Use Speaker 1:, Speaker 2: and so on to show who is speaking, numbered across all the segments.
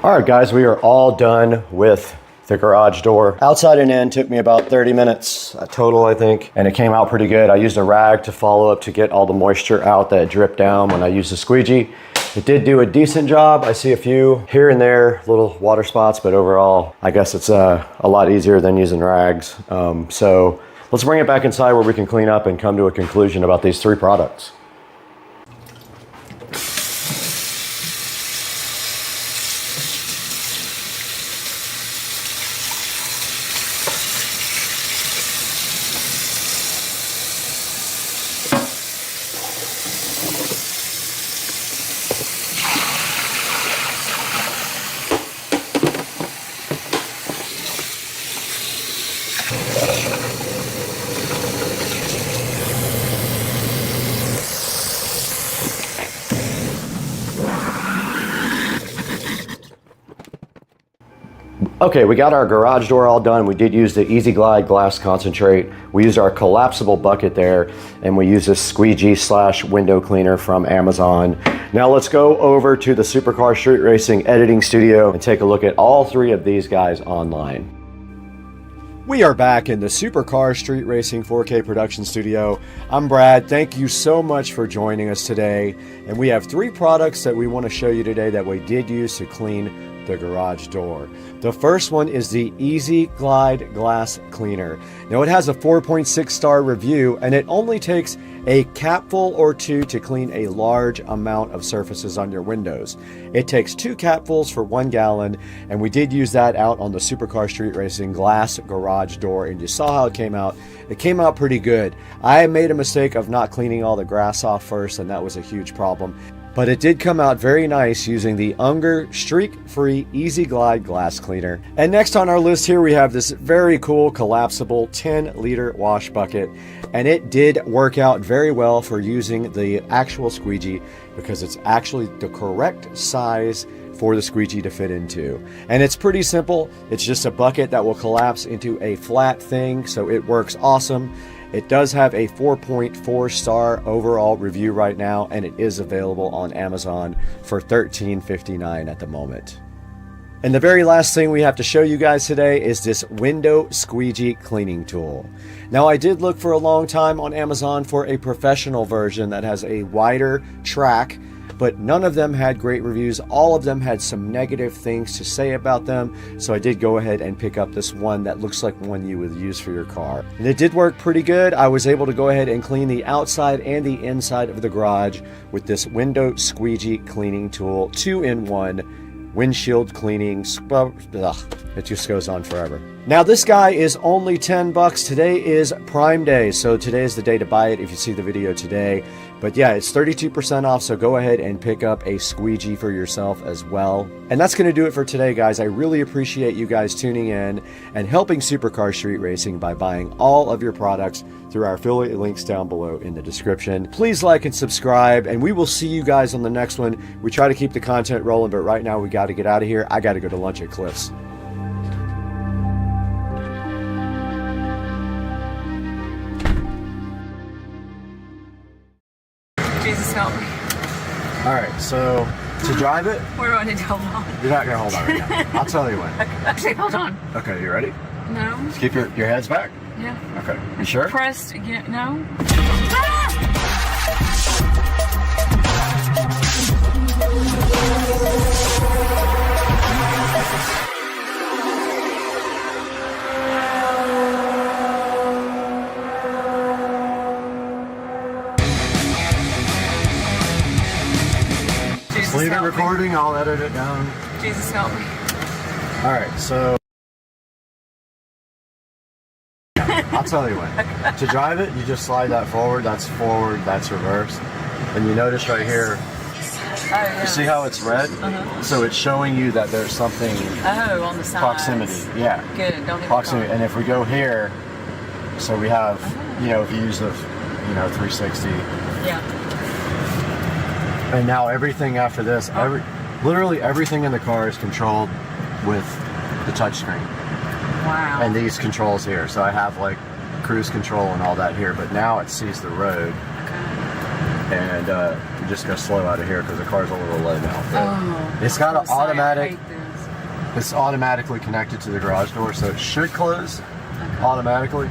Speaker 1: All right, guys, we are all done with the garage door. Outside and in took me about 30 minutes total, I think, and it came out pretty good. I used a rag to follow up to get all the moisture out that dripped down when I used the squeegee. It did do a decent job. I see a few here and there, little water spots, but overall, I guess it's a lot easier than using rags. So let's bring it back inside where we can clean up and come to a conclusion about these three products. Okay, we got our garage door all done. We did use the Easy Glide glass concentrate. We used our collapsible bucket there, and we used this squeegee / window cleaner from Amazon. Now let's go over to the Supercar Street Racing editing studio and take a look at all three of these guys online. We are back in the Supercar Street Racing 4K production studio. I'm Brad. Thank you so much for joining us today. And we have three products that we want to show you today that we did use to clean the garage door. The first one is the Easy Glide glass cleaner. Now it has a 4.6 star review, and it only takes a capful or two to clean a large amount of surfaces on your windows. It takes 2 capfuls for 1 gallon, and we did use that out on the Supercar Street Racing glass garage door, and you saw how it came out. It came out pretty good. I made a mistake of not cleaning all the grass off first, and that was a huge problem. But it did come out very nice using the Unger streak-free Easy Glide glass cleaner. And next on our list here we have this very cool collapsible 10-liter wash bucket. And it did work out very well for using the actual squeegee because it's actually the correct size for the squeegee to fit into. And it's pretty simple. It's just a bucket that will collapse into a flat thing, so it works awesome. It does have a 4.4 star overall review right now, and it is available on Amazon for $13.59 at the moment. And the very last thing we have to show you guys today is this window squeegee cleaning tool. Now, I did look for a long time on Amazon for a professional version that has a wider track, but none of them had great reviews. All of them had some negative things to say about them. So I did go ahead and pick up this one that looks like one you would use for your car. And it did work pretty good. I was able to go ahead and clean the outside and the inside of the garage with this window squeegee cleaning tool, 2-in-1. Windshield cleaning, it just goes on forever. Now this guy is only $10. Today is Prime Day, so today is the day to buy it if you see the video today. But yeah, it's 32% off, so go ahead and pick up a squeegee for yourself as well. And that's going to do it for today, guys. I really appreciate you guys tuning in and helping Supercar Street Racing by buying all of your products through our affiliate links down below in the description. Please like and subscribe, and we will see you guys on the next one. We try to keep the content rolling, but right now we got to get out of here. I got to go to lunch at Cliff's.
Speaker 2: Jesus help me.
Speaker 1: All right, so to drive it,
Speaker 2: Where do I need to hold on?
Speaker 1: you're not gonna hold on right now. I'll tell you when.
Speaker 2: Actually, hold on.
Speaker 1: Okay, you ready?
Speaker 2: No.
Speaker 1: Keep your heads back.
Speaker 2: Yeah.
Speaker 1: Okay, you sure?
Speaker 2: Pressed again. No.
Speaker 1: Just leave it recording, I'll edit it down.
Speaker 2: Jesus help me.
Speaker 1: All right, so I'll tell you when. To drive it, you just slide that forward, that's reverse. And you notice right here, you see how it's red? So it's showing you that there's something
Speaker 2: on the side.
Speaker 1: proximity. Yeah.
Speaker 2: Good. Don't even
Speaker 1: Proximity. And if we go here, so we have, you know, if you use the, 360.
Speaker 2: Yeah.
Speaker 1: And now everything after this, literally everything in the car is controlled with the touchscreen.
Speaker 2: Wow.
Speaker 1: And these controls here. So I have like cruise control and all that here, but now it sees the road.
Speaker 2: Okay.
Speaker 1: And you just go slow out of here because the car's a little low now.
Speaker 2: Oh,
Speaker 1: It's got an automatic.
Speaker 2: I hate this.
Speaker 1: It's automatically connected to the garage door, so it should close automatically.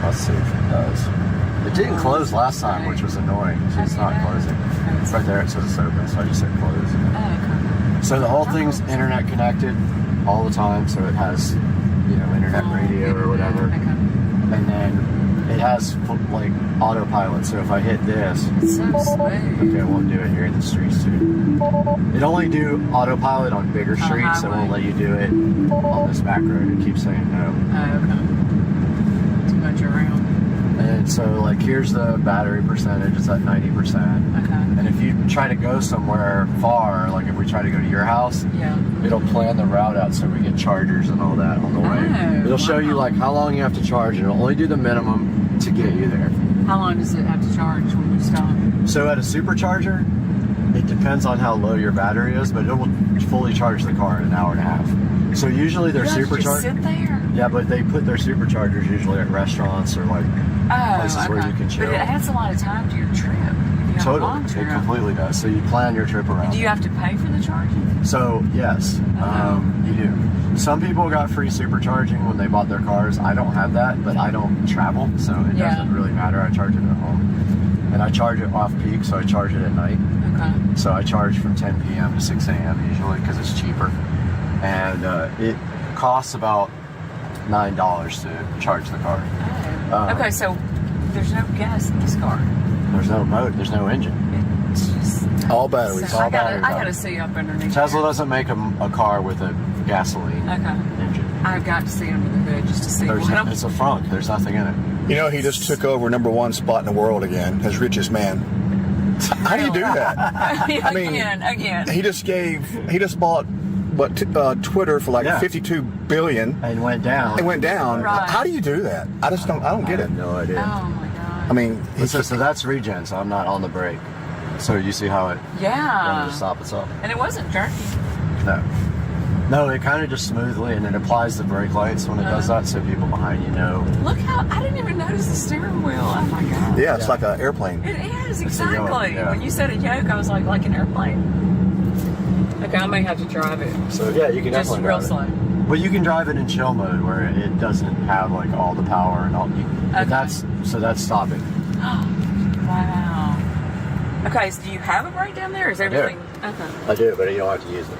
Speaker 1: Let's see if it does. It didn't close last time, which was annoying. So it's not closing. Right there it says it's open, so I just hit close. So the whole thing's internet connected all the time, so it has, you know, internet radio or whatever. And then it has like autopilot, so if I hit this,
Speaker 2: It's so smooth.
Speaker 1: okay, it won't do it here in the streets too. It only do autopilot on bigger streets, so it won't let you do it on this back road. It keeps saying no.
Speaker 2: Oh, okay. Too much around.
Speaker 1: And so like here's the battery percentage, it's at 90%.
Speaker 2: Okay.
Speaker 1: And if you try to go somewhere far, like if we try to go to your house,
Speaker 2: Yeah.
Speaker 1: it'll plan the route out so we get chargers and all that on the way.
Speaker 2: Oh,
Speaker 1: It'll show you like how long you have to charge, and it'll only do the minimum to get you there.
Speaker 2: How long does it have to charge when you stop?
Speaker 1: So at a supercharger, it depends on how low your battery is, but it will fully charge the car in an hour and a half. So usually their
Speaker 2: You just
Speaker 1: superchargers.
Speaker 2: sit there?
Speaker 1: Yeah, but they put their superchargers usually at restaurants or like places where you can chill.
Speaker 2: But it adds a lot of time to your trip. If you have a long
Speaker 1: Totally, it
Speaker 2: trip.
Speaker 1: completely does. So you plan your trip around.
Speaker 2: Do you have to pay for the charging?
Speaker 1: So yes, you do. Some people got free supercharging when they bought their cars. I don't have that, but I don't travel, so it doesn't really matter. I charge it at home, and I charge it off peak, so I charge it at night.
Speaker 2: Okay.
Speaker 1: So I charge from 10 p.m. to 6 a.m. usually because it's cheaper, and it costs about $9 to charge the car.
Speaker 2: Okay, so there's no gas in this car.
Speaker 1: There's no motor, there's no engine.
Speaker 2: It's just
Speaker 3: All batteries.
Speaker 2: So
Speaker 1: all
Speaker 2: I
Speaker 1: batteries.
Speaker 2: gotta see up underneath.
Speaker 1: Tesla
Speaker 2: there.
Speaker 1: doesn't make a car with a gasoline engine.
Speaker 2: I've got to see under the hood just to see
Speaker 1: There's
Speaker 2: what I'm.
Speaker 1: it's a frunk. There's nothing in it.
Speaker 3: You know, he just took over #1 spot in the world again, as richest man. How do you do that? I mean,
Speaker 2: again.
Speaker 3: He just bought Twitter for like 52 billion.
Speaker 1: And went down.
Speaker 3: It went down.
Speaker 2: Right.
Speaker 3: How do you do that? I don't get
Speaker 1: I
Speaker 3: it.
Speaker 1: have no idea.
Speaker 2: Oh my god.
Speaker 3: I mean,
Speaker 1: So that's regen, so I'm not on the brake. So you see how it wanted
Speaker 2: Yeah.
Speaker 1: to stop itself?
Speaker 2: And it wasn't jerky.
Speaker 1: No. No, it kind of just smoothly, and it applies the brake lights when it does that, so people behind you know.
Speaker 2: Look how I didn't even notice the steering wheel. Oh my god.
Speaker 3: yeah, it's like an airplane.
Speaker 2: It is
Speaker 1: It's a
Speaker 2: exactly.
Speaker 1: yoke, yeah.
Speaker 2: When you said a yoke, I was like an airplane. Okay, I may have to drive it.
Speaker 1: So yeah, you can
Speaker 2: Just
Speaker 1: definitely
Speaker 2: real
Speaker 1: drive
Speaker 2: slow.
Speaker 1: it. But you can drive it in chill mode where it doesn't have like all the power and all.
Speaker 2: Okay.
Speaker 1: That's stopping.
Speaker 2: Wow. Okay, so do you have a brake down there? Is everything? Okay.
Speaker 1: I do, but you don't have to use it.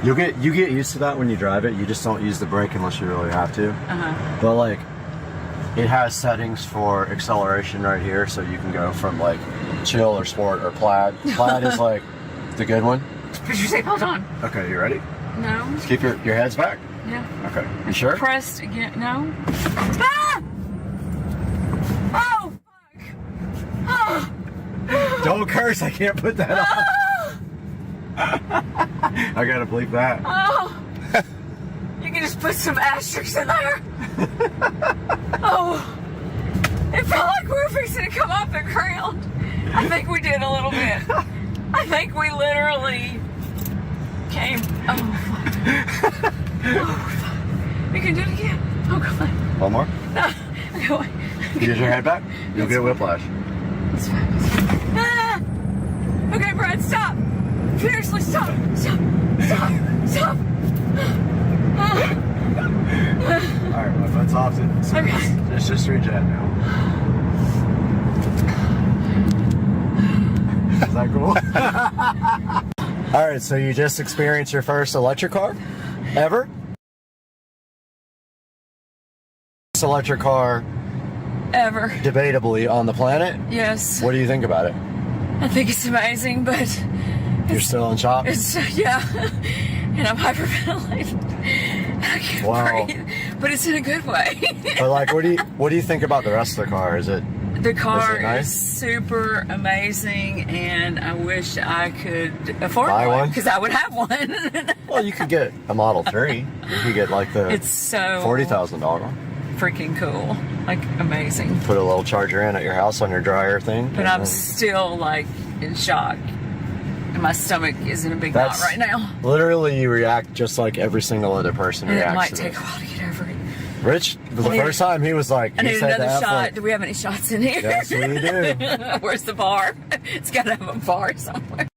Speaker 1: You get used to that when you drive it. You just don't use the brake unless you really have to. But like, it has settings for acceleration right here, so you can go from like chill or sport or plaid. Plaid is like the good one.
Speaker 2: Put your seatbelt on.
Speaker 1: Okay, you ready?
Speaker 2: No.
Speaker 1: Just keep your heads back.
Speaker 2: Yeah.
Speaker 1: Okay, you sure?
Speaker 2: Pressed again. No. Ah! Oh, fuck. Oh.
Speaker 1: Don't curse. I can't put that on. I gotta bleep that.
Speaker 2: Oh. You can just put some asterisks in there. Oh. It felt like we were fixing to come off the ground. I think we did a little bit. I think we literally came. Oh, fuck. Oh, fuck. We can do it again. Oh, God.
Speaker 1: One more.
Speaker 2: No. Okay,
Speaker 1: You get your head back. You'll get whiplash.
Speaker 2: it's fine. Ah! Okay, Brad, stop. Seriously, stop. Stop. Stop. Stop. Ah.
Speaker 1: All right, my foot's off it. So
Speaker 2: Okay.
Speaker 1: it's just regen now. Is that cool? All right, so you just experienced your first electric car ever? First electric car
Speaker 2: Ever.
Speaker 1: debatably on the planet.
Speaker 2: Yes.
Speaker 1: What do you think about it?
Speaker 2: I think it's amazing, but
Speaker 1: You're still in shock?
Speaker 2: it's, yeah. And I'm hyperventilating. I can't
Speaker 1: Wow.
Speaker 2: breathe. But it's in a good way.
Speaker 1: But like, what do you think about the rest of the car? Is it?
Speaker 2: The car
Speaker 1: Is it nice?
Speaker 2: is super amazing, and I wish I could afford
Speaker 1: Buy one?
Speaker 2: because I would have one.
Speaker 1: Well, you could get a Model 3. You could get like the
Speaker 2: It's so
Speaker 1: $40,000 one.
Speaker 2: freaking cool, like amazing.
Speaker 1: Put a little charger in at your house on your dryer thing.
Speaker 2: But
Speaker 1: and
Speaker 2: I'm
Speaker 1: then-
Speaker 2: still like in shock, and my stomach is in a big knot
Speaker 1: That's
Speaker 2: right now.
Speaker 1: Literally, you react just like every single other person
Speaker 2: And it
Speaker 1: reacts
Speaker 2: might
Speaker 1: to
Speaker 2: take
Speaker 1: this.
Speaker 2: a while to get over it.
Speaker 1: Rich, the
Speaker 2: I need-
Speaker 1: first time he was like,
Speaker 2: I
Speaker 1: he
Speaker 2: need
Speaker 1: said
Speaker 2: another
Speaker 1: that,
Speaker 2: shot.
Speaker 1: like,
Speaker 2: Do we have any shots in here?
Speaker 1: yes, we do.
Speaker 2: Where's the bar? It's got to have a bar somewhere.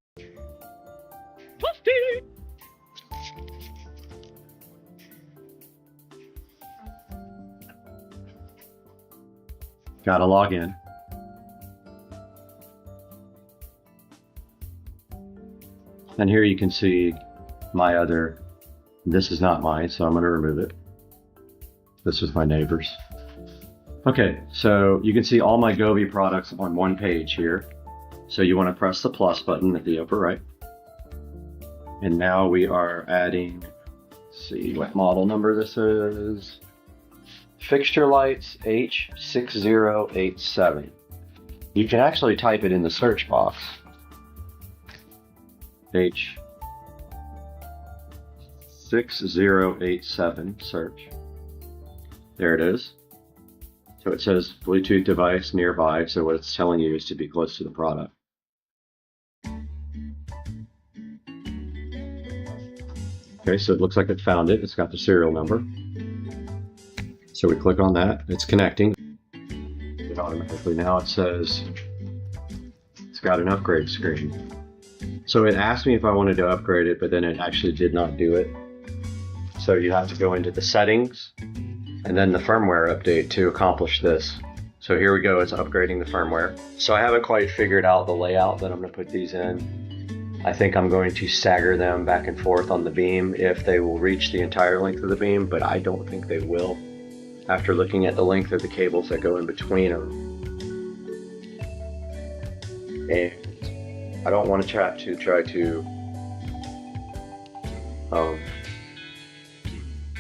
Speaker 1: Gotta log in. And here you can see my other, this is not mine, so I'm going to remove it. This is my neighbor's. Okay, so you can see all my Govee products on one page here. So you want to press the plus button at the upper right. And now we are adding, let's see what model number this is. Fixture lights H6087. You can actually type it in the search box. H6087 search. There it is. So it says Bluetooth device nearby, so what it's telling you is to be close to the product. Okay, so it looks like it found it. It's got the serial number. So we click on that. It's connecting. It automatically now it says it's got an upgrade screen. So it asked me if I wanted to upgrade it, but then it actually did not do it. So you have to go into the settings and then the firmware update to accomplish this. So here we go, it's upgrading the firmware. So I haven't quite figured out the layout that I'm going to put these in. I think I'm going to stagger them back and forth on the beam if they will reach the entire length of the beam, but I don't think they will after looking at the length of the cables that go in between them. And I don't want to try to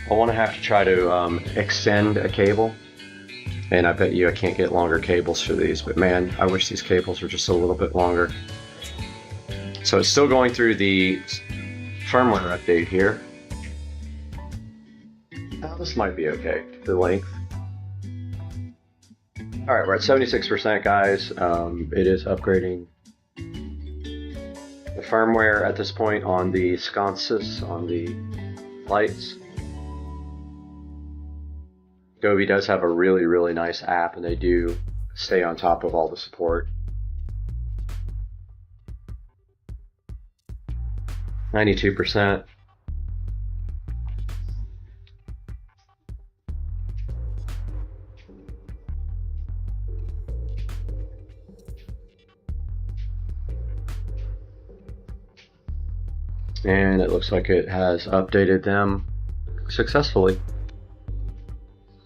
Speaker 1: I want to have to try to extend a cable, and I bet you I can't get longer cables for these, but man, I wish these cables were just a little bit longer. So it's still going through the firmware update here. Now this might be okay, the length. Alright, we're at 76% guys. It is upgrading the firmware at this point on the sconces, on the lights. Govee does have a really nice app, and they do stay on top of all the support. 92%. And it looks like it has updated them successfully.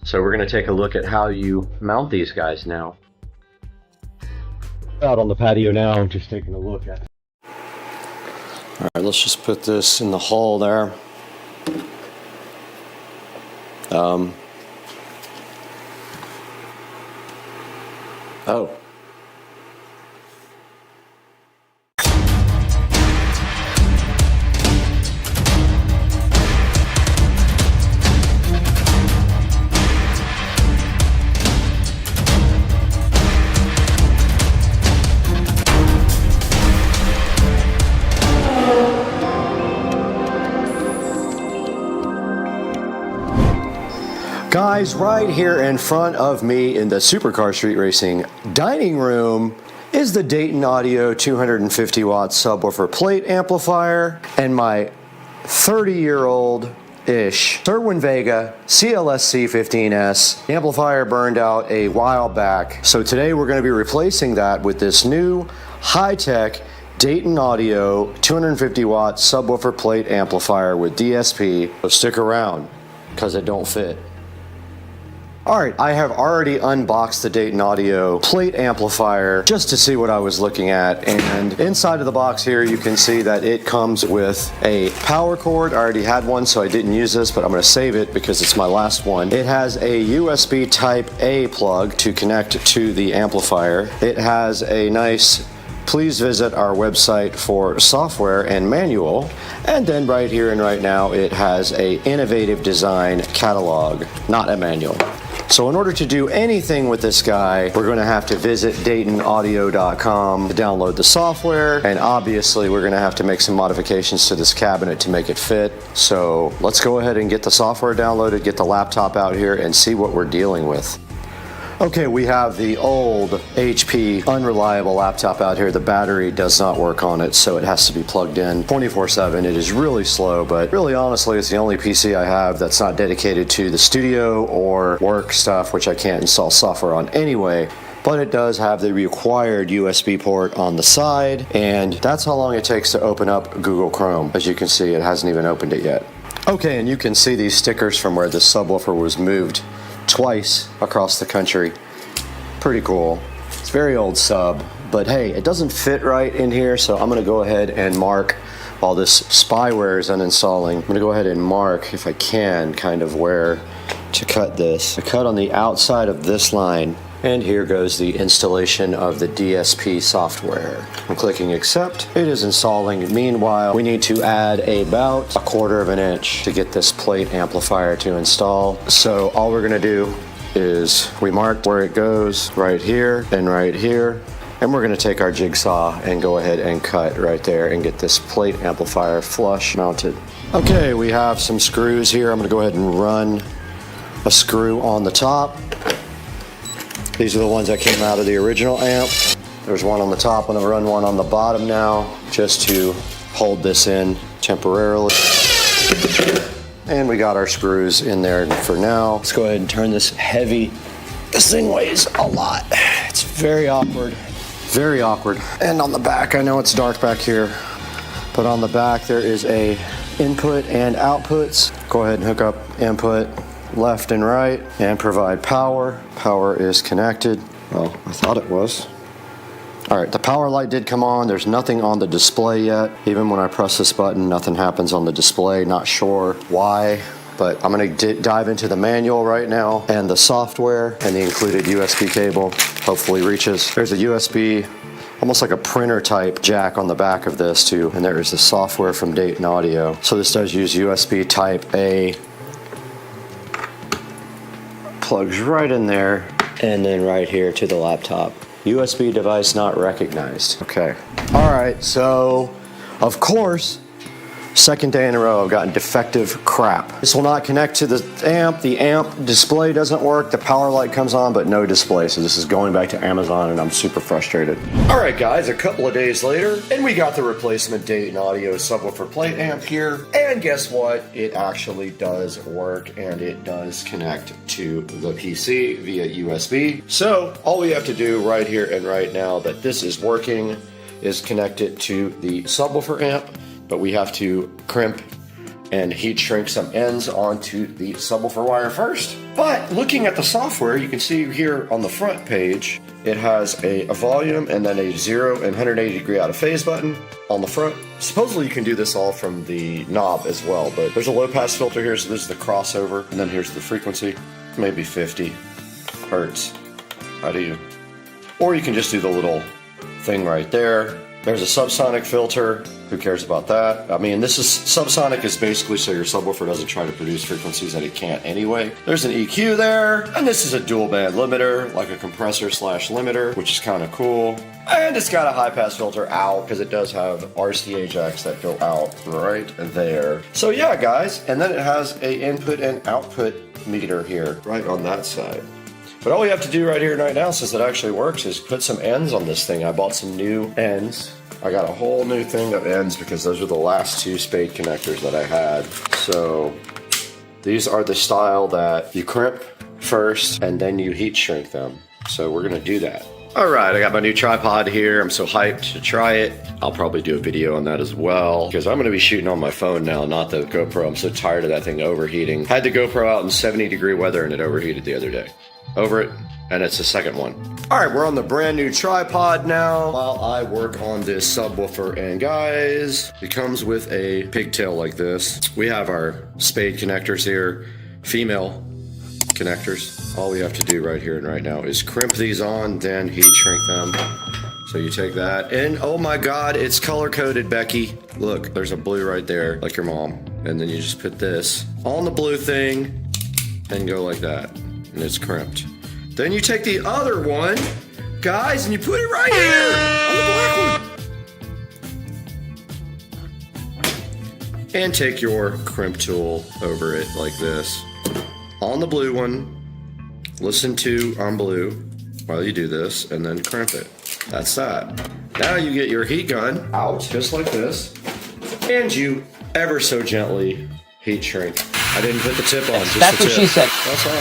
Speaker 1: So we're going to take a look at how you mount these guys now. Out on the patio now, I'm just taking a look at it. Alright, let's just put this in the hole there. Oh. Guys, right here in front of me in the Supercar Street Racing dining room is the Dayton Audio 250 watt subwoofer plate amplifier and my 30-year-old-ish Cerwin Vega CLSC 15S. The amplifier burned out a while back, so today we're going to be replacing that with this new high-tech Dayton Audio 250 watt subwoofer plate amplifier with DSP. So stick around, because it don't fit. Alright, I have already unboxed the Dayton Audio plate amplifier just to see what I was looking at, and inside of the box here you can see that it comes with a power cord. I already had one, so I didn't use this, but I'm going to save it because it's my last one. It has a USB Type A plug to connect to the amplifier. It has a nice please visit our website for software and manual. And then right here and right now it has a innovative design catalog, not a manual. So in order to do anything with this guy, we're going to have to visit DaytonAudio.com to download the software, and obviously we're going to have to make some modifications to this cabinet to make it fit. So let's go ahead and get the software downloaded, get the laptop out here, and see what we're dealing with. Okay, we have the old HP unreliable laptop out here. The battery does not work on it, so it has to be plugged in 24/7. It is really slow, but really honestly, it's the only PC I have that's not dedicated to the studio or work stuff, which I can't install software on anyway. But it does have the required USB port on the side, and that's how long it takes to open up Google Chrome. As you can see, it hasn't even opened it yet. Okay, and you can see these stickers from where the subwoofer was moved twice across the country. Pretty cool. It's very old sub, but hey, it doesn't fit right in here, so I'm gonna go ahead and mark while this spyware is uninstalling. I'm gonna go ahead and mark, if I can, kind of where to cut this. I cut on the outside of this line, and here goes the installation of the DSP software. I'm clicking accept. It is installing. Meanwhile, we need to add about 1/4 of an inch to get this plate amplifier to install. So all we're gonna do is we mark where it goes right here and right here. And we're gonna take our jigsaw and go ahead and cut right there and get this plate amplifier flush mounted. Okay, we have some screws here. I'm gonna go ahead and run a screw on the top. These are the ones that came out of the original amp. There's one on the top. I'm gonna run one on the bottom now just to hold this in temporarily. And we got our screws in there for now. Let's go ahead and turn this heavy. This thing weighs a lot. It's very awkward. Very awkward. And on the back, I know it's dark back here, but on the back there is a input and outputs. Go ahead and hook up input left and right and provide power. Power is connected. Well, I thought it was. All right, the power light did come on. There's nothing on the display yet. Even when I press this button, nothing happens on the display. Not sure why, but I'm gonna dive into the manual right now and the software, and the included USB cable hopefully reaches. There's a USB, almost like a printer type jack on the back of this too, and there is the software from Dayton Audio. So this does use USB type A. Plugs right in there, and then right here to the laptop. USB device not recognized. Okay. All right, so of course, second day in a row I've gotten defective crap. This will not connect to the amp. The amp display doesn't work. The power light comes on, but no display. So this is going back to Amazon, and I'm super frustrated. All right, guys, a couple of days later, and we got the replacement Dayton Audio subwoofer plate amp here. And guess what? It actually does work, and it does connect to the PC via USB. So all we have to do right here and right now that this is working is connect it to the subwoofer amp. But we have to crimp and heat shrink some ends onto the subwoofer wire first. But looking at the software, you can see here on the front page, it has a volume and then a 0 and 180 degree out of phase button on the front. Supposedly you can do this all from the knob as well, but there's a low pass filter here, so this is the crossover, and then here's the frequency, maybe 50 hertz. How do you? Or you can just do the little thing right there. There's a subsonic filter. Who cares about that? I mean, this is subsonic is basically so your subwoofer doesn't try to produce frequencies that it can't anyway. There's an EQ there, and this is a dual band limiter, like a compressor slash limiter, which is kind of cool. And it's got a high pass filter out because it does have RCA jacks that go out right there. So yeah, guys, and then it has a input and output meter here, right on that side. But all we have to do right here and right now, since it actually works, is put some ends on this thing. I bought some new ends. I got a whole new thing of ends because those are the last two spade connectors that I had. So these are the style that you crimp first and then you heat shrink them. So we're gonna do that. All right, I got my new tripod here. I'm so hyped to try it. I'll probably do a video on that as well because I'm gonna be shooting on my phone now, not the GoPro. I'm so tired of that thing overheating. Had the GoPro out in 70-degree weather and it overheated the other day. Over it, and it's the second one. All right, we're on the brand new tripod now while I work on this subwoofer. And guys, it comes with a pigtail like this. We have our spade connectors here, female connectors. All we have to do right here and right now is crimp these on, then heat shrink them. So you take that, and oh my God, it's color coded, Becky. Look, there's a blue right there, like your mom. And then you just put this on the blue thing and go like that. And it's crimped. Then you take the other one, guys, and you put it right here on the black one. And take your crimp tool over it like this. On the blue one, listen to on blue while you do this, and then crimp it. That's that. Now you get your heat gun out just like this, and you ever so gently heat shrink. I didn't put the tip on, just
Speaker 4: That's
Speaker 1: the
Speaker 4: what
Speaker 1: tip.
Speaker 4: she said.
Speaker 1: That's all.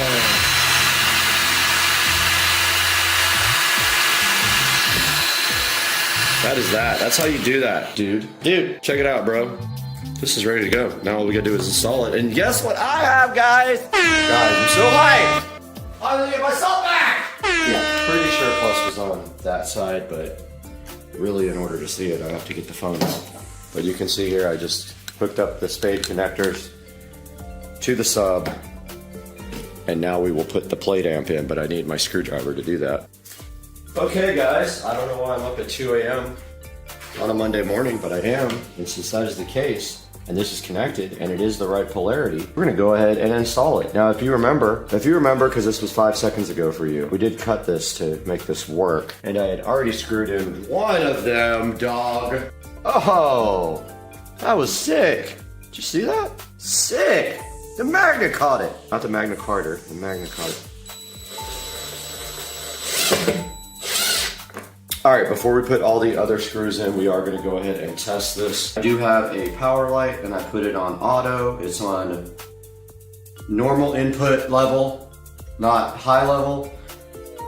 Speaker 1: That is that. That's how you do that, dude. Dude, check it out, bro. This is ready to go. Now all we gotta do is install it. And guess what I have, guys? Guys, I'm so hyped. I'm gonna get myself back. Yeah, pretty sure Plus was on that side, but really in order to see it, I have to get the phone out. But you can see here, I just hooked up the spade connectors to the sub. And now we will put the plate amp in, but I need my screwdriver to do that. Okay, guys, I don't know why I'm up at 2 a.m. on a Monday morning, but I am. And since that is the case, and this is connected, and it is the right polarity, we're gonna go ahead and install it. Now, if you remember, because this was 5 seconds ago for you, we did cut this to make this work. And I had already screwed in one of them, dog. Oh, that was sick. Did you see that? Sick. The magnet caught it. Not the Magna Carta, the magnet caught it. All right, before we put all the other screws in, we are gonna go ahead and test this. I do have a power light and I put it on auto. It's on normal input level, not high level.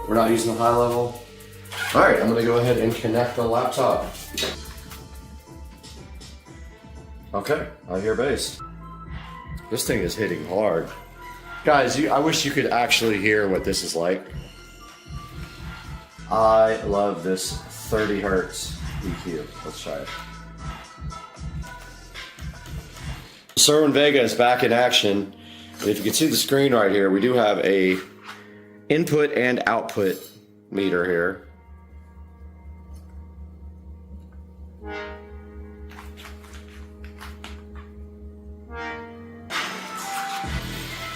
Speaker 1: We're not using the high level. All right, I'm gonna go ahead and connect the laptop. Okay, I hear bass. This thing is hitting hard. Guys, I wish you could actually hear what this is like. I love this 30 hertz EQ. Let's try it. Sreaming VESA is back in action. And if you can see the screen right here, we do have a input and output meter here.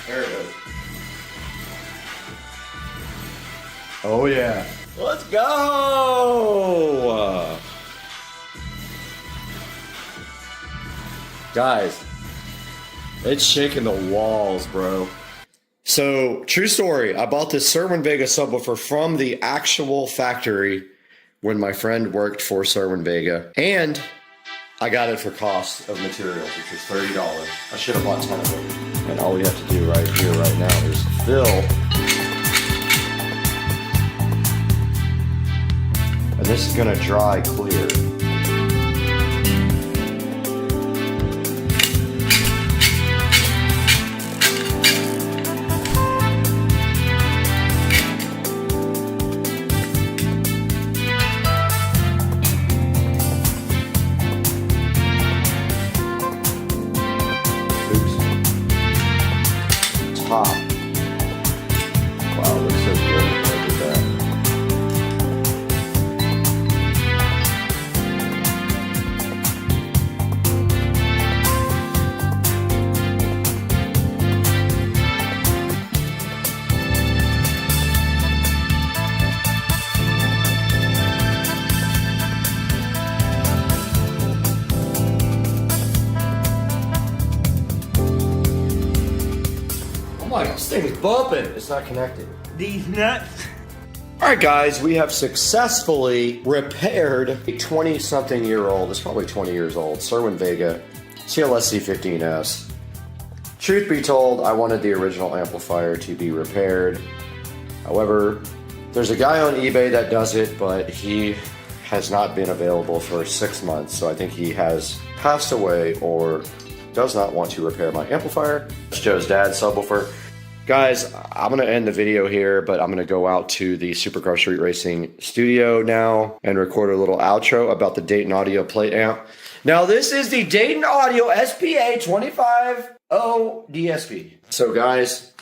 Speaker 1: There it goes. Oh yeah. Let's go! Guys, it's shaking the walls, bro. So, true story, I bought this Sreaming VESA subwoofer from the actual factory when my friend worked for Sreaming VESA, and I got it for cost of materials, which was $30. I should have bought 10 of them. And all we have to do right here, right now, is fill. And this is gonna dry clear. Oops. Top. Wow, looks so good. Look at that. This thing's bumping. It's not connected.
Speaker 4: These nuts.
Speaker 1: All right, guys, we have successfully repaired a 20-something-year-old, it's probably 20 years old, Sreaming VESA CLSC15S. Truth be told, I wanted the original amplifier to be repaired. However, there's a guy on eBay that does it, but he has not been available for 6 months, so I think he has passed away or does not want to repair my amplifier. It's Joe's dad's subwoofer. Guys, I'm going to end the video here, but I'm going to go out to the Supercar Street Racing studio now and record a little outro about the Dayton Audio plate amp. Now, this is the Dayton Audio SPA 250 DSP. So, guys,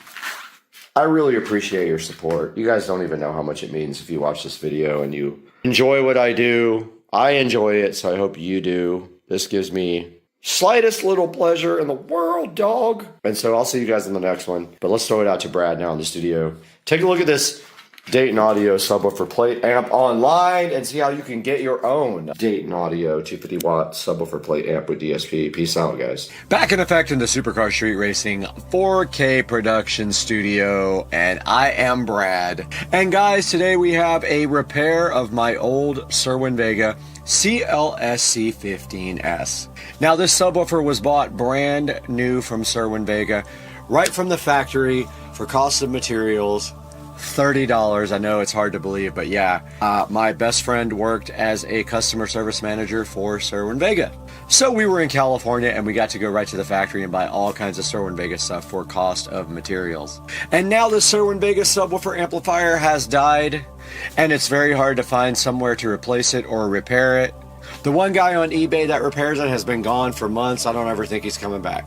Speaker 1: I really appreciate your support. You guys don't even know how much it means if you watch this video and you enjoy what I do. I enjoy it, so I hope you do. This gives me slightest little pleasure in the world, dog. And so I'll see you guys in the next one. But let's throw it out to Brad now in the studio. Take a look at this Dayton Audio subwoofer plate amp online and see how you can get your own Dayton Audio 250 watt subwoofer plate amp with DSP. Peace out, guys. Back in effect in the Supercar Street Racing 4K production studio, and I am Brad. And guys, today we have a repair of my old Cerwin Vega CLSC15S. Now this subwoofer was bought brand new from Cerwin Vega, right from the factory for cost of materials. $30. I know it's hard to believe, but yeah, my best friend worked as a customer service manager for Cerwin Vega. So we were in California and we got to go right to the factory and buy all kinds of Cerwin Vega stuff for cost of materials. And now the Cerwin Vega subwoofer amplifier has died and it's very hard to find somewhere to replace it or repair it. The one guy on eBay that repairs it has been gone for months. I don't ever think he's coming back.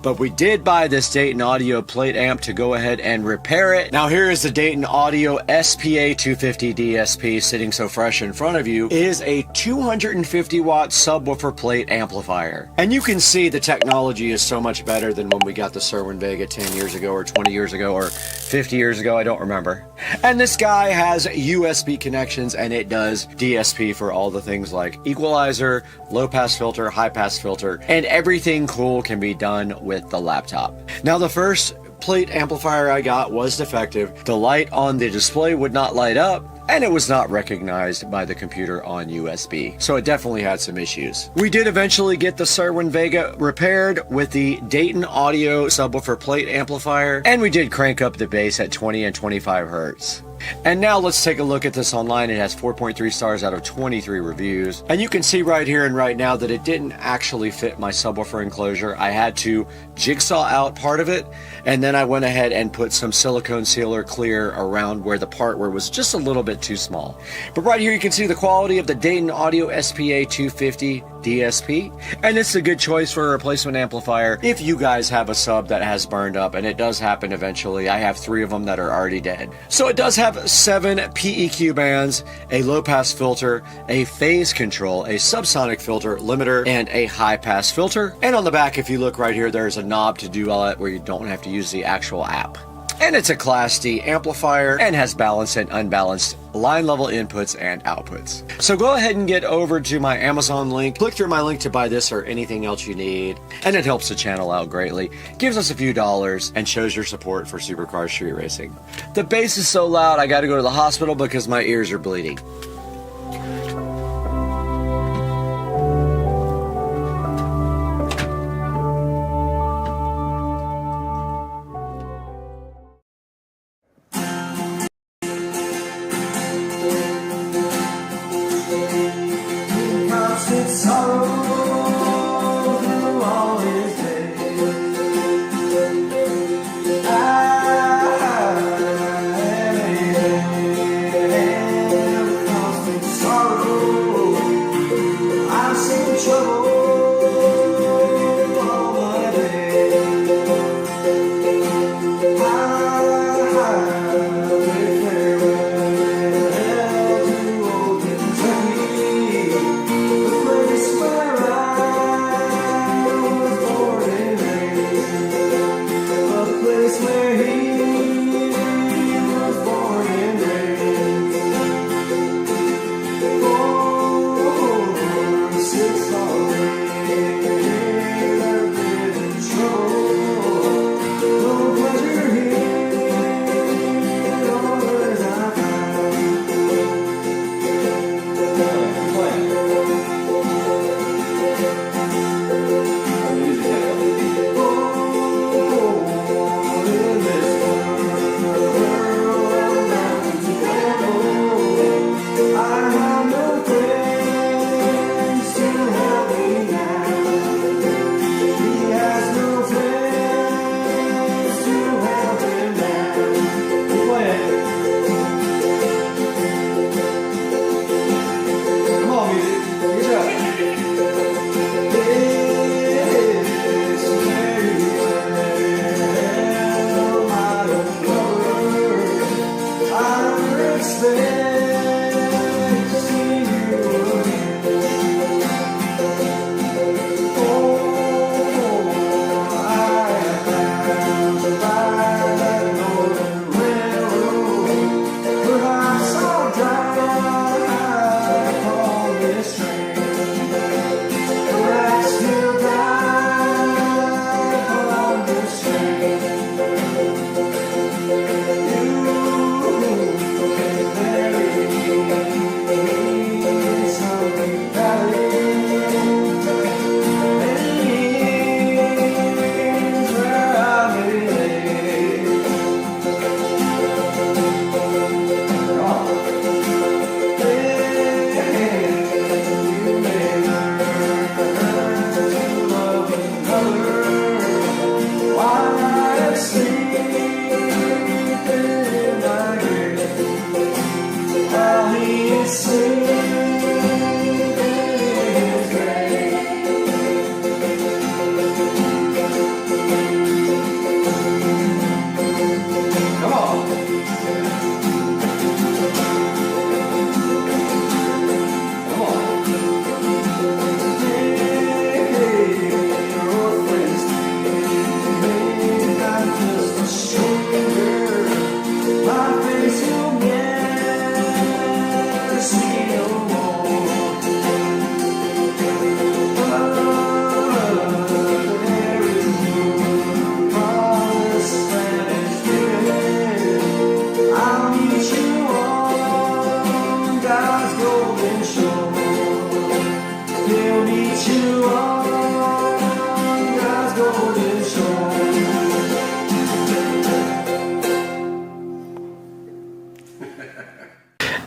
Speaker 1: But we did buy this Dayton Audio plate amp to go ahead and repair it. Now here is the Dayton Audio SPA 250 DSP sitting so fresh in front of you. It is a 250 watt subwoofer plate amplifier. And you can see the technology is so much better than when we got the Cerwin Vega 10 years ago or 20 years ago or 50 years ago, I don't remember. And this guy has USB connections and it does DSP for all the things like equalizer, low pass filter, high pass filter, and everything cool can be done with the laptop. Now the first plate amplifier I got was defective. The light on the display would not light up and it was not recognized by the computer on USB. So it definitely had some issues. We did eventually get the Cerwin Vega repaired with the Dayton Audio subwoofer plate amplifier, and we did crank up the bass at 20 and 25 hertz. And now let's take a look at this online. It has 4.3 stars out of 23 reviews. And you can see right here and right now that it didn't actually fit my subwoofer enclosure. I had to jigsaw out part of it, and then I went ahead and put some silicone sealer clear around where the part where it was just a little bit too small. But right here you can see the quality of the Dayton Audio SPA 250 DSP, and it's a good choice for a replacement amplifier if you guys have a sub that has burned up, and it does happen eventually. I have 3 of them that are already dead. So it does have 7 PEQ bands, a low pass filter, a phase control, a subsonic filter, limiter, and a high pass filter. And on the back, if you look right here, there's a knob to do all that where you don't have to use the actual app. And it's a Class D amplifier and has balanced and unbalanced line level inputs and outputs. So go ahead and get over to my Amazon link, click through my link to buy this or anything else you need, and it helps the channel out greatly, gives us a few dollars, and shows your support for Supercar Street Racing. The bass is so loud I gotta go to the hospital because my ears are bleeding.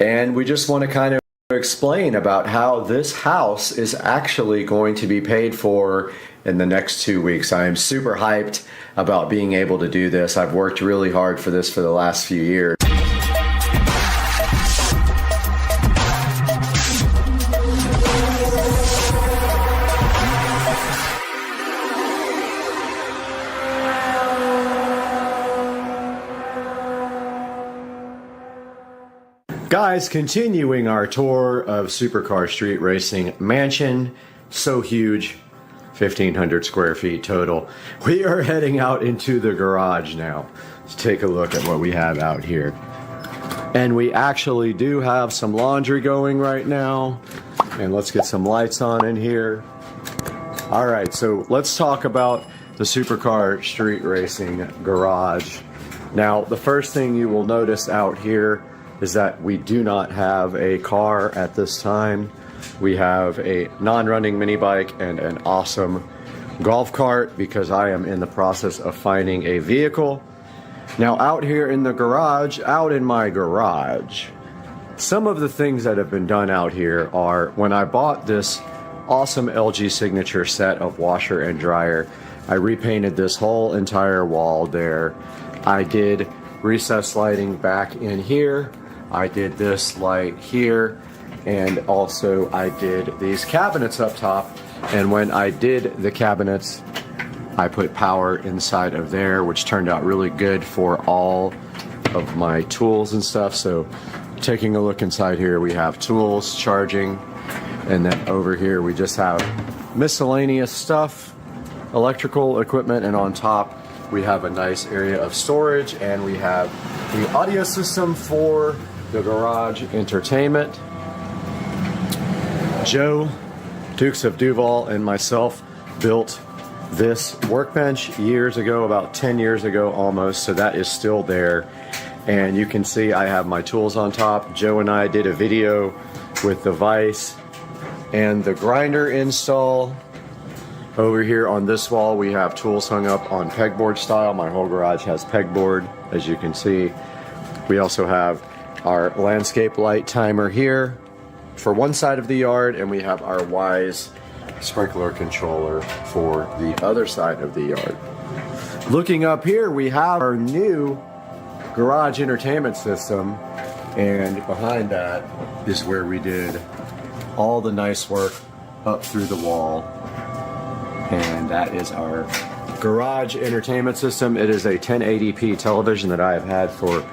Speaker 1: And we just want to kind of explain about how this house is actually going to be paid for in the next 2 weeks. I am super hyped about being able to do this. I've worked really hard for this for the last few years. Guys, continuing our tour of Supercar Street Racing Mansion, so huge, 1,500 square feet total. We are heading out into the garage now. Let's take a look at what we have out here. And we actually do have some laundry going right now. And let's get some lights on in here. All right, so let's talk about the Supercar Street Racing garage. Now, the first thing you will notice out here is that we do not have a car at this time. We have a non-running mini bike and an awesome golf cart because I am in the process of finding a vehicle. Now out here in the garage, out in my garage, some of the things that have been done out here are when I bought this awesome LG Signature set of washer and dryer, I repainted this whole entire wall there. I did recessed lighting back in here. I did this light here, and also I did these cabinets up top. And when I did the cabinets, I put power inside of there, which turned out really good for all of my tools and stuff. So taking a look inside here, we have tools, charging, and then over here we just have miscellaneous stuff, electrical equipment, and on top we have a nice area of storage, and we have the audio system for the garage entertainment. Joe, Dukes of Duval, and myself built this workbench years ago, about 10 years ago almost, so that is still there. And you can see I have my tools on top. Joe and I did a video with the vise and the grinder install. Over here on this wall we have tools hung up on pegboard style. My whole garage has pegboard, as you can see. We also have our landscape light timer here for one side of the yard, and we have our Wise sprinkler controller for the other side of the yard. Looking up here, we have our new garage entertainment system, and behind that is where we did all the nice work up through the wall. And that is our garage entertainment system. It is a 1080p television that I have had for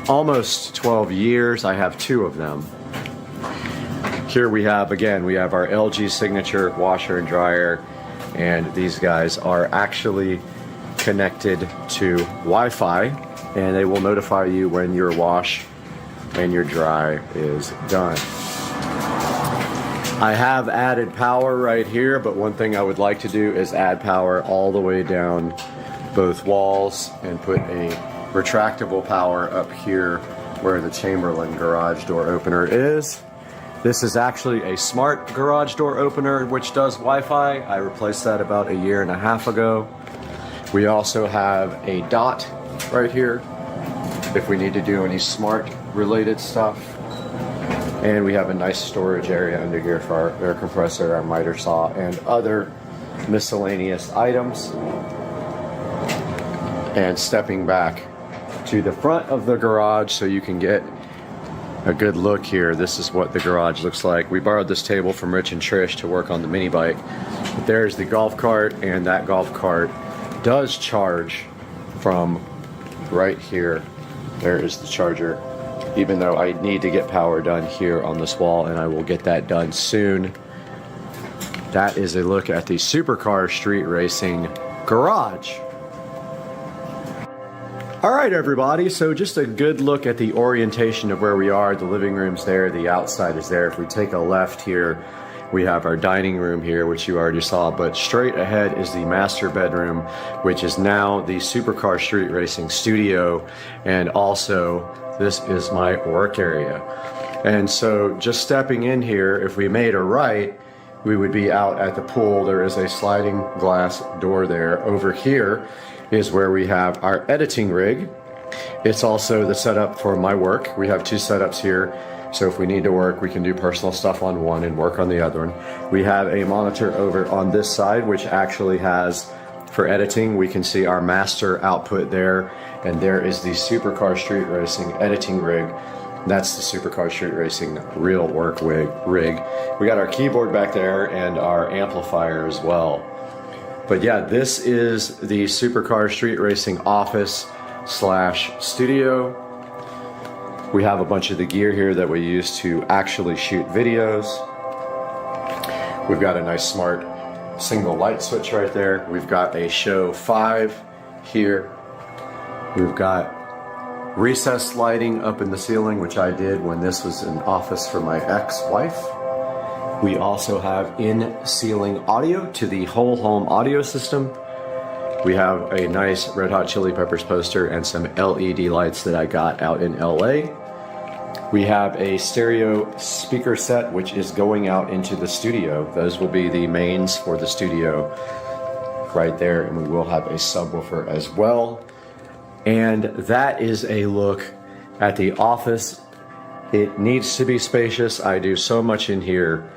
Speaker 1: almost 12 years. I have 2 of them. Here we have, again, we have our LG Signature washer and dryer, and these guys are actually connected to Wi-Fi, and they will notify you when your wash and your dry is done. I have added power right here, but one thing I would like to do is add power all the way down both walls and put a retractable power up here where the Chamberlain garage door opener is. This is actually a smart garage door opener which does Wi-Fi. I replaced that about 1.5 years ago. We also have a dot right here if we need to do any smart related stuff. And we have a nice storage area under here for our air compressor, our miter saw, and other miscellaneous items. And stepping back to the front of the garage so you can get a good look here, this is what the garage looks like. We borrowed this table from Rich and Trish to work on the mini bike. But there's the golf cart, and that golf cart does charge from right here. There is the charger, even though I need to get power done here on this wall, and I will get that done soon. That is a look at the Supercar Street Racing garage. All right, everybody, so just a good look at the orientation of where we are. The living room's there, the outside is there. If we take a left here, we have our dining room here, which you already saw, but straight ahead is the master bedroom, which is now the Supercar Street Racing studio, and also this is my work area. And so just stepping in here, if we made a right, we would be out at the pool. There is a sliding glass door there. Over here is where we have our editing rig. It's also the setup for my work. We have two setups here. So if we need to work, we can do personal stuff on one and work on the other one. We have a monitor over on this side, which actually has, for editing, we can see our master output there. And there is the Supercar Street Racing editing rig. That's the Supercar Street Racing real work rig. We got our keyboard back there and our amplifier as well. But yeah, this is the Supercar Street Racing office / studio. We have a bunch of the gear here that we use to actually shoot videos. We've got a nice smart single light switch right there. We've got a Show 5 here. We've got recessed lighting up in the ceiling, which I did when this was an office for my ex-wife. We also have in-ceiling audio to the whole home audio system. We have a nice Red Hot Chili Peppers poster and some LED lights that I got out in LA. We have a stereo speaker set, which is going out into the studio. Those will be the mains for the studio right there, and we will have a subwoofer as well. And that is a look at the office. It needs to be spacious. I do so much in here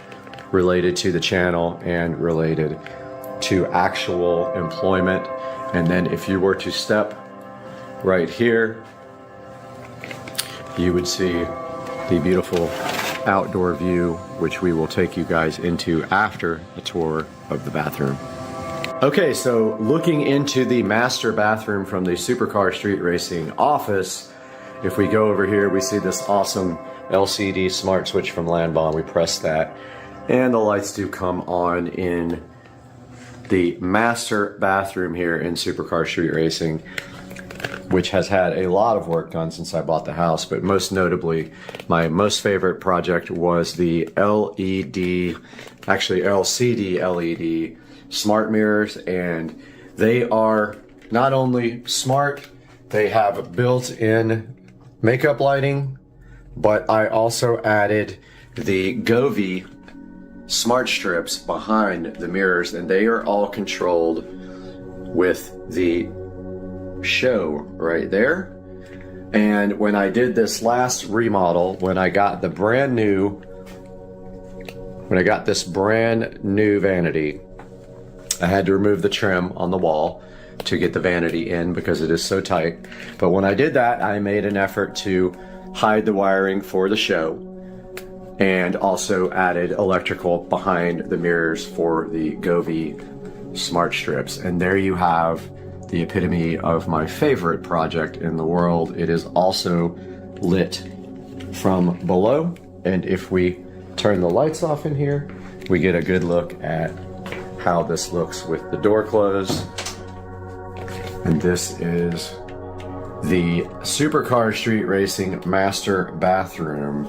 Speaker 1: related to the channel and related to actual employment. And then if you were to step right here, you would see the beautiful outdoor view, which we will take you guys into after a tour of the bathroom. Okay, so looking into the master bathroom from the Supercar Street Racing office, if we go over here, we see this awesome LCD smart switch from Landbahn. We press that, and the lights do come on in the master bathroom here in Supercar Street Racing, which has had a lot of work done since I bought the house, but most notably, my most favorite project was the LCD LED smart mirrors, and they are not only smart, they have built-in makeup lighting, but I also added the Govee smart strips behind the mirrors, and they are all controlled with the show right there. And when I did this last remodel, when I got this brand new vanity, I had to remove the trim on the wall to get the vanity in because it is so tight. But when I did that, I made an effort to hide the wiring for the show, and also added electrical behind the mirrors for the Govee smart strips. And there you have the epitome of my favorite project in the world. It is also lit from below, and if we turn the lights off in here, we get a good look at how this looks with the door closed. And this is the Supercar Street Racing master bathroom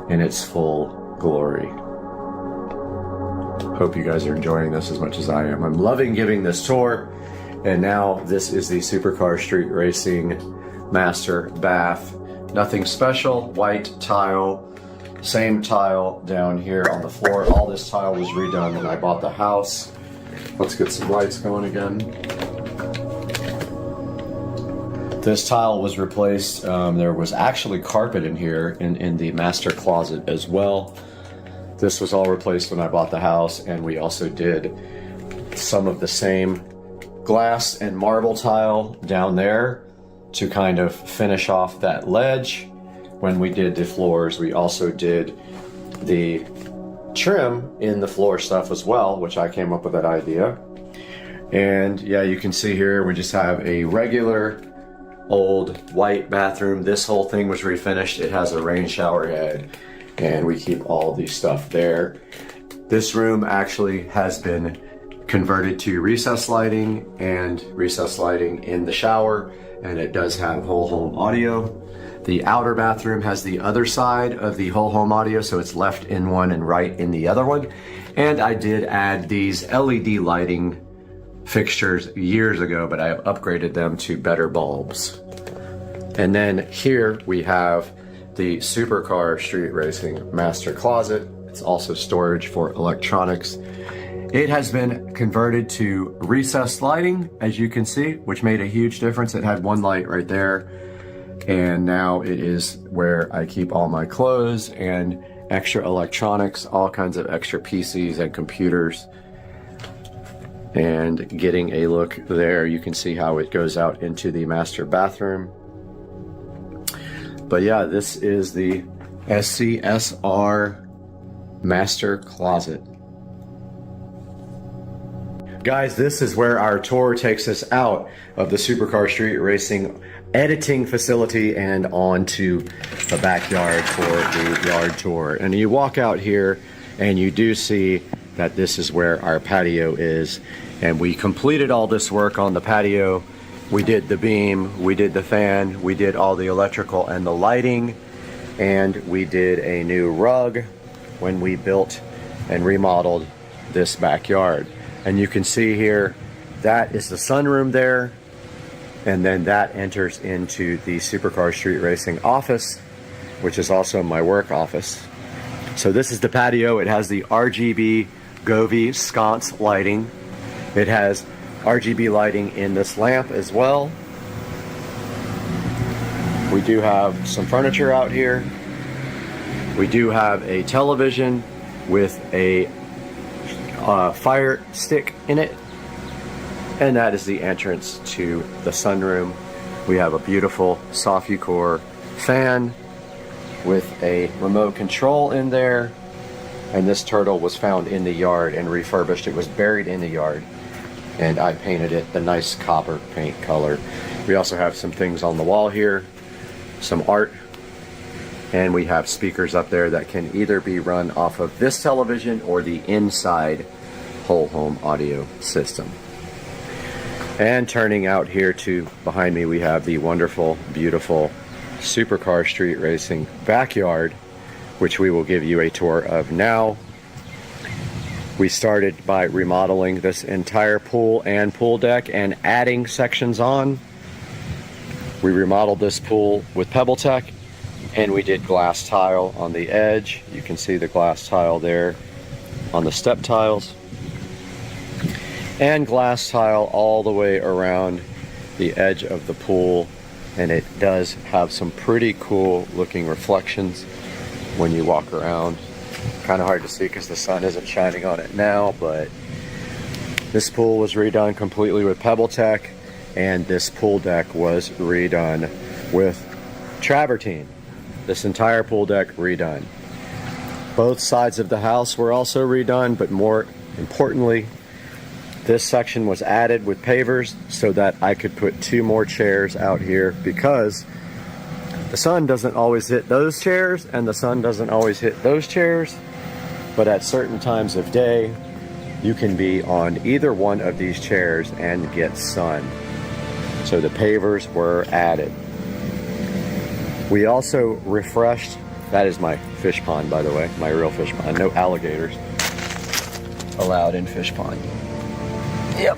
Speaker 1: in its full glory. Hope you guys are enjoying this as much as I am. I'm loving giving this tour. And now this is the Supercar Street Racing master bath. Nothing special, white tile, same tile down here on the floor. All this tile was redone when I bought the house. Let's get some lights going again. This tile was replaced. There was actually carpet in here in the master closet as well. This was all replaced when I bought the house, and we also did some of the same glass and marble tile down there to kind of finish off that ledge. when we did the floors, we also did the trim in the floor stuff as well, which I came up with that idea. And yeah, you can see here we just have a regular old white bathroom. This whole thing was refinished. It has a rain shower head, and we keep all the stuff there. This room actually has been converted to recessed lighting and recessed lighting in the shower, and it does have whole home audio. The outer bathroom has the other side of the whole home audio, so it's left in one and right in the other one. And I did add these LED lighting fixtures years ago, but I have upgraded them to better bulbs. And then here we have the Supercar Street Racing Master Closet. It's also storage for electronics. It has been converted to recessed lighting, as you can see, which made a huge difference. It had one light right there, and now it is where I keep all my clothes and extra electronics, all kinds of extra PCs and computers. And getting a look there, you can see how it goes out into the master bathroom. But yeah, this is the SCSR Master Closet. Guys, this is where our tour takes us out of the Supercar Street Racing editing facility and onto the backyard for the yard tour. And you walk out here and you do see that this is where our patio is. And we completed all this work on the patio. We did the beam, we did the fan, we did all the electrical and the lighting, and we did a new rug when we built and remodeled this backyard. And you can see here, that is the sunroom there, and then that enters into the Supercar Street Racing office, which is also my work office. So this is the patio. It has the RGB Govee sconce lighting. It has RGB lighting in this lamp as well. We do have some furniture out here. We do have a television with a fire stick in it, and that is the entrance to the sunroom. We have a beautiful Sofucore fan with a remote control in there, and this turtle was found in the yard and refurbished. It was buried in the yard, and I painted it the nice copper paint color. We also have some things on the wall here, some art, and we have speakers up there that can either be run off of this television or the inside whole home audio system. And turning out here to behind me, we have the wonderful, beautiful Supercar Street Racing backyard, which we will give you a tour of now. We started by remodeling this entire pool and pool deck and adding sections on. We remodeled this pool with PebbleTech, and we did glass tile on the edge. You can see the glass tile there on the step tiles, and glass tile all the way around the edge of the pool. And it does have some pretty cool looking reflections when you walk around. Kind of hard to see because the sun isn't shining on it now, but this pool was redone completely with PebbleTech, and this pool deck was redone with travertine. This entire pool deck redone. Both sides of the house were also redone, but more importantly, this section was added with pavers so that I could put 2 more chairs out here, because the sun doesn't always hit those chairs and the sun doesn't always hit those chairs, but at certain times of day you can be on either one of these chairs and get sun. So the pavers were added. We also refreshed, that is my fish pond, by the way, my real fish pond. No alligators allowed in fish pond. Yep.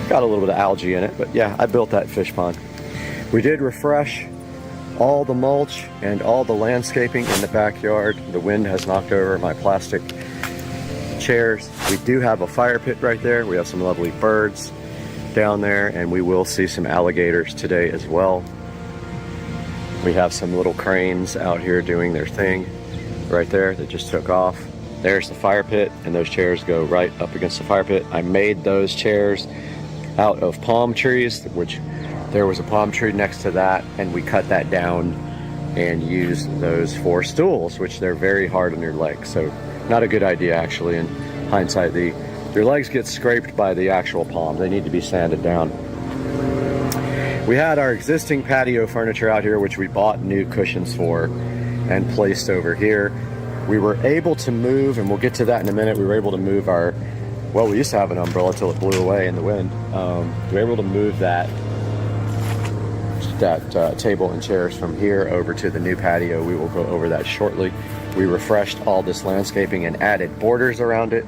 Speaker 1: Got a little bit of algae in it, but yeah, I built that fish pond. We did refresh all the mulch and all the landscaping in the backyard. The wind has knocked over my plastic chairs. We do have a fire pit right there. We have some lovely birds down there, and we will see some alligators today as well. We have some little cranes out here doing their thing right there that just took off. There's the fire pit, and those chairs go right up against the fire pit. I made those chairs out of palm trees, which there was a palm tree next to that, and we cut that down and use those for stools, which they're very hard on your legs. So not a good idea actually in hindsight. Your legs get scraped by the actual palm. They need to be sanded down. We had our existing patio furniture out here, which we bought new cushions for and placed over here. We were able to move, and we'll get to that in a minute, we were able to move our, well, we used to have an umbrella till it blew away in the wind. We were able to move that table and chairs from here over to the new patio. We will go over that shortly. We refreshed all this landscaping and added borders around it.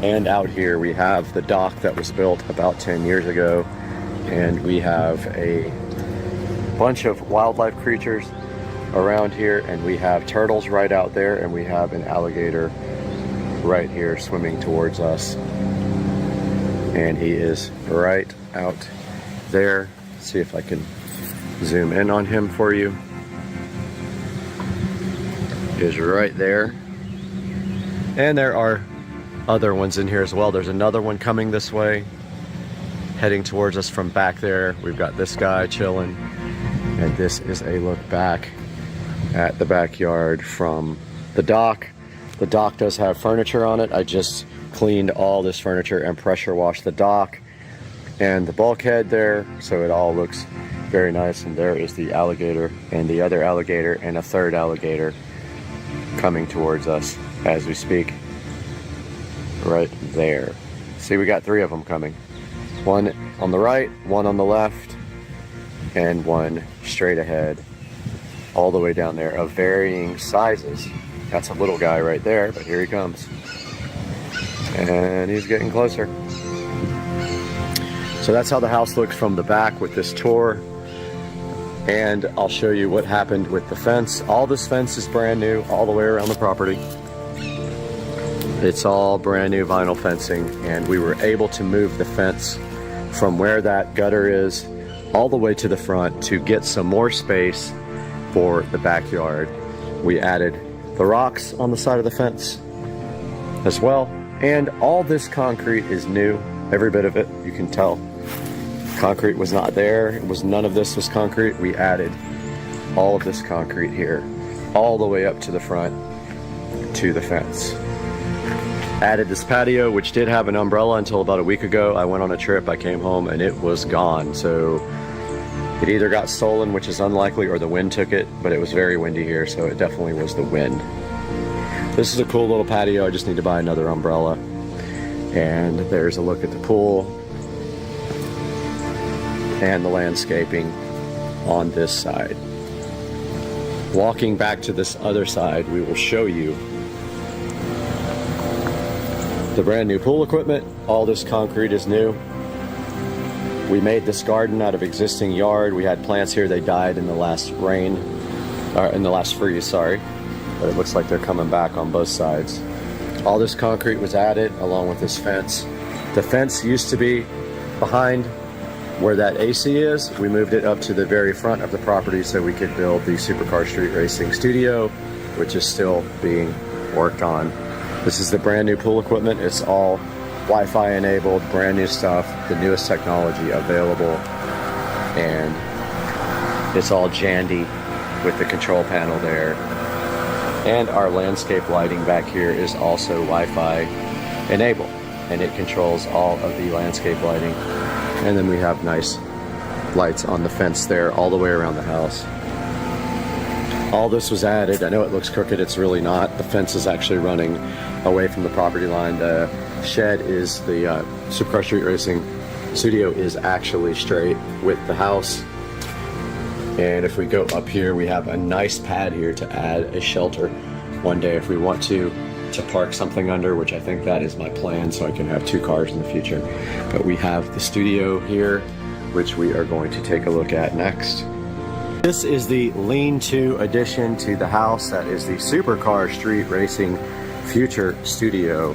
Speaker 1: And out here we have the dock that was built about 10 years ago. And we have a bunch of wildlife creatures around here, and we have turtles right out there, and we have an alligator right here swimming towards us. And he is right out there. Let's see if I can zoom in on him for you. He is right there. And there are other ones in here as well. There's another one coming this way, heading towards us from back there. We've got this guy chilling, and this is a look back at the backyard from the dock. The dock does have furniture on it. I just cleaned all this furniture and pressure washed the dock and the bulkhead there, so it all looks very nice. And there is the alligator and the other alligator and a third alligator coming towards us as we speak. Right there. See, we got 3 of them coming. One on the right, one on the left, and one straight ahead, all the way down there, of varying sizes. That's a little guy right there, but here he comes. And he's getting closer. So that's how the house looks from the back with this tour. And I'll show you what happened with the fence. All this fence is brand new all the way around the property. It's all brand new vinyl fencing, and we were able to move the fence from where that gutter is all the way to the front to get some more space for the backyard. We added the rocks on the side of the fence as well, and all this concrete is new, every bit of it. You can tell concrete was not there. It was, none of this was concrete. We added all of this concrete here all the way up to the front to the fence. Added this patio, which did have an umbrella until about a week ago. I went on a trip, I came home, and it was gone. So it either got stolen, which is unlikely, or the wind took it, but it was very windy here, so it definitely was the wind. This is a cool little patio. I just need to buy another umbrella. And there's a look at the pool and the landscaping on this side. Walking back to this other side, we will show you the brand new pool equipment. All this concrete is new. We made this garden out of existing yard. We had plants here, they died in the last rain, or in the last freeze, sorry. But it looks like they're coming back on both sides. All this concrete was added along with this fence. The fence used to be behind where that AC is. We moved it up to the very front of the property so we could build the Supercar Street Racing Studio, which is still being worked on. This is the brand new pool equipment. It's all Wi-Fi enabled, brand new stuff, the newest technology available, and it's all Jandy with the control panel there. And our landscape lighting back here is also Wi-Fi enabled, and it controls all of the landscape lighting. And then we have nice lights on the fence there all the way around the house. All this was added. I know it looks crooked, it's really not. The fence is actually running away from the property line. The shed is, the Supercar Street Racing Studio is actually straight with the house. And if we go up here, we have a nice pad here to add a shelter one day if we want to park something under, which I think that is my plan, so I can have 2 cars in the future. But we have the studio here, which we are going to take a look at next. This is the lean-to addition to the house. That is the Supercar Street Racing Future Studio.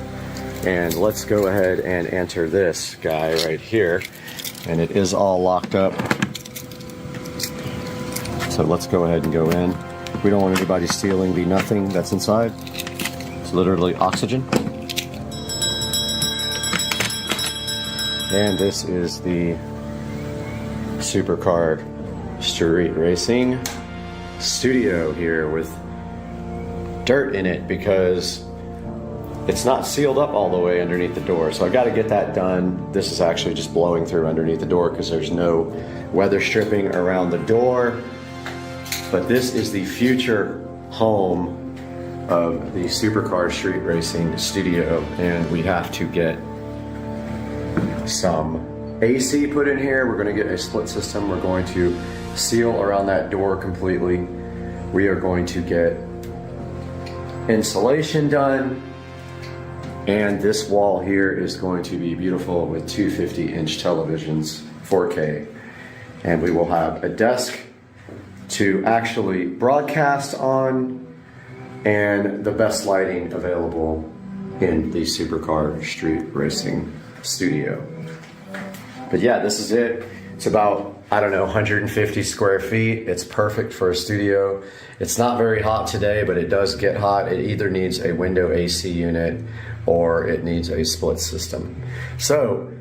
Speaker 1: And let's go ahead and enter this guy right here. And it is all locked up. So let's go ahead and go in. We don't want anybody stealing the nothing that's inside. It's literally oxygen. And this is the Supercar Street Racing studio here with dirt in it because it's not sealed up all the way underneath the door. So I got to get that done. This is actually just blowing through underneath the door because there's no weather stripping around the door. But this is the future home of the Supercar Street Racing Studio, and we have to get some AC put in here. We're going to get a split system. We're going to seal around that door completely. We are going to get insulation done, and this wall here is going to be beautiful with two 50-inch televisions, 4K, and we will have a desk to actually broadcast on and the best lighting available in the Supercar Street Racing Studio. But yeah, this is it. It's about, I don't know, 150 square feet. It's perfect for a studio. It's not very hot today, but it does get hot. It either needs a window AC unit or it needs a split system. So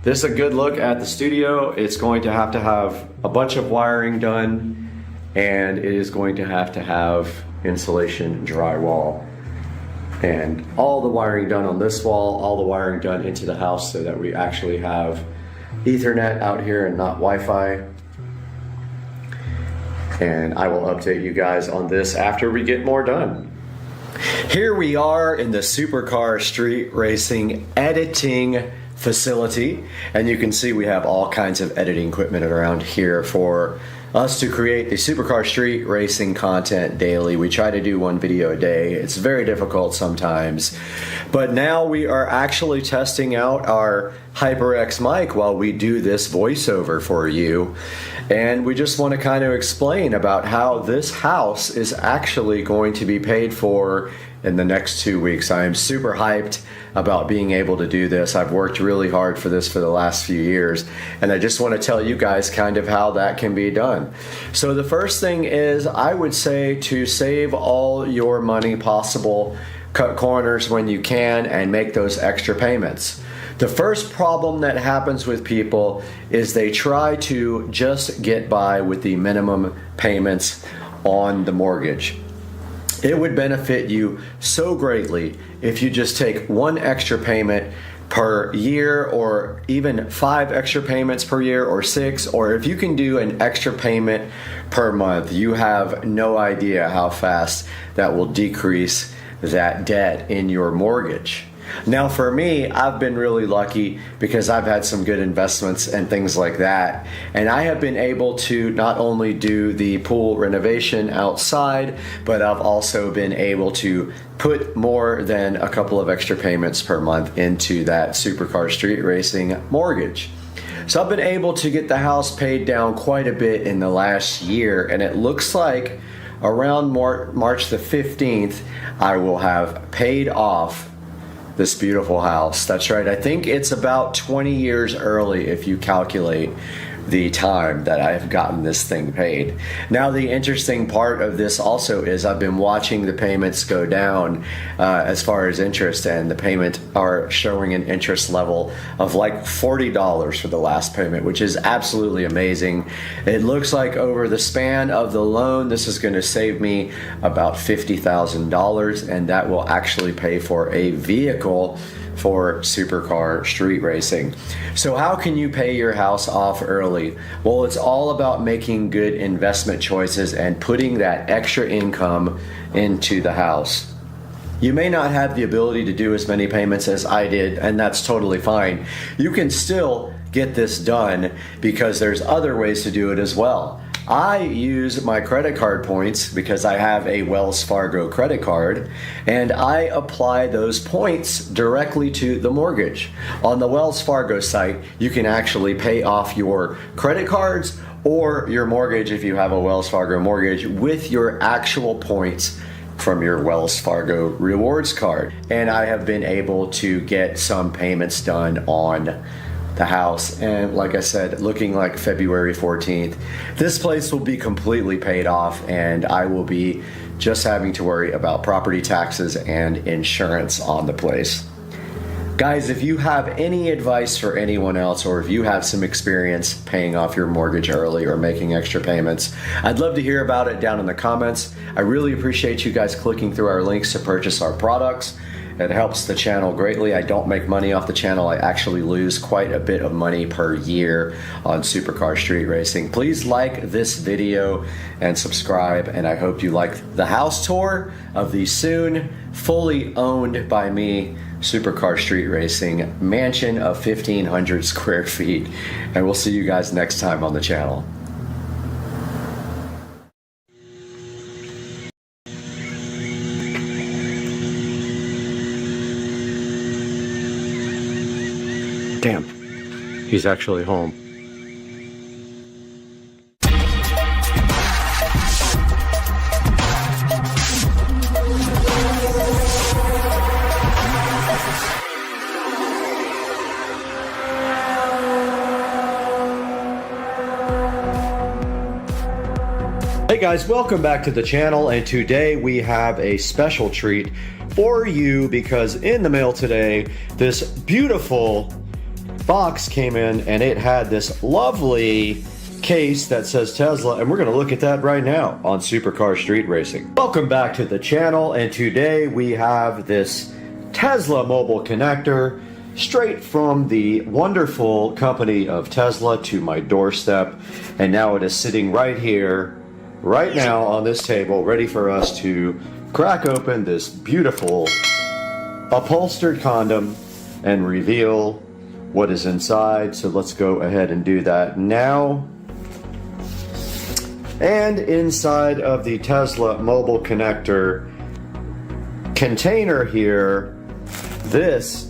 Speaker 1: this is a good look at the studio. It's going to have a bunch of wiring done, and it is going to have insulation drywall, and all the wiring done on this wall, all the wiring done into the house so that we actually have Ethernet out here and not Wi-Fi. And I will update you guys on this after we get more done. Here we are in the Supercar Street Racing editing facility, and you can see we have all kinds of editing equipment around here for us to create the Supercar Street Racing content daily. We try to do one video a day. It's very difficult sometimes, but now we are actually testing out our HyperX mic while we do this voiceover for you, and we just want to kind of explain about how this house is actually going to be paid for in the next 2 weeks. I am super hyped about being able to do this. I've worked really hard for this for the last few years, and I just want to tell you guys kind of how that can be done. So the first thing is, I would say to save all your money possible, cut corners when you can, and make those extra payments. The first problem that happens with people is they try to just get by with the minimum payments on the mortgage. It would benefit you so greatly if you just take one extra payment per year, or even 5 extra payments per year, or 6, or if you can do an extra payment per month. You have no idea how fast that will decrease that debt in your mortgage. Now for me, I've been really lucky because I've had some good investments and things like that, and I have been able to not only do the pool renovation outside, but I've also been able to put more than a couple of extra payments per month into that Supercar Street Racing mortgage. So I've been able to get the house paid down quite a bit in the last year, and it looks like around March the 15th, I will have paid off this beautiful house. That's right, I think it's about 20 years early if you calculate the time that I've gotten this thing paid. Now the interesting part of this also is I've been watching the payments go down as far as interest, and the payment are showing an interest level of like $40 for the last payment, which is absolutely amazing. It looks like over the span of the loan, this is going to save me about $50,000, and that will actually pay for a vehicle for Supercar Street Racing. So how can you pay your house off early? Well, it's all about making good investment choices and putting that extra income into the house. You may not have the ability to do as many payments as I did, and that's totally fine. You can still get this done because there's other ways to do it as well. I use my credit card points because I have a Wells Fargo credit card, and I apply those points directly to the mortgage. On the Wells Fargo site, you can actually pay off your credit cards or your mortgage if you have a Wells Fargo mortgage with your actual points from your Wells Fargo rewards card. And I have been able to get some payments done on the house, and like I said, looking like February 14th, this place will be completely paid off, and I will be just having to worry about property taxes and insurance on the place. Guys, if you have any advice for anyone else, or if you have some experience paying off your mortgage early or making extra payments, I'd love to hear about it down in the comments. I really appreciate you guys clicking through our links to purchase our products. It helps the channel greatly. I don't make money off the channel. I actually lose quite a bit of money per year on supercar street racing. Please like this video and subscribe, and I hope you like the house tour of the soon fully owned by me supercar street racing mansion of 1,500 square feet. And we'll see you guys next time on the channel. Damn, he's actually home. Hey guys, welcome back to the channel, and today we have a special treat for you because in the mail today, this beautiful box came in and it had this lovely case that says Tesla, and we're going to look at that right now on Supercar Street Racing. Welcome back to the channel, and today we have this Tesla mobile connector straight from the wonderful company of Tesla to my doorstep, and now it is sitting right here right now on this table, ready for us to crack open this beautiful upholstered condom and reveal what is inside. So let's go ahead and do that now. And inside of the Tesla mobile connector container here, this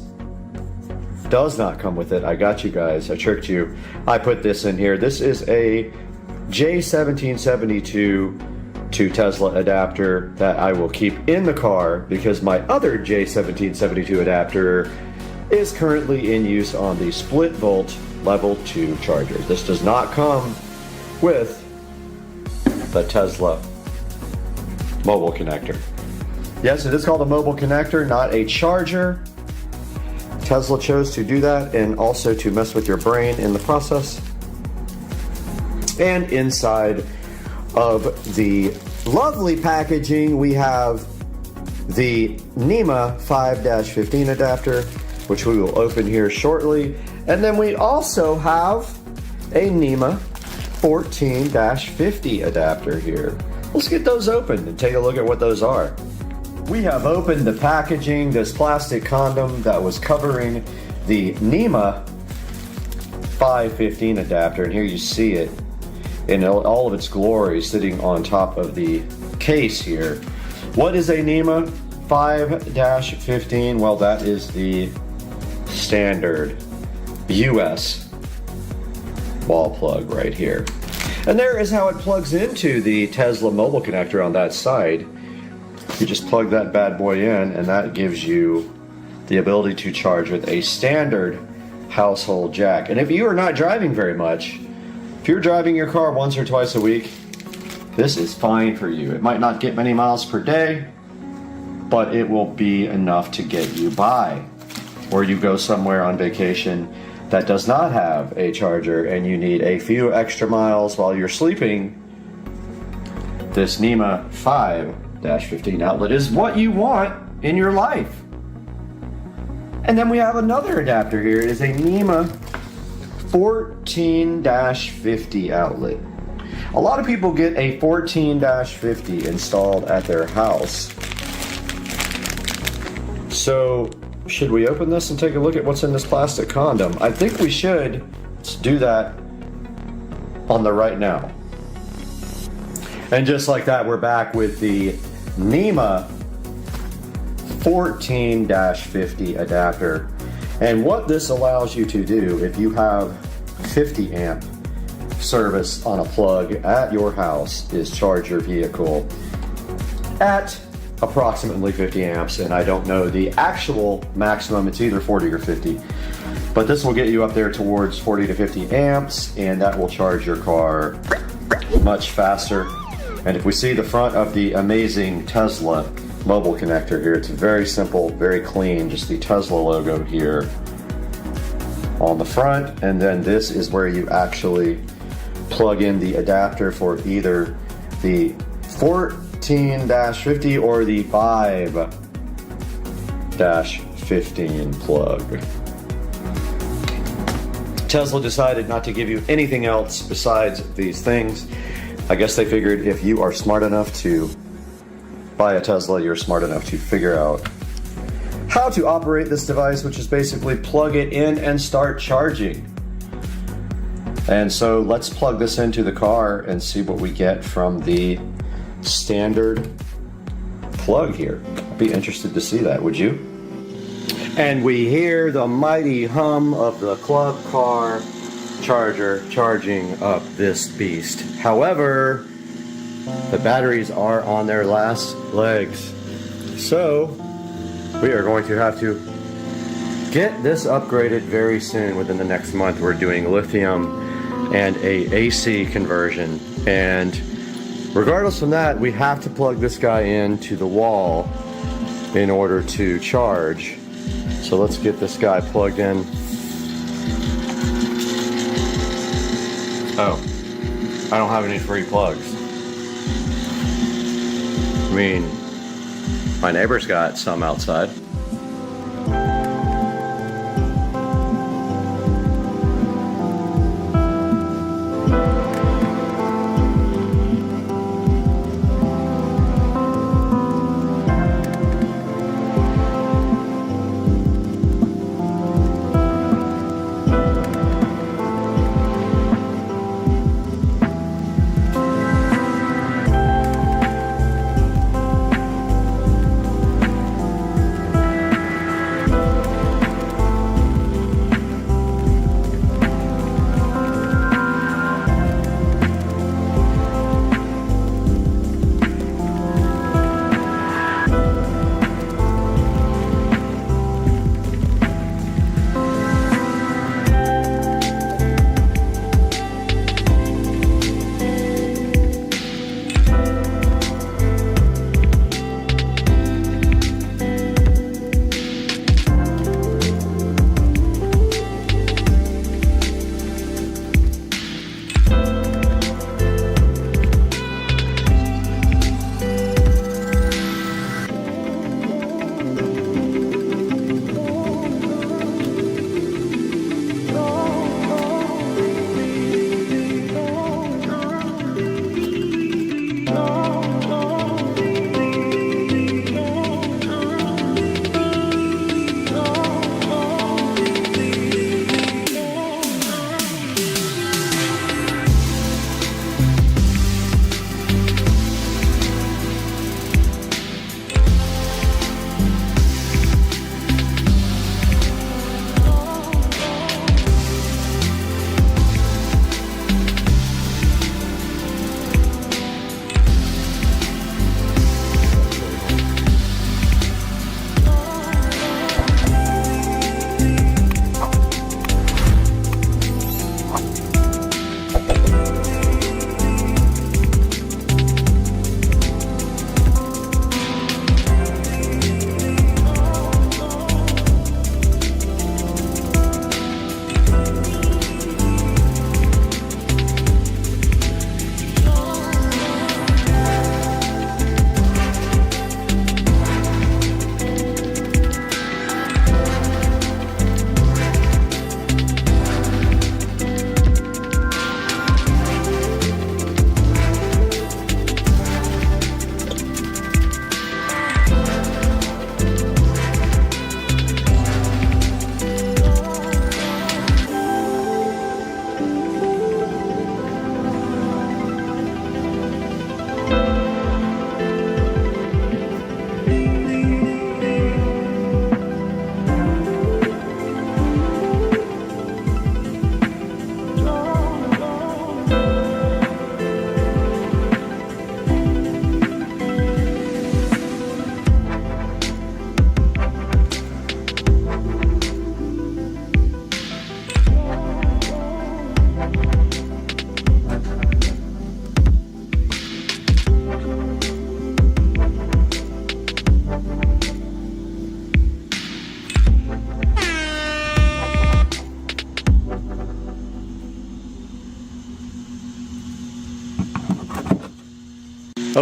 Speaker 1: does not come with it. I got you guys, I tricked you. I put this in here. This is a J1772 to Tesla adapter that I will keep in the car because my other J1772 adapter is currently in use on the split volt level 2 charger. This does not come with the Tesla mobile connector. Yes, it is called a mobile connector, not a charger. Tesla chose to do that and also to mess with your brain in the process. And inside of the lovely packaging, we have the NEMA 5-15 adapter, which we will open here shortly. And then we also have a NEMA 14-50 adapter here. Let's get those open and take a look at what those are. We have opened the packaging, this plastic condom that was covering the NEMA 5-15 adapter, and here you see it in all of its glory sitting on top of the case here. What is a NEMA 5-15? Well, that is the standard US wall plug right here. And there is how it plugs into the Tesla mobile connector on that side. You just plug that bad boy in, and that gives you the ability to charge with a standard household jack. And if you are not driving very much, if you're driving your car once or twice a week, this is fine for you. It might not get many miles per day, but it will be enough to get you by. Or you go somewhere on vacation that does not have a charger and you need a few extra miles while you're sleeping, this NEMA 5-15 outlet is what you want in your life. And then we have another adapter here. It is a NEMA 14-50 outlet. A lot of people get a 14-50 installed at their house. So should we open this and take a look at what's in this plastic condom? I think we should. Let's do that on the right now. And just like that, we're back with the NEMA 14-50 adapter. And what this allows you to do, if you have 50 amp service on a plug at your house, is charge your vehicle at approximately 50 amps. And I don't know the actual maximum, it's either 40 or 50. But this will get you up there towards 40 to 50 amps, and that will charge your car much faster. And if we see the front of the amazing Tesla mobile connector here. It's very simple, very clean, just the Tesla logo here on the front, and then this is where you actually plug in the adapter for either the 14-50 or the 5-15 plug. Tesla decided not to give you anything else besides these things. I guess they figured if you are smart enough to buy a Tesla, you're smart enough to figure out how to operate this device, which is basically plug it in and start charging. And so let's plug this into the car and see what we get from the standard plug here. I'd be interested to see that, would you? And we hear the mighty hum of the club car charger charging up this beast. However, the batteries are on their last legs. So we are going to have to get this upgraded very soon. Within the next month, we're doing lithium and a AC conversion. And regardless from that, we have to plug this guy into the wall in order to charge. So let's get this guy plugged in. Oh, I don't have any free plugs. I mean, my neighbor's got some outside.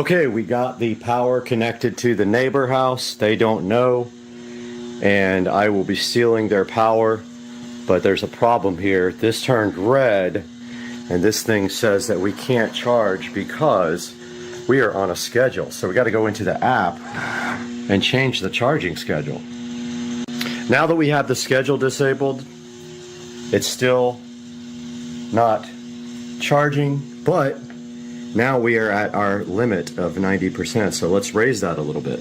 Speaker 1: Okay, we got the power connected to the neighbor house. They don't know, and I will be stealing their power, but there's a problem here. This turned red, and this thing says that we can't charge because we are on a schedule. So we got to go into the app and change the charging schedule. Now that we have the schedule disabled, it's still not charging, but now we are at our limit of 90%, so let's raise that a little bit.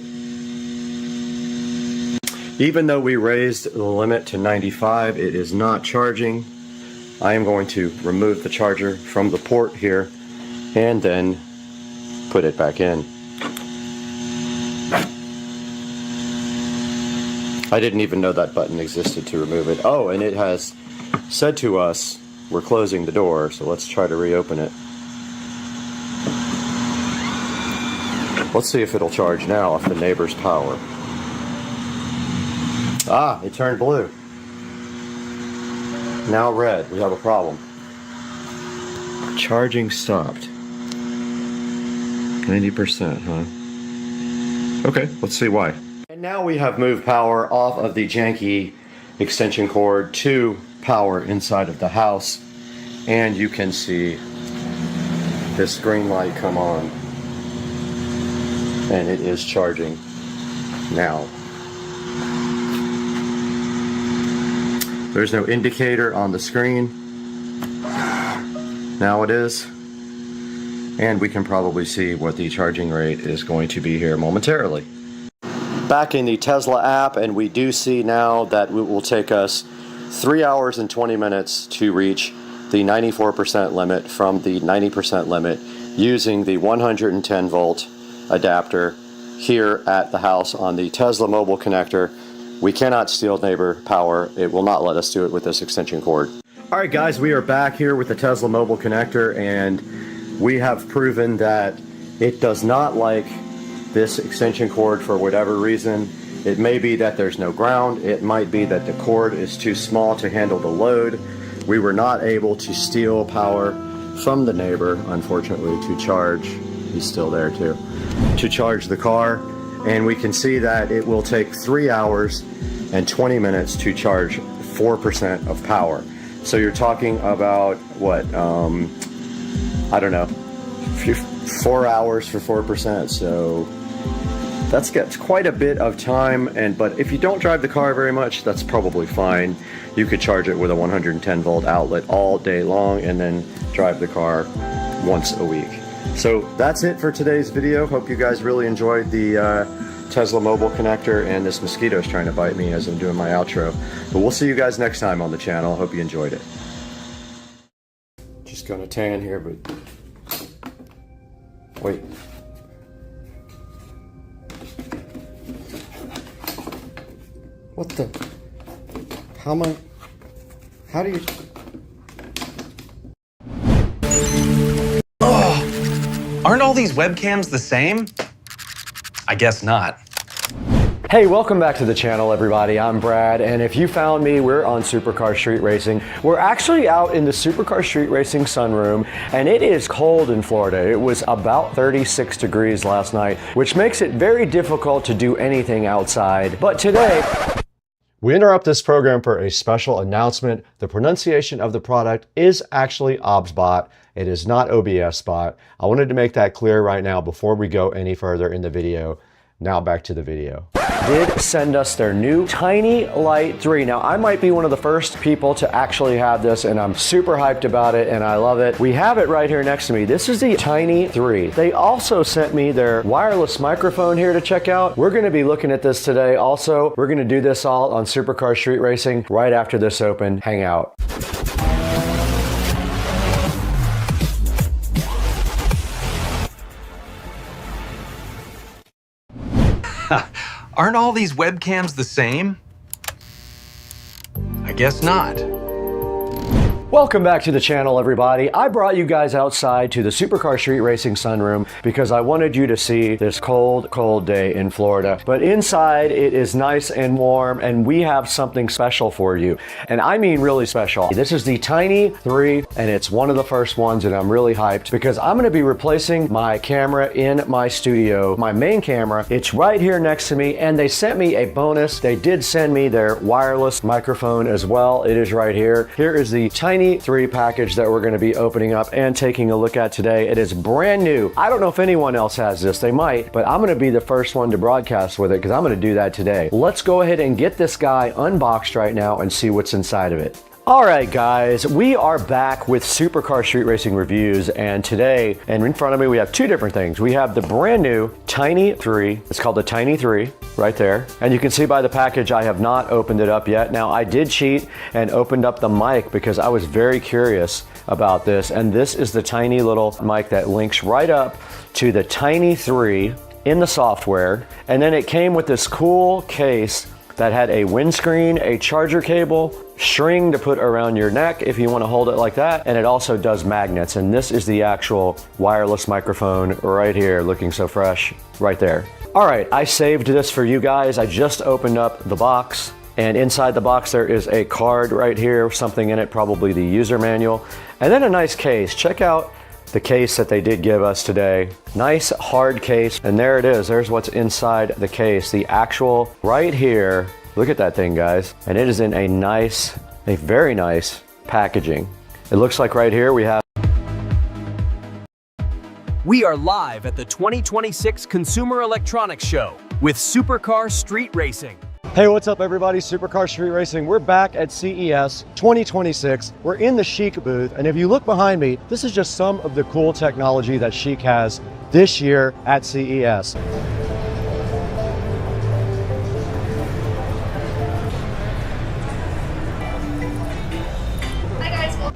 Speaker 1: Even though we raised the limit to 95, it is not charging. I am going to remove the charger from the port here and then put it back in. I didn't even know that button existed to remove it. Oh, and it has said to us, we're closing the door, so let's try to reopen it. Let's see if it'll charge now off the neighbor's power. Ah, it turned blue. Now red. We have a problem. Charging stopped. 90%, huh? Okay, let's see why. And now we have moved power off of the janky extension cord to power inside of the house. And you can see this green light come on. And it is charging now. There's no indicator on the screen. Now it is. And we can probably see what the charging rate is going to be here momentarily. Back in the Tesla app, and we do see now that it will take us 3 hours and 20 minutes to reach the 94% limit from the 90% limit using the 110 volt adapter here at the house on the Tesla mobile connector. We cannot steal neighbor power. It will not let us do it with this extension cord. All right, guys, we are back here with the Tesla mobile connector, and we have proven that it does not like this extension cord for whatever reason. It may be that there's no ground. It might be that the cord is too small to handle the load. We were not able to steal power from the neighbor, unfortunately, to charge. He's still there too. To charge the car, and we can see that it will take 3 hours and 20 minutes to charge 4% of power. So you're talking about what, I don't know, 4 hours for 4%. So that's gets quite a bit of time, but if you don't drive the car very much, that's probably fine. You could charge it with a 110 volt outlet all day long and then drive the car once a week. So that's it for today's video. Hope you guys really enjoyed the Tesla mobile connector, and this mosquito's trying to bite me as I'm doing my outro. But we'll see you guys next time on the channel. Hope you enjoyed it. Just gonna tan here, but wait. What the? How am I? How do you?
Speaker 4: Aren't all these webcams the same? I guess not.
Speaker 1: Hey, welcome back to the channel, everybody. I'm Brad, and if you found me, we're on Supercar Street Racing. We're actually out in the Supercar Street Racing sunroom, and it is cold in Florida. It was about 36 degrees last night, which makes it very difficult to do anything outside. But today, we interrupt this program for a special announcement. The pronunciation of the product is actually OBSBot. It is not OBSBot. I wanted to make that clear right now before we go any further in the video. Now back to the video. Did send us their new Tiny Light 3. Now, I might be one of the first people to actually have this, and I'm super hyped about it, and I love it. We have it right here next to me. This is the Tiny 3. They also sent me their wireless microphone here to check out. We're gonna be looking at this today. Also, we're gonna do this all on Supercar Street Racing right after this open hangout.
Speaker 4: Aren't all these webcams the same? I guess not.
Speaker 1: Welcome back to the channel, everybody. I brought you guys outside to the Supercar Street Racing sunroom because I wanted you to see this cold, cold day in Florida. But inside it is nice and warm, and we have something special for you. And I mean really special. This is the Tiny 3, and it's one of the first ones, and I'm really hyped because I'm gonna be replacing my camera in my studio, my main camera. It's right here next to me, and they sent me a bonus. They did send me their wireless microphone as well. It is right here. Here is the Tiny 3 package that we're going to be opening up and taking a look at today. It is brand new. I don't know if anyone else has this. They might, but I'm going to be the first one to broadcast with it because I'm going to do that today. Let's go ahead and get this guy unboxed right now and see what's inside of it. All right, guys, we are back with Supercar Street Racing reviews, and today, and in front of me, we have two different things. We have the brand new Tiny 3. It's called the Tiny 3 right there. And you can see by the package, I have not opened it up yet. Now, I did cheat and opened up the mic because I was very curious about this. And this is the tiny little mic that links right up to the Tiny 3 in the software. And then it came with this cool case that had a windscreen, a charger cable, string to put around your neck if you want to hold it like that, and it also does magnets. And this is the actual wireless microphone right here, looking so fresh right there. All right, I saved this for you guys. I just opened up the box, and inside the box there is a card right here, something in it, probably the user manual, and then a nice case. Check out the case that they did give us today. Nice hard case, and there it is. There's what's inside the case. The actual right here. Look at that thing, guys. And it is in a very nice packaging. It looks like right here we have.
Speaker 5: We are live at the 2026 Consumer Electronics Show with Supercar Street Racing.
Speaker 1: Hey, what's up, everybody? Supercar Street Racing. We're back at CES 2026. We're in the Chic booth, and if you look behind me, this is just some of the cool technology that Chic has this year at CES.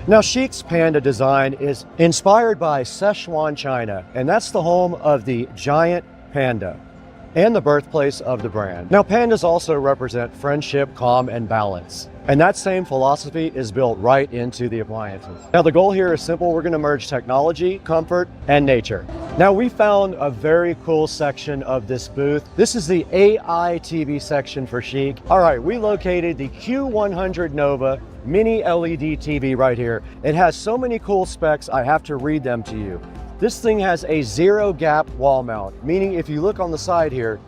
Speaker 1: Now, Chic's Panda design is inspired by Sichuan, China, and that's the home of the giant panda and the birthplace of the brand. Now, pandas also represent friendship, calm, and balance. And that same philosophy is built right into the appliances. Now, the goal here is simple. We're gonna merge technology, comfort, and nature. Now, we found a very cool section of this booth. This is the AI TV section for Chic. All right, we located the Q100 Nova mini LED TV right here. It has so many cool specs, I have to read them to you. This thing has a zero gap wall mount, meaning if you look on the side here,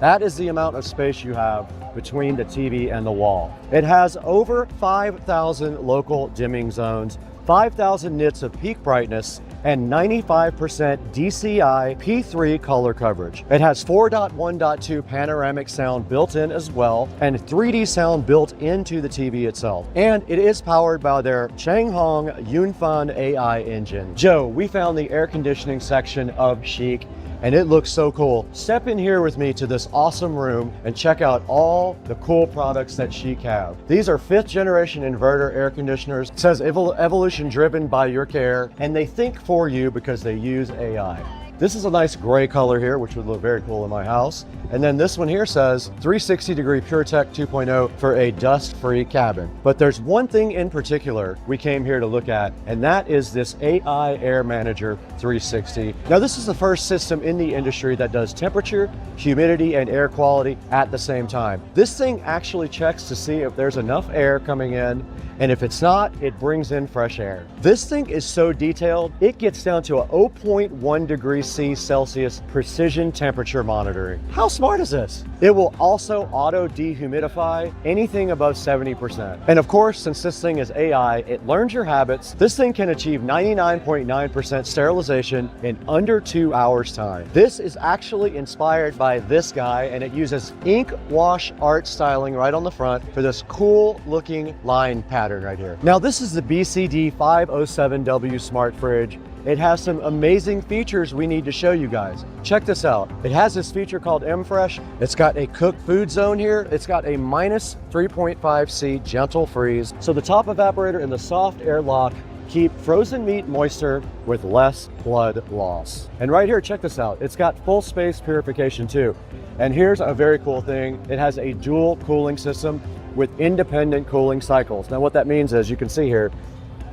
Speaker 1: that is the amount of space you have between the TV and the wall. It has over 5,000 local dimming zones, 5,000 nits of peak brightness, and 95% DCI P3 color coverage. It has 4.1.2 panoramic sound built in as well, and 3D sound built into the TV itself. And it is powered by their Changhong Yunfan AI engine. Joe, we found the air conditioning section of Chic, and it looks so cool. Step in here with me to this awesome room and check out all the cool products that Chic have. These are 5th generation inverter air conditioners. It says evolution driven by your care, and they think for you because they use AI. This is a nice gray color here, which would look very cool in my house. And then this one here says 360 degree PureTech 2.0 for a dust-free cabin. But there's one thing in particular we came here to look at, and that is this AI Air Manager 360. Now, this is the first system in the industry that does temperature, humidity, and air quality at the same time. This thing actually checks to see if there's enough air coming in, and if it's not, it brings in fresh air. This thing is so detailed, it gets down to a 0.1 degrees Celsius precision temperature monitoring. How smart is this? It will also auto dehumidify anything above 70%. And of course, since this thing is AI, it learns your habits. This thing can achieve 99.9% sterilization in under 2 hours time. This is actually inspired by this guy, and it uses ink wash art styling right on the front for this cool looking line pattern right here. Now, this is the BCD 507W Smart Fridge. It has some amazing features we need to show you guys. Check this out. It has this feature called M-Fresh. It's got a cooked food zone here. It's got a minus 3.5 C gentle freeze. So the top evaporator and the soft air lock keep frozen meat moister with less blood loss. And right here, check this out. It's got full space purification too. And here's a very cool thing. It has a dual cooling system with independent cooling cycles. Now what that means is, you can see here,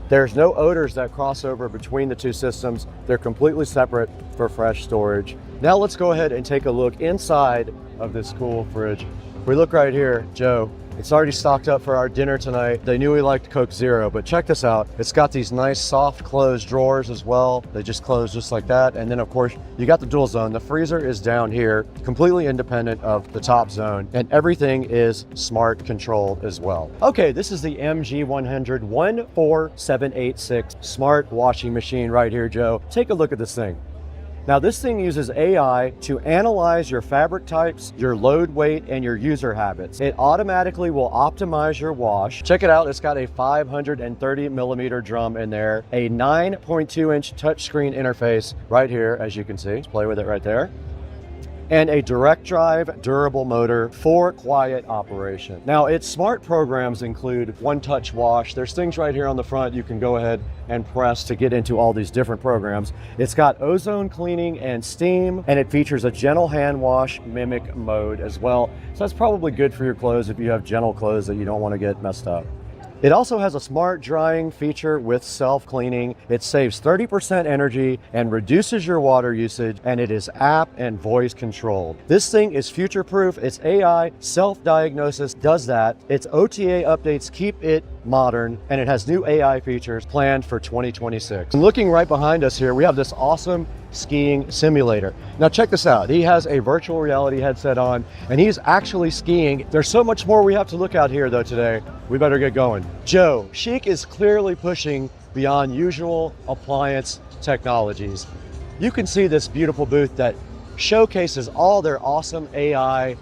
Speaker 1: There's no odors that cross over between the two systems. They're completely separate for fresh storage. Now let's go ahead and take a look inside of this cool fridge. We look right here, Joe. It's already stocked up for our dinner tonight. They knew we liked Coke Zero, but check this out. It's got these nice soft closed drawers as well. They just close just like that. And then of course, you got the dual zone. The freezer is down here, completely independent of the top zone. And everything is smart controlled as well. Okay, this is the MG100 14786 smart washing machine right here, Joe. Take a look at this thing. Now this thing uses AI to analyze your fabric types, your load weight, and your user habits. It automatically will optimize your wash. Check it out, it's got a 530 millimeter drum in there, a 9.2 inch touchscreen interface right here, as you can see. Let's play with it right there. And a direct drive durable motor for quiet operation. Now its smart programs include one-touch wash. There's things right here on the front you can go ahead and press to get into all these different programs. It's got ozone cleaning and steam, and it features a gentle hand wash mimic mode as well. So that's probably good for your clothes if you have gentle clothes that you don't want to get messed up. It also has a smart drying feature with self-cleaning. It saves 30% energy and reduces your water usage, and it is app and voice controlled. This thing is future-proof. Its AI self-diagnosis does that. Its OTA updates keep it modern, and it has new AI features planned for 2026. And looking right behind us here, we have this awesome skiing simulator. Now check this out. He has a virtual reality headset on, and he's actually skiing. There's so much more we have to look at here though today. We better get going. Joe, Chic is clearly pushing beyond usual appliance technologies. You can see this beautiful booth that showcases all their awesome AI,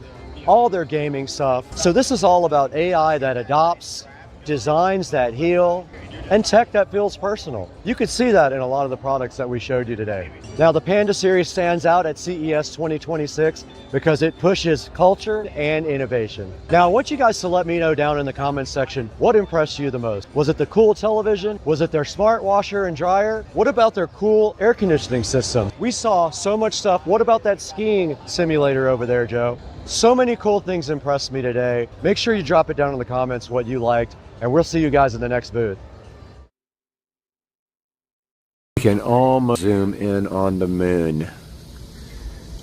Speaker 1: all their gaming stuff. So this is all about AI that adopts, designs that heal, and tech that feels personal. You could see that in a lot of the products that we showed you today. Now the Panda series stands out at CES 2026 because it pushes culture and innovation. Now I want you guys to let me know down in the comments section what impressed you the most. Was it the cool television? Was it their smart washer and dryer? What about their cool air conditioning system? We saw so much stuff. What about that skiing simulator over there, Joe? So many cool things impressed me today. Make sure you drop it down in the comments what you liked, and we'll see you guys in the next booth. You can almost zoom in on the moon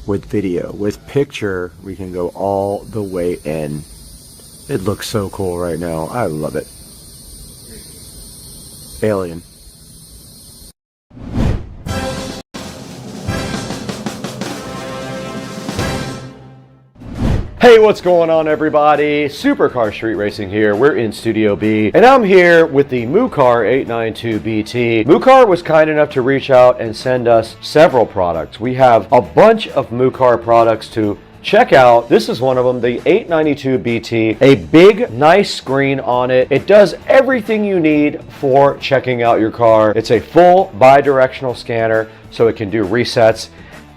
Speaker 1: with video. With picture, we can go all the way in. It looks so cool right now. I love it. Alien. Hey, what's going on everybody? Supercar Street Racing here. We're in Studio B, and I'm here with the Mucar 892BT. Mucar was kind enough to reach out and send us several products. We have a bunch of Mucar products to check out. This is one of them, the 892BT. A big, nice screen on it. It does everything you need for checking out your car. It's a full bi-directional scanner, so it can do resets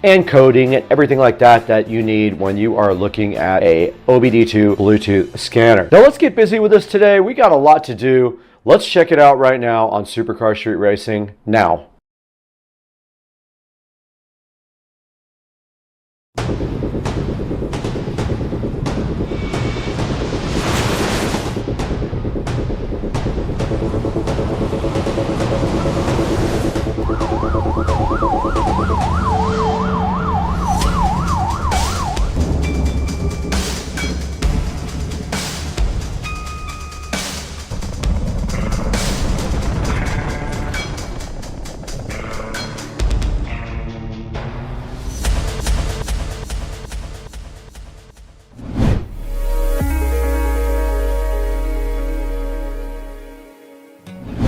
Speaker 1: and coding and everything like that that you need when you are looking at a OBD2 Bluetooth scanner. Now let's get busy with this today. We got a lot to do. Let's check it out right now on Supercar Street Racing now.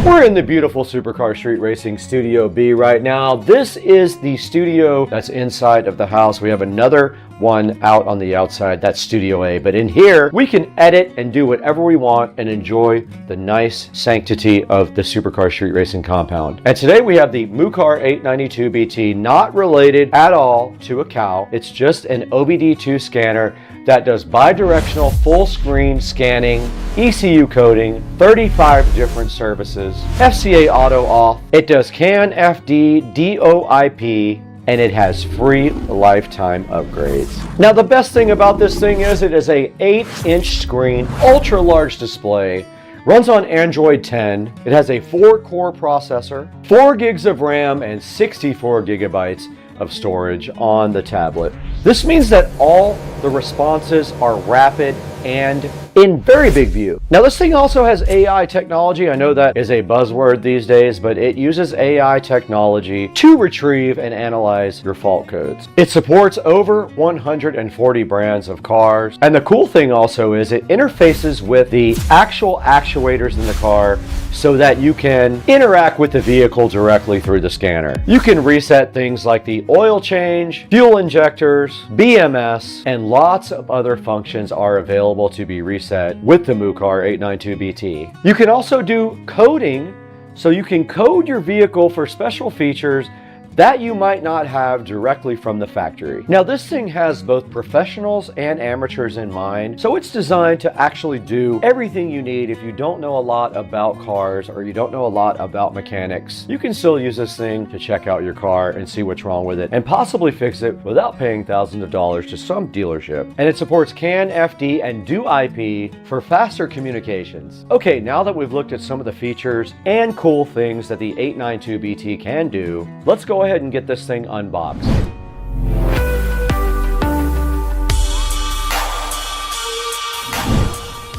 Speaker 1: We're in the beautiful Supercar Street Racing Studio B right now. This is the studio that's inside of the house. We have another one out on the outside, that's Studio A. But in here, we can edit and do whatever we want and enjoy the nice sanctity of the Supercar Street Racing compound. And today we have the Mucar 892BT, not related at all to a cow. It's just an OBD2 scanner that does bi-directional full screen scanning, ECU coding, 35 different services, FCA auto off. It does CAN, FD, DOIP, and it has free lifetime upgrades. Now the best thing about this thing is it is a 8-inch screen, ultra large display, Runs on Android 10. It has a 4-core processor, 4 gigs of RAM, and 64 gigabytes of storage on the tablet. This means that all the responses are rapid and in very big view. Now this thing also has AI technology. I know that is a buzzword these days, but it uses AI technology to retrieve and analyze your fault codes. It supports over 140 brands of cars. And the cool thing also is it interfaces with the actual actuators in the car so that you can interact with the vehicle directly through the scanner. You can reset things like the oil change, fuel injectors, BMS, and lots of other functions are available to be reset with the MUCAR 892BT. You can also do coding, so you can code your vehicle for special features that you might not have directly from the factory. Now this thing has both professionals and amateurs in mind, so it's designed to actually do everything you need. If you don't know a lot about cars or you don't know a lot about mechanics, you can still use this thing to check out your car and see what's wrong with it and possibly fix it without paying thousands of dollars to some dealership. And it supports CAN, FD, and DO IP for faster communications. Okay, now that we've looked at some of the features and cool things that the 892BT can do, let's go ahead and get this thing unboxed.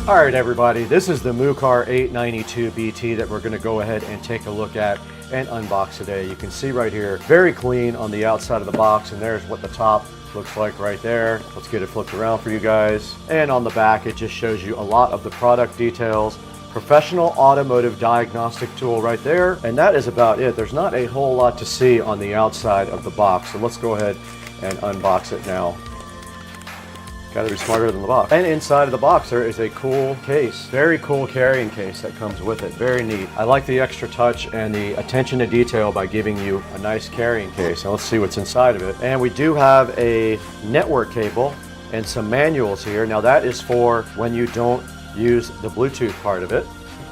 Speaker 1: All right, everybody, this is the MUCAR 892BT that we're going to go ahead and take a look at and unbox today. You can see right here, very clean on the outside of the box, and there's what the top looks like right there. Let's get it flipped around for you guys. And on the back, it just shows you a lot of the product details. Professional automotive diagnostic tool right there, and that is about it. There's not a whole lot to see on the outside of the box, so let's go ahead and unbox it now. Gotta be smarter than the box. And inside of the box there is a cool case, very cool carrying case that comes with it. Very neat. I like the extra touch and the attention to detail by giving you a nice carrying case. Now let's see what's inside of it. And we do have a network cable and some manuals here. Now that is for when you don't use the Bluetooth part of it.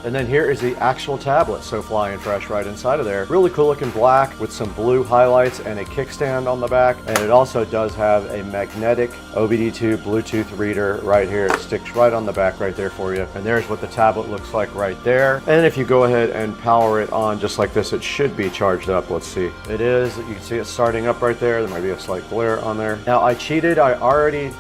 Speaker 1: And then here is the actual tablet, so flying fresh right inside of there. Really cool looking black with some blue highlights and a kickstand on the back. And it also does have a magnetic OBD2 Bluetooth reader right here. It sticks right on the back right there for you. And there's what the tablet looks like right there. And if you go ahead and power it on just like this, it should be charged up. Let's see. It is. You can see it starting up right there. There might be a slight glare on there. Now I cheated. I already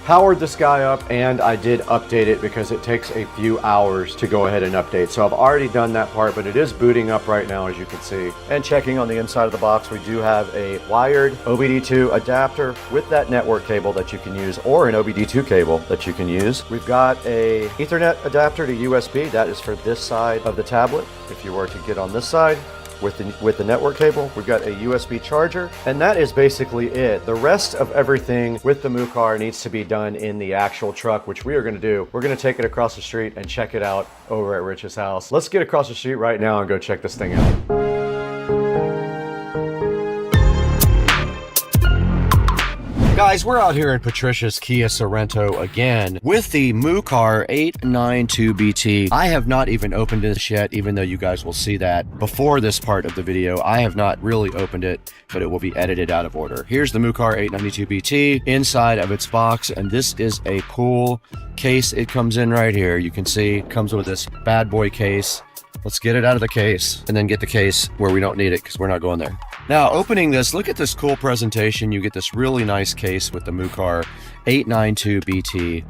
Speaker 1: powered this guy up and I did update it because it takes a few hours to go ahead and update. So I've already done that part, but it is booting up right now, as you can see. And checking on the inside of the box, we do have a wired OBD2 adapter with that network cable that you can use, or an OBD2 cable that you can use. We've got a Ethernet adapter to USB. That is for this side of the tablet. If you were to get on this side, with the network cable, we've got a USB charger, and that is basically it. The rest of everything with the MUCAR needs to be done in the actual truck, which we are going to do. We're going to take it across the street and check it out over at Rich's house. Let's get across the street right now and go check this thing out. Guys, we're out here in Patricia's Kia Sorrento again with the MUCAR 892BT. I have not even opened this yet, even though you guys will see that before this part of the video. I have not really opened it, but it will be edited out of order. Here's the MUCAR 892BT inside of its box, and this is a cool case it comes in right here. You can see it comes with this bad boy case. Let's get it out of the case and then get the case where we don't need it because we're not going there. Now, opening this, look at this cool presentation. You get this really nice case with the MUCAR 892BT.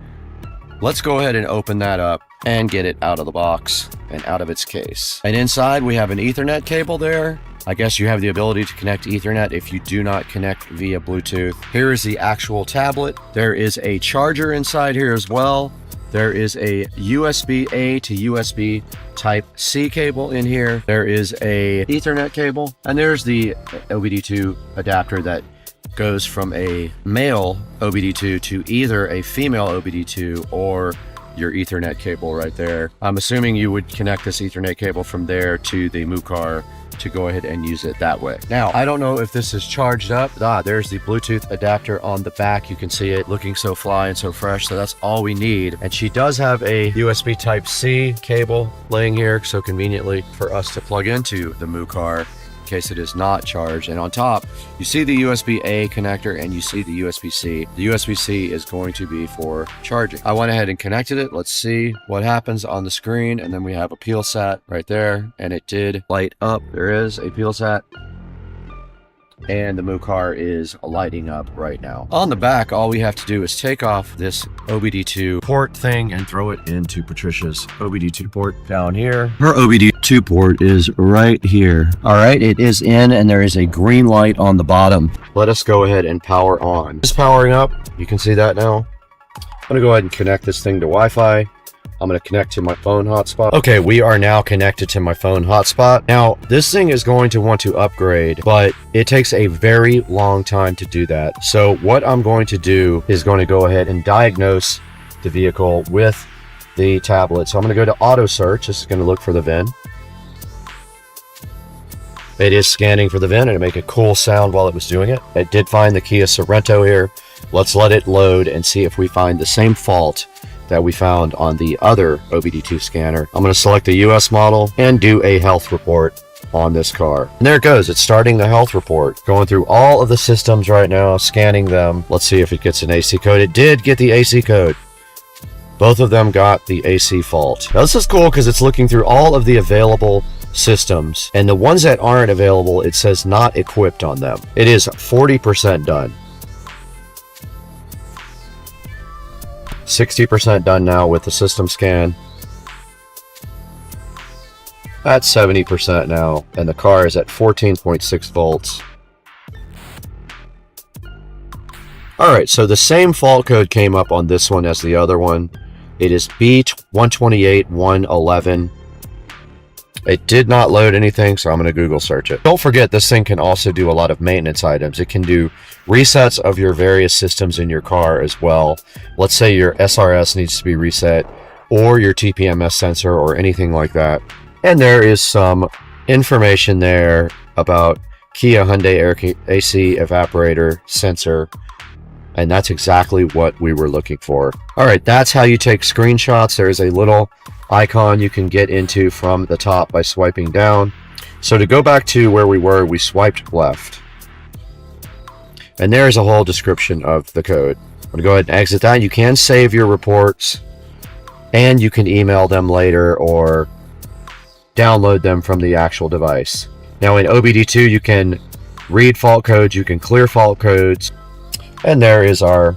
Speaker 1: Let's go ahead and open that up and get it out of the box and out of its case. And inside we have an Ethernet cable there. I guess you have the ability to connect Ethernet if you do not connect via Bluetooth. Here is the actual tablet. There is a charger inside here as well. There is a USB-A to USB Type-C cable in here. There is a Ethernet cable, and there's the OBD2 adapter that goes from a male OBD2 to either a female OBD2 or your Ethernet cable right there. I'm assuming you would connect this Ethernet cable from there to the MUCAR to go ahead and use it that way. Now, I don't know if this is charged up. There's the Bluetooth adapter on the back. You can see it looking so fly and so fresh. So that's all we need. And she does have a USB Type-C cable laying here so conveniently for us to plug into the MUCAR in case it is not charged. And on top, you see the USB-A connector and you see the USB-C. The USB-C is going to be for charging. I went ahead and connected it. Let's see what happens on the screen. And then we have a peel set right there, and it did light up. There is a peel set. And the MooCar is lighting up right now. On the back, all we have to do is take off this OBD2 port thing and throw it into Patricia's OBD2 port down here. Her OBD2 port is right here. All right, it is in, and there is a green light on the bottom. Let us go ahead and power on. It's powering up. You can see that now. I'm gonna go ahead and connect this thing to Wi-Fi. I'm going to connect to my phone hotspot. Okay, we are now connected to my phone hotspot. Now, this thing is going to want to upgrade, but it takes a very long time to do that. So what I'm going to do is going to go ahead and diagnose the vehicle with the tablet. So I'm going to go to auto search. This is going to look for the VIN. It is scanning for the VIN, and it made a cool sound while it was doing it. It did find the Kia Sorento here. Let's let it load and see if we find the same fault that we found on the other OBD2 scanner. I'm going to select the US model and do a health report on this car. And there it goes. It's starting the health report. Going through all of the systems right now, scanning them. Let's see if it gets an AC code. It did get the AC code. Both of them got the AC fault. Now this is cool because it's looking through all of the available systems, and the ones that aren't available, it says not equipped on them. It is 40% done. 60% done now with the system scan. At 70% now, and the car is at 14.6 volts. Alright, so the same fault code came up on this one as the other one. It is B128111. It did not load anything, so I'm going to Google search it. Don't forget, this thing can also do a lot of maintenance items. It can do resets of your various systems in your car as well. Let's say your SRS needs to be reset, or your TPMS sensor, or anything like that. And there is some information there about Kia Hyundai AC evaporator sensor, and that's exactly what we were looking for. All right, that's how you take screenshots. There is a little icon you can get into from the top by swiping down. So to go back to where we were, we swiped left. And there's a whole description of the code. I'm going to go ahead and exit that. You can save your reports, and you can email them later or download them from the actual device. Now in OBD2, you can read fault codes, you can clear fault codes, and there is our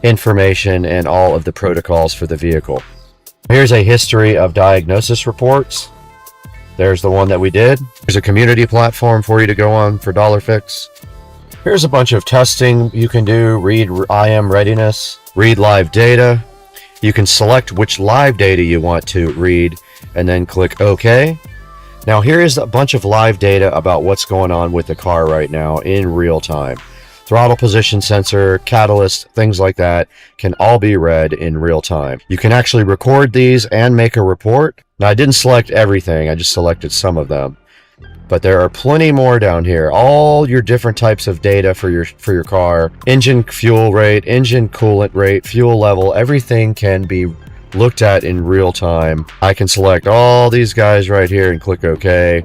Speaker 1: information and all of the protocols for the vehicle. Here's a history of diagnosis reports. There's the one that we did. There's a community platform for you to go on for dollar fix. Here's a bunch of testing you can do. Read IM readiness, read live data. You can select which live data you want to read and then click OK. Now here is a bunch of live data about what's going on with the car right now in real time. Throttle position sensor, catalyst, things like that can all be read in real time. You can actually record these and make a report. Now I didn't select everything, I just selected some of them. But there are plenty more down here. All your different types of data for your car. Engine fuel rate, engine coolant rate, fuel level, everything can be looked at in real time. I can select all these guys right here and click OK.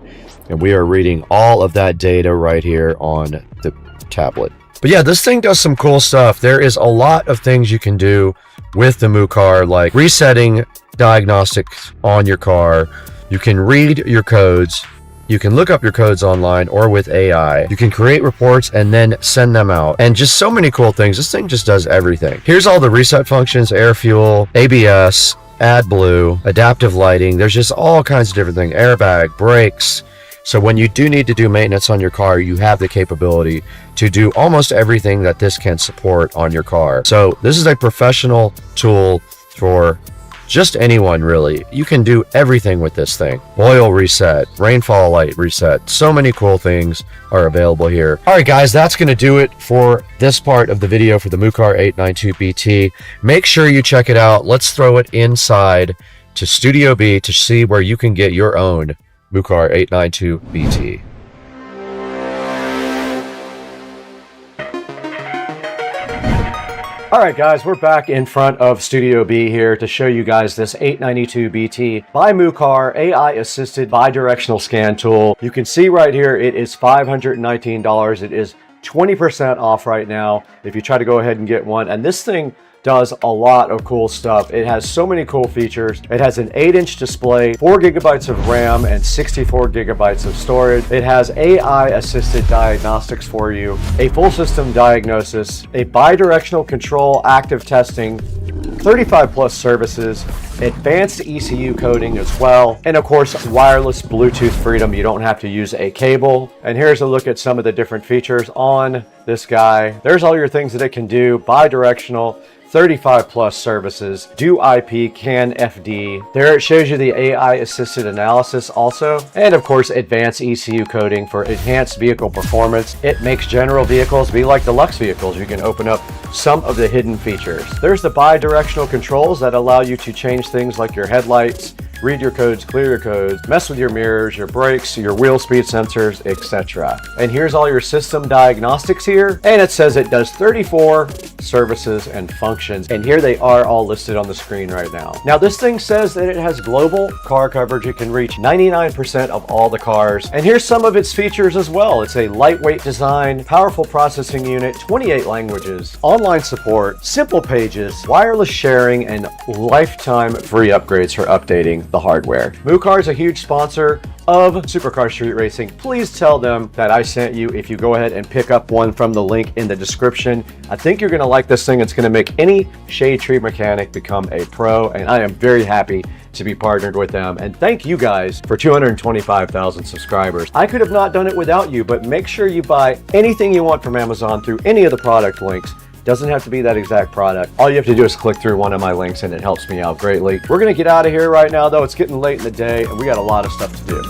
Speaker 1: And we are reading all of that data right here on the tablet. But yeah, this thing does some cool stuff. There is a lot of things you can do with the MooCar, like resetting diagnostics on your car. You can read your codes. You can look up your codes online or with AI. You can create reports and then send them out. And just so many cool things. This thing just does everything. Here's all the reset functions: air, fuel, ABS, AdBlue, adaptive lighting. There's just all kinds of different things. Airbag, brakes. So when you do need to do maintenance on your car, you have the capability to do almost everything that this can support on your car. So this is a professional tool for just anyone, really. You can do everything with this thing. Oil reset, rainfall light reset. So many cool things are available here. All right, guys, that's going to do it for this part of the video for the MooCar 892BT. Make sure you check it out. Let's throw it inside to Studio B to see where you can get your own MooCar 892BT. All right, guys, we're back in front of Studio B here to show you guys this 892BT by Mucar AI-assisted bidirectional scan tool. You can see right here, it is $519. It is 20% off right now if you try to go ahead and get one. And this thing does a lot of cool stuff. It has so many cool features. It has an 8-inch display, 4 gigabytes of RAM, and 64 gigabytes of storage. It has AI-assisted diagnostics for you, a full system diagnosis, a bidirectional control active testing, 35 plus services, advanced ECU coding as well, and of course wireless Bluetooth freedom. You don't have to use a cable. And here's a look at some of the different features on this guy. There's all your things that it can do: bidirectional, 35 plus services, do IP, can FD. There it shows you the AI assisted analysis also, and of course advanced ECU coding for enhanced vehicle performance. It makes general vehicles be like deluxe vehicles. You can open up some of the hidden features. There's the bi-directional controls that allow you to change things like your headlights, read your codes, clear your codes, mess with your mirrors, your brakes, your wheel speed sensors, etc. And here's all your system diagnostics here. And it says it does 34 services and functions. And here they are all listed on the screen right now. Now this thing says that it has global car coverage. It can reach 99% of all the cars. And here's some of its features as well. It's a lightweight design, powerful processing unit, 28 languages, online support, simple pages, wireless sharing, and lifetime free upgrades for updating the hardware. Mucar is a huge sponsor of Supercar Street Racing. Please tell them that I sent you if you go ahead and pick up one from the link in the description. I think you're gonna like this thing. It's gonna make any shade tree mechanic become a pro, and I am very happy to be partnered with them. And thank you guys for 225,000 subscribers. I could have not done it without you, but make sure you buy anything you want from Amazon through any of the product links. Doesn't have to be that exact product. All you have to do is click through one of my links and it helps me out greatly. We're gonna get out of here right now though. It's getting late in the day and we got a lot of stuff to do.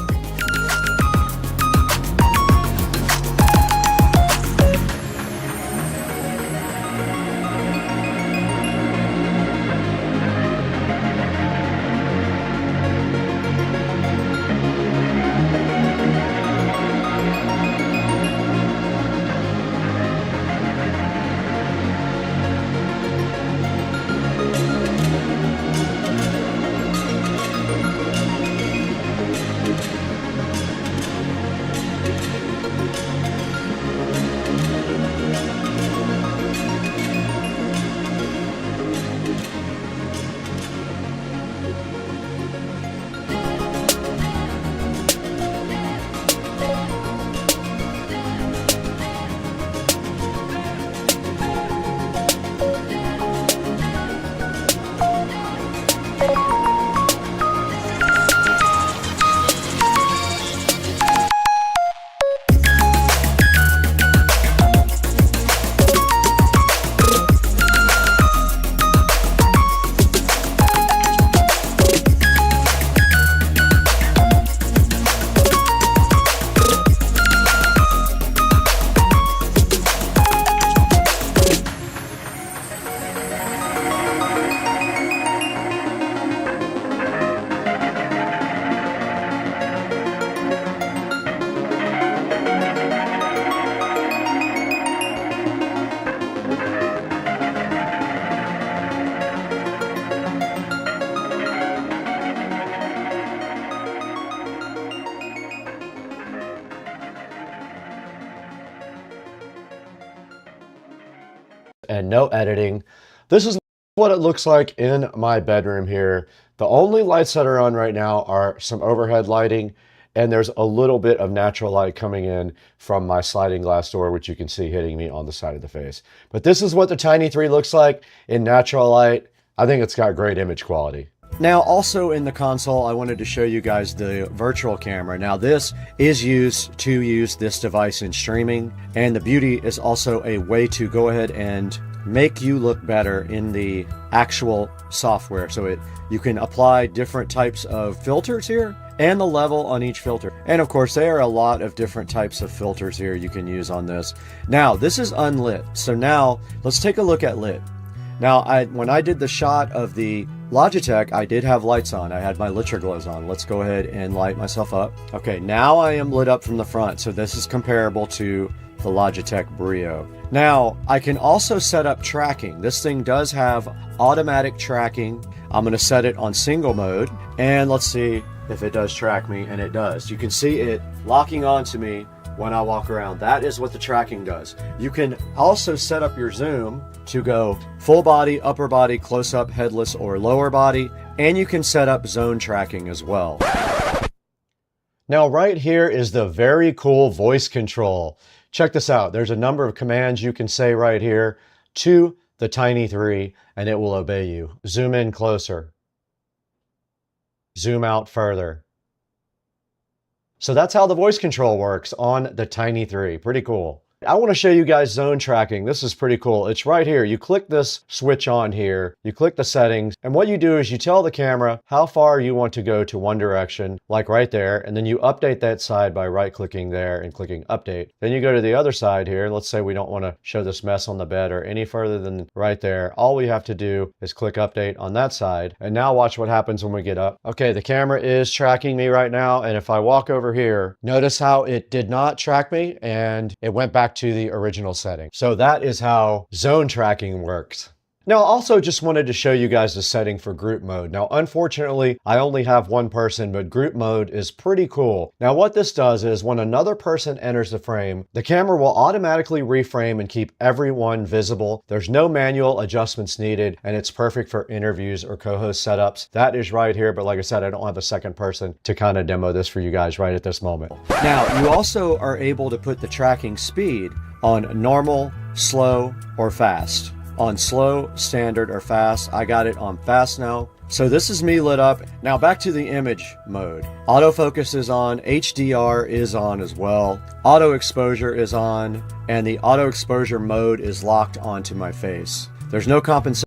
Speaker 1: And no editing. This is what it looks like in my bedroom here. The only lights that are on right now are some overhead lighting, and there's a little bit of natural light coming in from my sliding glass door, which you can see hitting me on the side of the face. But this is what the Tiny 3 looks like in natural light. I think it's got great image quality. Now, also in the console, I wanted to show you guys the virtual camera. Now, this is used to use this device in streaming, and the beauty is also a way to go ahead and make you look better in the actual software. So you can apply different types of filters here and the level on each filter. And of course, there are a lot of different types of filters here you can use on this. Now, this is unlit. So now let's take a look at lit. Now, when I did the shot of the Logitech, I did have lights on. I had my Litra glows on. Let's go ahead and light myself up. Okay, now I am lit up from the front. So this is comparable to the Logitech Brio. Now, I can also set up tracking. This thing does have automatic tracking. I'm gonna set it on single mode, and let's see if it does track me, and it does. You can see it locking onto me when I walk around. That is what the tracking does. You can also set up your zoom to go full body, upper body, close up, headless, or lower body, and you can set up zone tracking as well. Now right here is the very cool voice control. Check this out. There's a number of commands you can say right here to the Tiny 3 and it will obey you. Zoom in closer. Zoom out further. So that's how the voice control works on the Tiny 3. Pretty cool. I want to show you guys zone tracking. This is pretty cool. It's right here. You click this switch on here, you click the settings, and what you do is you tell the camera how far you want to go to one direction, like right there, and then you update that side by right-clicking there and clicking update. Then you go to the other side here, and let's say we don't want to show this mess on the bed or any further than right there. All we have to do is click update on that side, and now watch what happens when we get up. Okay, the camera is tracking me right now, and if I walk over here, notice how it did not track me, and it went back to the original setting. So that is how zone tracking works. Now, I also just wanted to show you guys the setting for group mode. Now, unfortunately, I only have one person, but group mode is pretty cool. Now, what this does is when another person enters the frame, the camera will automatically reframe and keep everyone visible. There's no manual adjustments needed, and it's perfect for interviews or co-host setups. That is right here, but like I said, I don't have a second person to kind of demo this for you guys right at this moment. Now, you also are able to put the tracking speed on normal, slow, or fast. On slow, standard, or fast. I got it on fast now. So this is me lit up. Now back to the image mode. Autofocus is on, HDR is on as well. Auto exposure is on, and the auto exposure mode is locked onto my face. There's no compensation.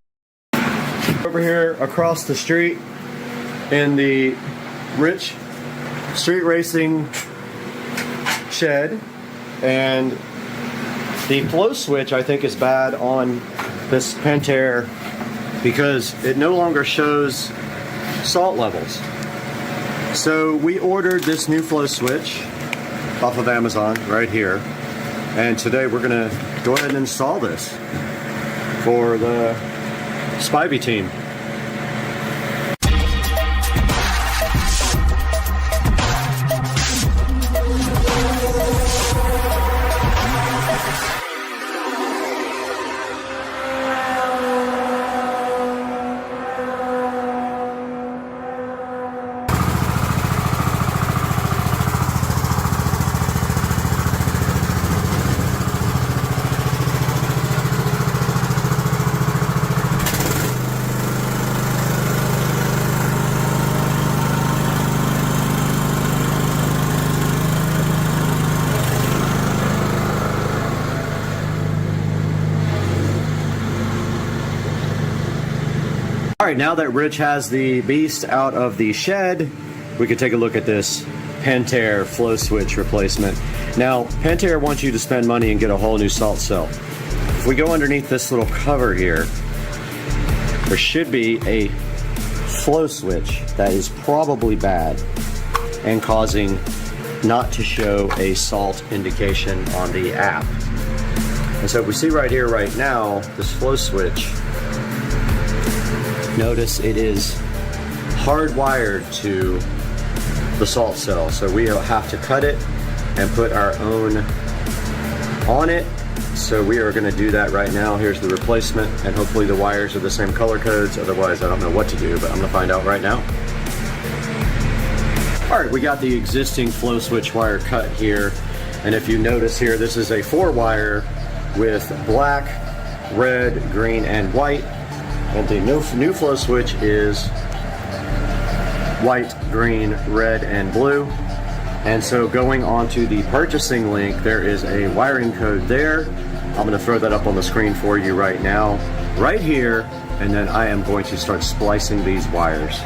Speaker 1: Over here across the street in the Rich Street Racing shed, and the flow switch I think is bad on this Pentair because it no longer shows salt levels. So we ordered this new flow switch off of Amazon right here, and today we're gonna go ahead and install this for the Spivey team. All right, now that Rich has the beast out of the shed, we can take a look at this Pentair flow switch replacement. Now, Pentair wants you to spend money and get a whole new salt cell. If we go underneath this little cover here, there should be a flow switch that is probably bad and causing not to show a salt indication on the app. And so if we see right here, right now, this flow switch, notice it is hardwired to the salt cell. So we have to cut it and put our own on it. So we are gonna do that right now. Here's the replacement, and hopefully the wires are the same color codes. Otherwise, I don't know what to do, but I'm gonna find out right now. All right, we got the existing flow switch wire cut here. And if you notice here, this is a 4-wire with black, red, green, and white. And the new flow switch is white, green, red, and blue. And so going on to the purchasing link, there is a wiring code there. I'm gonna throw that up on the screen for you right now, right here, and then I am going to start splicing these wires.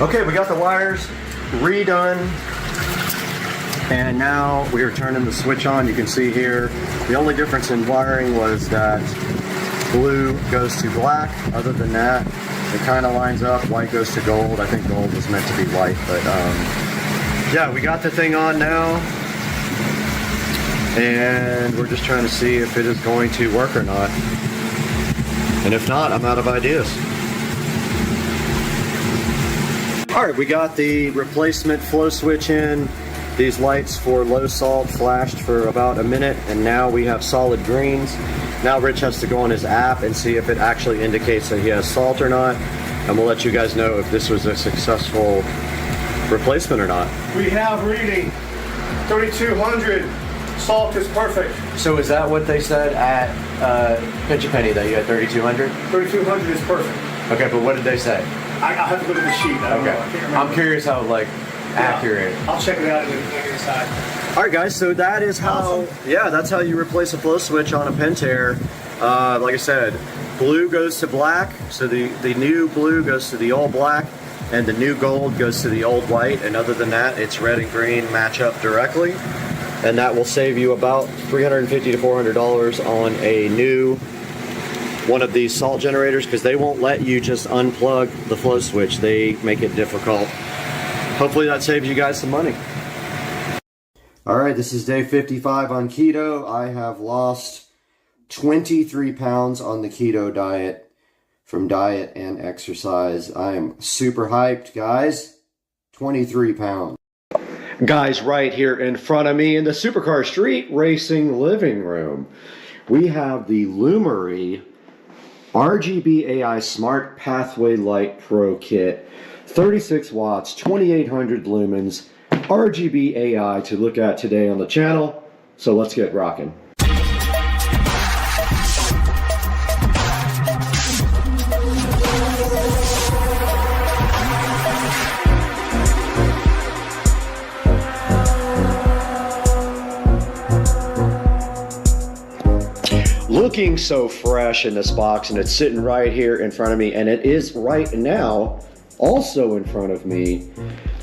Speaker 1: Okay, we got the wires redone, and now we are turning the switch on. You can see here, the only difference in wiring was that blue goes to black. Other than that, it kind of lines up. White goes to gold. I think gold was meant to be white, but yeah, we got the thing on now, and we're just trying to see if it is going to work or not. And if not, I'm out of ideas. All right, we got the replacement flow switch in. These lights for low salt flashed for about a minute, and now we have solid greens. Now Rich has to go on his app and see if it actually indicates that he has salt or not, and we'll let you guys know if this was a successful replacement or not.
Speaker 3: We have reading 3200. Salt is perfect.
Speaker 1: So is that what they said at Pinch a Penny, that you had 3200?
Speaker 3: 3200 is perfect.
Speaker 1: Okay, but what did they say?
Speaker 3: I'll have to look at the sheet. I don't know. I can't remember.
Speaker 1: I'm curious how accurate.
Speaker 3: I'll check it out inside.
Speaker 1: All right, guys. So that is how. Yeah, that's how you replace a flow switch on a Pentair. Like I said, blue goes to black. So the new blue goes to the old black, and the new gold goes to the old white. And other than that, it's red and green match up directly, and that will save you about $350 to $400 on a new one of these salt generators, because they won't let you just unplug the flow switch. They make it difficult. Hopefully that saves you guys some money. All right, this is day 55 on keto. I have lost 23 pounds on the keto diet from diet and exercise. I am super hyped, guys. 23 pounds. Guys, right here in front of me in the Supercar Street Racing living room, we have the Lumery RGB AI Smart Pathway Light Pro Kit. 36 watts, 2800 lumens, RGB AI to look at today on the channel. So let's get rocking. Looking so fresh in this box, and it's sitting right here in front of me, and it is right now also in front of me.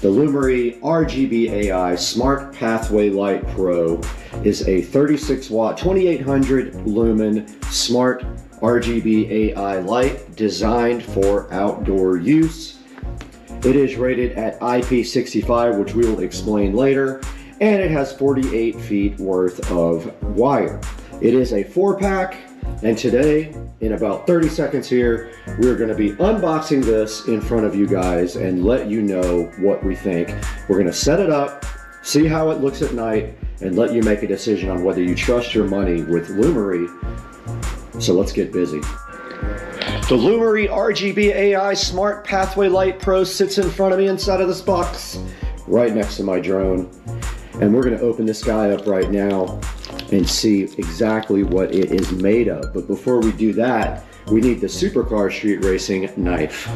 Speaker 1: The Lumery RGB AI Smart Pathway Light Pro is a 36 watt, 2800 lumen smart RGB AI light designed for outdoor use. It is rated at IP65, which we will explain later, and it has 48 feet worth of wire. It is a 4-pack, and today, in about 30 seconds here, we're going to be unboxing this in front of you guys and let you know what we think. We're going to set it up, see how it looks at night, and let you make a decision on whether you trust your money with Lumery. So let's get busy. The Lumery RGB AI Smart Pathway Light Pro sits in front of me inside of this box, right next to my drone. And we're going to open this guy up right now and see exactly what it is made of. But before we do that, we need the Supercar Street Racing knife.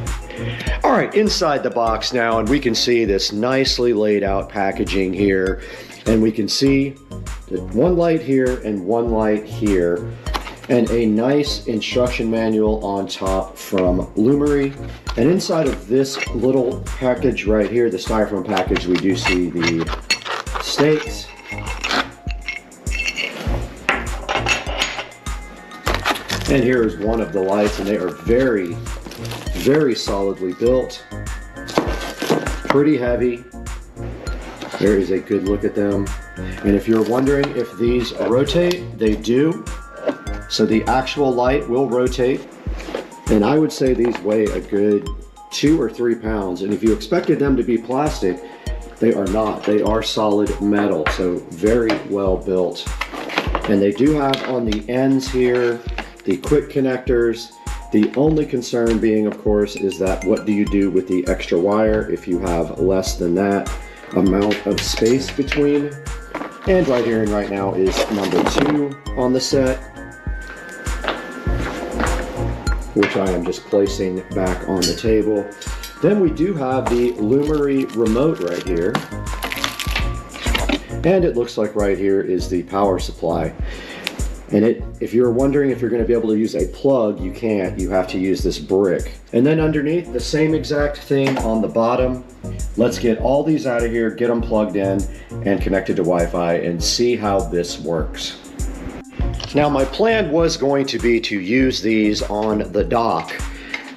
Speaker 1: All right, inside the box now, and we can see this nicely laid out packaging here. And we can see that one light here and one light here, and a nice instruction manual on top from Lumery. And inside of this little package right here, the styrofoam package, we do see the stakes. And here is one of the lights, and they are very, very solidly built. Pretty heavy. There is a good look at them. And if you're wondering if these rotate, they do. So the actual light will rotate. And I would say these weigh a good 2 or 3 pounds. And if you expected them to be plastic, they are not. They are solid metal, so very well built. And they do have on the ends here the quick connectors. The only concern being, of course, is that what do you do with the extra wire if you have less than that amount of space between? And right here and right now is number 2 on the set, which I am just placing back on the table. Then we do have the Lumery remote right here. And it looks like right here is the power supply. And if you're wondering if you're going to be able to use a plug, you can't. You have to use this brick. And then underneath, the same exact thing on the bottom. Let's get all these out of here, get them plugged in and connected to Wi-Fi and see how this works. Now my plan was going to be to use these on the dock.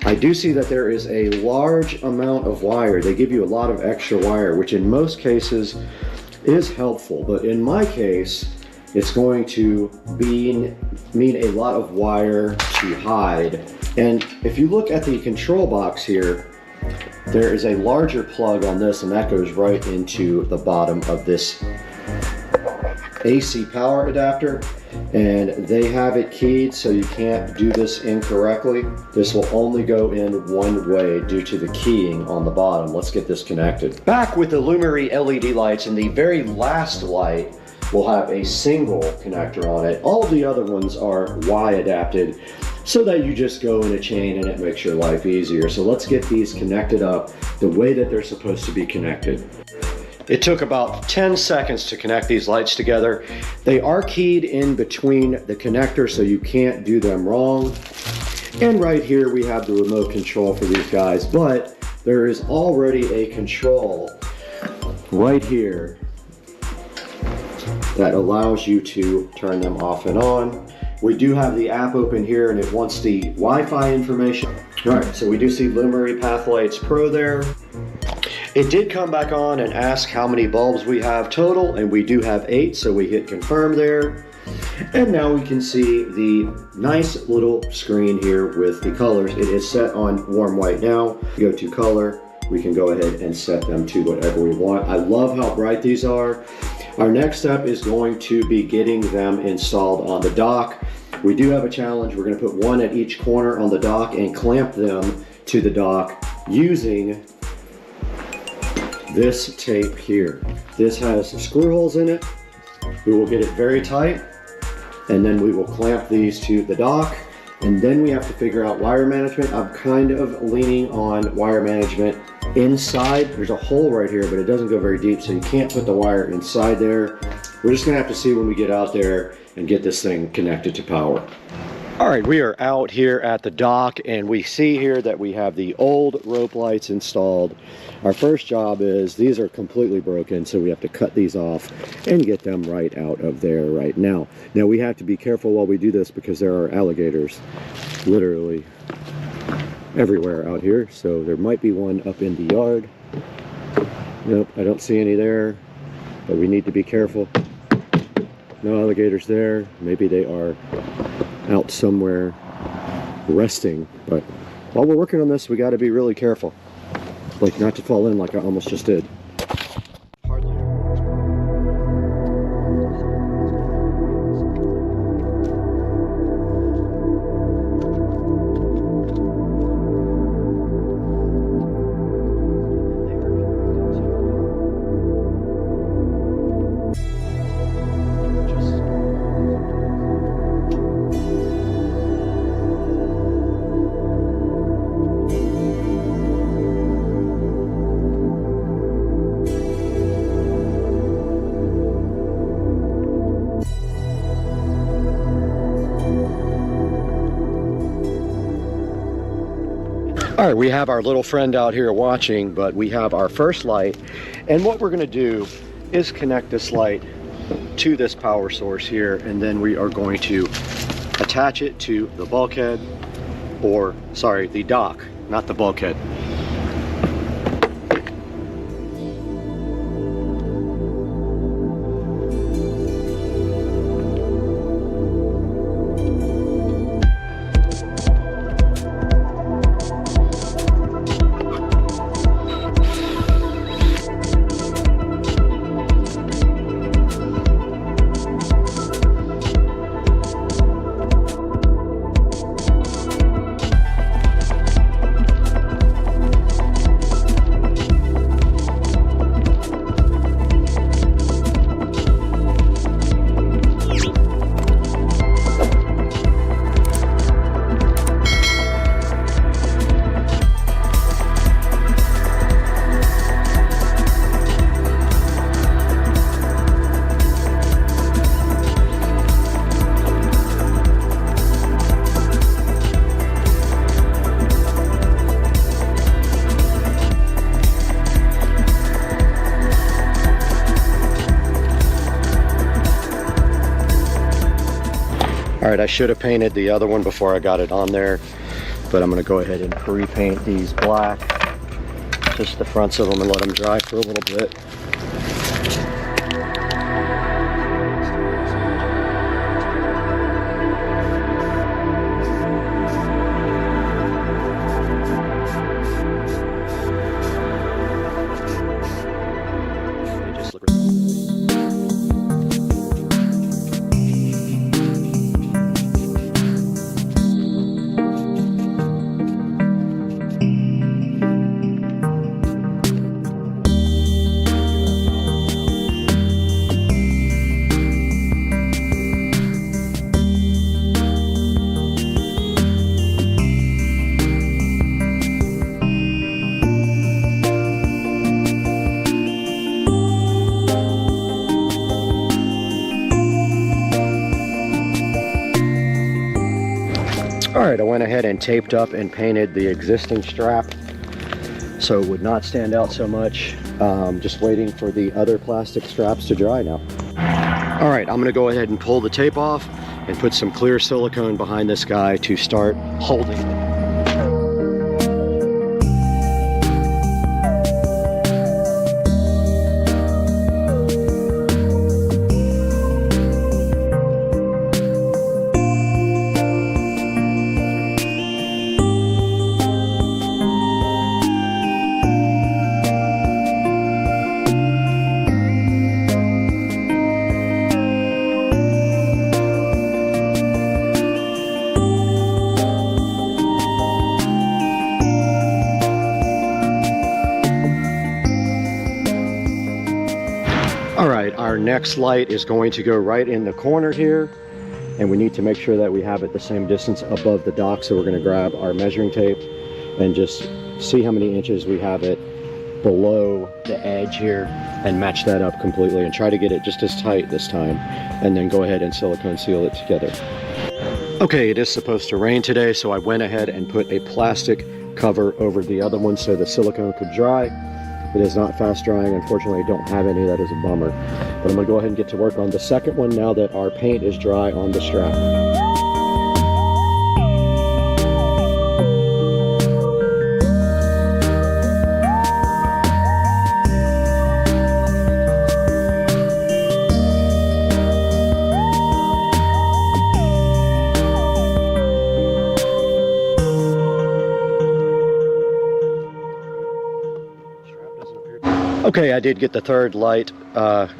Speaker 1: I do see that there is a large amount of wire. They give you a lot of extra wire, which in most cases is helpful. But in my case, it's going to mean a lot of wire to hide. And if you look at the control box here, there is a larger plug on this, and that goes right into the bottom of this AC power adapter. And they have it keyed so you can't do this incorrectly. This will only go in one way due to the keying on the bottom. Let's get this connected. Back with the Lumery LED lights, and the very last light will have a single connector on it. All the other ones are Y adapted so that you just go in a chain and it makes your life easier. So let's get these connected up the way that they're supposed to be connected. It took about 10 seconds to connect these lights together. They are keyed in between the connectors so you can't do them wrong. And right here we have the remote control for these guys, but there is already a control right here that allows you to turn them off and on. We do have the app open here and it wants the Wi-Fi information. All right, so we do see Lumery Pathlights Pro there. It did come back on and ask how many bulbs we have total, and we do have 8, so we hit confirm there. And now we can see the nice little screen here with the colors. It is set on warm white now. Go to color, we can go ahead and set them to whatever we want. I love how bright these are. Our next step is going to be getting them installed on the dock. We do have a challenge. We're going to put one at each corner on the dock and clamp them to the dock using this tape here. This has screw holes in it. We will get it very tight and then we will clamp these to the dock, and then we have to figure out wire management. I'm kind of leaning on wire management inside. There's a hole right here, but it doesn't go very deep, so you can't put the wire inside there. We're just gonna have to see when we get out there and get this thing connected to power. All right, we are out here at the dock and we see here that we have the old rope lights installed. Our first job is, these are completely broken, so we have to cut these off and get them right out of there right now. Now we have to be careful while we do this because there are alligators literally everywhere out here. So there might be one up in the yard. Nope, I don't see any there, but we need to be careful. No alligators there. Maybe they are out somewhere resting, but while we're working on this we got to be really careful, like not to fall in like I almost just did. All right, we have our little friend out here watching, but we have our first light. And what we're gonna do is connect this light to this power source here, and then we are going to attach it to the bulkhead, or sorry, the dock, not the bulkhead. All right, I should have painted the other one before I got it on there, but I'm gonna go ahead and pre-paint these black, just the fronts of them, and let them dry for a little bit. Alright, I went ahead and taped up and painted the existing strap so it would not stand out so much. Just waiting for the other plastic straps to dry now. Alright, I'm going to go ahead and pull the tape off and put some clear silicone behind this guy to start holding it. Our next light is going to go right in the corner here, and we need to make sure that we have it the same distance above the dock. So we're going to grab our measuring tape and just see how many inches we have it below the edge here and match that up completely and try to get it just as tight this time, and then go ahead and silicone seal it together. Okay, it is supposed to rain today, so I went ahead and put a plastic cover over the other one so the silicone could dry. It is not fast drying. Unfortunately, I don't have any. That is a bummer. But I'm going to go ahead and get to work on the second one now that our paint is dry on the strap. Okay, I did get the third light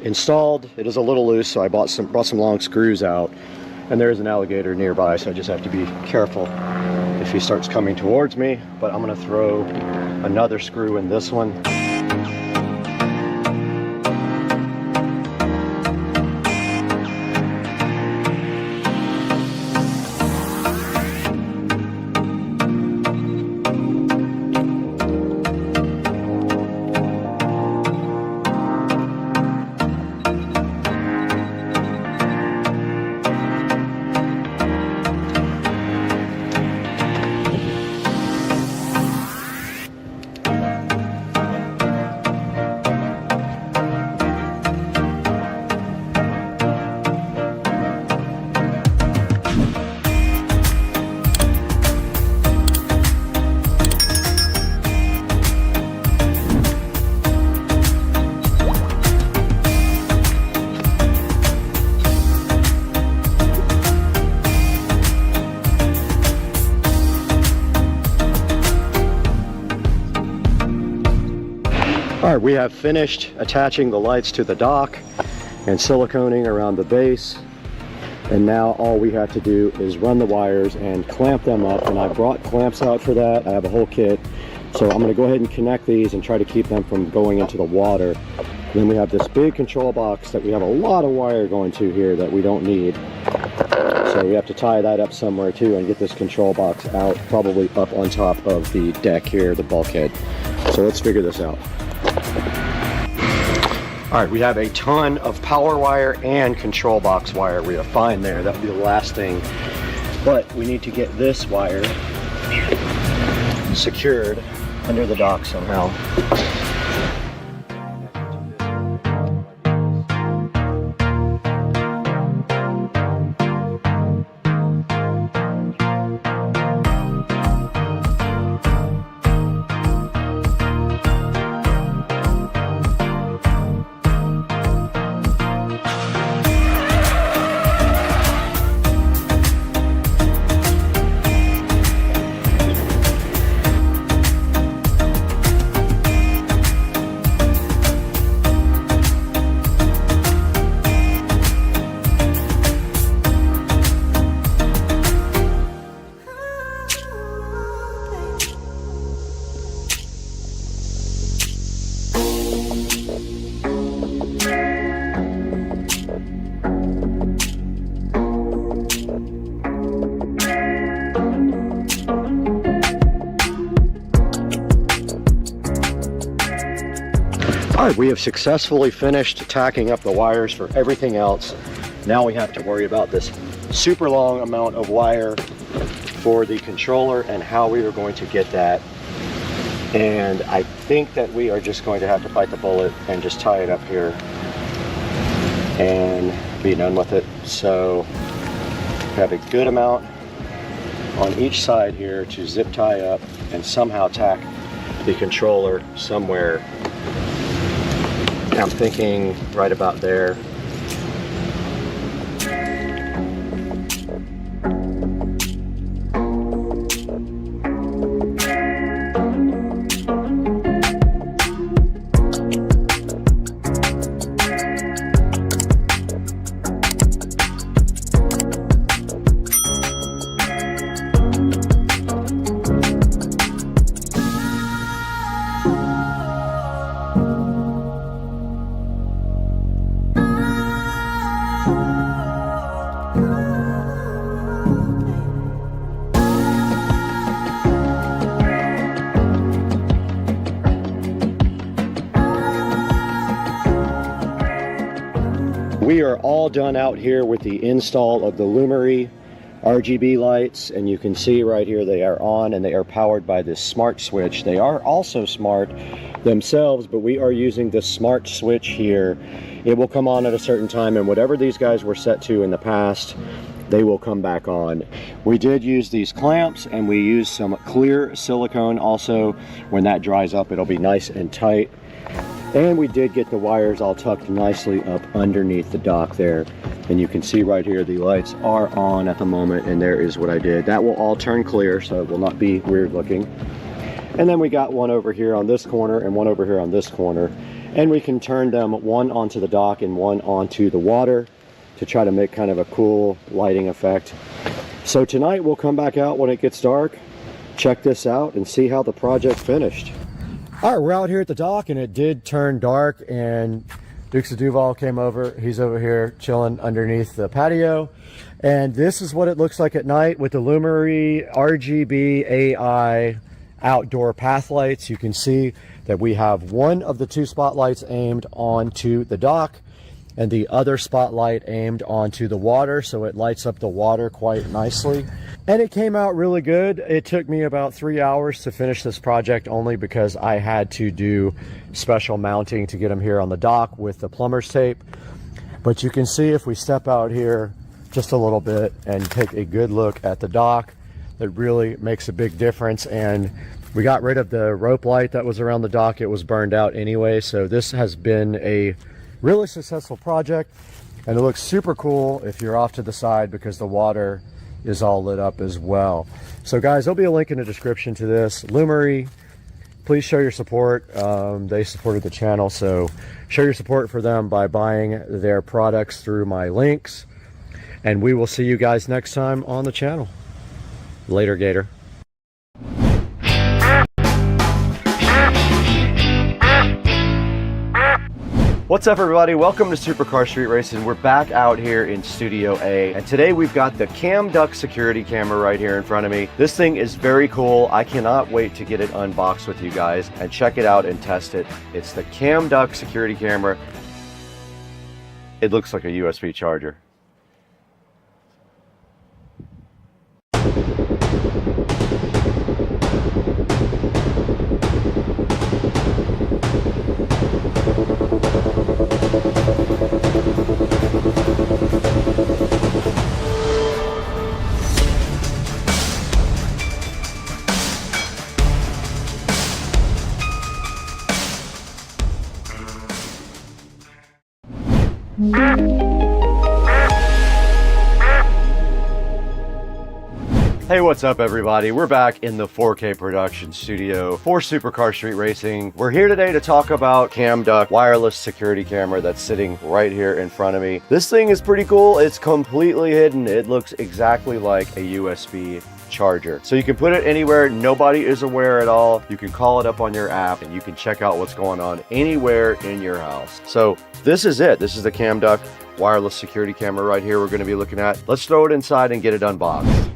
Speaker 1: installed. It is a little loose, so I brought some long screws out, and there is an alligator nearby, so I just have to be careful if he starts coming towards me. But I'm going to throw another screw in this one. All right, we have finished attaching the lights to the dock and siliconing around the base. And now all we have to do is run the wires and clamp them up. And I brought clamps out for that. I have a whole kit. So I'm gonna go ahead and connect these and try to keep them from going into the water. And then we have this big control box that we have a lot of wire going to here that we don't need. So we have to tie that up somewhere too and get this control box out, probably up on top of the deck here, the bulkhead. So let's figure this out. All right, we have a ton of power wire and control box wire. We are fine there. That would be the last thing. But we need to get this wire secured under the dock somehow. All right, we have successfully finished tacking up the wires for everything else. Now we have to worry about this super long amount of wire for the controller and how we are going to get that. And I think that we are just going to have to bite the bullet and just tie it up here and be done with it. So we have a good amount on each side here to zip tie up and somehow tack the controller somewhere. I'm thinking right about there. We are all done out here with the install of the Lumery RGB lights, and you can see right here they are on and they are powered by this smart switch. They are also smart themselves, but we are using the smart switch here. It will come on at a certain time, and whatever these guys were set to in the past, they will come back on. We did use these clamps, and we used some clear silicone also. When that dries up, it'll be nice and tight. And we did get the wires all tucked nicely up underneath the dock there. And you can see right here, the lights are on at the moment, and there is what I did. That will all turn clear, so it will not be weird looking. And then we got one over here on this corner and one over here on this corner. And we can turn them one onto the dock and one onto the water to try to make kind of a cool lighting effect. So tonight we'll come back out when it gets dark, check this out, and see how the project finished. All right, we're out here at the dock, and it did turn dark, and Dukes of Duval came over. He's over here chilling underneath the patio, and this is what it looks like at night with the Lumery RGB AI outdoor path lights. You can see that we have one of the two spotlights aimed onto the dock and the other spotlight aimed onto the water, so it lights up the water quite nicely. And it came out really good. It took me about 3 hours to finish this project, only because I had to do special mounting to get them here on the dock with the plumber's tape. But you can see if we step out here just a little bit and take a good look at the dock, it really makes a big difference. And we got rid of the rope light that was around the dock. It was burned out anyway, so this has been a really successful project, and it looks super cool if you're off to the side because the water is all lit up as well. So guys, there'll be a link in the description to this. Lumery, please show your support. They supported the channel, so show your support for them by buying their products through my links, and we will see you guys next time on the channel. Later, Gator. What's up, everybody? Welcome to Supercar Street Racing. We're back out here in Studio A, and today we've got the Cam Duck security camera right here in front of me. This thing is very cool. I cannot wait to get it unboxed with you guys and check it out and test it. It's the Cam Duck security camera. It looks like a USB charger. Hey, what's up, everybody? We're back in the 4K production studio for Supercar Street Racing. We're here today to talk about Cam Duck wireless security camera that's sitting right here in front of me. This thing is pretty cool. It's completely hidden. It looks exactly like a USB charger. So you can put it anywhere. Nobody is aware at all. You can call it up on your app and you can check out what's going on anywhere in your house. So this is it. This is the Cam Duck wireless security camera right here we're going to be looking at. Let's throw it inside and get it unboxed.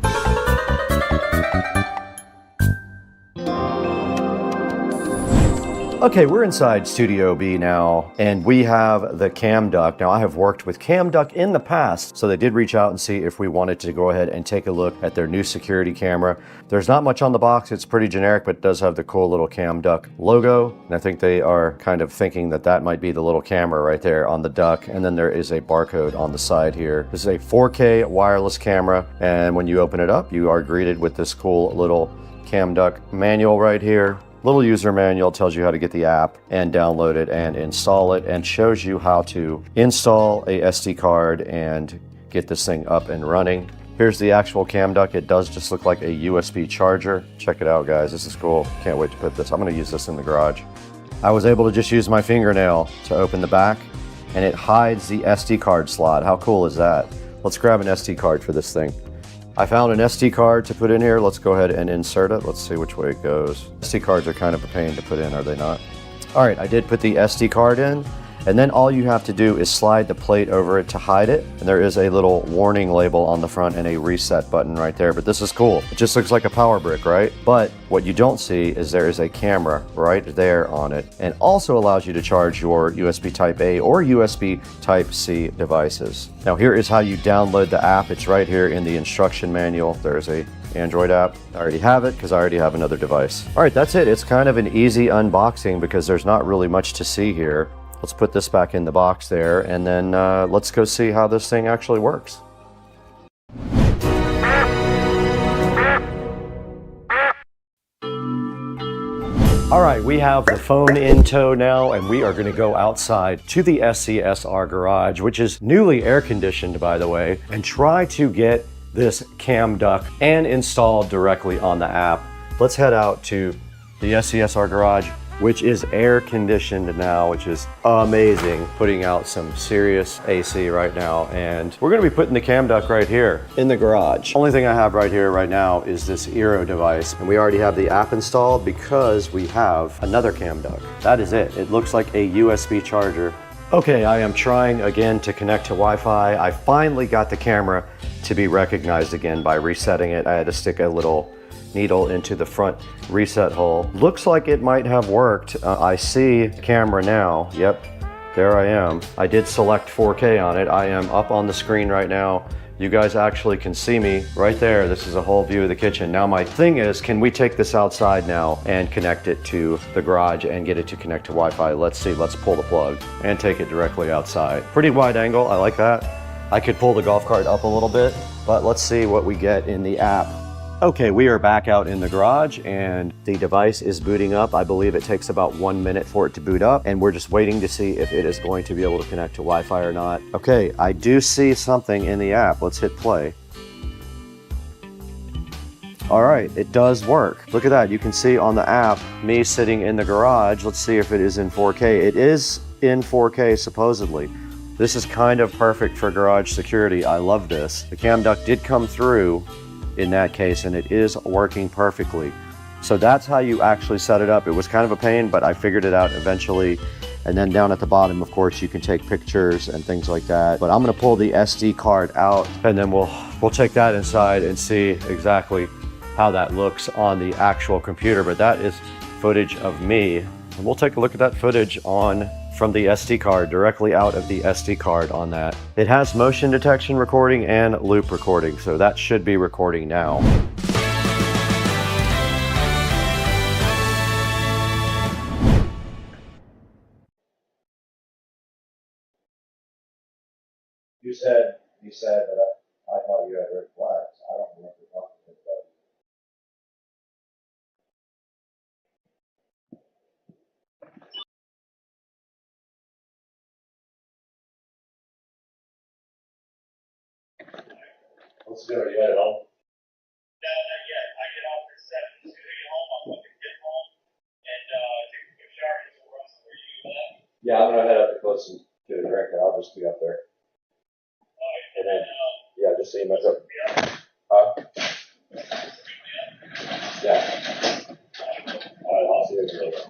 Speaker 1: Okay, we're inside Studio B now, and we have the cam duck. Now, I have worked with cam duck in the past, so they did reach out and see if we wanted to go ahead and take a look at their new security camera. There's not much on the box. It's pretty generic, but it does have the cool little cam duck logo. And I think they are kind of thinking that that might be the little camera right there on the duck. And then there is a barcode on the side here. This is a 4K wireless camera, and when you open it up, you are greeted with this cool little cam duck manual right here. Little user manual tells you how to get the app and download it and install it, and shows you how to install a SD card and get this thing up and running. Here's the actual cam duck. It does just look like a USB charger. Check it out, guys. This is cool. Can't wait to put this. I'm going to use this in the garage. I was able to just use my fingernail to open the back, and it hides the SD card slot. How cool is that? Let's grab an SD card for this thing. I found an SD card to put in here. Let's go ahead and insert it. Let's see which way it goes. SD cards are kind of a pain to put in, are they not? All right, I did put the SD card in, and then all you have to do is slide the plate over it to hide it. And there is a little warning label on the front and a reset button right there, but this is cool. It just looks like a power brick, right? But what you don't see is there is a camera right there on it, and also allows you to charge your USB Type A or USB Type C devices. Now here is how you download the app. It's right here in the instruction manual. There's a Android app. I already have it because I already have another device. All right, that's it. It's kind of an easy unboxing because there's not really much to see here. Let's put this back in the box there, and then let's go see how this thing actually works. All right, we have the phone in tow now, and we are going to go outside to the SCSR garage, which is newly air conditioned, by the way, and try to get this cam duck and installed directly on the app. Let's head out to the SCSR garage, which is air conditioned now, which is amazing. Putting out some serious AC right now, and we're gonna be putting the cam duck right here in the garage. Only thing I have right here right now is this Eero device, and we already have the app installed because we have another cam duck. That is it. It looks like a USB charger. Okay, I am trying again to connect to Wi-Fi. I finally got the camera to be recognized again by resetting it. I had to stick a little needle into the front reset hole. Looks like it might have worked. I see camera now. Yep, there I am. I did select 4K on it. I am up on the screen right now. You guys actually can see me right there. This is a whole view of the kitchen. Now my thing is, can we take this outside now and connect it to the garage and get it to connect to Wi-Fi? Let's see, let's pull the plug and take it directly outside. Pretty wide angle, I like that. I could pull the golf cart up a little bit, but let's see what we get in the app. Okay, we are back out in the garage and the device is booting up. I believe it takes about 1 minute for it to boot up, and we're just waiting to see if it is going to be able to connect to Wi-Fi or not. Okay, I do see something in the app. Let's hit play. All right, it does work. Look at that. You can see on the app me sitting in the garage. Let's see if it is in 4K. It is in 4K supposedly. This is kind of perfect for garage security. I love this. The cam duck did come through in that case, and it is working perfectly. So that's how you actually set it up. It was kind of a pain, but I figured it out eventually. And then down at the bottom, of course, you can take pictures and things like that. But I'm gonna pull the SD card out, and then we'll take that inside and see exactly how that looks on the actual computer. But that is footage of me, and we'll take a look at that footage from the SD card, directly out of the SD card on that. It has motion detection recording and loop recording, so that should be recording now. You said that I thought you had red flags. I don't remember talking about it. What's good? Are you at home?
Speaker 6: No, not yet. I get off at 7. As soon as I get home, I'm going to get home and take a quick shower and go run somewhere. You do that?
Speaker 1: Yeah, I'm gonna head up to close and get a drink, and I'll just be up there.
Speaker 6: Alright,
Speaker 1: And then, yeah, just so you mess up.
Speaker 6: yeah.
Speaker 1: Yeah. All right, I'll see you later.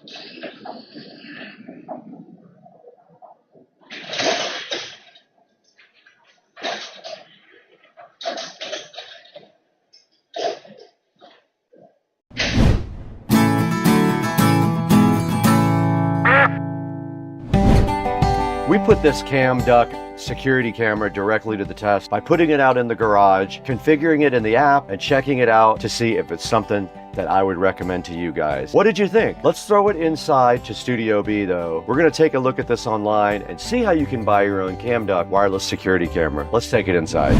Speaker 1: We put this cam duck security camera directly to the test by putting it out in the garage, configuring it in the app, and checking it out to see if it's something that I would recommend to you guys. What did you think? Let's throw it inside to Studio B though. We're gonna take a look at this online and see how you can buy your own cam duck wireless security camera. Let's take it inside.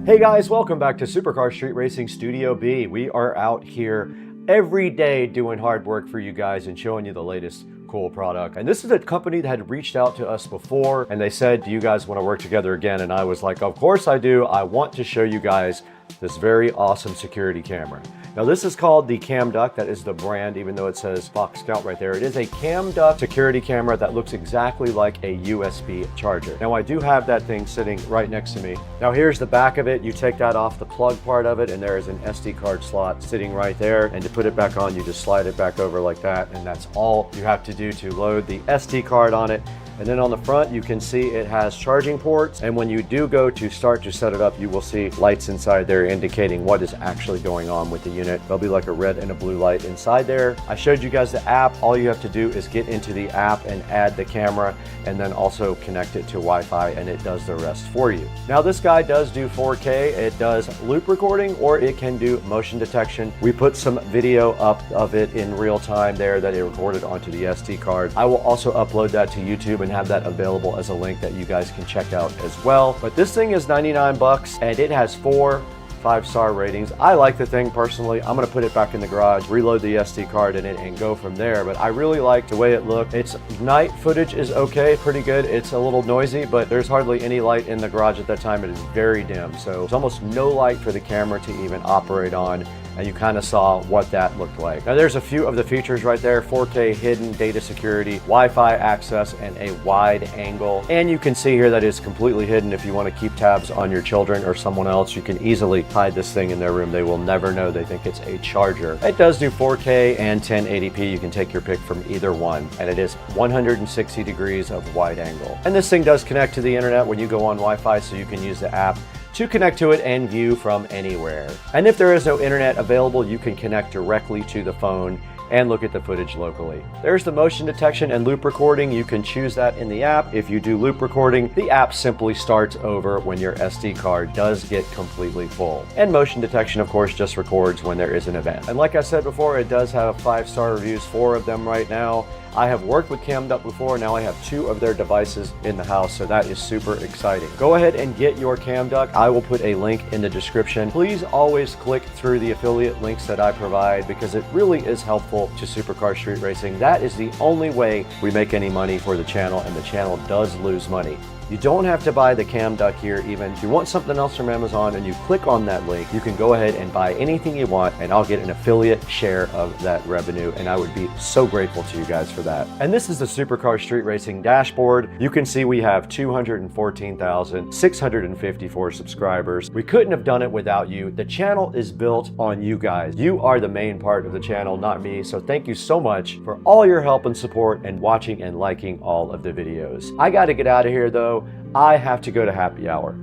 Speaker 1: Hey guys, welcome back to Supercar Street Racing Studio B. We are out here every day doing hard work for you guys and showing you the latest cool product. And this is a company that had reached out to us before and they said, do you guys want to work together again? And I was like, of course I do. I want to show you guys this very awesome security camera. Now this is called the Cam Duck. That is the brand, even though it says Fox Scout right there. It is a Cam Duck security camera that looks exactly like a USB charger. Now I do have that thing sitting right next to me. Now here's the back of it. You take that off the plug part of it and there is an SD card slot sitting right there. And to put it back on, you just slide it back over like that. And that's all you have to do to load the SD card on it. And then on the front, you can see it has charging ports. And when you do go to start to set it up, you will see lights inside there indicating what is actually going on with the unit. There'll be like a red and a blue light inside there. I showed you guys the app. All you have to do is get into the app and add the camera and then also connect it to Wi-Fi and it does the rest for you. Now this guy does do 4K. It does loop recording or it can do motion detection. We put some video up of it in real time there that it recorded onto the SD card. I will also upload that to YouTube and have that available as a link that you guys can check out as well. But this thing is 99 bucks and it has 4 5-star ratings. I like the thing personally. I'm gonna put it back in the garage, reload the SD card in it and go from there. But I really like the way it looked. Its night footage is okay, pretty good. It's a little noisy, but there's hardly any light in the garage at that time. It is very dim. So there's almost no light for the camera to even operate on. And you kind of saw what that looked like. Now there's a few of the features right there: 4K hidden data security, Wi-Fi access, and a wide angle. And you can see here that it's completely hidden. If you want to keep tabs on your children or someone else, you can easily hide this thing in their room. They will never know. They think it's a charger. It does do 4K and 1080p. You can take your pick from either one. And it is 160 degrees of wide angle. And this thing does connect to the internet when you go on Wi-Fi, so you can use the app to connect to it and view from anywhere. And if there is no internet available, you can connect directly to the phone and look at the footage locally. There's the motion detection and loop recording. You can choose that in the app. If you do loop recording, the app simply starts over when your SD card does get completely full. And motion detection, of course, just records when there is an event. And like I said before, it does have 5-star reviews, 4 of them right now. I have worked with Cam Duck before. Now I have 2 of their devices in the house, so that is super exciting. Go ahead and get your Cam Duck. I will put a link in the description. Please always click through the affiliate links that I provide because it really is helpful to Supercar Street Racing. That is the only way we make any money for the channel, and the channel does lose money. You don't have to buy the Cam Duck here even. If you want something else from Amazon and you click on that link, you can go ahead and buy anything you want and I'll get an affiliate share of that revenue, and I would be so grateful to you guys for that. And this is the Supercar Street Racing dashboard. You can see we have 214,654 subscribers. We couldn't have done it without you. The channel is built on you guys. You are the main part of the channel, not me. So thank you so much for all your help and support and watching and liking all of the videos. I got to get out of here though. I have to go to happy hour.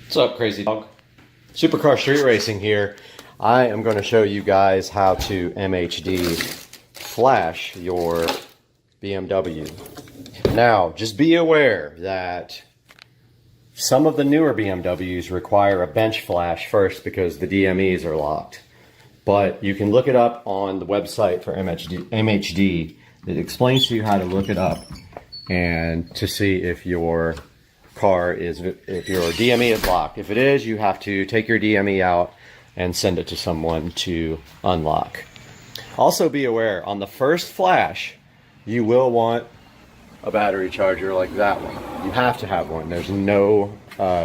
Speaker 1: What's up, crazy dog? Supercar Street Racing here. I am going to show you guys how to MHD flash your BMW. Now, just be aware that some of the newer BMWs require a bench flash first because the DMEs are locked. But you can look it up on the website for MHD. It explains to you how to look it up and to see if your if your DME is locked. If it is, you have to take your DME out and send it to someone to unlock. Also be aware, on the first flash, you will want a battery charger like that one. You have to have one. There's no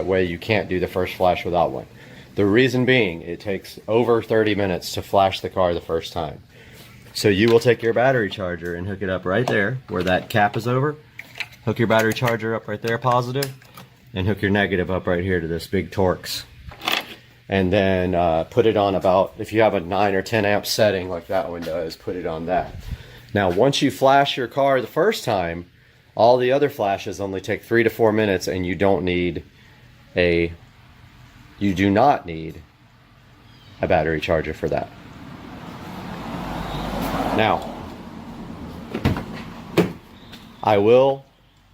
Speaker 1: way you can't do the first flash without one. The reason being, it takes over 30 minutes to flash the car the first time. So you will take your battery charger and hook it up right there where that cap is over. Hook your battery charger up right there, positive, and hook your negative up right here to this big Torx. And then put it on about, if you have a 9 or 10 amp setting like that one does, put it on that. Now, once you flash your car the first time, all the other flashes only take 3 to 4 minutes, and you do not need a battery charger for that. Now, I will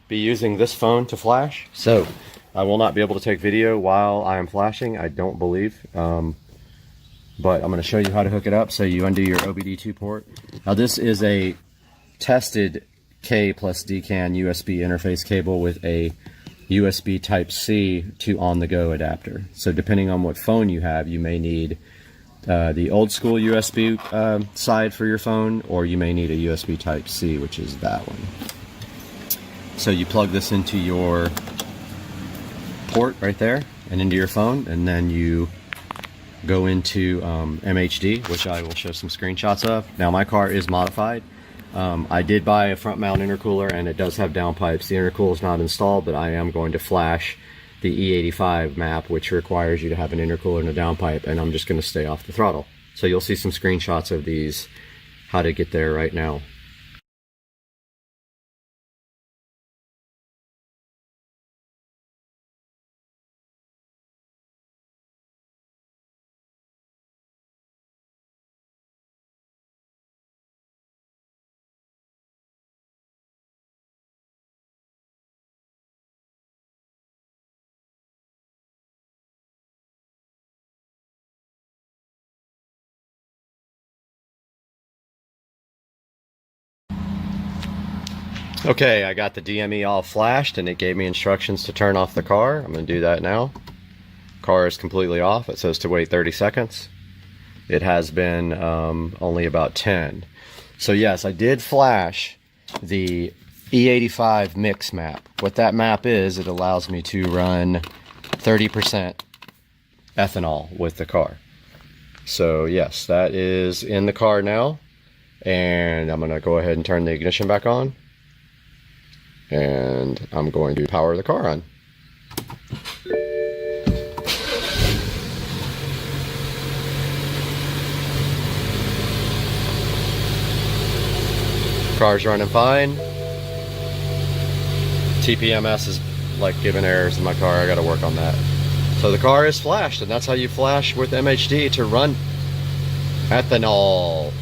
Speaker 1: be using this phone to flash, so I will not be able to take video while I am flashing, I don't believe. But I'm going to show you how to hook it up. So you undo your OBD2 port. Now this is a tested K plus DCAN USB interface cable with a USB Type-C to on-the-go adapter. So depending on what phone you have, you may need the old school USB side for your phone, or you may need a USB Type-C, which is that one. So you plug this into your port right there and into your phone, and then you go into MHD, which I will show some screenshots of. Now my car is modified. I did buy a front mount intercooler, and it does have downpipes. The intercooler is not installed, but I am going to flash the E85 map, which requires you to have an intercooler and a downpipe, and I'm just going to stay off the throttle. So you'll see some screenshots of these, how to get there right now. Okay, I got the DME all flashed, and it gave me instructions to turn off the car. I'm going to do that now. Car is completely off. It says to wait 30 seconds. It has been only about 10. So yes, I did flash the E85 mix map. What that map is, it allows me to run 30% ethanol with the car. So yes, that is in the car now. And I'm going to go ahead and turn the ignition back on. And I'm going to power the car on. Car's running fine. TPMS is like giving errors in my car. I gotta work on that. So the car is flashed, and that's how you flash with MHD to run ethanol.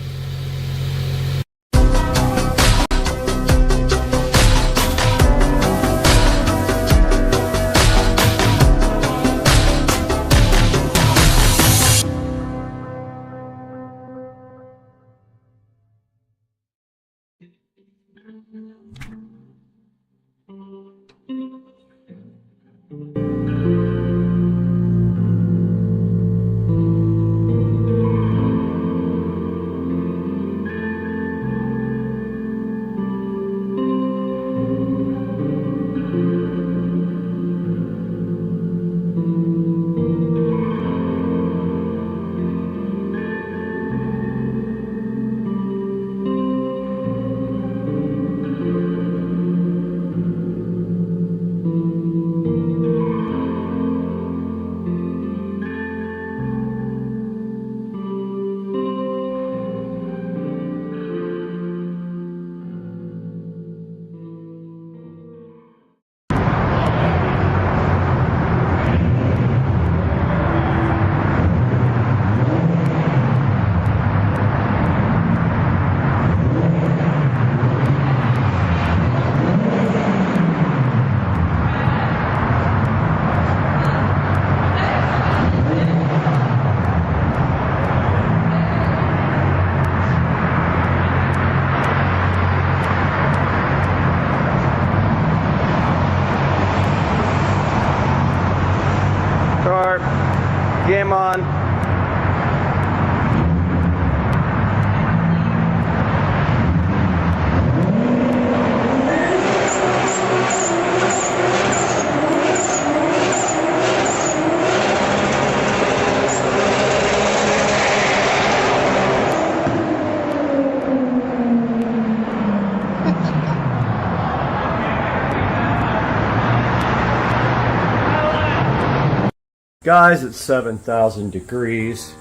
Speaker 1: Guys, it's 7,000 degrees.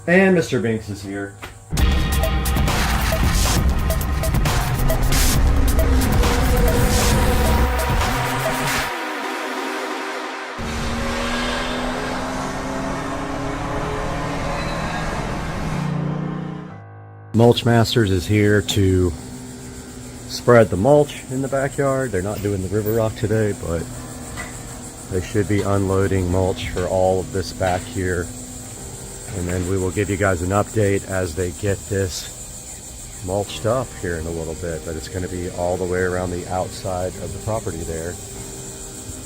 Speaker 1: And Mr. Binks is here. Mulch Masters is here to spread the mulch in the backyard. They're not doing the river rock today, but they should be unloading mulch for all of this back here. And then we will give you guys an update as they get this mulched up here in a little bit. But it's going to be all the way around the outside of the property there.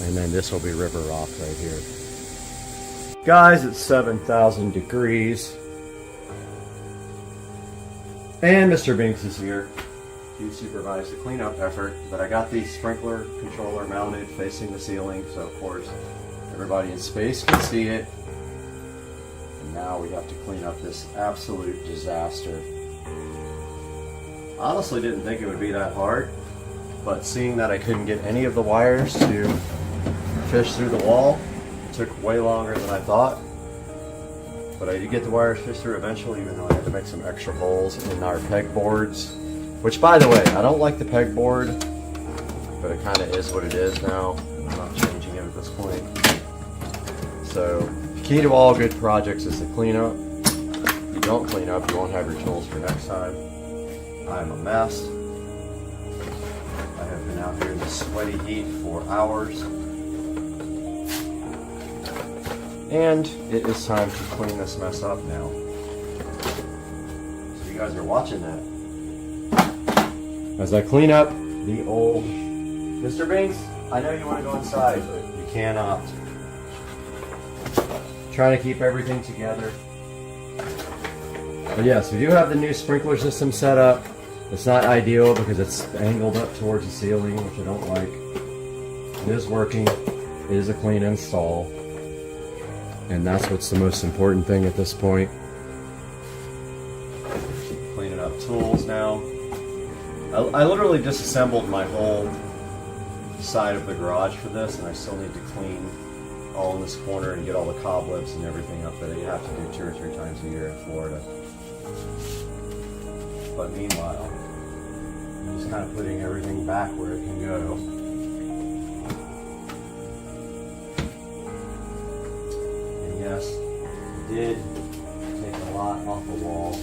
Speaker 1: And then this will be river rock right here. Guys, it's 7,000 degrees. And Mr. Binks is here to supervise the cleanup effort. But I got the sprinkler controller mounted facing the ceiling, so of course everybody in space can see it. And now we have to clean up this absolute disaster. Honestly didn't think it would be that hard, but seeing that I couldn't get any of the wires to fish through the wall, it took way longer than I thought. But I did get the wires fished through eventually, even though I had to make some extra holes in our pegboards. Which, by the way, I don't like the pegboard, but it kind of is what it is now. I'm not changing it at this point. So, the key to all good projects is to clean up. If you don't clean up, you won't have your tools for next time. I'm a mess. I have been out here in the sweaty heat for hours. And it is time to clean this mess up now. So you guys are watching that. As I clean up the old... Mr. Binks, I know you want to go inside, but you cannot. Trying to keep everything together. But yes, we do have the new sprinkler system set up. It's not ideal because it's angled up towards the ceiling, which I don't like. It is working. It is a clean install. And that's what's the most important thing at this point. Cleaning up tools now. I literally disassembled my whole side of the garage for this, and I still need to clean all in this corner and get all the cobwebs and everything up that you have to do 2 or 3 times a year in Florida. But meanwhile, I'm just kind of putting everything back where it can go. Yes, it did take a lot off the wall.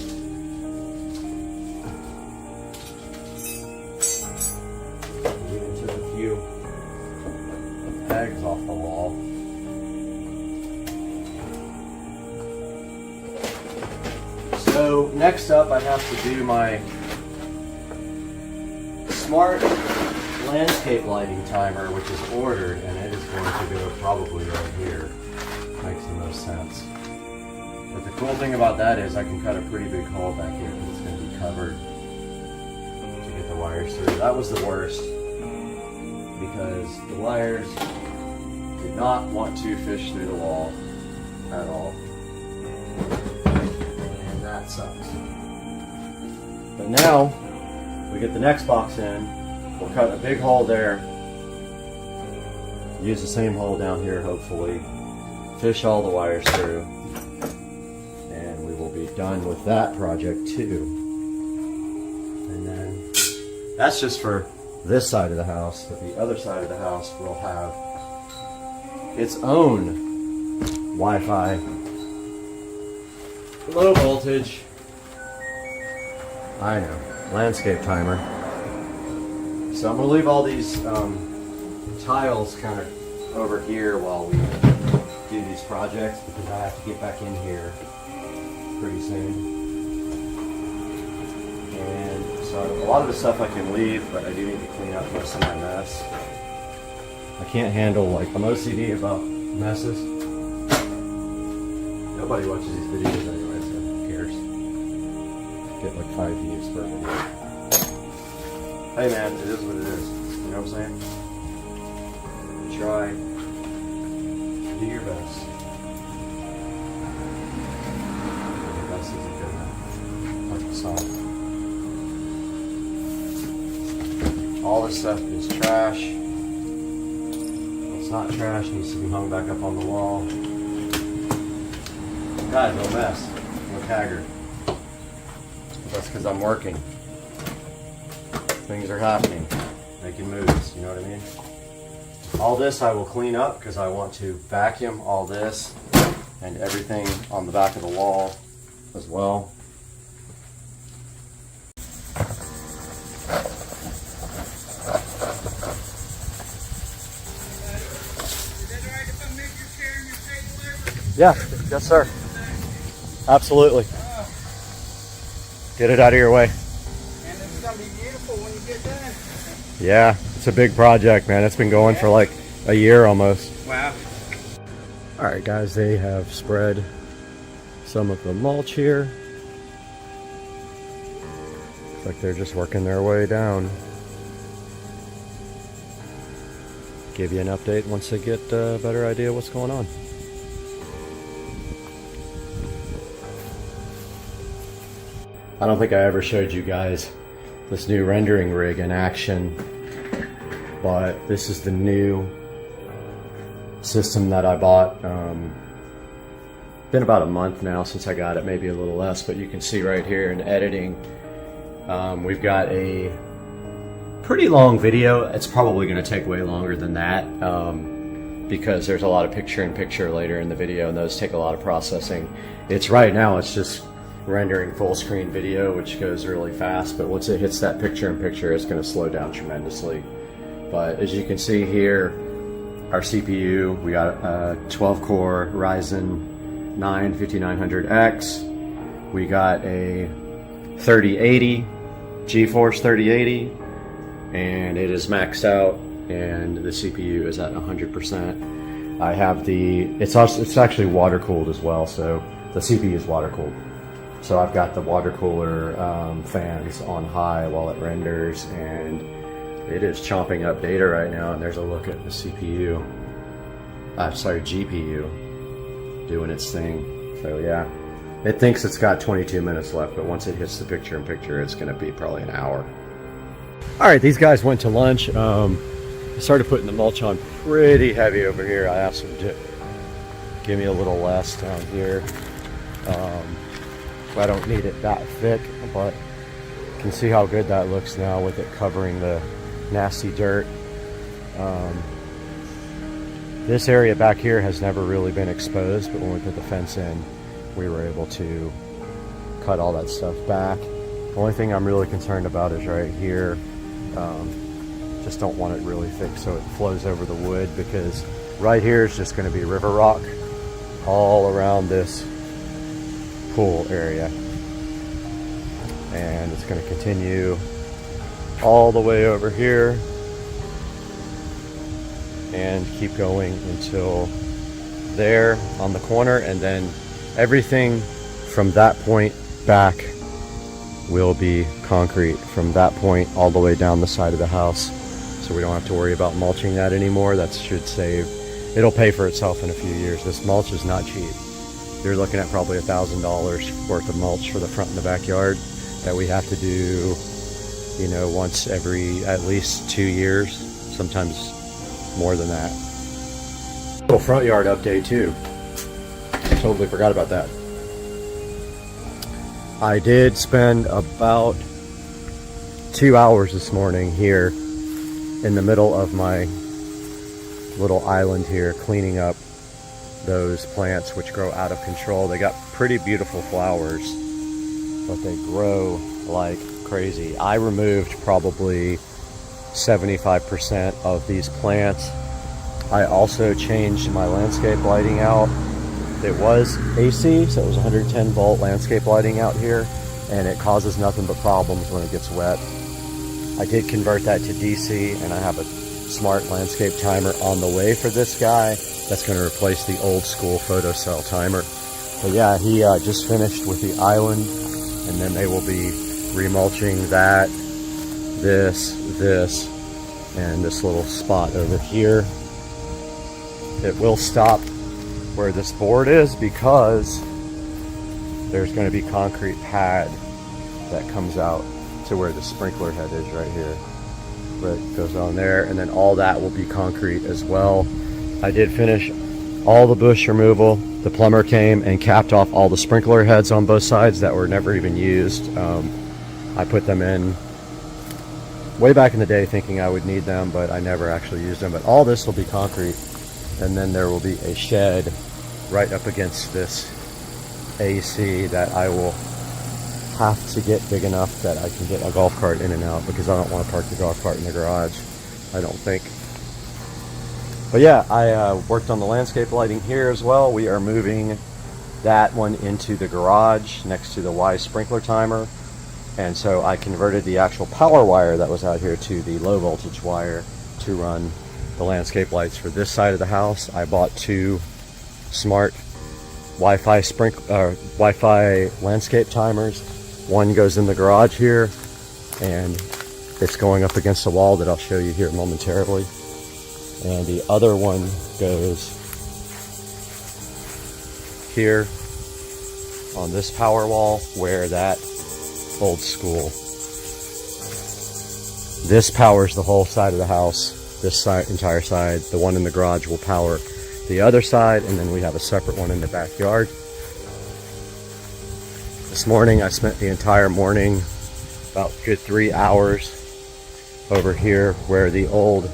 Speaker 1: It even took a few pegs off the wall. So next up I have to do my smart landscape lighting timer, which is ordered, and it is going to go probably right here. Makes the most sense. But the cool thing about that is I can cut a pretty big hole back here because it's going to be covered to get the wires through. That was the worst because the wires did not want to fish through the wall at all. And that sucks. But now we get the next box in. We'll cut a big hole there. Use the same hole down here, hopefully. Fish all the wires through, and we will be done with that project too. And then that's just for this side of the house, but the other side of the house will have its own Wi-Fi, low voltage, I know, landscape timer. So I'm going to leave all these tiles kind of over here while we do these projects, because I have to get back in here pretty soon. And so a lot of the stuff I can leave, but I do need to clean up most of my mess. I can't handle, like, I'm OCD about messes. Nobody watches these videos anyway, so who cares? Get like 5 views per video. Hey man, it is what it is. You know what I'm saying? Try. Do your best. Your best isn't good enough. Like the song. All this stuff is trash. Let's hot trash needs to be hung back up on the wall. God, no mess. Look haggard. That's because I'm working. Things are happening. Making moves, you know what I mean? All this I will clean up because I want to vacuum all this and everything on the back of the wall as well. Yeah, yes sir. Absolutely. Get it out of your way.
Speaker 7: And it's gonna be beautiful when you get done.
Speaker 1: Yeah, it's a big project, man. It's been going for like a year almost.
Speaker 7: Wow.
Speaker 1: All right, guys, they have spread some of the mulch here. Looks like they're just working their way down. Give you an update once they get a better idea what's going on. I don't think I ever showed you guys this new rendering rig in action, but this is the new system that I bought. Been about a month now since I got it, maybe a little less, but you can see right here in editing, we've got a pretty long video. It's probably going to take way longer than that because there's a lot of picture-in-picture later in the video, and those take a lot of processing. It's right now, it's just rendering full screen video, which goes really fast, but once it hits that picture-in-picture, it's going to slow down tremendously. But as you can see here, our CPU, we got a 12-core Ryzen 9 5900X. We got a 3080, GeForce 3080, and it is maxed out, and the CPU is at 100%. I have it's actually water cooled as well, so the CPU is water cooled. So I've got the water cooler fans on high while it renders, and it is chomping up data right now. And there's a look at the CPU. GPU doing its thing. So yeah, it thinks it's got 22 minutes left, but once it hits the picture-in-picture, it's going to be probably an hour. All right, these guys went to lunch. I started putting the mulch on pretty heavy over here. I asked them to give me a little less down here. I don't need it that thick, but you can see how good that looks now with it covering the nasty dirt. This area back here has never really been exposed, but when we put the fence in, we were able to cut all that stuff back. The only thing I'm really concerned about is right here. Just don't want it really thick so it flows over the wood, because right here is just going to be river rock all around this pool area, and it's going to continue all the way over here and keep going until there on the corner, and then everything from that point back will be concrete from that point all the way down the side of the house, so we don't have to worry about mulching that anymore. That should save, it'll pay for itself in a few years. This mulch is not cheap. You're looking at probably $1,000 worth of mulch for the front and the backyard that we have to do, you know, once every at least 2 years, sometimes more than that. Little front yard update too. Totally forgot about that. I did spend about 2 hours this morning here in the middle of my little island here, cleaning up those plants which grow out of control. They got pretty beautiful flowers, but they grow like crazy. I removed probably 75% of these plants. I also changed my landscape lighting out. It was AC, so it was 110 volt landscape lighting out here, and it causes nothing but problems when it gets wet. I did convert that to DC, and I have a smart landscape timer on the way for this guy. That's going to replace the old school photocell timer. But yeah, he just finished with the island, and then they will be remulching that, this, and this little spot over here. It will stop where this board is because there's going to be concrete pad that comes out to where the sprinkler head is right here. Where it goes on there, and then all that will be concrete as well. I did finish all the bush removal. The plumber came and capped off all the sprinkler heads on both sides that were never even used. I put them in way back in the day thinking I would need them, but I never actually used them. But all this will be concrete, and then there will be a shed right up against this AC that I will have to get big enough that I can get a golf cart in and out, because I don't want to park the golf cart in the garage, I don't think. But yeah, I worked on the landscape lighting here as well. We are moving that one into the garage next to the Y sprinkler timer. And so I converted the actual power wire that was out here to the low voltage wire to run the landscape lights for this side of the house. I bought 2 smart Wi-Fi landscape timers. One goes in the garage here, and it's going up against the wall that I'll show you here momentarily. And the other one goes here on this power wall where that old school. This powers the whole side of the house, this side, entire side. The one in the garage will power the other side, and then we have a separate one in the backyard. This morning I spent the entire morning, about a good 3 hours, over here where the old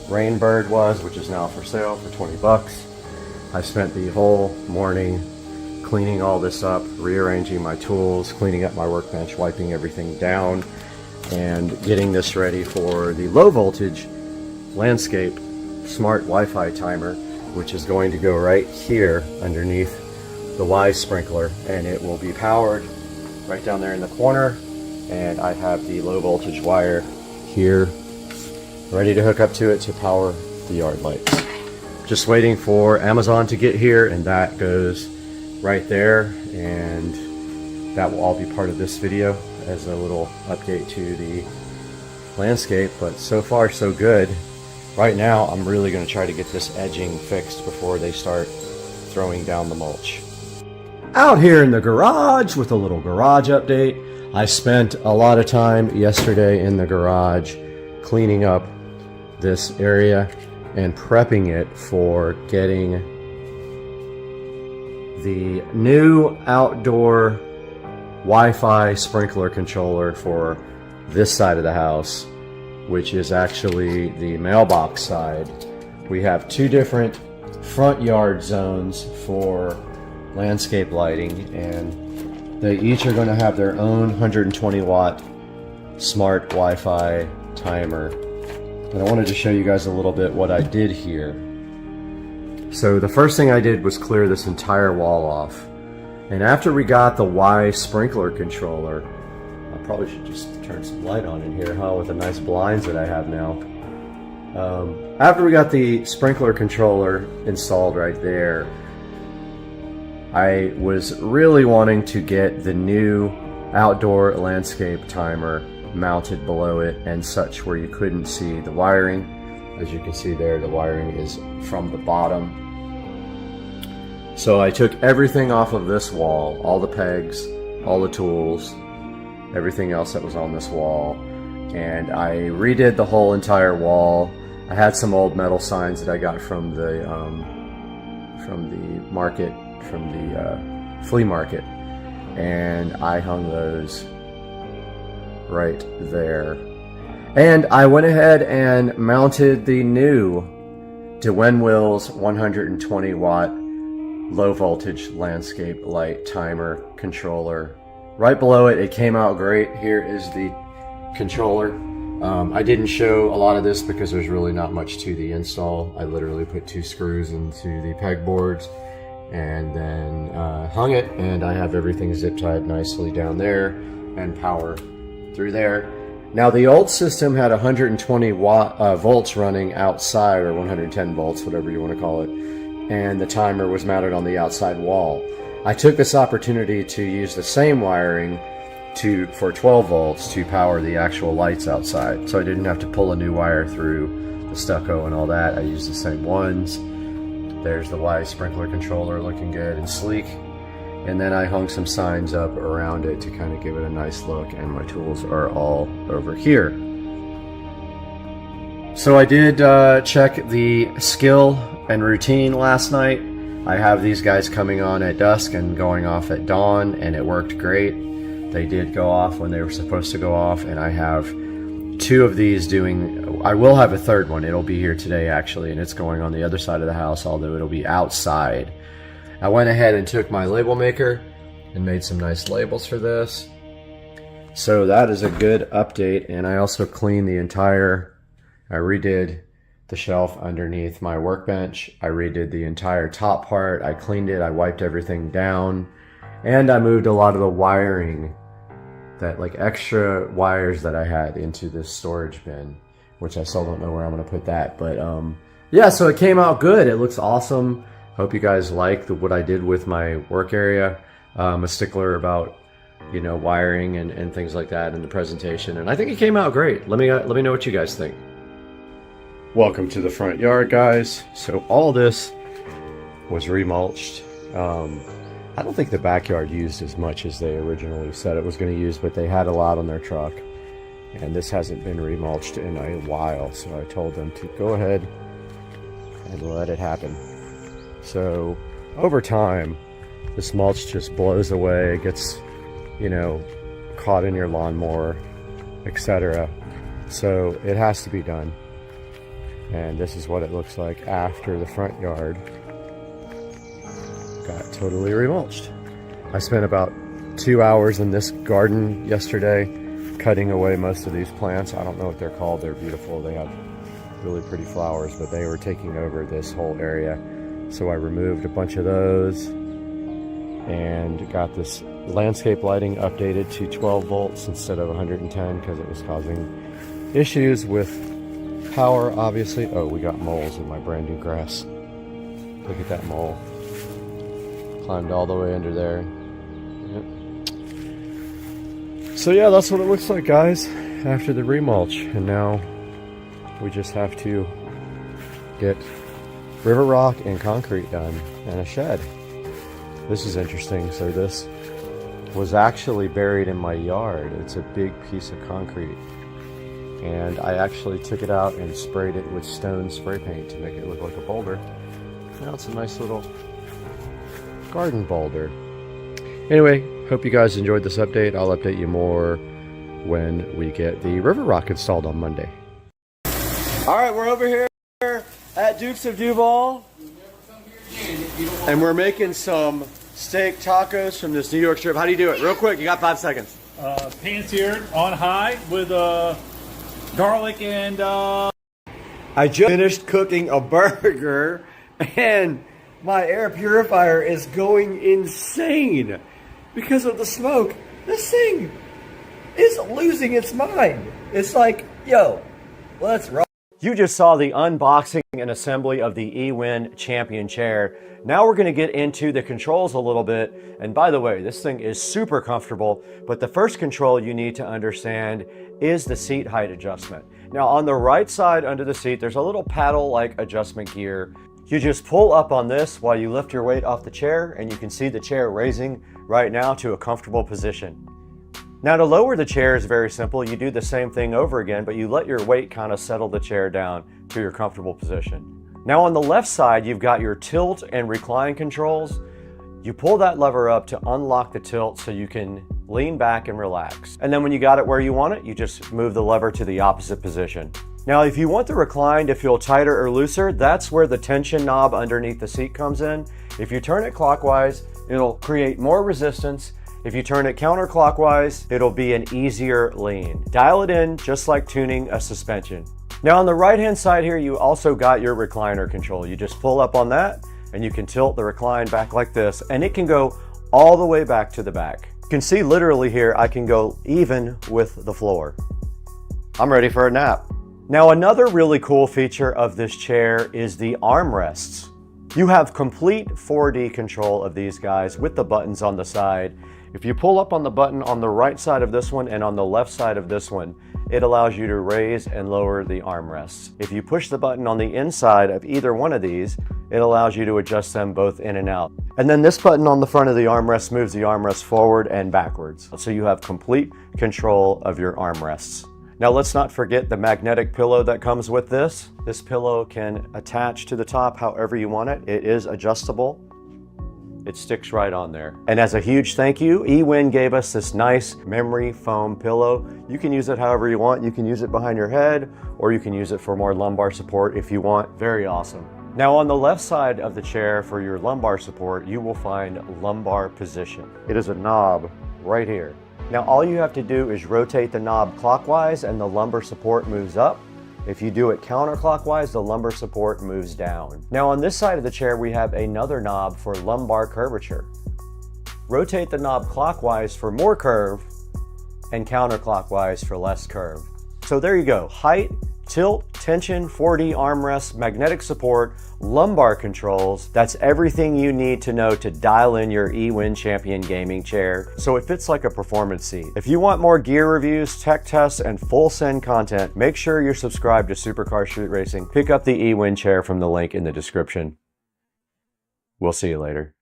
Speaker 1: Rainbird was, which is now for sale for 20 bucks. I spent the whole morning cleaning all this up, rearranging my tools, cleaning up my workbench, wiping everything down, and getting this ready for the low voltage landscape smart Wi-Fi timer, which is going to go right here underneath the Y sprinkler, and it will be powered right down there in the corner. And I have the low voltage wire here ready to hook up to it to power the yard lights. Just waiting for Amazon to get here, and that goes right there, and that will all be part of this video as a little update to the landscape. But so far so good. Right now I'm really going to try to get this edging fixed before they start throwing down the mulch. Out here in the garage with a little garage update. I spent a lot of time yesterday in the garage cleaning up this area and prepping it for getting the new outdoor Wi-Fi sprinkler controller for this side of the house, which is actually the mailbox side. We have 2 different front yard zones for landscape lighting, and they each are going to have their own 120 watt smart Wi-Fi timer. And I wanted to show you guys a little bit what I did here. So the first thing I did was clear this entire wall off. And after we got the Y sprinkler controller, I probably should just turn some light on in here, huh, with the nice blinds that I have now. After we got the sprinkler controller installed right there, I was really wanting to get the new outdoor landscape timer mounted below it and such where you couldn't see the wiring. As you can see there, the wiring is from the bottom. So I took everything off of this wall, all the pegs, all the tools, everything else that was on this wall, and I redid the whole entire wall. I had some old metal signs that I got from the market, from the flea market, and I hung those right there. And I went ahead and mounted the new Wills 120 watt low voltage landscape light timer controller right below it. It came out great. Here is the controller. I didn't show a lot of this because there's really not much to the install. I literally put 2 screws into the pegboards and then hung it, and I have everything zip tied nicely down there and power through there. Now the old system had 120 volts running outside, or 110 volts, whatever you want to call it, and the timer was mounted on the outside wall. I took this opportunity to use the same wiring for 12 volts to power the actual lights outside, so I didn't have to pull a new wire through the stucco and all that. I used the same ones. There's the Y sprinkler controller looking good and sleek, and then I hung some signs up around it to kind of give it a nice look, and my tools are all over here. So I did check the skill and routine last night. I have these guys coming on at dusk and going off at dawn, and it worked great. They did go off when they were supposed to go off, and I have 2 of these doing. I will have a third one. It'll be here today actually, and it's going on the other side of the house, although it'll be outside. I went ahead and took my label maker and made some nice labels for this. So that is a good update, and I also cleaned the entire, I redid the shelf underneath my workbench. I redid the entire top part. I cleaned it, I wiped everything down, and I moved a lot of the wiring, that like extra wires that I had, into this storage bin, which I still don't know where I'm gonna put that. But yeah, so it came out good. It looks awesome. Hope you guys like what I did with my work area. I'm a stickler about, you know, wiring and things like that in the presentation, and I think it came out great. Let me know what you guys think. Welcome to the front yard, guys. So all this was remulched. I don't think the backyard used as much as they originally said it was going to use, but they had a lot on their truck, and this hasn't been remulched in a while, so I told them to go ahead and let it happen. So over time, this mulch just blows away. It gets, you know, caught in your lawnmower, etc. So it has to be done. And this is what it looks like after the front yard got totally remulched. I spent about 2 hours in this garden yesterday cutting away most of these plants. I don't know what they're called. They're beautiful. They have really pretty flowers, but they were taking over this whole area. So I removed a bunch of those and got this landscape lighting updated to 12 volts instead of 110 because it was causing issues with power, obviously. Oh, we got moles in my brand new grass. Look at that mole. Climbed all the way under there. Yep. So yeah, that's what it looks like, guys, after the remulch. And now we just have to get river rock and concrete done and a shed. This is interesting. So this was actually buried in my yard. It's a big piece of concrete, and I actually took it out and sprayed it with stone spray paint to make it look like a boulder. Now it's a nice little garden boulder. Anyway, hope you guys enjoyed this update. I'll update you more when we get the river rock installed on Monday. All right, we're over here at Dukes of Duval, and we're making some steak tacos from this New York strip. How do you do it? Real quick, you got 5 seconds.
Speaker 8: Pan-seared on high with garlic and...
Speaker 1: I just finished cooking a burger, and my air purifier is going insane because of the smoke. This thing is losing its mind. It's like, yo, let's roll. You just saw the unboxing and assembly of the eWin Champion chair. Now we're going to get into the controls a little bit. And by the way, this thing is super comfortable, but the first control you need to understand is the seat height adjustment. Now on the right side under the seat, there's a little paddle-like adjustment gear. You just pull up on this while you lift your weight off the chair, and you can see the chair raising right now to a comfortable position. Now to lower the chair is very simple. You do the same thing over again, but you let your weight kind of settle the chair down to your comfortable position. Now on the left side, you've got your tilt and recline controls. You pull that lever up to unlock the tilt so you can lean back and relax. And then when you got it where you want it, you just move the lever to the opposite position. Now, if you want the recline to feel tighter or looser, that's where the tension knob underneath the seat comes in. If you turn it clockwise, it'll create more resistance. If you turn it counterclockwise, it'll be an easier lean. Dial it in just like tuning a suspension. Now on the right-hand side here, you also got your recliner control. You just pull up on that and you can tilt the recline back like this, and it can go all the way back to the back. You can see literally here, I can go even with the floor. I'm ready for a nap. Now another really cool feature of this chair is the armrests. You have complete 4D control of these guys with the buttons on the side. If you pull up on the button on the right side of this one and on the left side of this one, it allows you to raise and lower the armrests. If you push the button on the inside of either one of these, it allows you to adjust them both in and out. And then this button on the front of the armrest moves the armrest forward and backwards. So you have complete control of your armrests. Now let's not forget the magnetic pillow that comes with this. This pillow can attach to the top however you want it. It is adjustable. It sticks right on there. And as a huge thank you, eWin gave us this nice memory foam pillow. You can use it however you want. You can use it behind your head, or you can use it for more lumbar support if you want. Very awesome. Now on the left side of the chair for your lumbar support, you will find lumbar position. It is a knob right here. Now all you have to do is rotate the knob clockwise and the lumbar support moves up. If you do it counterclockwise, the lumbar support moves down. Now on this side of the chair, we have another knob for lumbar curvature. Rotate the knob clockwise for more curve and counterclockwise for less curve. So there you go, height, tilt, tension, 4D armrest, magnetic support, lumbar controls. That's everything you need to know to dial in your eWin Champion gaming chair so it fits like a performance seat. If you want more gear reviews, tech tests, and full send content, make sure you're subscribed to Supercar Street Racing. Pick up the eWin chair from the link in the description. We'll see you later.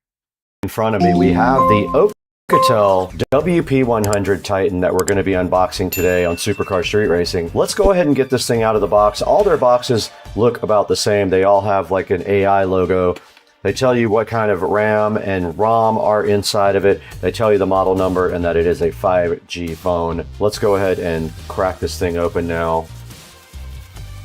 Speaker 1: In front of me, we have the Alcatel WP100 Titan that we're going to be unboxing today on Supercar Street Racing. Let's go ahead and get this thing out of the box. All their boxes look about the same. They all have like an AI logo. They tell you what kind of RAM and ROM are inside of it. They tell you the model number and that it is a 5G phone. Let's go ahead and crack this thing open now.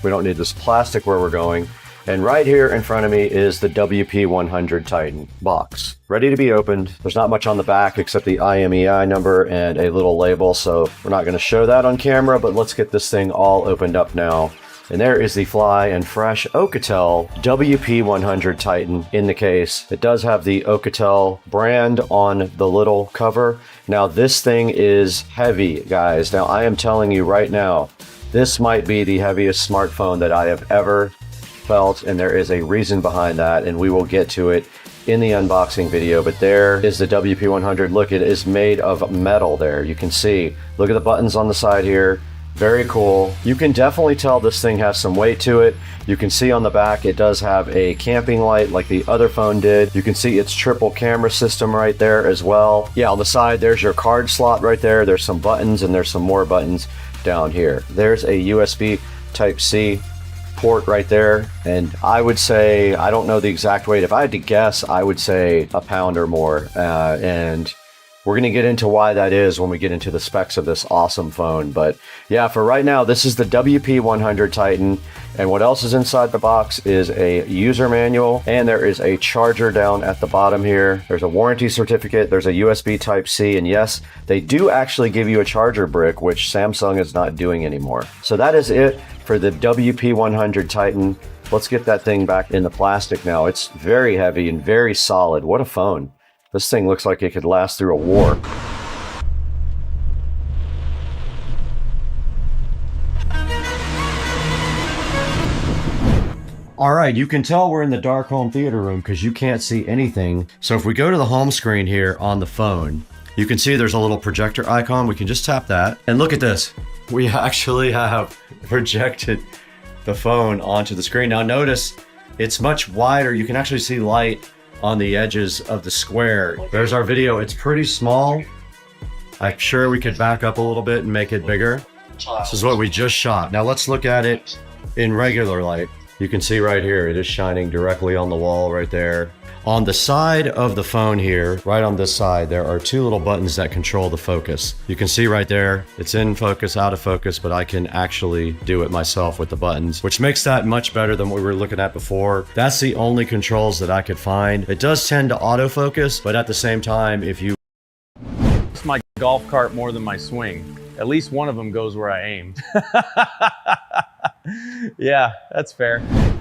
Speaker 1: We don't need this plastic where we're going. And right here in front of me is the WP100 Titan box, ready to be opened. There's not much on the back except the IMEI number and a little label, so we're not going to show that on camera, but let's get this thing all opened up now. And there is the fly and fresh Alcatel WP100 Titan in the case. It does have the Alcatel brand on the little cover. Now this thing is heavy, guys. Now I am telling you right now, this might be the heaviest smartphone that I have ever felt, and there is a reason behind that, and we will get to it in the unboxing video. But there is the WP100. Look, it is made of metal there. You can see, look at the buttons on the side here. Very cool. You can definitely tell this thing has some weight to it. You can see on the back it does have a camping light like the other phone did. You can see its triple camera system right there as well. Yeah, on the side there's your card slot right there. There's some buttons and there's some more buttons down here. There's a USB Type-C port right there, and I would say, I don't know the exact weight. If I had to guess, I would say a pound or more, and we're going to get into why that is when we get into the specs of this awesome phone. But yeah, for right now, this is the WP100 Titan, and what else is inside the box is a user manual, and there is a charger down at the bottom here. There's a warranty certificate, there's a USB Type-C, and yes, they do actually give you a charger brick, which Samsung is not doing anymore. So that is it for the WP100 Titan. Let's get that thing back in the plastic now. It's very heavy and very solid. What a phone. This thing looks like it could last through a war. All right, you can tell we're in the dark home theater room because you can't see anything. So if we go to the home screen here on the phone, you can see there's a little projector icon. We can just tap that. And look at this. We actually have projected the phone onto the screen. Now notice it's much wider. You can actually see light on the edges of the square. There's our video. It's pretty small. I'm sure we could back up a little bit and make it bigger. This is what we just shot. Now let's look at it in regular light. You can see right here, it is shining directly on the wall right there. On the side of the phone here, right on this side, there are two little buttons that control the focus. You can see right there, it's in focus, out of focus, but I can actually do it myself with the buttons, which makes that much better than what we were looking at before. That's the only controls that I could find. It does tend to autofocus, but at the same time, if you...
Speaker 9: It's my golf cart more than my swing. At least one of them goes where I aimed. Yeah, that's fair.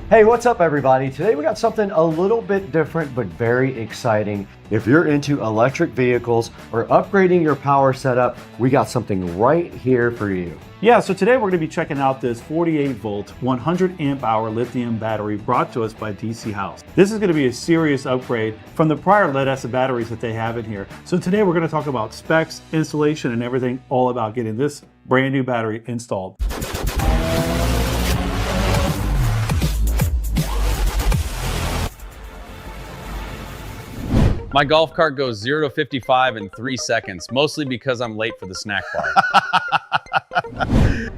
Speaker 1: Hey, what's up everybody? Today we got something a little bit different but very exciting. If you're into electric vehicles or upgrading your power setup, we got something right here for you.
Speaker 8: Yeah, so today we're going to be checking out this 48 volt, 100 amp hour lithium battery brought to us by DC House. This is going to be a serious upgrade from the prior lead acid batteries that they have in here. So today we're going to talk about specs, installation, and everything all about getting this brand new battery installed.
Speaker 9: My golf cart goes 0 to 55 in 3 seconds, mostly because I'm late for the snack bar.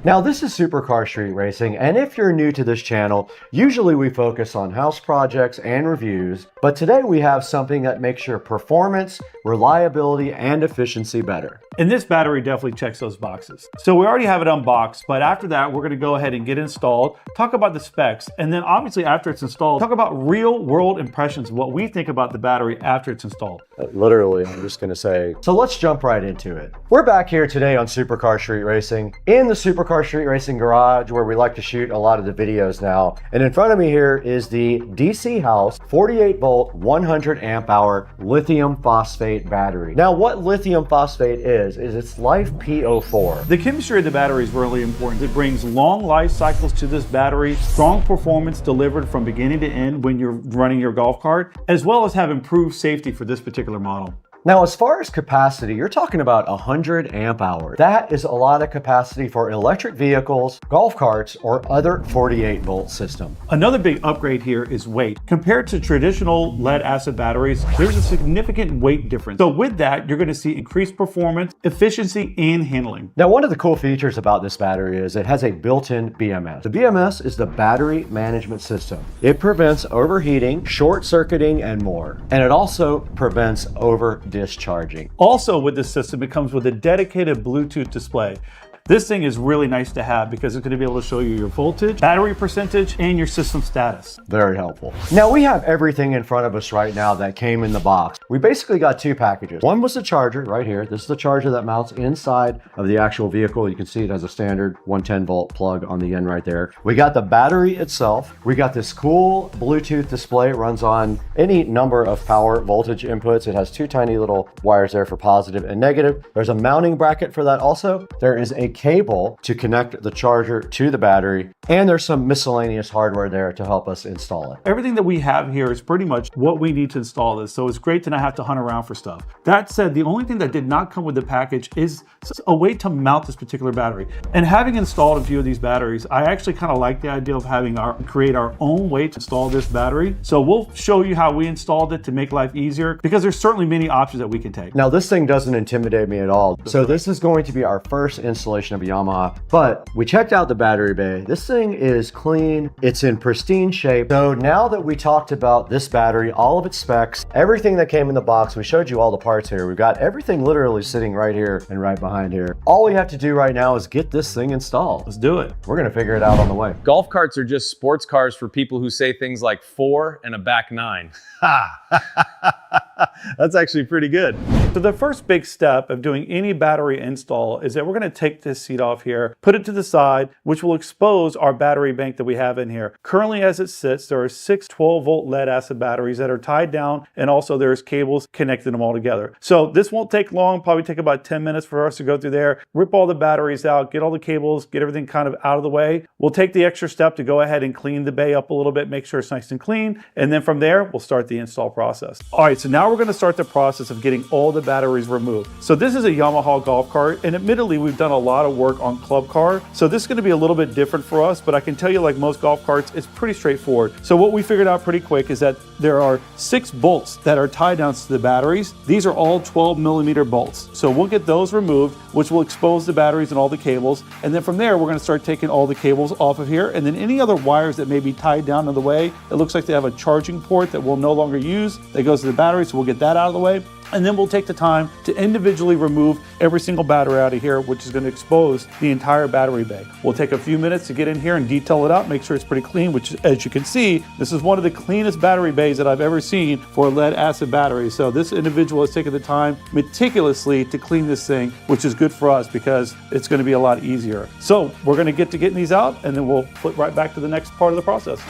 Speaker 1: Now this is Supercar Street Racing, and if you're new to this channel, usually we focus on house projects and reviews, but today we have something that makes your performance, reliability, and efficiency better.
Speaker 8: And this battery definitely checks those boxes. So we already have it unboxed, but after that, we're gonna go ahead and get it installed, talk about the specs, and then obviously after it's installed, talk about real world impressions of what we think about the battery after it's installed.
Speaker 1: Literally, I'm just gonna say. So let's jump right into it. We're back here today on Supercar Street Racing, in the Supercar Street Racing garage where we like to shoot a lot of the videos now. And in front of me here is the DC House 48 volt, 100 amp hour lithium phosphate battery. Now what lithium phosphate is its life PO4.
Speaker 8: The chemistry of the battery is really important. It brings long life cycles to this battery, strong performance delivered from beginning to end when you're running your golf cart, as well as have improved safety for this particular model.
Speaker 1: Now, as far as capacity, you're talking about 100 amp hours. That is a lot of capacity for electric vehicles, golf carts, or other 48 volt system.
Speaker 8: Another big upgrade here is weight. Compared to traditional lead acid batteries, there's a significant weight difference. So with that, you're gonna see increased performance, efficiency, and handling.
Speaker 1: Now, one of the cool features about this battery is it has a built-in BMS. The BMS is the battery management system. It prevents overheating, short circuiting, and more. And it also prevents over discharging.
Speaker 8: Also with this system, it comes with a dedicated Bluetooth display. This thing is really nice to have because it's going to be able to show you your voltage, battery percentage, and your system status.
Speaker 1: Very helpful. Now we have everything in front of us right now that came in the box. We basically got two packages. One was the charger right here. This is the charger that mounts inside of the actual vehicle. You can see it has a standard 110 volt plug on the end right there. We got the battery itself. We got this cool Bluetooth display. It runs on any number of power voltage inputs. It has two tiny little wires there for positive and negative. There's a mounting bracket for that also. There is a cable to connect the charger to the battery, and there's some miscellaneous hardware there to help us install it.
Speaker 8: Everything that we have here is pretty much what we need to install this, so it's great to not have to hunt around for stuff. That said, the only thing that did not come with the package is a way to mount this particular battery. And having installed a few of these batteries, I actually kind of like the idea of having create our own way to install this battery. So we'll show you how we installed it to make life easier, because there's certainly many options that we can take.
Speaker 1: Now this thing doesn't intimidate me at all. So this is going to be our first installation of a Yamaha, but we checked out the battery bay. This thing is clean. It's in pristine shape. So now that we talked about this battery, all of its specs, everything that came in the box, we showed you all the parts here. We've got everything literally sitting right here and right behind here. All we have to do right now is get this thing installed.
Speaker 8: Let's do it.
Speaker 1: We're gonna figure it out on the way.
Speaker 9: Golf carts are just sports cars for people who say things like 4 and a back 9.
Speaker 8: That's actually pretty good. So the first big step of doing any battery install is that we're going to take this seat off here, put it to the side, which will expose our battery bank that we have in here. Currently as it sits, there are 6 12 volt lead acid batteries that are tied down, and also there's cables connecting them all together. So this won't take long, probably take about 10 minutes for us to go through there, rip all the batteries out, get all the cables, get everything kind of out of the way. We'll take the extra step to go ahead and clean the bay up a little bit, make sure it's nice and clean, and then from there, we'll start the install process. All right, so now we're going to start the process of getting all the batteries removed. So this is a Yamaha golf cart, and admittedly, we've done a lot of work on club car, so this is going to be a little bit different for us, but I can tell you, like most golf carts, it's pretty straightforward. So what we figured out pretty quick is that there are 6 bolts that are tie downs to the batteries. These are all 12mm bolts. So we'll get those removed, which will expose the batteries and all the cables. And then from there, we're going to start taking all the cables off of here. And then any other wires that may be tied down in the way, it looks like they have a charging port that we'll no longer use that goes to the battery. So we'll get that out of the way. And then we'll take the time to individually remove every single battery out of here, which is going to expose the entire battery bay. We'll take a few minutes to get in here and detail it out, make sure it's pretty clean, which, as you can see, this is one of the cleanest battery bays that I've ever seen for a lead acid battery. So this individual has taken the time meticulously to clean this thing, which is good for us because it's going to be a lot easier. So we're going to get to getting these out, and then we'll flip right back to the next part of the process.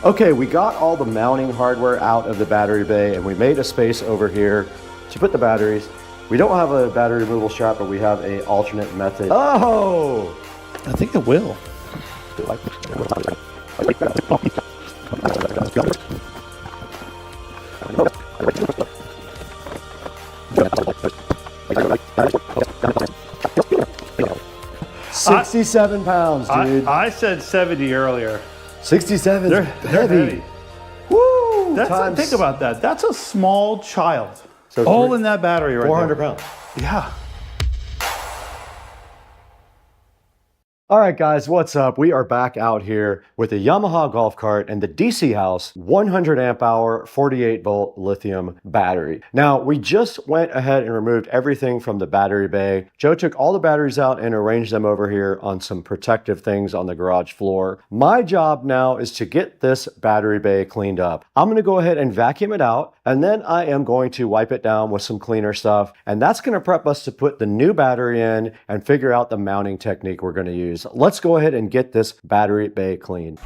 Speaker 1: Okay, we got all the mounting hardware out of the battery bay, and we made a space over here to put the batteries. We don't have a battery removal strap, but we have a alternate method. Oh!
Speaker 8: I think it will.
Speaker 1: £67, dude.
Speaker 8: I said 70 earlier.
Speaker 1: 67.
Speaker 8: They're heavy.
Speaker 1: Woo!
Speaker 8: Think about that. That's a small child.
Speaker 1: So
Speaker 8: all in that battery right
Speaker 1: 400
Speaker 8: there.
Speaker 1: pounds.
Speaker 8: Yeah.
Speaker 1: All right, guys, what's up? We are back out here with the Yamaha golf cart and the DC House 100 amp hour, 48 volt lithium battery. Now, we just went ahead and removed everything from the battery bay. Joe took all the batteries out and arranged them over here on some protective things on the garage floor. My job now is to get this battery bay cleaned up. I'm gonna go ahead and vacuum it out, and then I am going to wipe it down with some cleaner stuff, and that's gonna prep us to put the new battery in and figure out the mounting technique we're gonna use. Let's go ahead and get this battery bay cleaned.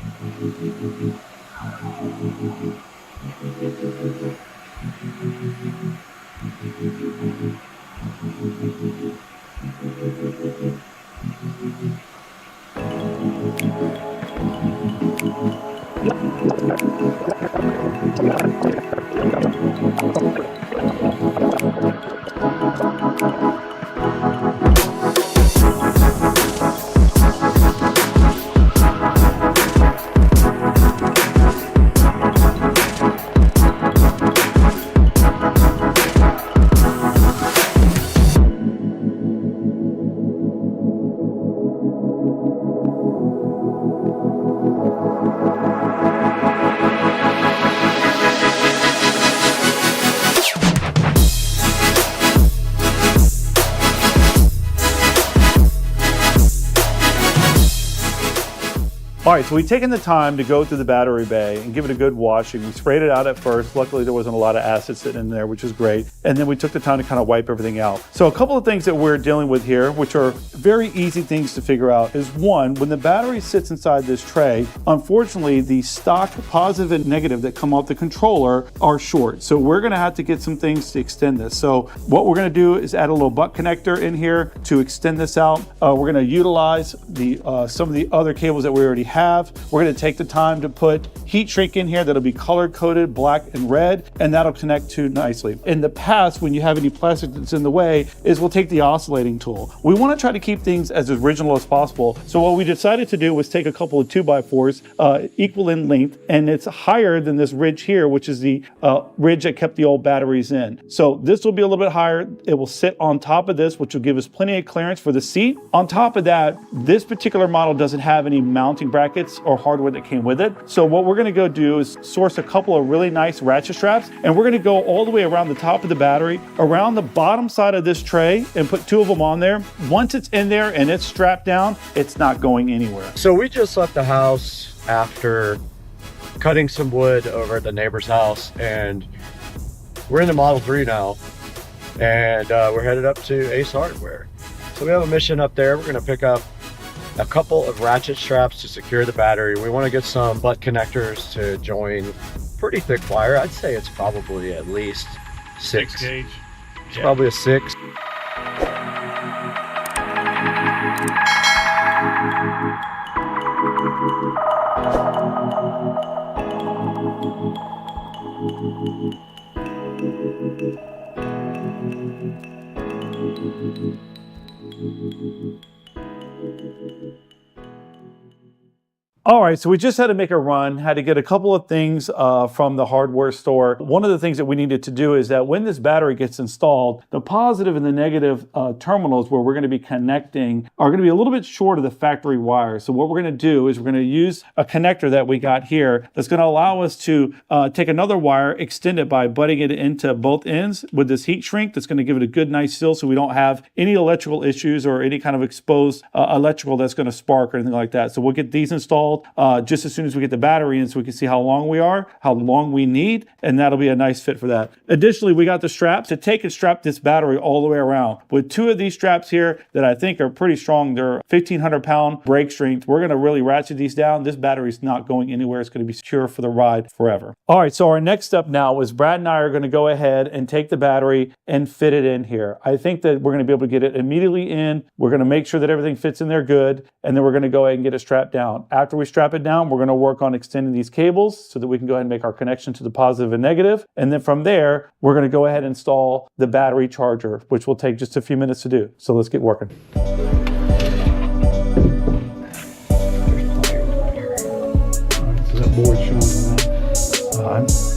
Speaker 8: All right, so we've taken the time to go through the battery bay and give it a good washing. We sprayed it out at first. Luckily, there wasn't a lot of acid sitting in there, which is great. And then we took the time to kind of wipe everything out. So a couple of things that we're dealing with here, which are very easy things to figure out, is one, when the battery sits inside this tray, unfortunately, the stock positive and negative that come off the controller are short. So we're gonna have to get some things to extend this. So what we're gonna do is add a little butt connector in here to extend this out. We're gonna utilize the some of the other cables that we already have. We're going to take the time to put heat shrink in here that'll be color coded black and red, and that'll connect to nicely. In the past, when you have any plastic that's in the way, is we'll take the oscillating tool. We want to try to keep things as original as possible. So what we decided to do was take a couple of 2x4s equal in length, and it's higher than this ridge here, which is the ridge that kept the old batteries in. So this will be a little bit higher. It will sit on top of this, which will give us plenty of clearance for the seat. On top of that, this particular model doesn't have any mounting brackets or hardware that came with it. So what we're gonna go do is source a couple of really nice ratchet straps, and we're gonna go all the way around the top of the battery, around the bottom side of this tray, and put two of them on there. Once it's in there and it's strapped down, it's not going anywhere.
Speaker 1: So we just left the house after cutting some wood over at the neighbor's house, and we're in the Model 3 now, and we're headed up to ASUS Hardware. So we have a mission up there. We're gonna pick up a couple of ratchet straps to secure the battery. We want to get some butt connectors to join pretty thick wire. I'd say it's probably at least 6
Speaker 8: gauge.
Speaker 1: It's probably a 6.
Speaker 8: All right, so we just had to make a run, had to get a couple of things from the hardware store. One of the things that we needed to do is that when this battery gets installed, the positive and the negative terminals where we're going to be connecting are going to be a little bit short of the factory wire. So what we're going to do is we're going to use a connector that we got here that's going to allow us to take another wire, extend it by butting it into both ends with this heat shrink that's going to give it a good nice seal so we don't have any electrical issues or any kind of exposed electrical that's going to spark or anything like that. So we'll get these installed. Thunderbolt just as soon as we get the battery in so we can see how long we need, and that'll be a nice fit for that. Additionally, we got the straps to take and strap this battery all the way around. With 2 of these straps here that I think are pretty strong, they're 1,500 pound brake strength. We're gonna really ratchet these down. This battery's not going anywhere. It's gonna be secure for the ride forever. All right, so our next step now is Brad and I are gonna go ahead and take the battery and fit it in here. I think that we're gonna be able to get it immediately in. We're gonna make sure that everything fits in there good, and then we're gonna go ahead and get it strapped down. After we strap it down, we're gonna work on extending these cables so that we can go ahead and make our connection to the positive and negative. And then from there, we're gonna go ahead and install the battery charger, which will take just a few minutes to do. So let's get working. So that board showing on that side.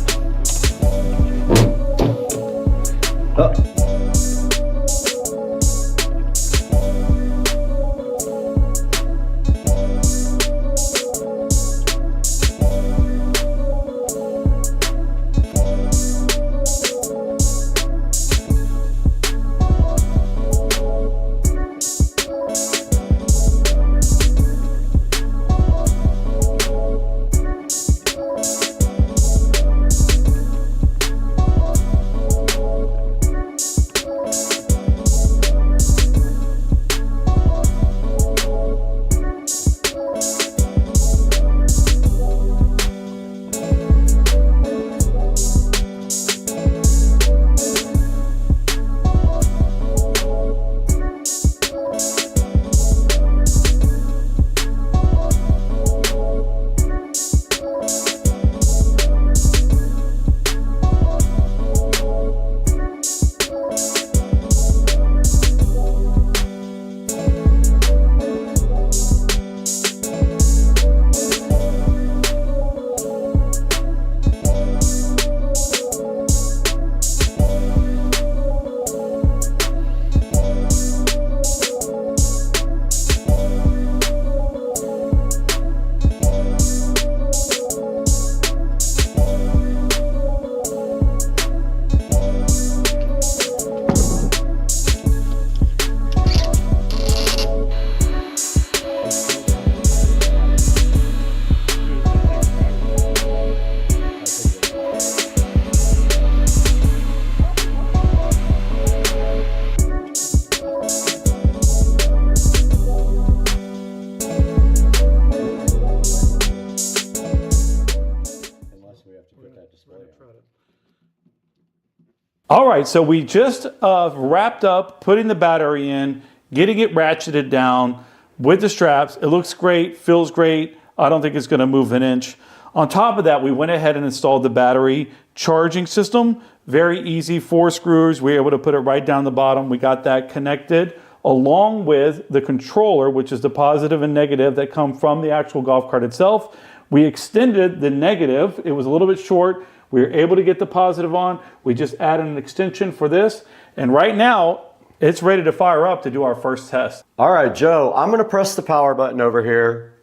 Speaker 8: All right, so we just wrapped up putting the battery in, getting it ratcheted down with the straps. It looks great, feels great. I don't think it's gonna move an inch. On top of that, we went ahead and installed the battery charging system. Very easy, 4 screws. We were able to put it right down the bottom. We got that connected along with the controller, which is the positive and negative that come from the actual golf cart itself. We extended the negative. It was a little bit short. We were able to get the positive on. We just added an extension for this. And right now, it's ready to fire up to do our first test.
Speaker 1: All right, Joe, I'm gonna press the power button over here.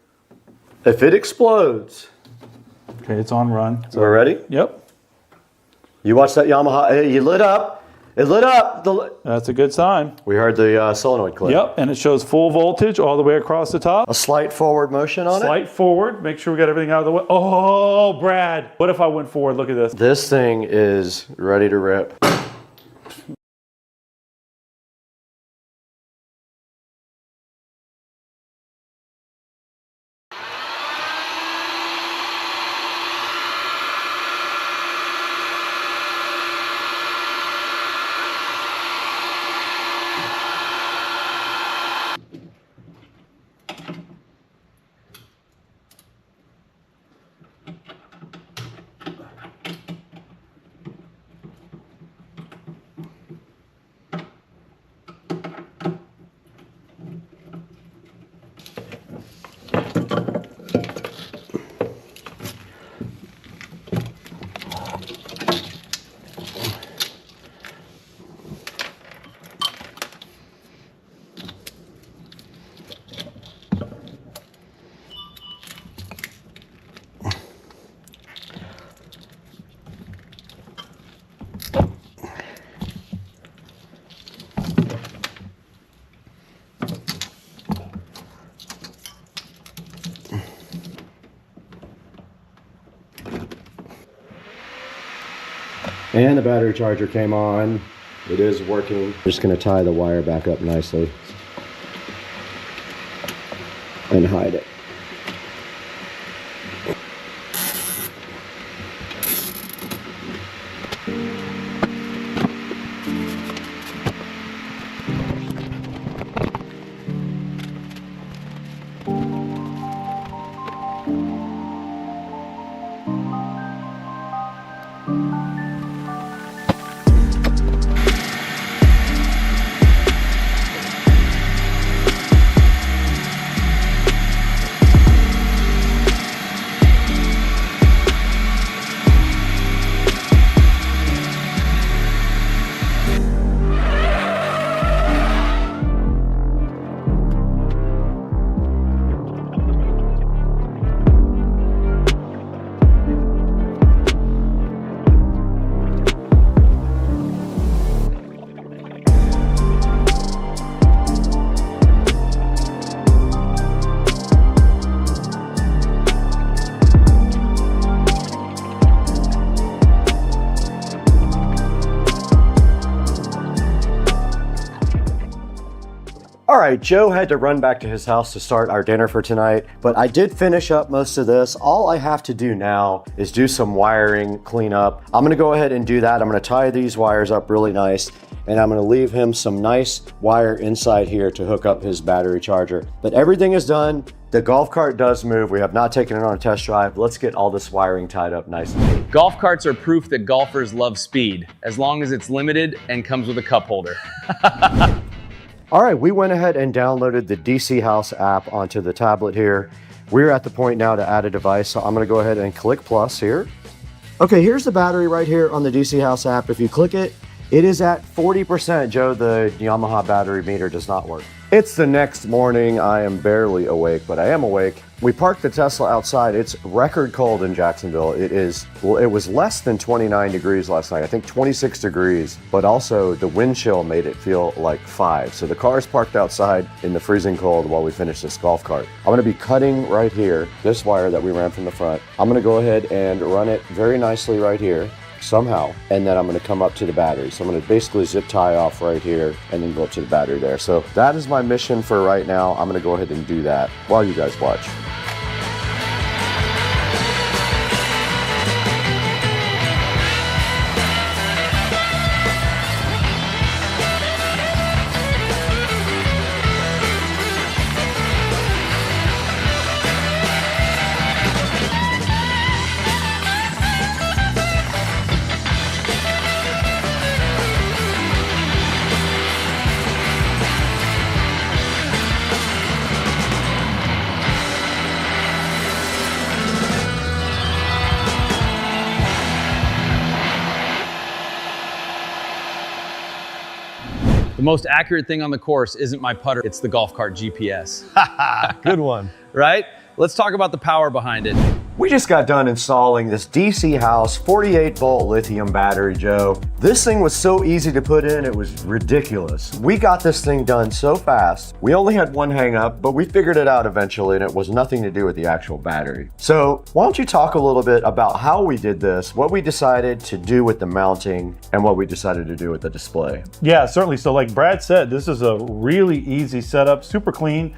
Speaker 1: If it explodes.
Speaker 8: Okay, it's on run.
Speaker 1: So we're ready?
Speaker 8: Yep.
Speaker 1: You watch that Yamaha, hey, you lit up. It lit up.
Speaker 8: That's a good sign.
Speaker 1: We heard the solenoid click.
Speaker 8: Yep, and it shows full voltage all the way across the top.
Speaker 1: A slight forward motion on it.
Speaker 8: Slight forward. Make sure we got everything out of the way. Oh, Brad. What if I went forward? Look at this.
Speaker 1: This thing is ready to rip. And the battery charger came on. It is working. Just gonna tie the wire back up nicely and hide it. All right, Joe had to run back to his house to start our dinner for tonight, but I did finish up most of this. All I have to do now is do some wiring cleanup. I'm gonna go ahead and do that. I'm gonna tie these wires up really nice, and I'm gonna leave him some nice wire inside here to hook up his battery charger. But everything is done. The golf cart does move. We have not taken it on a test drive. Let's get all this wiring tied up nice and neat.
Speaker 9: Golf carts are proof that golfers love speed, as long as it's limited and comes with a cup holder.
Speaker 1: All right, we went ahead and downloaded the DC House app onto the tablet here. We're at the point now to add a device, so I'm gonna go ahead and click plus here. Okay, here's the battery right here on the DC House app. If you click it, it is at 40%. Joe, the Yamaha battery meter does not work. It's the next morning. I am barely awake, but I am awake. We parked the Tesla outside. It's record cold in Jacksonville. It is, well, it was less than 29 degrees last night. I think 26 degrees, but also the wind chill made it feel like 5. So the car is parked outside in the freezing cold while we finish this golf cart. I'm gonna be cutting right here, this wire that we ran from the front. I'm gonna go ahead and run it very nicely right here, somehow, and then I'm going to come up to the battery. So I'm going to basically zip tie off right here and then go up to the battery there. So that is my mission for right now. I'm going to go ahead and do that while you guys watch.
Speaker 9: The most accurate thing on the course isn't my putter, it's the golf cart GPS.
Speaker 5: Good one.
Speaker 9: Right? Let's talk about the power behind it.
Speaker 1: We just got done installing this DC House 48-volt lithium battery, Joe. This thing was so easy to put in, it was ridiculous. We got this thing done so fast. We only had one hang up, but we figured it out eventually, and it was nothing to do with the actual battery. So why don't you talk a little bit about how we did this, what we decided to do with the mounting, and what we decided to do with the display.
Speaker 8: Yeah, certainly. So like Brad said, this is a really easy setup, super clean.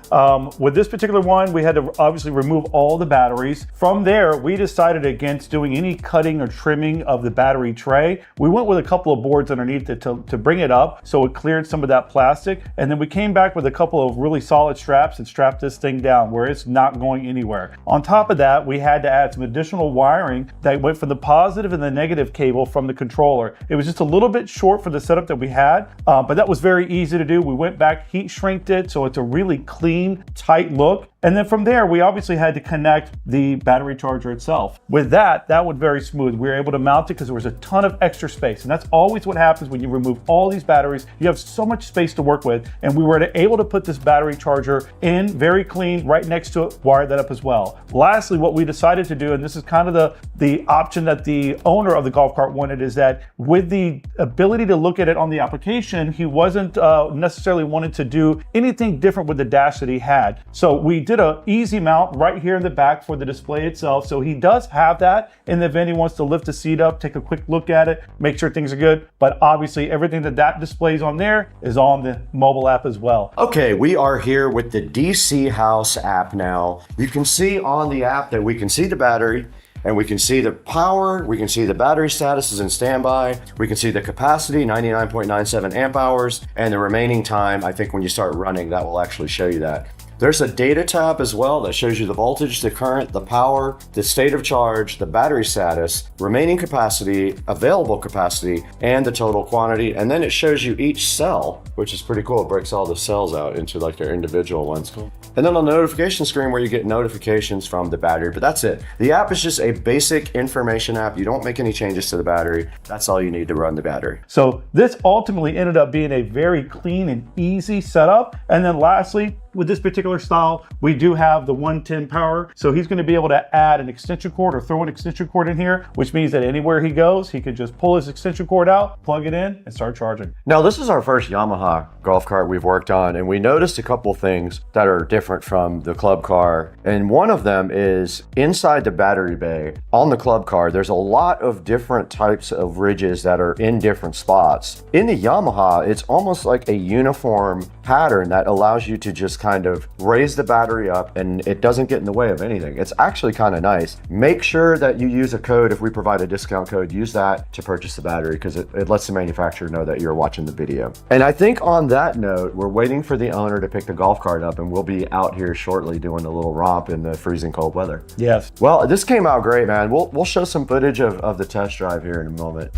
Speaker 8: With this particular one, we had to obviously remove all the batteries. From there, we decided against doing any cutting or trimming of the battery tray. We went with a couple of boards underneath it to bring it up, so it cleared some of that plastic. And then we came back with a couple of really solid straps and strapped this thing down where it's not going anywhere. On top of that, we had to add some additional wiring that went from the positive and the negative cable from the controller. It was just a little bit short for the setup that we had, but that was very easy to do. We went back, heat shrinked it, so it's a really clean, tight look. And then from there, we obviously had to connect the battery charger itself. With that went very smooth. We were able to mount it because there was a ton of extra space. And that's always what happens when you remove all these batteries. You have so much space to work with. And we were able to put this battery charger in very clean, right next to it, wire that up as well. Lastly, what we decided to do, and this is kind of the option that the owner of the golf cart wanted, is that with the ability to look at it on the application, he wasn't necessarily wanting to do anything different with the dash that he had. So we did an easy mount right here in the back for the display itself. himself. So he does have that in the event he wants to lift the seat up, take a quick look at it, make sure things are good. But obviously everything that displays on there is on the mobile app as well.
Speaker 1: Okay, we are here with the DC House app now. You can see on the app that we can see the battery, and we can see the power, we can see the battery status is in standby, we can see the capacity, 99.97 amp hours, and the remaining time. I think when you start running, that will actually show you that. There's a data tab as well that shows you the voltage, the current, the power, the state of charge, the battery status, remaining capacity, available capacity, and the total quantity. And then it shows you each cell, which is pretty cool. It breaks all the cells out into like their individual ones. Cool. And then on the notification screen where you get notifications from the battery, but that's it. The app is just a basic information app. You don't make any changes to the battery. That's all you need to run the battery.
Speaker 8: So this ultimately ended up being a very clean and easy setup. And then lastly, with this particular style, we do have the 110 power. So he's going to be able to add an extension cord or throw an extension cord in here, which means that anywhere he goes, he can just pull his extension cord out, plug it in, and start charging.
Speaker 1: Now, this is our first Yamaha golf cart we've worked on, and we noticed a couple things that are different from the club car. And one of them is inside the battery bay on the club car, there's a lot of different types of ridges that are in different spots. In the Yamaha, it's almost like a uniform pattern that allows you to just kind of raise the battery up and it doesn't get in the way of anything. It's actually kind of nice. Make sure that you use a code. If we provide a discount code, use that to purchase the battery because it lets the manufacturer know that you're watching the video. And I think on that note, we're waiting for the owner to pick the golf cart up and we'll be out here shortly doing a little romp in the freezing cold weather.
Speaker 8: Yes.
Speaker 1: Well, this came out great, man. We'll show some footage of the test drive here in a moment.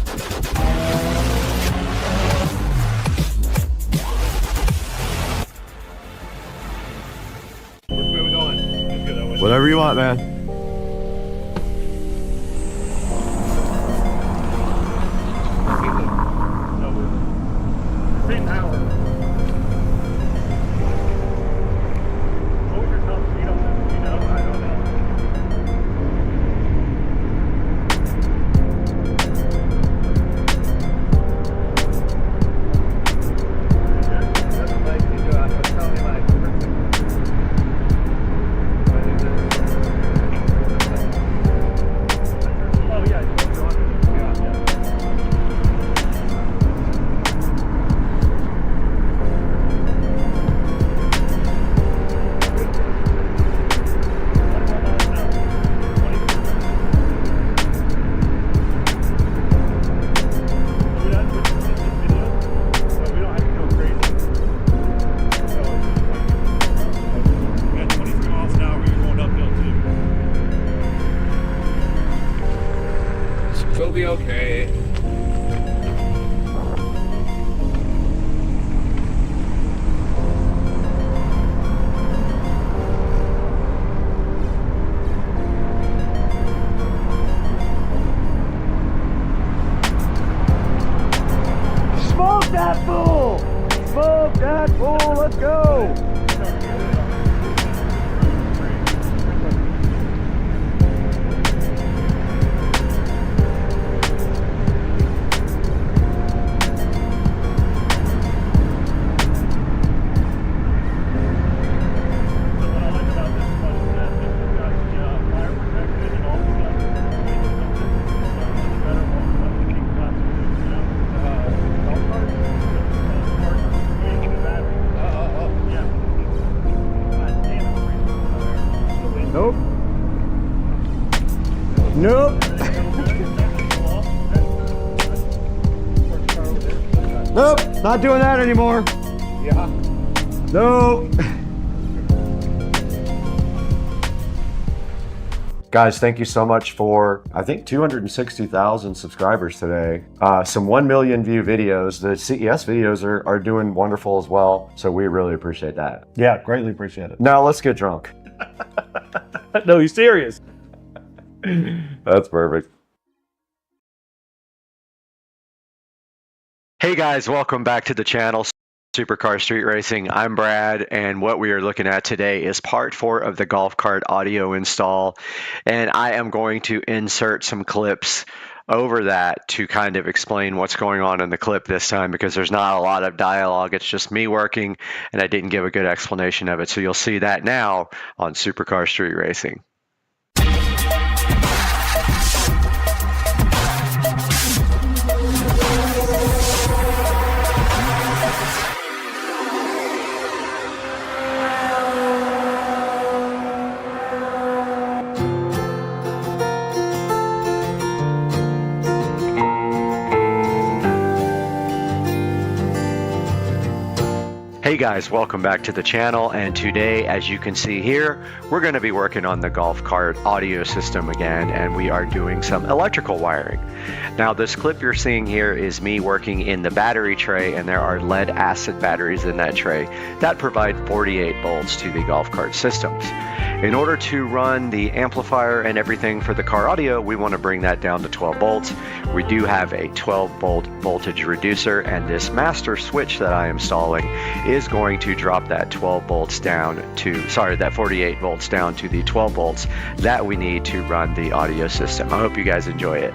Speaker 1: Whatever you want, man.
Speaker 8: Same power. What was your top speed on this? You know? I don't know.
Speaker 10: We'll be okay.
Speaker 1: Smoke that fool! Smoke that fool! Let's go! Nope. Nope. Nope. Not doing that anymore.
Speaker 10: Yeah.
Speaker 1: Nope. Guys, thank you so much for, I think, 260,000 subscribers today. Some 1 million view videos. The CES videos are doing wonderful as well. So we really appreciate that.
Speaker 8: Yeah, greatly appreciate it.
Speaker 1: Now let's get drunk.
Speaker 8: No, he's serious.
Speaker 1: That's perfect.
Speaker 11: Hey guys, welcome back to the channel, Supercar Street Racing. I'm Brad, and what we are looking at today is part 4 of the golf cart audio install, and I am going to insert some clips over that to kind of explain what's going on in the clip this time, because there's not a lot of dialogue. It's just me working, and I didn't give a good explanation of it. So you'll see that now on Supercar Street Racing. guys, welcome back to the channel, and today, as you can see here, we're going to be working on the golf cart audio system again, and we are doing some electrical wiring. Now this clip you're seeing here is me working in the battery tray, and there are lead acid batteries in that tray that provide 48 volts to the golf cart systems. In order to run the amplifier and everything for the car audio, we want to bring that down to 12 volts. We do have a 12 volt voltage reducer, and this master switch that I am installing is going to drop that 12 volts down to, that 48 volts down to the 12 volts that we need to run the audio system. I hope you guys enjoy it.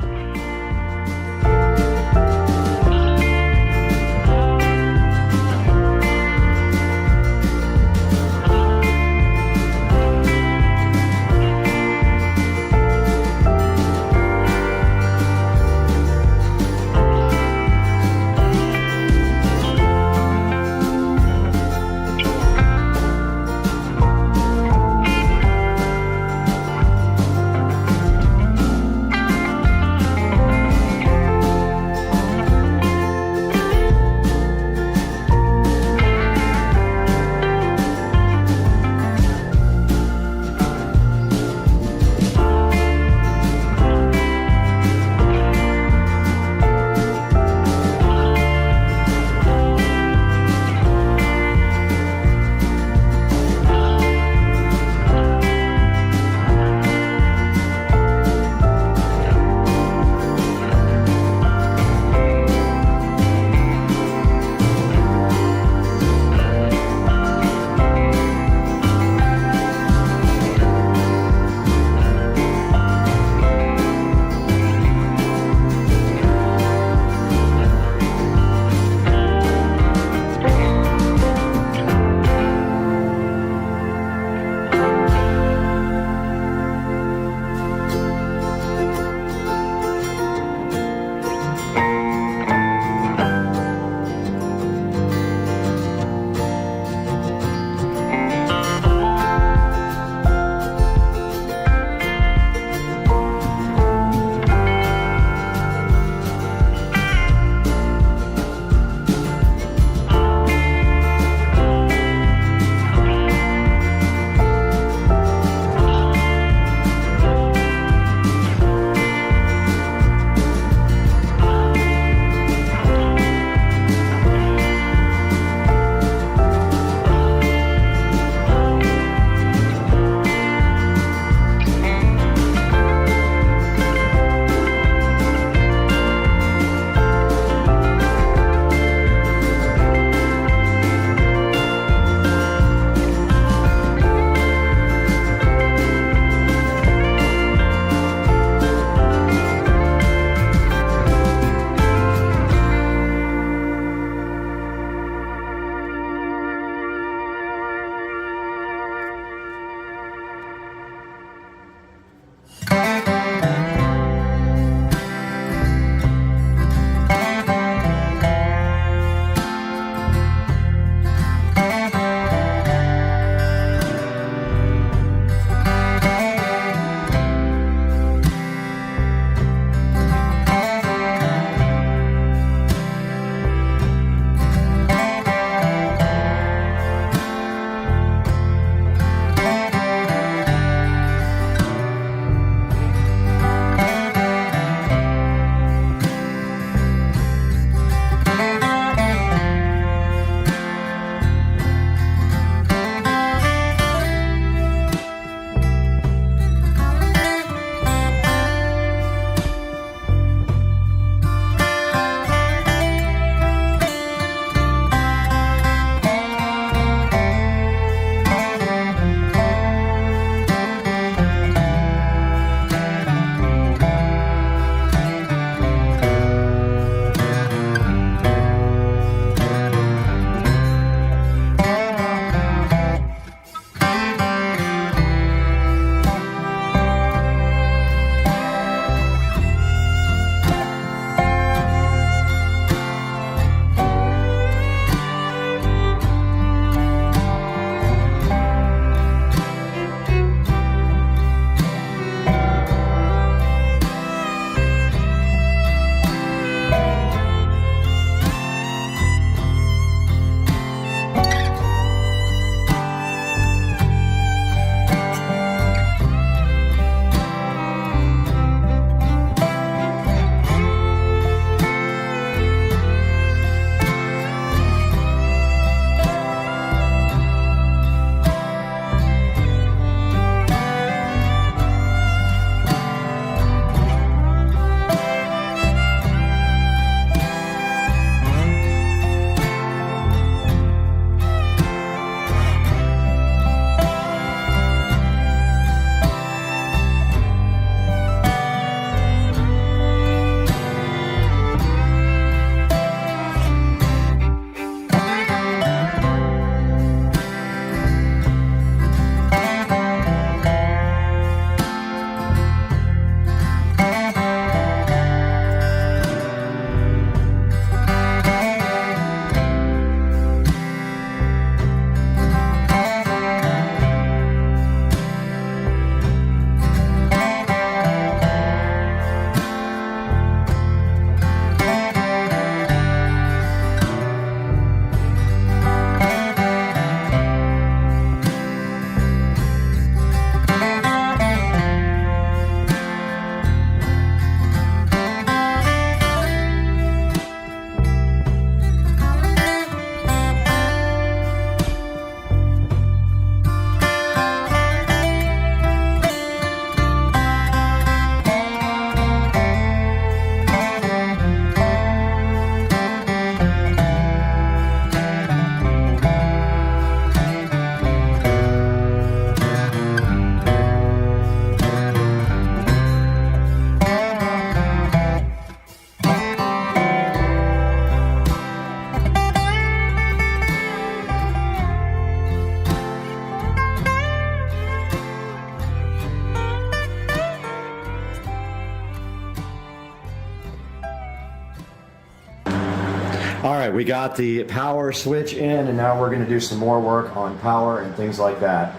Speaker 1: right, we got the power switch in, and now we're going to do some more work on power and things like that.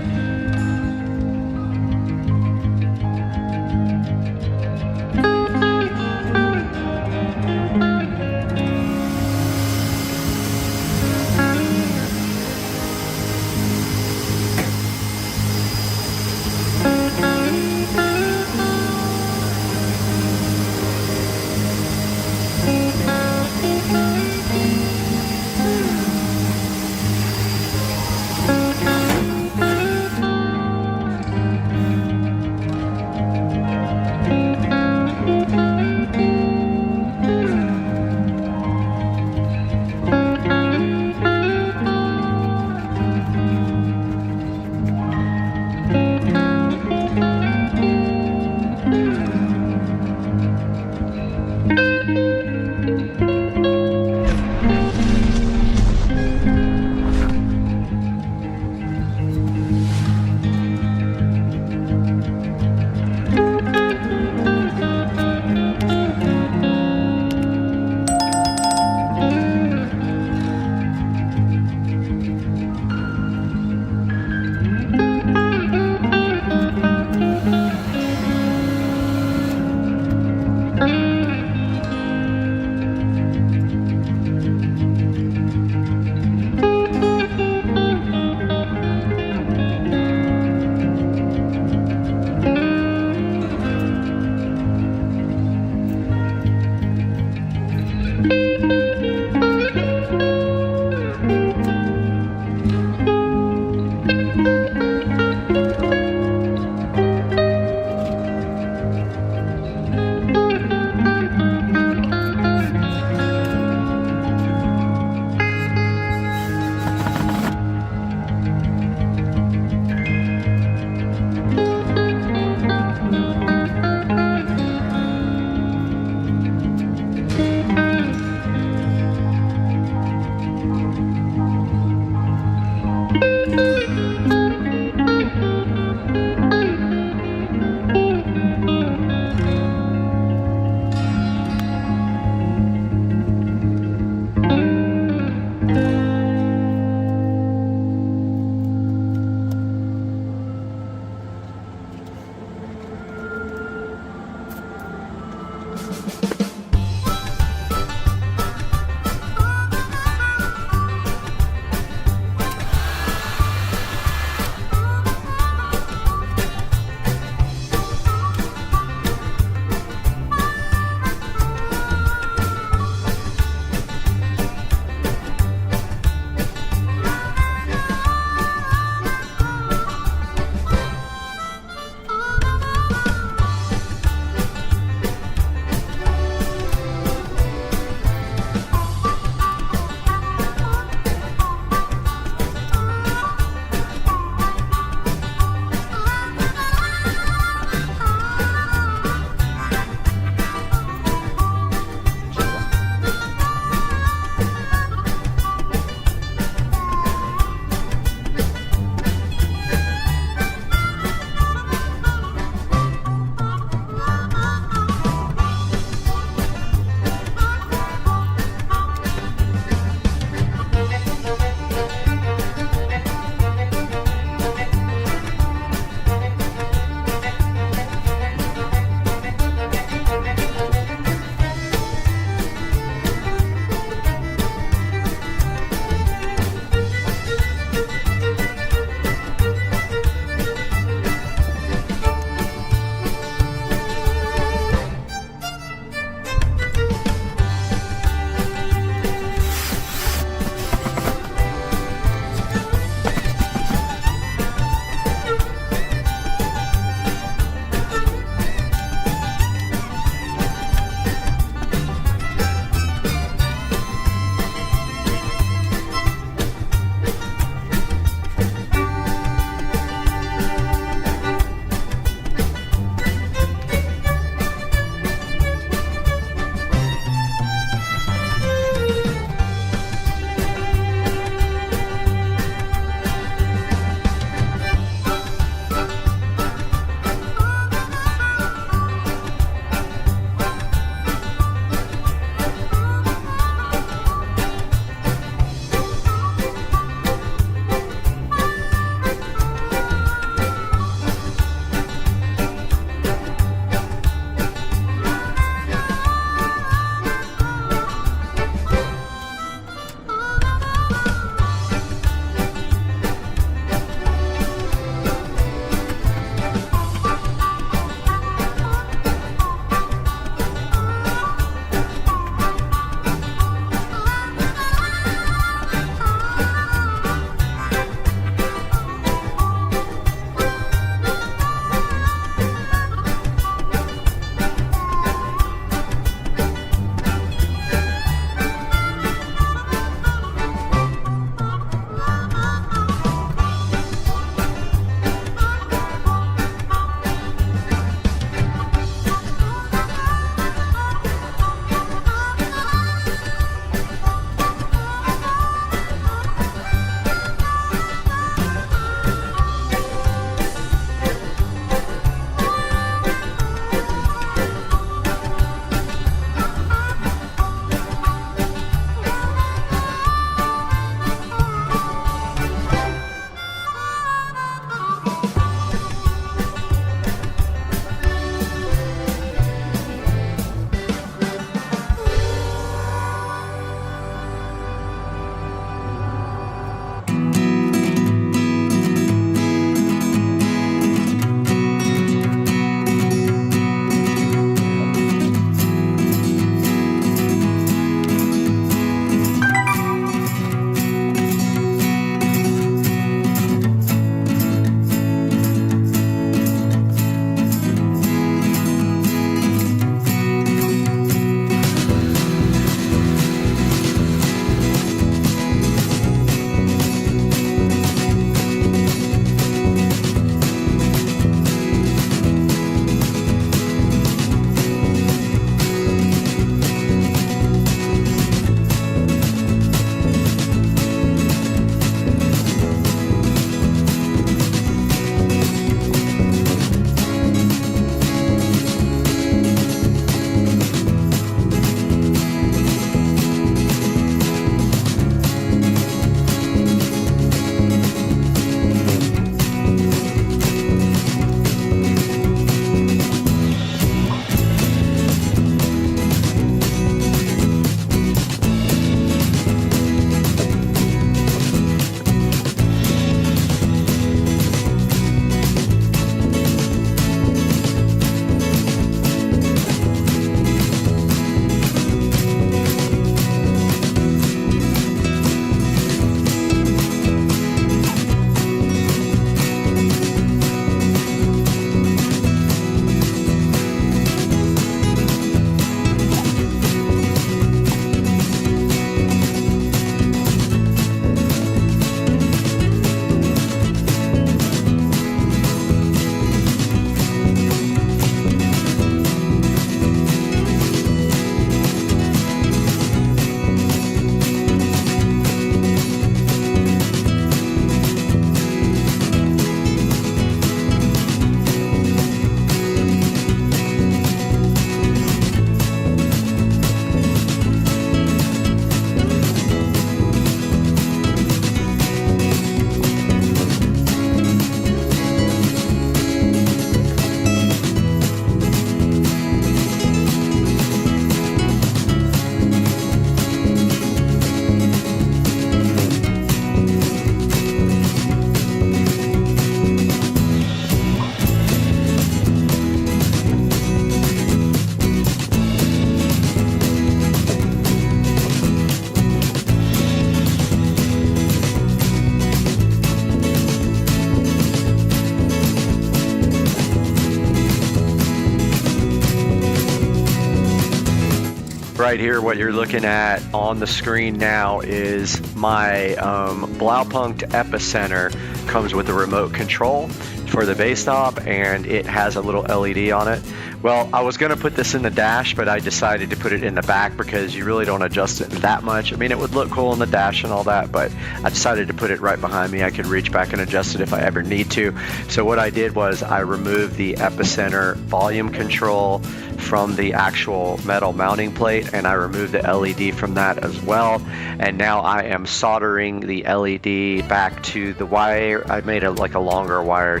Speaker 11: Right here, what you're looking at on the screen now is my Blaupunkt Epicenter. Comes with a remote control for the base stop, and it has a little LED on it. Well, I was going to put this in the dash, but I decided to put it in the back because you really don't adjust it that much. I mean, it would look cool in the dash and all that, but I decided to put it right behind me. I could reach back and adjust it if I ever need to. So what I did was I removed the Epicenter volume control from the actual metal mounting plate, and I removed the LED from that as well. And now I am soldering the LED back to the wire. I made like a longer wire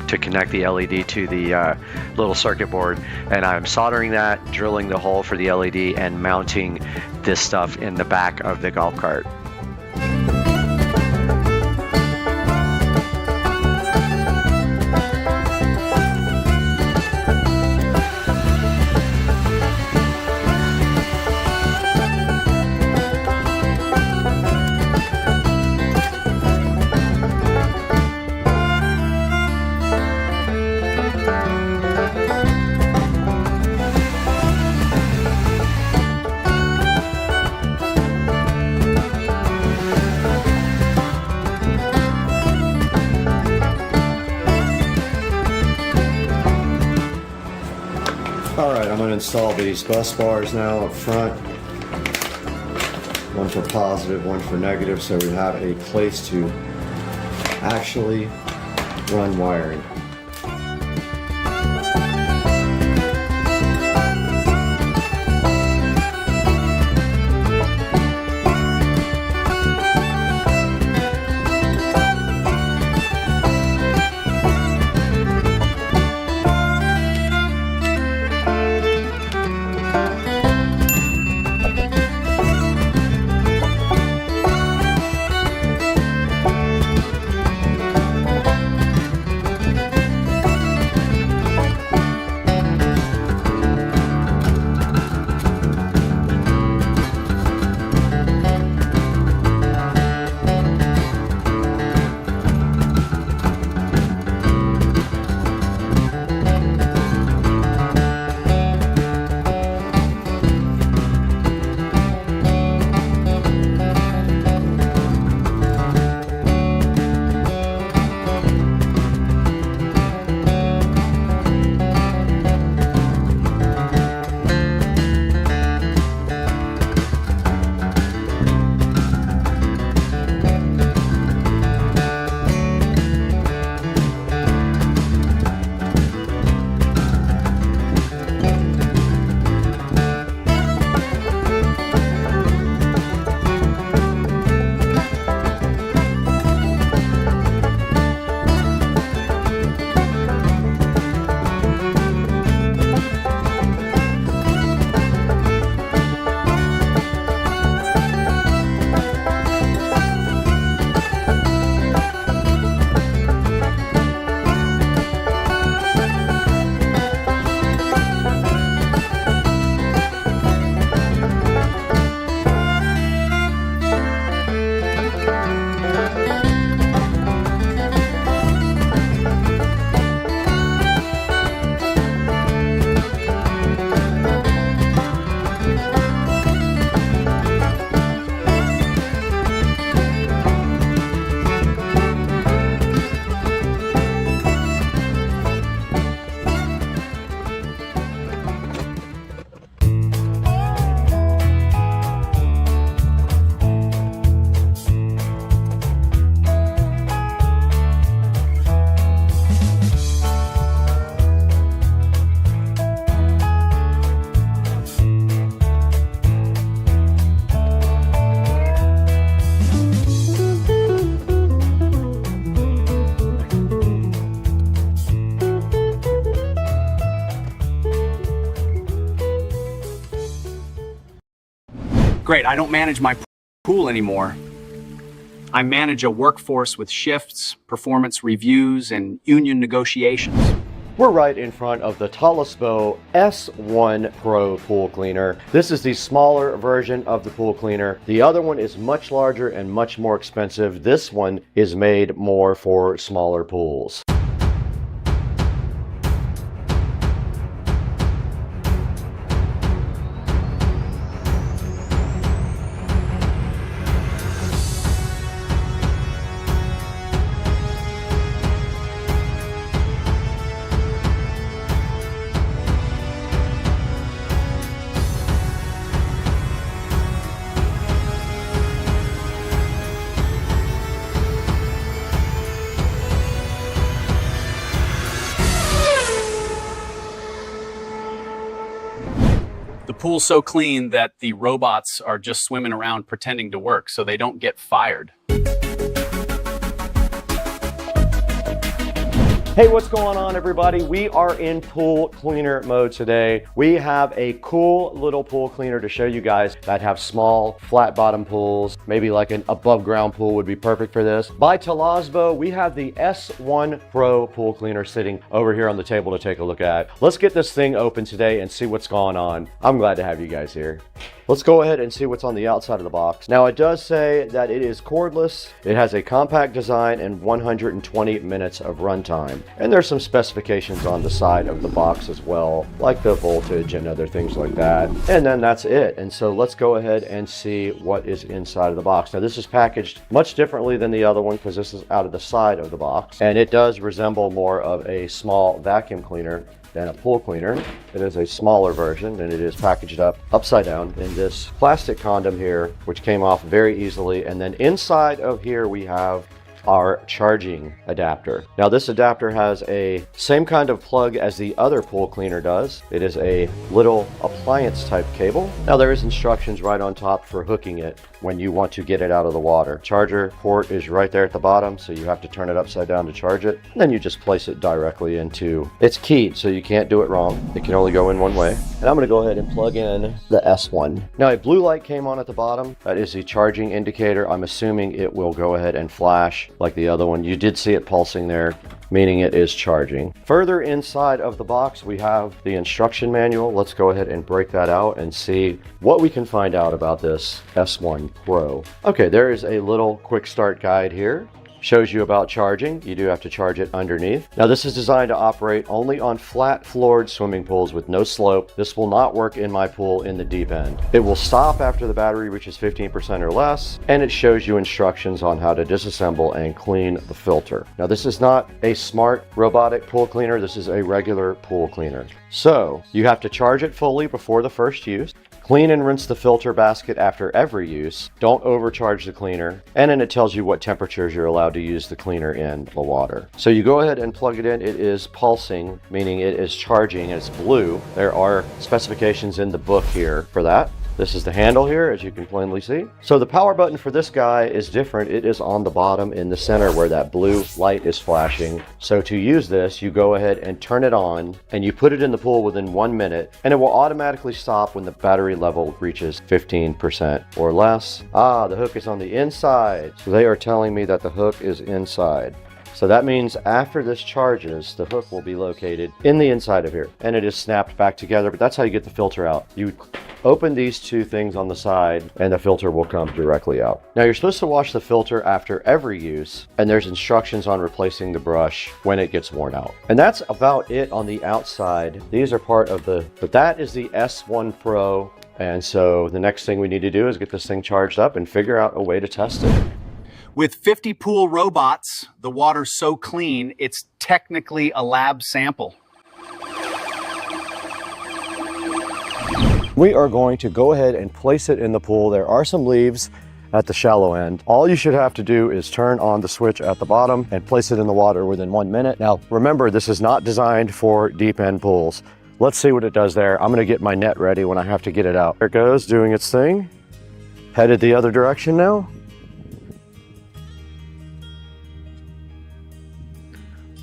Speaker 11: to connect the LED to the little circuit board, and I'm soldering that, drilling the hole for the LED, and mounting this stuff in the back of the golf cart.
Speaker 1: Alright, I'm going to install these bus bars now up front. One for positive, one for negative, so we have a place to actually run wiring.
Speaker 12: Great, I don't manage my pool anymore. I manage a workforce with shifts, performance reviews, and union negotiations.
Speaker 1: We're right in front of the Toolless S1 Pro pool cleaner. This is the smaller version of the pool cleaner. The other one is much larger and much more expensive. This one is made more for smaller pools.
Speaker 12: pool's so clean that the robots are just swimming around pretending to work so they don't get fired.
Speaker 1: Hey, what's going on, everybody? We are in pool cleaner mode today. We have a cool little pool cleaner to show you guys that have small, flat bottom pools. Maybe like an above ground pool would be perfect for this. By Toolless, we have the S1 Pro pool cleaner sitting over here on the table to take a look at. Let's get this thing open today and see what's going on. I'm glad to have you guys here. Let's go ahead and see what's on the outside of the box. Now, it does say that it is cordless. It has a compact design and 120 minutes of runtime. And there's some specifications on the side of the box as well, like the voltage and other things like that. And then that's it. And so let's go ahead and see what is inside of the box. Now, this is packaged much differently than the other one because this is out of the side of the box. And it does resemble more of a small vacuum cleaner than a pool cleaner. It is a smaller version, and it is packaged up upside down in this plastic condom here, which came off very easily. And then inside of here we have our charging adapter. Now, this adapter has a same kind of plug as the other pool cleaner does. It is a little appliance type cable. Now, there is instructions right on top for hooking it when you want to get it out of the water. Charger port is right there at the bottom, so you have to turn it upside down to charge it. And then you just place it directly into, it's keyed, so you can't do it wrong. It can only go in one way. And I'm gonna go ahead and plug in the S1. Now, a blue light came on at the bottom. That is the charging indicator. I'm assuming it will go ahead and flash like the other one. You did see it pulsing there, meaning it is charging. Further inside of the box, we have the instruction manual. Let's go ahead and break that out and see what we can find out about this S1 Pro. Okay, there is a little quick start guide here. Shows you about charging. You do have to charge it underneath. Now, this is designed to operate only on flat floored swimming pools with no slope. This will not work in my pool in the deep end. It will stop after the battery reaches 15% or less, and it shows you instructions on how to disassemble and clean the filter. Now, this is not a smart robotic pool cleaner. This is a regular pool cleaner. So you have to charge it fully before the first use. Clean and rinse the filter basket after every use. Don't overcharge the cleaner. And then it tells you what temperatures you're allowed to use the cleaner in the water. So you go ahead and plug it in. It is pulsing, meaning it is charging. It's blue. There are specifications in the book here for that. This is the handle here, as you can plainly see. So the power button for this guy is different. It is on the bottom in the center where that blue light is flashing. So to use this, you go ahead and turn it on, and you put it in the pool within 1 minute, and it will automatically stop when the battery level reaches 15% or less. Ah, the hook is on the inside. So they are telling me that the hook is inside. So that means after this charges, the hook will be located in the inside of here, and it is snapped back together. But that's how you get the filter out. You open these two things on the side, and the filter will come directly out. Now, you're supposed to wash the filter after every use, and there's instructions on replacing the brush when it gets worn out. And that's about it on the outside. These are part of but that is the S1 Pro. And so the next thing we need to do is get this thing charged up and figure out a way to test it.
Speaker 12: With 50 pool robots, the water's so clean, it's technically a lab sample.
Speaker 1: We are going to go ahead and place it in the pool. There are some leaves at the shallow end. All you should have to do is turn on the switch at the bottom and place it in the water within 1 minute. Now, remember, this is not designed for deep end pools. Let's see what it does there. I'm gonna get my net ready when I have to get it out. There it goes, doing its thing. Headed the other direction now.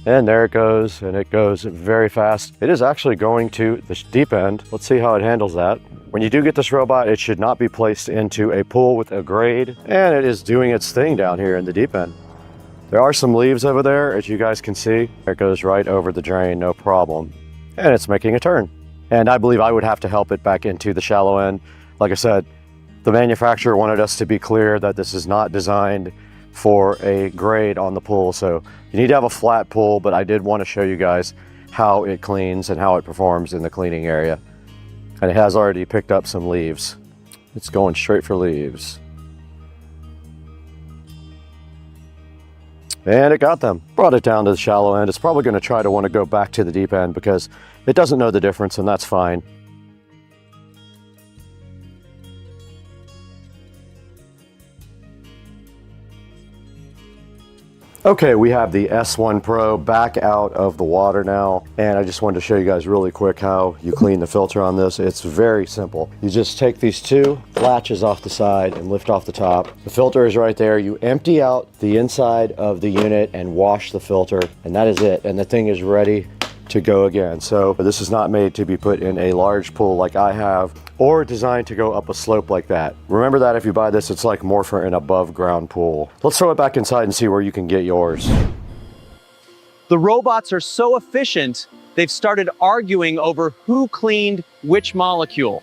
Speaker 1: And there it goes, and it goes very fast. It is actually going to the deep end. Let's see how it handles that. When you do get this robot, it should not be placed into a pool with a grade, and it is doing its thing down here in the deep end. There are some leaves over there, as you guys can see. It goes right over the drain, no problem. And it's making a turn. And I believe I would have to help it back into the shallow end. Like I said, the manufacturer wanted us to be clear that this is not designed for a grade on the pool. So you need to have a flat pool, but I did want to show you guys how it cleans and how it performs in the cleaning area. And it has already picked up some leaves. It's going straight for leaves. And it got them. Brought it down to the shallow end. It's probably going to try to want to go back to the deep end because it doesn't know the difference, and that's fine. Okay, we have the S1 Pro back out of the water now, and I just wanted to show you guys really quick how you clean the filter on this. It's very simple. You just take these two latches off the side and lift off the top. The filter is right there. You empty out the inside of the unit and wash the filter, and that is it. And the thing is ready to go again. So this is not made to be put in a large pool like I have, or designed to go up a slope like that. Remember that if you buy this, it's like more for an above ground pool. Let's throw it back inside and see where you can get yours.
Speaker 9: The robots are so efficient, they've started arguing over who cleaned which molecule.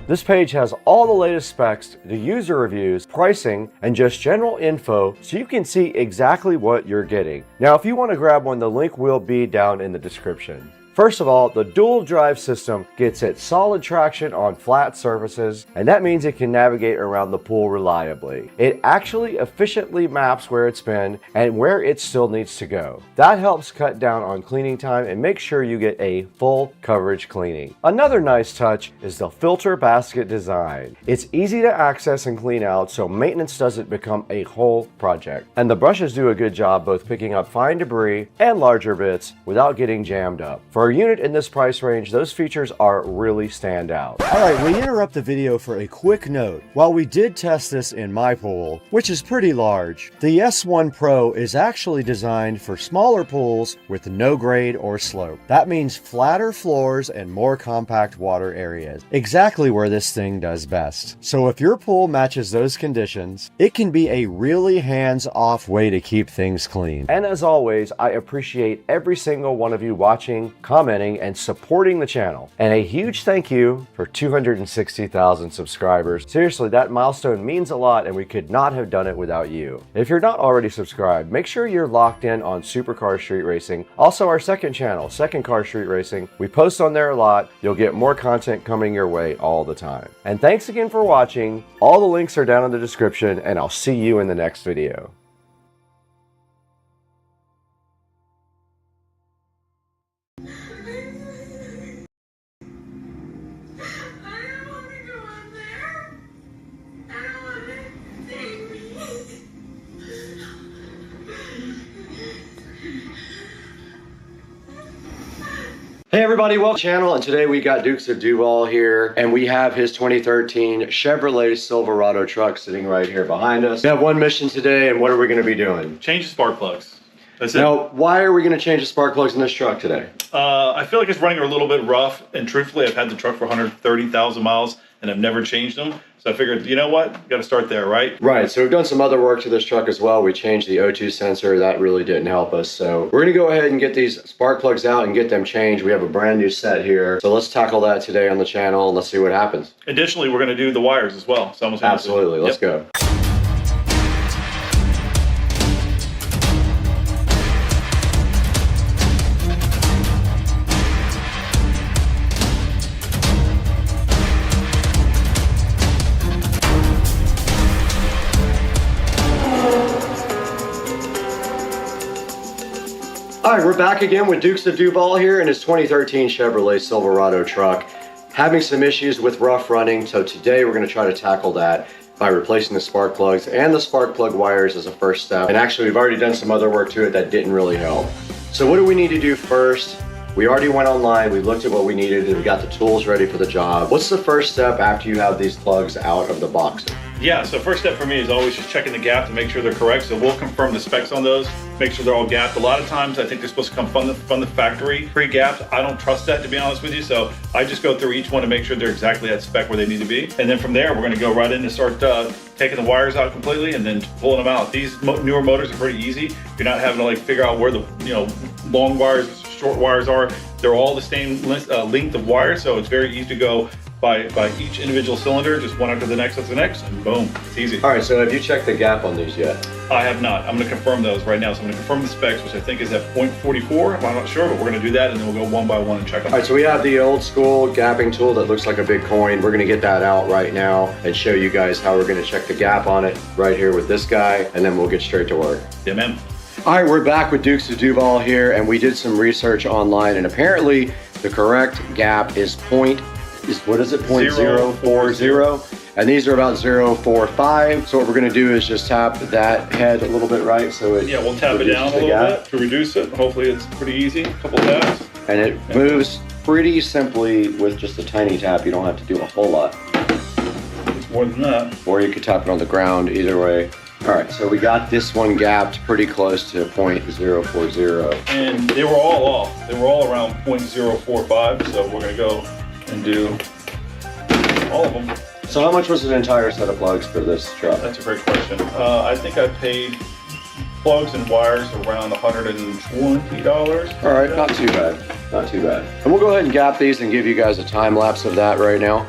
Speaker 1: This page has all the latest specs, the user reviews, pricing, and just general info so you can see exactly what you're getting. Now, if you want to grab one, the link will be down in the description. First of all, the dual drive system gets its solid traction on flat surfaces, and that means it can navigate around the pool reliably. It actually efficiently maps where it's been and where it still needs to go. That helps cut down on cleaning time and make sure you get a full coverage cleaning. Another nice touch is the filter basket design. It's easy to access and clean out, so maintenance doesn't become a whole project. And the brushes do a good job both picking up fine debris and larger bits without getting jammed up. For a unit in this price range, those features are really stand out. Alright, we interrupt the video for a quick note. While we did test this in my pool, which is pretty large, the S1 Pro is actually designed for smaller pools with no grade or slope. That means flatter floors and more compact water areas. Exactly where this thing does best. So if your pool matches those conditions, it can be a really hands-off way to keep things clean. And as always, I appreciate every single one of you watching, commenting, and supporting the channel. And a huge thank you for 260,000 subscribers. Seriously, that milestone means a lot, and we could not have done it without you. If you're not already subscribed, make sure you're locked in on Supercar Street Racing. Also, our second channel, Second Car Street Racing. We post on there a lot. You'll get more content coming your way all the time. And thanks again for watching. All the links are down in the description, and I'll see you in the next video. Hey everybody, welcome to the channel, and today we got Dukes of Duval here, and we have his 2013 Chevrolet Silverado truck sitting right here behind us. We have one mission today, and what are we going to be doing?
Speaker 8: Change the spark plugs. That's it.
Speaker 1: Now, why are we going to change the spark plugs in this truck today?
Speaker 8: I feel like it's running a little bit rough, and truthfully, I've had the truck for 130,000 miles, and I've never changed them. So I figured, you know what? Got to start there, right?
Speaker 1: Right. So we've done some other work to this truck as well. We changed the O2 sensor. That really didn't help us. So we're going to go ahead and get these spark plugs out and get them changed. We have a brand new set here. So let's tackle that today on the channel and let's see what happens.
Speaker 8: Additionally, we're going to do the wires as well. So
Speaker 1: absolutely. Let's go. All right, we're back again with Dukes of Duval here in his 2013 Chevrolet Silverado truck. Having some issues with rough running, so today we're going to try to tackle that by replacing the spark plugs and the spark plug wires as a first step. And actually, we've already done some other work to it that didn't really help. So what do we need to do first? We already went online, we looked at what we needed, and we got the tools ready for the job. What's the first step after you have these plugs out of the box?
Speaker 8: Yeah, so first step for me is always just checking the gap to make sure they're correct. So we'll confirm the specs on those, make sure they're all gapped. A lot of times I think they're supposed to come from the factory pre-gapped. I don't trust that, to be honest with you. So I just go through each one to make sure they're exactly at spec where they need to be. And then from there, we're gonna go right in and start taking the wires out completely and then pulling them out. These newer motors are pretty easy. You're not having to like figure out where the long wires, short wires are. They're all the same length of wire, so it's very easy to go by each individual cylinder, just one after the next, and boom, it's easy.
Speaker 1: All right, so have you checked the gap on these yet?
Speaker 8: I have not. I'm gonna confirm those right now. So I'm gonna confirm the specs, which I think is at 0.44. I'm not sure, but we're gonna do that, and then we'll go one by one and check them.
Speaker 1: All right, so we have the old school gapping tool that looks like a big coin. We're gonna get that out right now and show you guys how we're gonna check the gap on it right here with this guy, and then we'll get straight to work.
Speaker 8: Yeah, man.
Speaker 1: All right, we're back with Dukes of Duval here, and we did some research online, and apparently the correct gap is 0.040, And these are about 0.45. So what we're gonna do is just tap that head a little bit right so it
Speaker 8: Yeah, we'll tap it down a little bit to reduce it. Hopefully it's pretty easy, a couple taps.
Speaker 1: And it moves pretty simply with just a tiny tap. You don't have to do a whole lot.
Speaker 8: It's more than that.
Speaker 1: Or you could tap it on the ground, either way. All right, so we got this one gapped pretty close to 0.040.
Speaker 8: And they were all off. They were all around 0.045, so we're gonna go and do all of them.
Speaker 1: So how much was an entire set of plugs for this truck?
Speaker 8: That's a great question. I think I paid plugs and wires around $120.
Speaker 1: All right, not too bad, not too bad. And we'll go ahead and gap these and give you guys a time lapse of that right now.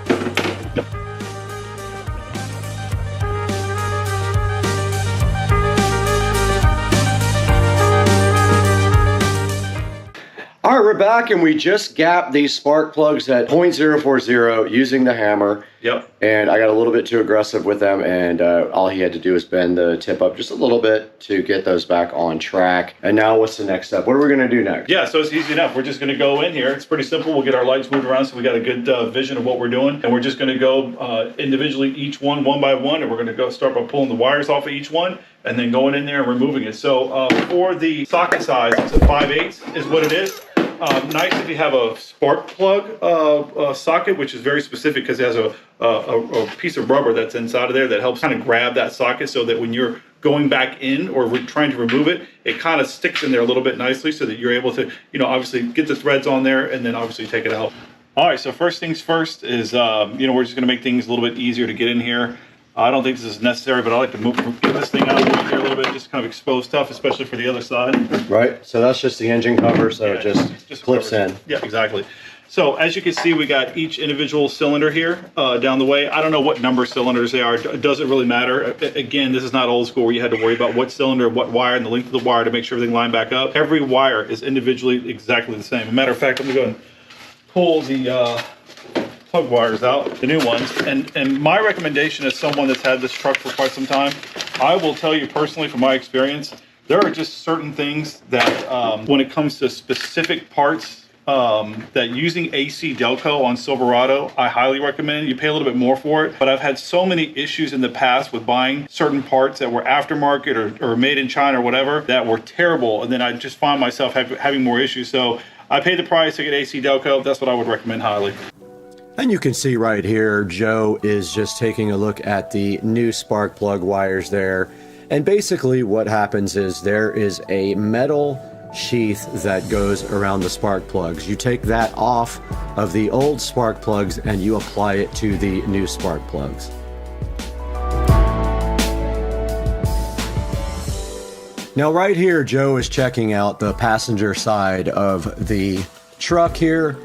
Speaker 1: All right, we're back and we just gapped these spark plugs at 0.040 using the hammer.
Speaker 8: Yep.
Speaker 1: And I got a little bit too aggressive with them, and all he had to do was bend the tip up just a little bit to get those back on track. And now what's the next step? What are we gonna do next?
Speaker 8: Yeah, so it's easy enough. We're just gonna go in here. It's pretty simple. We'll get our lights moved around so we got a good vision of what we're doing. And we're just gonna go individually, each one by one, and we're gonna go start by pulling the wires off of each one and then going in there and removing it. So for the socket size, it's a 5/8 is what it is. Nice if you have a spark plug socket, which is very specific because it has a piece of rubber that's inside of there that helps kind of grab that socket so that when you're going back in or trying to remove it, it kind of sticks in there a little bit nicely so that you're able to, you know, obviously get the threads on there and then obviously take it out. All right, so first things first is, you know, we're just gonna make things a little bit easier to get in here. I don't think this is necessary, but I like to get this thing out of here a little bit, just kind of expose stuff, especially for the other side.
Speaker 1: Right, so that's just the engine cover, so it just clips in.
Speaker 8: Yeah, exactly. So as you can see, we got each individual cylinder here down the way. I don't know what number cylinders they are. It doesn't really matter. Again, this is not old school where you had to worry about what cylinder, what wire, and the length of the wire to make sure everything lined back up. Every wire is individually exactly the same. As a matter of fact, let me go and pull the plug wires out, the new ones. And my recommendation as someone that's had this truck for quite some time, I will tell you personally from my experience, there are just certain things that when it comes to specific parts, that using AC Delco on Silverado, I highly recommend. You pay a little bit more for it, but I've had so many issues in the past with buying certain parts that were aftermarket or made in China or whatever that were terrible, and then I just find myself having more issues. So I paid the price to get AC Delco. That's what I would recommend highly.
Speaker 1: And you can see right here, Joe is just taking a look at the new spark plug wires there. And basically what happens is there is a metal sheath that goes around the spark plugs. You take that off of the old spark plugs and you apply it to the new spark plugs. Now right here, Joe is checking out the passenger side of the truck here,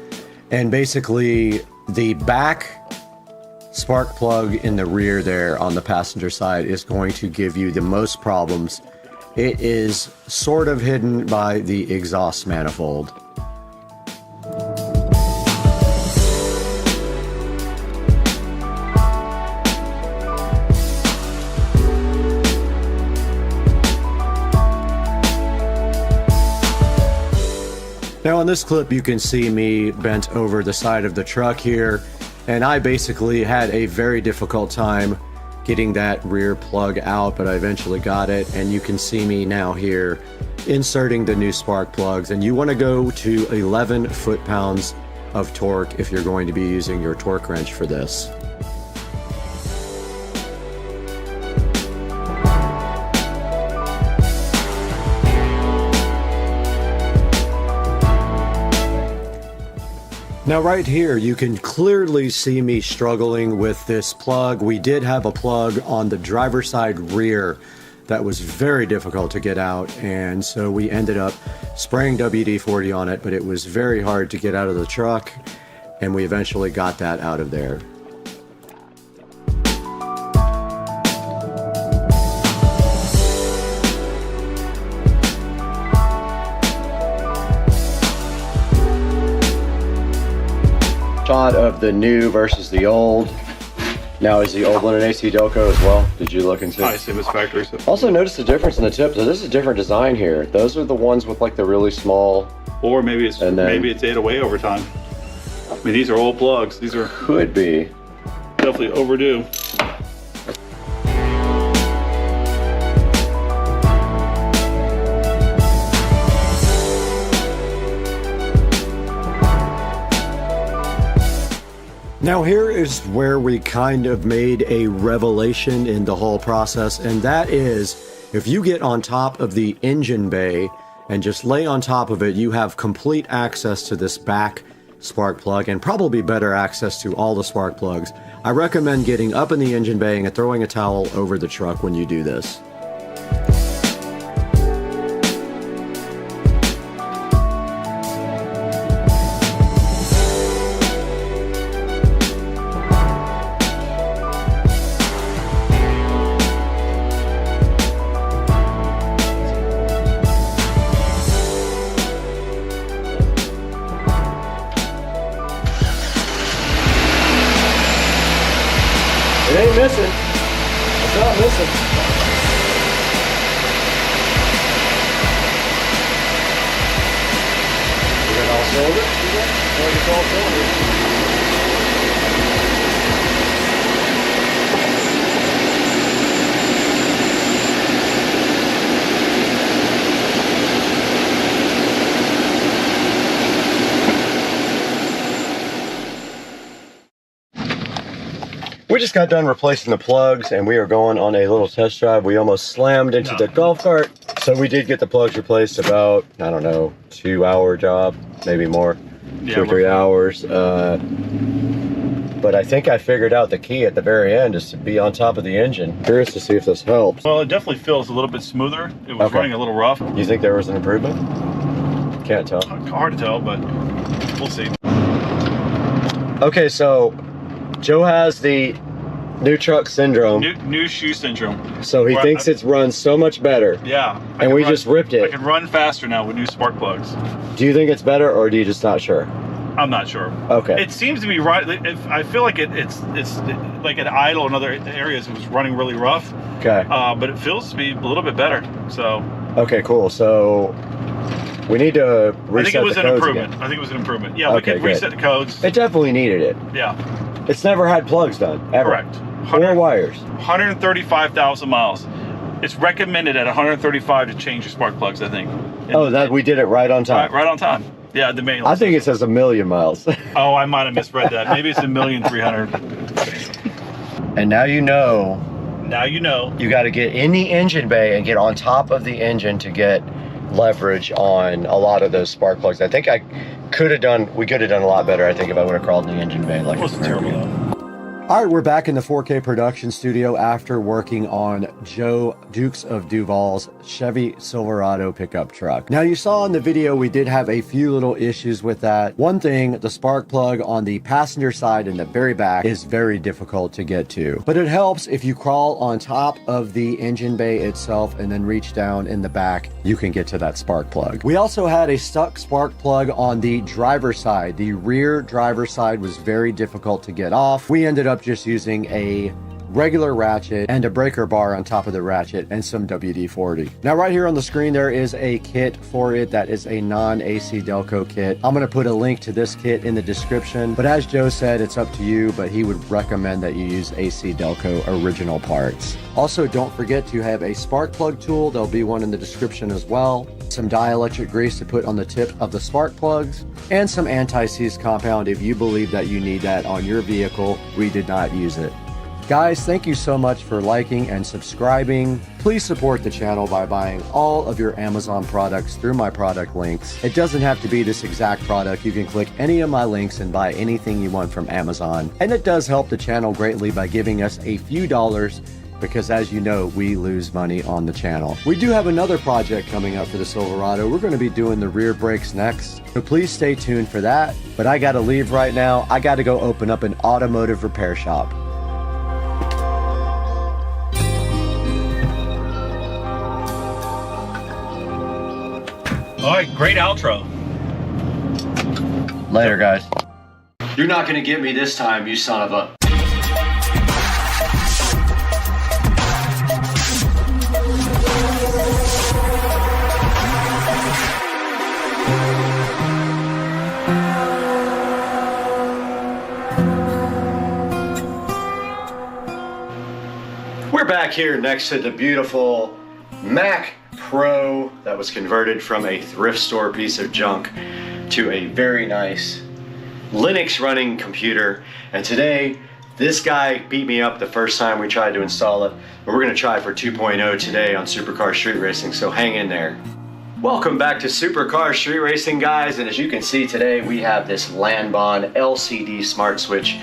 Speaker 1: and basically the back spark plug in the rear there on the passenger side is going to give you the most problems. It is sort of hidden by the exhaust manifold. Now in this clip you can see me bent over the side of the truck here, and I basically had a very difficult time getting that rear plug out, but I eventually got it, and you can see me now here inserting the new spark plugs. And you want to go to 11 foot-pounds of torque if you're going to be using your torque wrench for this. Now right here, you can clearly see me struggling with this plug. We did have a plug on the driver's side rear that was very difficult to get out, and so we ended up spraying WD-40 on it, but it was very hard to get out of the truck, and we eventually got that out of there. Shot of the new versus the old. Now, is the old one an AC Delco as well? Did you look into it?
Speaker 8: I assume it's factory. So.
Speaker 1: Also notice the difference in the tips. So this is a different design here. Those are the ones with like the really small.
Speaker 8: Or maybe it's ate away over time. I mean, these are old plugs. These are
Speaker 1: could be
Speaker 8: definitely overdue.
Speaker 1: Now here is where we kind of made a revelation in the whole process, and that is if you get on top of the engine bay and just lay on top of it, you have complete access to this back spark plug and probably better access to all the spark plugs. I recommend getting up in the engine bay and throwing a towel over the truck when you do this. It ain't missing. It's not missing. Is it all cylinder? It's all cylinder. We just got done replacing the plugs and we are going on a little test drive. We almost slammed into the golf cart. So we did get the plugs replaced about, I don't know, 2-hour job, maybe more, yeah, 2 or 3 hours. But I think I figured out the key at the very end is to be on top of the engine. Curious to see if this helps.
Speaker 8: Well, it definitely feels a little bit smoother. It was running a little rough.
Speaker 1: You think there was an improvement? Can't tell.
Speaker 8: Hard to tell, but we'll see.
Speaker 1: Okay, so Joe has the new truck syndrome.
Speaker 8: New shoe syndrome.
Speaker 1: So he thinks it's run so much better.
Speaker 8: Yeah.
Speaker 1: And we just ripped it.
Speaker 8: I can run faster now with new spark plugs.
Speaker 1: Do you think it's better or do you just not sure?
Speaker 8: I'm not sure.
Speaker 1: Okay.
Speaker 8: It seems to be right. I feel like it's like an idle in other areas. It was running really rough.
Speaker 1: Okay.
Speaker 8: But it feels to be a little bit better. So.
Speaker 1: Okay, cool. So we need to reset the codes.
Speaker 8: I think it was an improvement.
Speaker 1: Again.
Speaker 8: I think it was an improvement. Yeah, we could reset the codes.
Speaker 1: It definitely needed it.
Speaker 8: Yeah.
Speaker 1: It's never had plugs done, ever.
Speaker 8: Correct.
Speaker 1: Or wires.
Speaker 8: 135,000 miles. It's recommended at 135 to change your spark plugs, I think.
Speaker 1: Oh, that we did it right on time.
Speaker 8: Right on time. Yeah, the main.
Speaker 1: I think it says 1,000,000 miles.
Speaker 8: Oh, I might have misread that. Maybe it's 1,300,000.
Speaker 1: And now you know.
Speaker 8: Now you know.
Speaker 1: You got to get in the engine bay and get on top of the engine to get leverage on a lot of those spark plugs. I think we could have done a lot better, I think, if I would have crawled in the engine bay. Like, it wasn't terrible though. All right, we're back in the 4K production studio after working on Joe Dukes of Duval's Chevy Silverado pickup truck. Now, you saw in the video we did have a few little issues with that. One thing, the spark plug on the passenger side in the very back is very difficult to get to. But it helps if you crawl on top of the engine bay itself and then reach down in the back, you can get to that spark plug. We also had a stuck spark plug on the driver's side. The rear driver's side was very difficult to get off. We ended up just using a regular ratchet and a breaker bar on top of the ratchet and some WD-40. Now right here on the screen there is a kit for it that is a non-AC Delco kit. I'm going to put a link to this kit in the description, but as Joe said, it's up to you, but he would recommend that you use AC Delco original parts. Also, don't forget to have a spark plug tool. There'll be one in the description as well. Some dielectric grease to put on the tip of the spark plugs, and some anti-seize compound if you believe that you need that on your vehicle. We did not use it. Guys, thank you so much for liking and subscribing. Please support the channel by buying all of your Amazon products through my product links. It doesn't have to be this exact product. You can click any of my links and buy anything you want from Amazon. And it does help the channel greatly by giving us a few dollars, because as you know, we lose money on the channel. We do have another project coming up for the Silverado. We're going to be doing the rear brakes next, so please stay tuned for that. But I got to leave right now. I got to go open up an automotive repair shop.
Speaker 8: All right, great outro.
Speaker 1: Later, guys. You're not going to get me this time, you son of a... We're back here next to the beautiful Mac Pro that was converted from a thrift store piece of junk to a very nice Linux running computer, and today this guy beat me up the first time we tried to install it, but we're going to try for 2.0 today on Supercar Street Racing, so hang in there. Welcome back to Supercar Street Racing, guys, and as you can see today we have this Lanbon LCD smart switch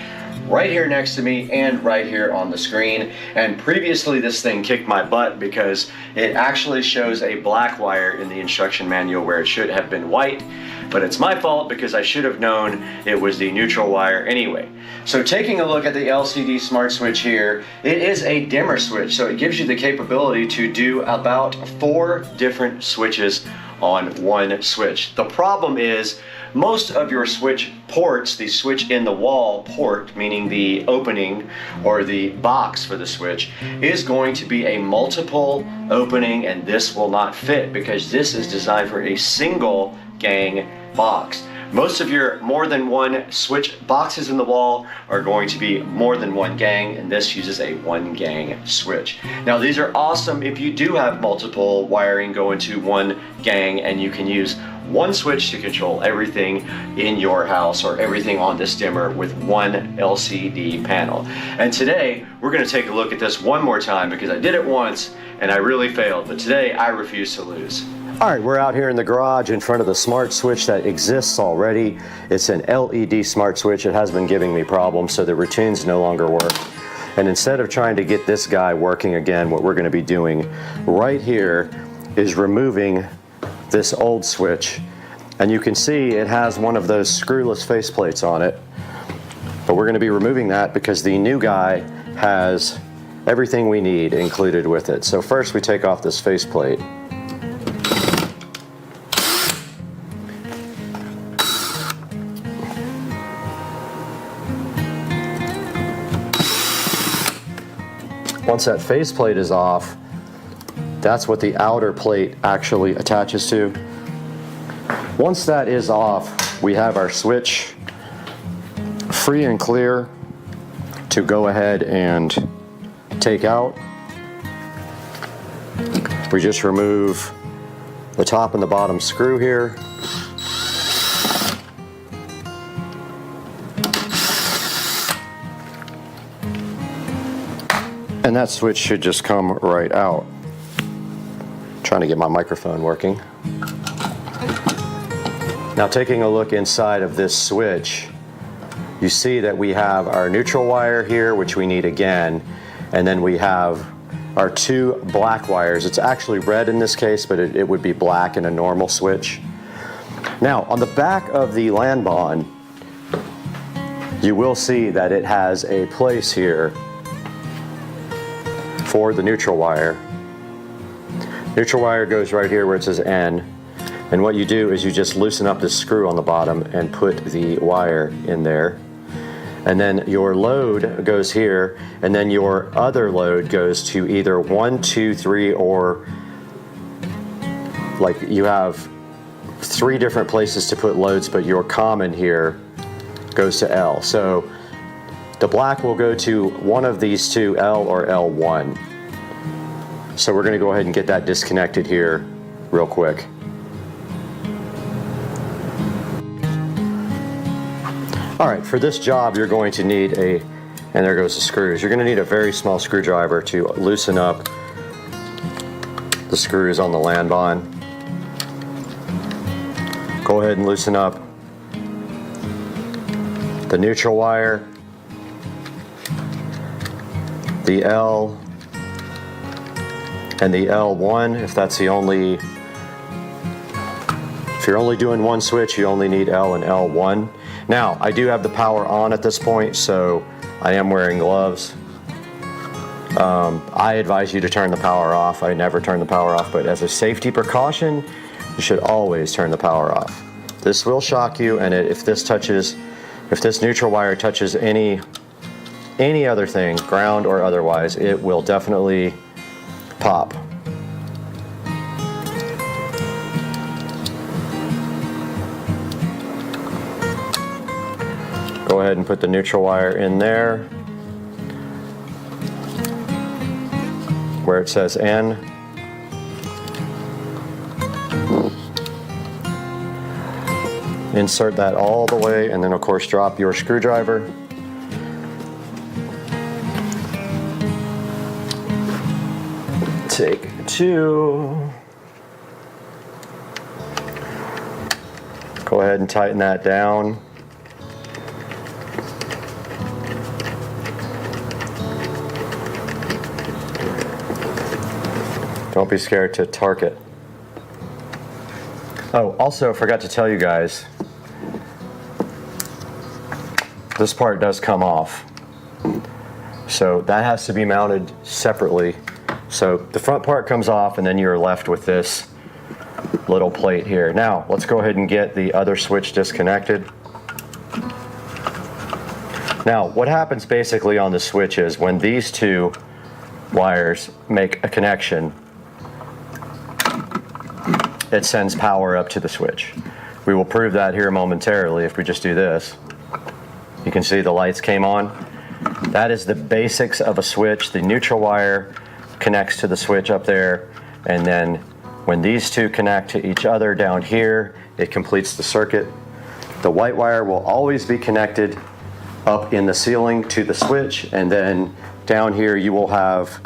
Speaker 1: right here next to me and right here on the screen. And previously this thing kicked my butt because it actually shows a black wire in the instruction manual where it should have been white, but it's my fault because I should have known it was the neutral wire anyway. So taking a look at the LCD smart switch here, it is a dimmer switch, so it gives you the capability to do about 4 different switches on one switch. The problem is most of your switch ports, the switch in the wall port, meaning the opening or the box for the switch, is going to be a multiple opening, and this will not fit because this is designed for a single gang box. Most of your more than one switch boxes in the wall are going to be more than one gang, and this uses a 1 gang switch. Now these are awesome if you do have multiple wiring go into 1 gang and you can use one switch to control everything in your house or everything on this dimmer with one LCD panel. And today we're going to take a look at this one more time because I did it once and I really failed, but today I refuse to lose. Alright, we're out here in the garage in front of the smart switch that exists already. It's an LED smart switch. It has been giving me problems, so the routines no longer work. And instead of trying to get this guy working again, what we're going to be doing right here is removing this old switch. And you can see it has one of those screwless faceplates on it. But we're going to be removing that because the new guy has everything we need included with it. So first we take off this faceplate. Once that faceplate is off, that's what the outer plate actually attaches to. Once that is off, we have our switch free and clear to go ahead and take out. We just remove the top and the bottom screw here. And that switch should just come right out. Trying to get my microphone working. Now taking a look inside of this switch, you see that we have our neutral wire here, which we need again, and then we have our 2 black wires. It's actually red in this case, but it would be black in a normal switch. Now on the back of the Lanbon, you will see that it has a place here for the neutral wire. Neutral wire goes right here where it says N, and what you do is you just loosen up this screw on the bottom and put the wire in there, and then your load goes here, and then your other load goes to either 1, 2, 3, or like you have 3 different places to put loads, but your common here goes to L. So the black will go to one of these 2, L or L1. So we're going to go ahead and get that disconnected here real quick. Alright, for this job you're going to need and there goes the screws, you're going to need a very small screwdriver to loosen up the screws on the Lanbon. Go ahead and loosen up the neutral wire, the L, and the L1. If you're only doing one switch, you only need L and L1. Now, I do have the power on at this point, so I am wearing gloves. I advise you to turn the power off. I never turn the power off, but as a safety precaution, you should always turn the power off. This will shock you, and if this neutral wire touches any other thing, ground or otherwise, it will definitely pop. Go ahead and put the neutral wire in there where it says N. Insert that all the way, and then of course drop your screwdriver. Take 2. Go ahead and tighten that down. Don't be scared to torque it. Oh, also I forgot to tell you guys, this part does come off. So that has to be mounted separately. So the front part comes off and then you're left with this little plate here. Now, let's go ahead and get the other switch disconnected. Now, what happens basically on the switch is when these two wires make a connection, it sends power up to the switch. We will prove that here momentarily if we just do this. You can see the lights came on. That is the basics of a switch. The neutral wire connects to the switch up there, and then when these two connect to each other down here, it completes the circuit. The white wire will always be connected up in the ceiling to the switch, and then down here you will have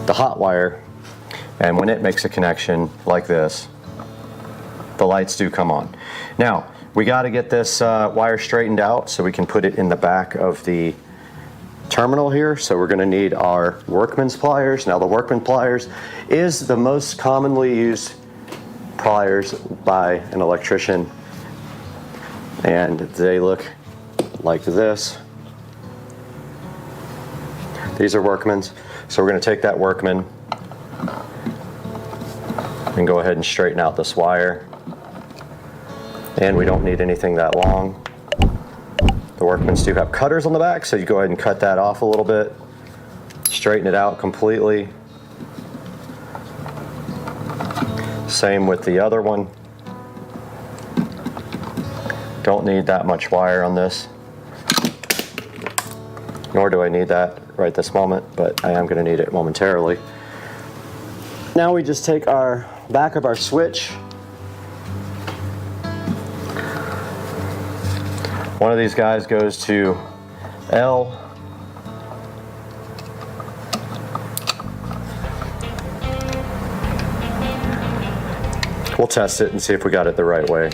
Speaker 1: the hot wire, and when it makes a connection like this, the lights do come on. Now, we got to get this wire straightened out so we can put it in the back of the terminal here. So we're going to need our workman's pliers. Now the workman pliers is the most commonly used pliers by an electrician, and they look like this. These are workman's. So we're going to take that workman and go ahead and straighten out this wire. And we don't need anything that long. The workmans do have cutters on the back, so you go ahead and cut that off a little bit, straighten it out completely. Same with the other one. Don't need that much wire on this, nor do I need that right this moment, but I am going to need it momentarily. Now we just take our back of our switch. One of these guys goes to L. We'll test it and see if we got it the right way.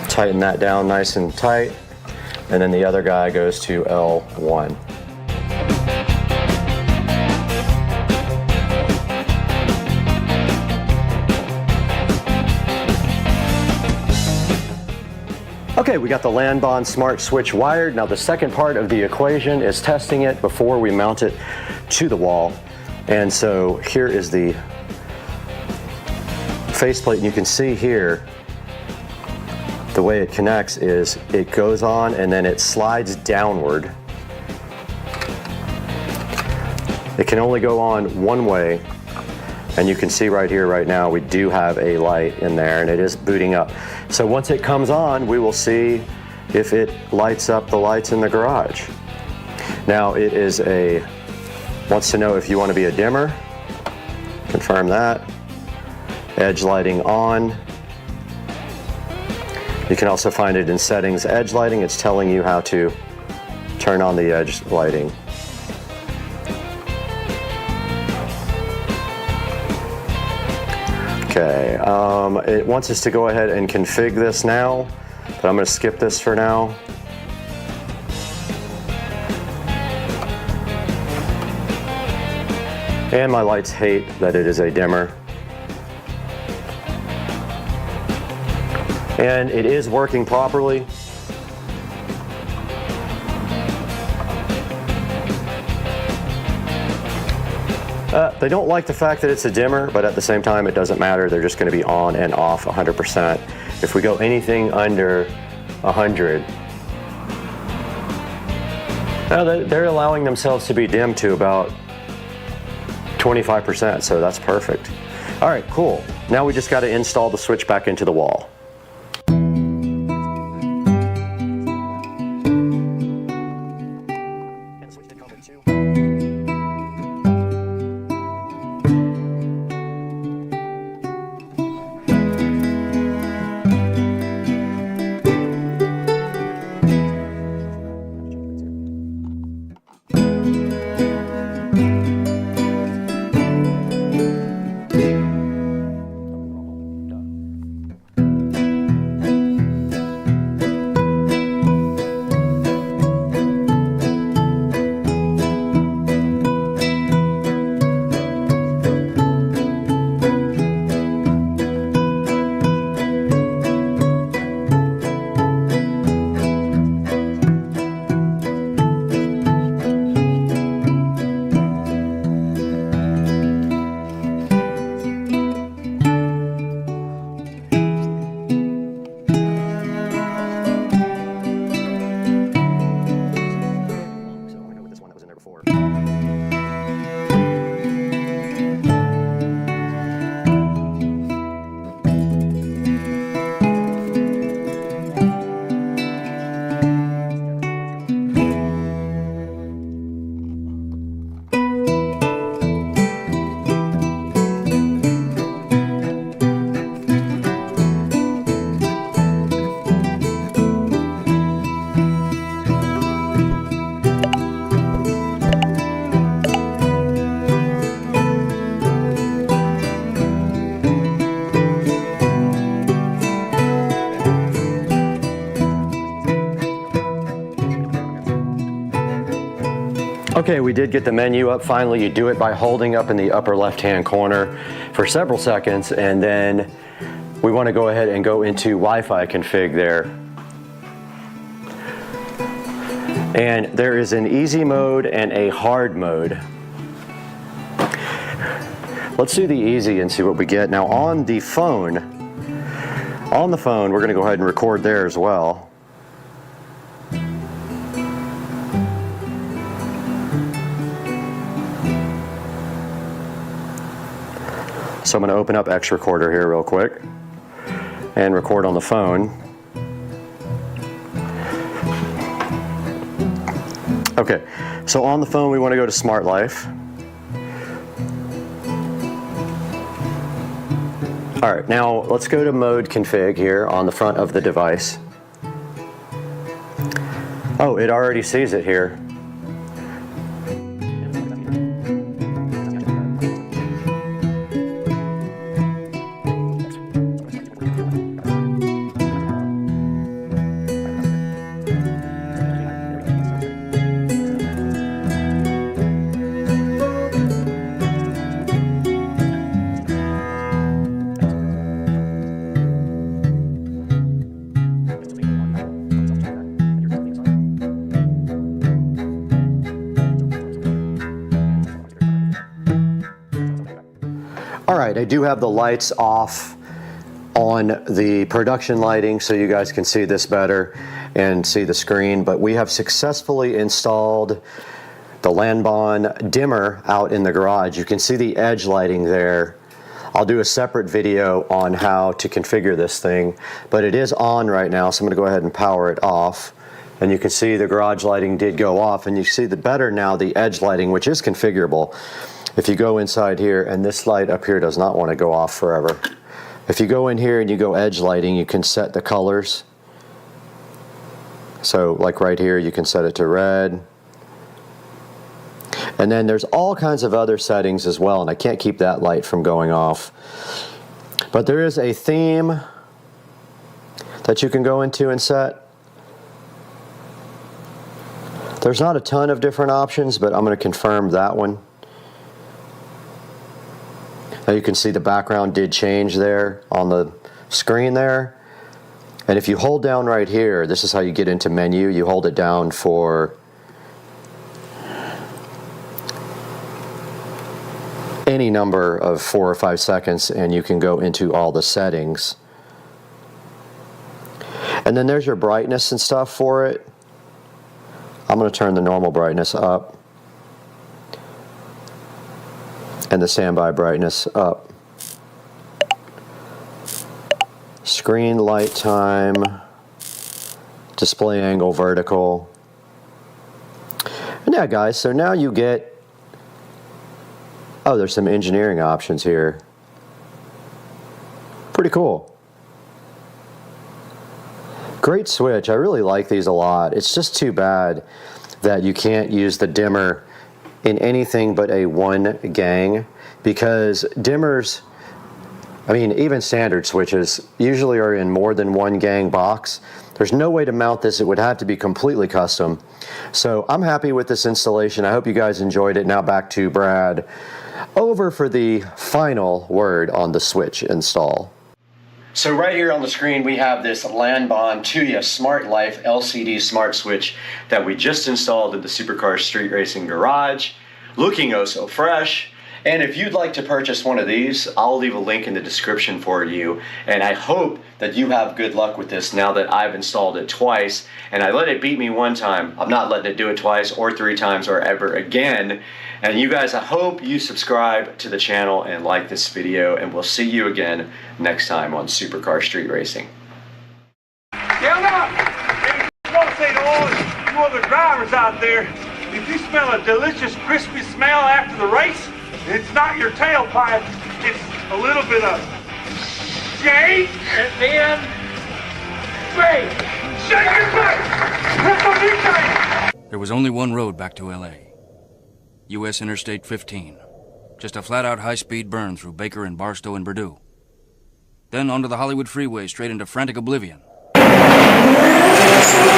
Speaker 1: Tighten that down nice and tight, and then the other guy goes to L1. Okay, we got the LAN bond smart switch wired. Now the second part of the equation is testing it before we mount it to the wall. And so here is the faceplate, and you can see here the way it connects is it goes on and then it slides downward. It can only go on one way, and you can see right here right now we do have a light in there and it is booting up. So once it comes on, we will see if it lights up the lights in the garage. Now it is wants to know if you want to be a dimmer. Confirm that. Edge lighting on. You can also find it in settings, edge lighting. It's telling you how to turn on the edge lighting. Okay, it wants us to go ahead and config this now, but I'm going to skip this for now. And my lights hate that it is a dimmer. And it is working properly. They don't like the fact that it's a dimmer, but at the same time it doesn't matter. They're just going to be on and off 100%. If we go anything under 100, they're allowing themselves to be dimmed to about 25%, so that's perfect. All right, cool. Now we just got to install the switch back into the wall. Okay, we did get the menu up finally. You do it by holding up in the upper left-hand corner for several seconds, and then we want to go ahead and go into Wi-Fi config there. And there is an easy mode and a hard mode. Let's do the easy and see what we get. Now on the phone, we're going to go ahead and record there as well. So I'm going to open up X Recorder here real quick and record on the phone. Okay, so on the phone we want to go to Smart Life. All right, now let's go to mode config here on the front of the device. Oh, it already sees it here. All right, I do have the lights off on the production lighting so you guys can see this better and see the screen, but we have successfully installed the Lanbon dimmer out in the garage. You can see the edge lighting there. I'll do a separate video on how to configure this thing, but it is on right now, so I'm gonna go ahead and power it off. And you can see the garage lighting did go off, and you see the better now the edge lighting, which is configurable. If you go inside here, and this light up here does not want to go off forever. If you go in here and you go edge lighting, you can set the colors. So like right here, you can set it to red. And then there's all kinds of other settings as well, and I can't keep that light from going off. But there is a theme that you can go into and set. There's not a ton of different options, but I'm going to confirm that one. Now you can see the background did change there on the screen there. And if you hold down right here, this is how you get into menu. You hold it down for any number of 4 or 5 seconds, and you can go into all the settings. And then there's your brightness and stuff for it. I'm going to turn the normal brightness up and the standby brightness up. Screen light time, display angle vertical. And yeah guys, so now you get, oh, there's some engineering options here. Pretty cool. Great switch. I really like these a lot. It's just too bad that you can't use the dimmer in anything but a 1 gang, because dimmers, I mean even standard switches, usually are in more than 1 gang box. There's no way to mount this. It would have to be completely custom. So I'm happy with this installation. I hope you guys enjoyed it. Now back to Brad, over for the final word on the switch install. So right here on the screen we have this Lanbon Toolless Smart Life LCD Smart Switch that we just installed in the Supercar Street Racing garage, looking oh so fresh. And if you'd like to purchase one of these, I'll leave a link in the description for you. And I hope that you have good luck with this now that I've installed it twice. And I let it beat me 1 time. I'm not letting it do it twice or 3 times or ever again. And you guys, I hope you subscribe to the channel and like this video. And we'll see you again next time on Supercar Street Racing.
Speaker 13: Get up! I want to say to all you other drivers out there, if you smell a delicious crispy smell after the race, it's not your tailpipe, it's a little bit of shake and then shake. Shake your butt! That's what you say!
Speaker 14: There was only one road back to LA. US Interstate 15. Just a flat-out high-speed burn through Baker and Barstow and Purdue. Then onto the Hollywood Freeway straight into frantic oblivion.
Speaker 15: Some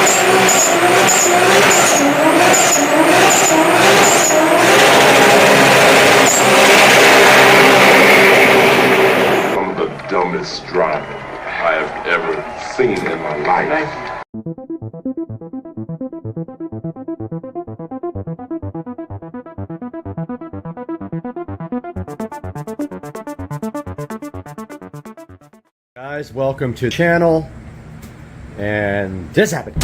Speaker 15: of the dumbest driving I have ever seen in my life.
Speaker 1: Guys, welcome to the channel. And this happened.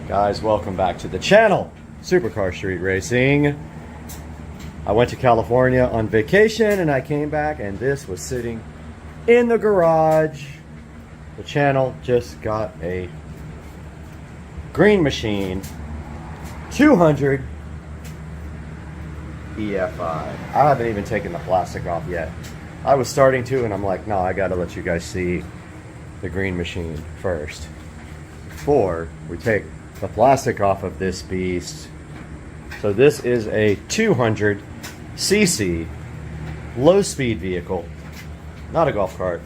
Speaker 1: Guys, welcome back to the channel, Supercar Street Racing. I went to California on vacation and I came back and this was sitting in the garage. The channel just got a Green Machine 200 EFI. I haven't even taken the plastic off yet. I was starting to and I'm like, no, I gotta let you guys see the Green Machine first before we take the plastic off of this beast. So this is a 200cc low-speed vehicle, not a golf cart,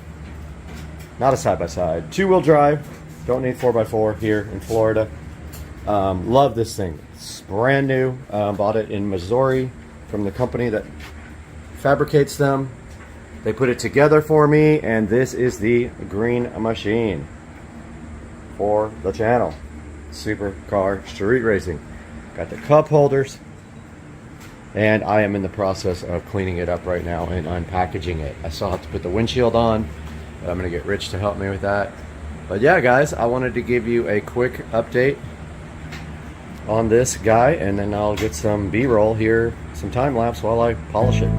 Speaker 1: not a side-by-side, two-wheel drive. Don't need 4x4 here in Florida. Love this thing. It's brand new. Bought it in Missouri from the company that fabricates them. They put it together for me, and this is the Green Machine for the channel. Supercar Street Racing. Got the cup holders, and I am in the process of cleaning it up right now and unpackaging it. I still have to put the windshield on, but I'm gonna get Rich to help me with that. But yeah, guys, I wanted to give you a quick update on this guy, and then I'll get some B-roll here, some time lapse while I polish it.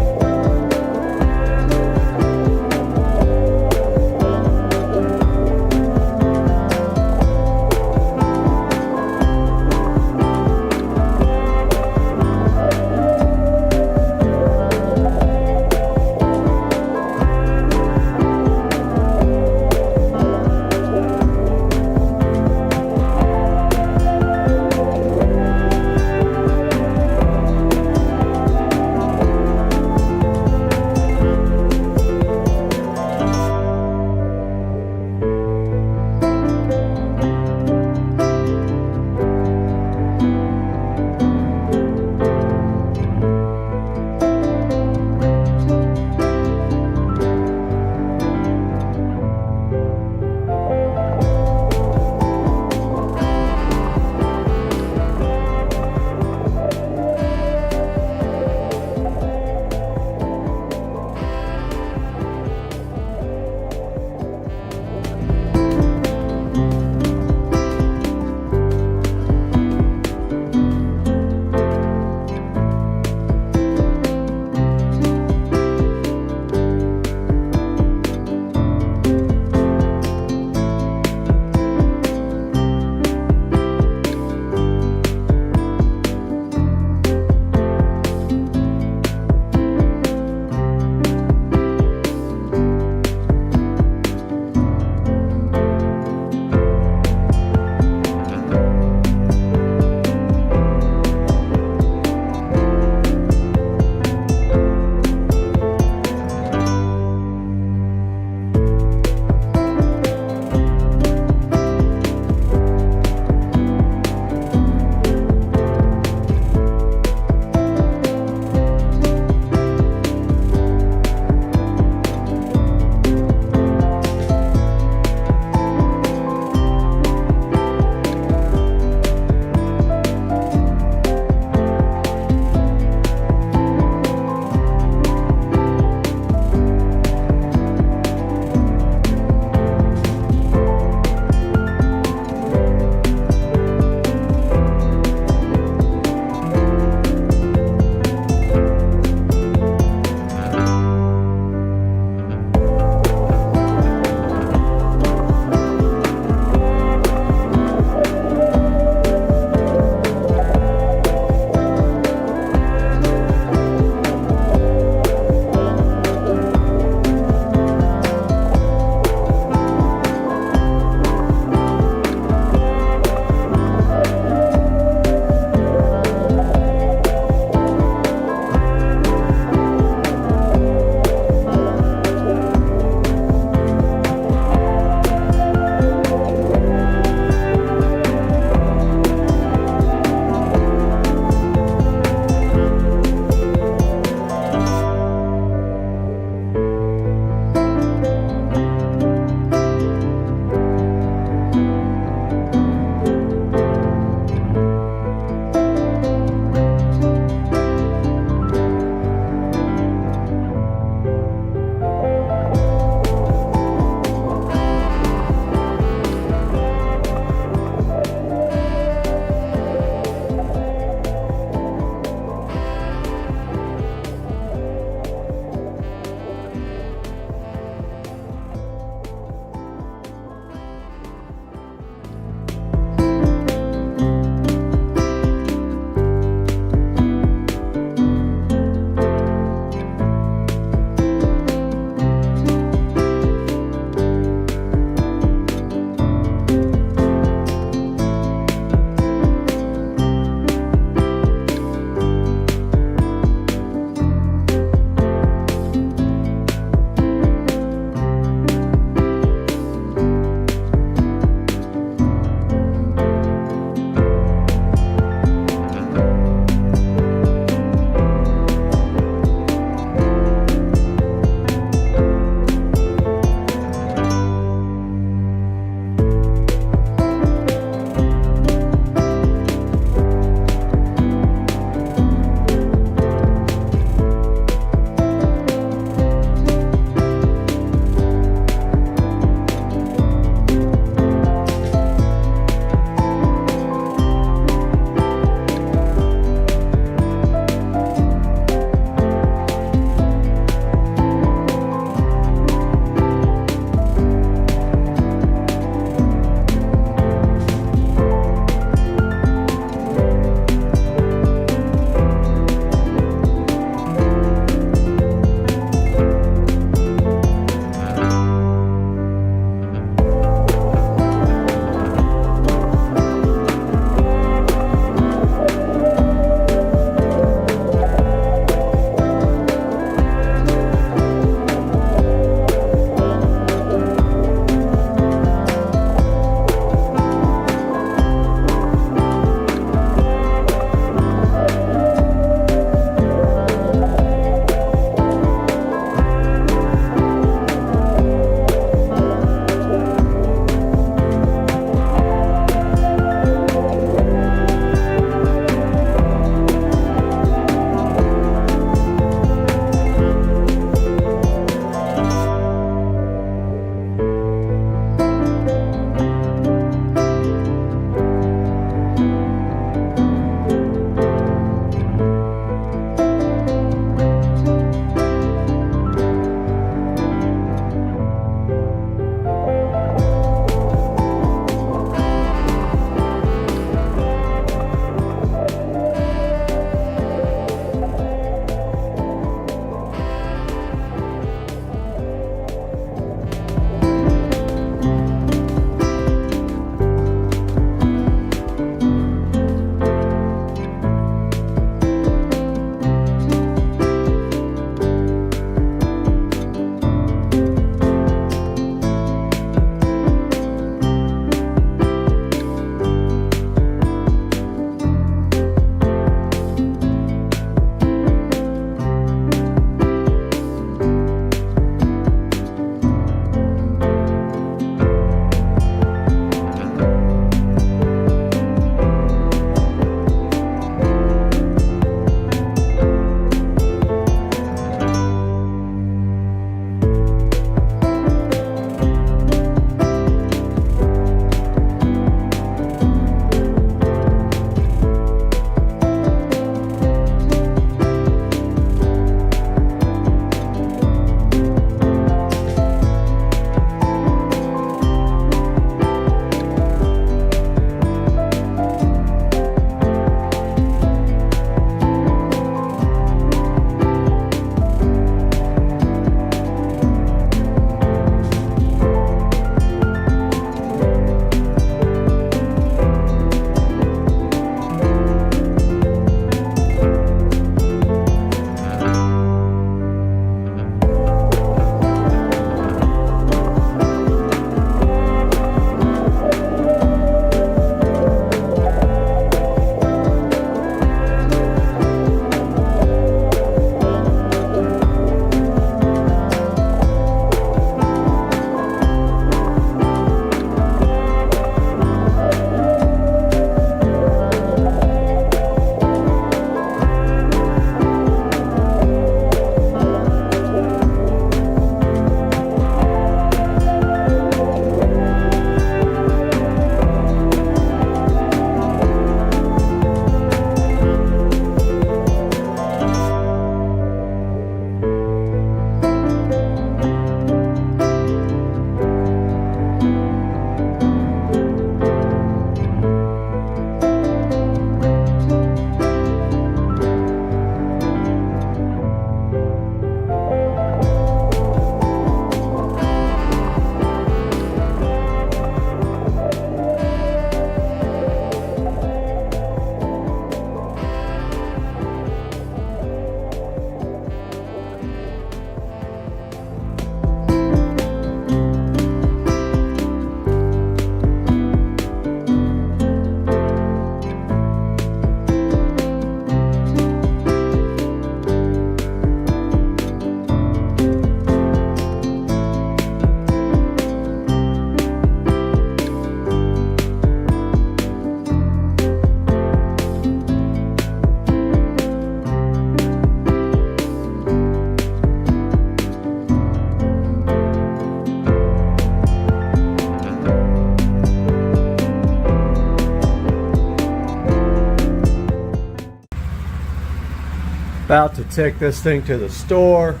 Speaker 1: About to take this thing to the store,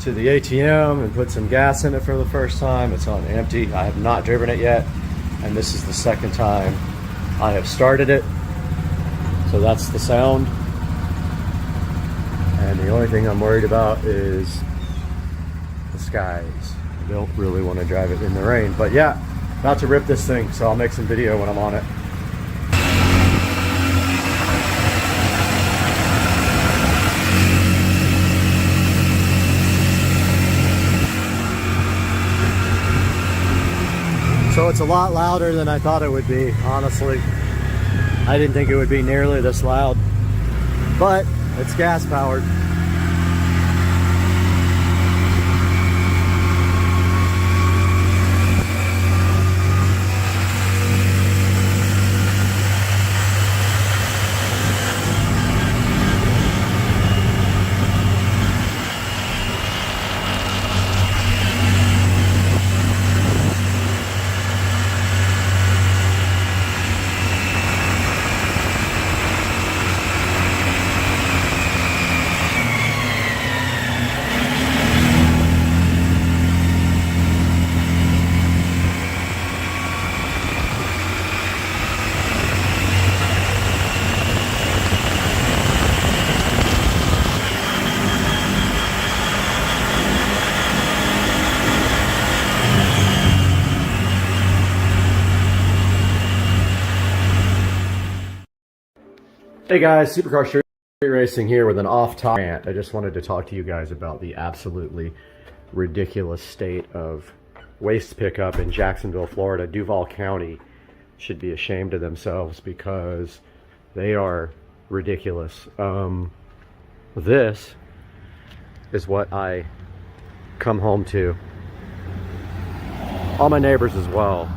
Speaker 1: to the ATM, and put some gas in it for the first time. It's on empty. I have not driven it yet, and this is the second time I have started it. So that's the sound. And the only thing I'm worried about is the skies. I don't really want to drive it in the rain, but yeah, about to rip this thing, so I'll make some video when I'm on it. So it's a lot louder than I thought it would be, honestly. I didn't think it would be nearly this loud, but it's gas powered. Hey guys, Supercar Street Racing here with an off-top rant. I just wanted to talk to you guys about the absolutely ridiculous state of waste pickup in Jacksonville, Florida. Duval County should be ashamed of themselves because they are ridiculous. This is what I come home to. All my neighbors as well.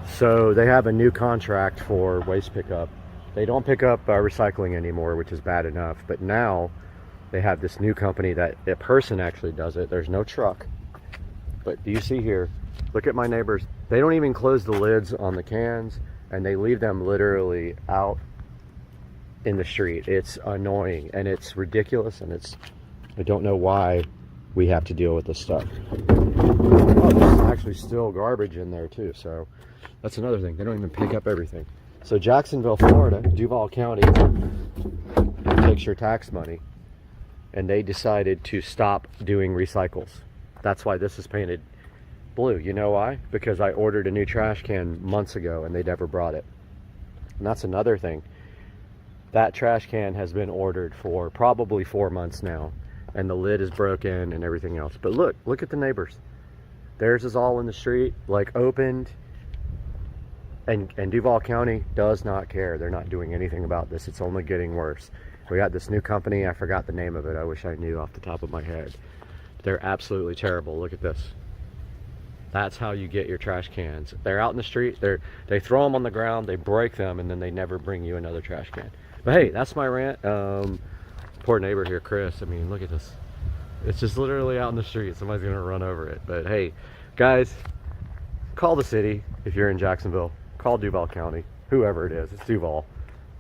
Speaker 1: So they have a new contract for waste pickup. They don't pick up recycling anymore, which is bad enough. But now they have this new company that a person actually does it. There's no truck. But do you see here? Look at my neighbors. They don't even close the lids on the cans, and they leave them literally out in the street. It's annoying, and it's ridiculous, and I don't know why we have to deal with this stuff. Oh, there's actually still garbage in there too, so that's another thing. They don't even pick up everything. So Jacksonville, Florida, Duval County takes your tax money, and they decided to stop doing recycles. That's why this is painted blue. You know why? Because I ordered a new trash can months ago and they never brought it. And that's another thing. That trash can has been ordered for probably 4 months now, and the lid is broken and everything else. But look at the neighbors. Theirs is all in the street, like opened. And Duval County does not care. They're not doing anything about this. It's only getting worse. We got this new company. I forgot the name of it. I wish I knew off the top of my head. They're absolutely terrible. Look at this. That's how you get your trash cans. They're out in the street. They throw them on the ground. They break them, and then they never bring you another trash can. But hey, that's my rant. Poor neighbor here, Chris. I mean, look at this. It's just literally out in the street. Somebody's going to run over it. But hey, guys, call the city if you're in Jacksonville. Call Duval County, whoever it is. It's Duval.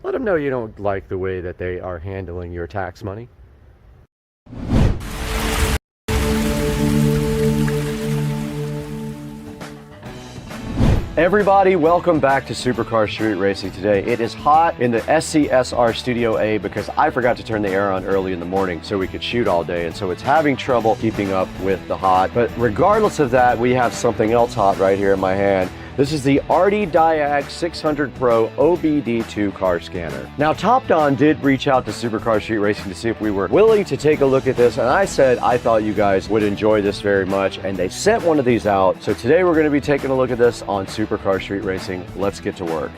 Speaker 1: Let them know you don't like the way that they are handling your tax money. Everybody, welcome back to Supercar Street Racing today. It is hot in the SCSR Studio A because I forgot to turn the air on early in the morning so we could shoot all day, and so it's having trouble keeping up with the hot. But regardless of that, we have something else hot right here in my hand. This is the RD Diag 600 Pro OBD2 car scanner. Now, Top Don did reach out to Supercar Street Racing to see if we were willing to take a look at this, and I said I thought you guys would enjoy this very much, and they sent one of these out. So today we're going to be taking a look at this on Supercar Street Racing. Let's get to work.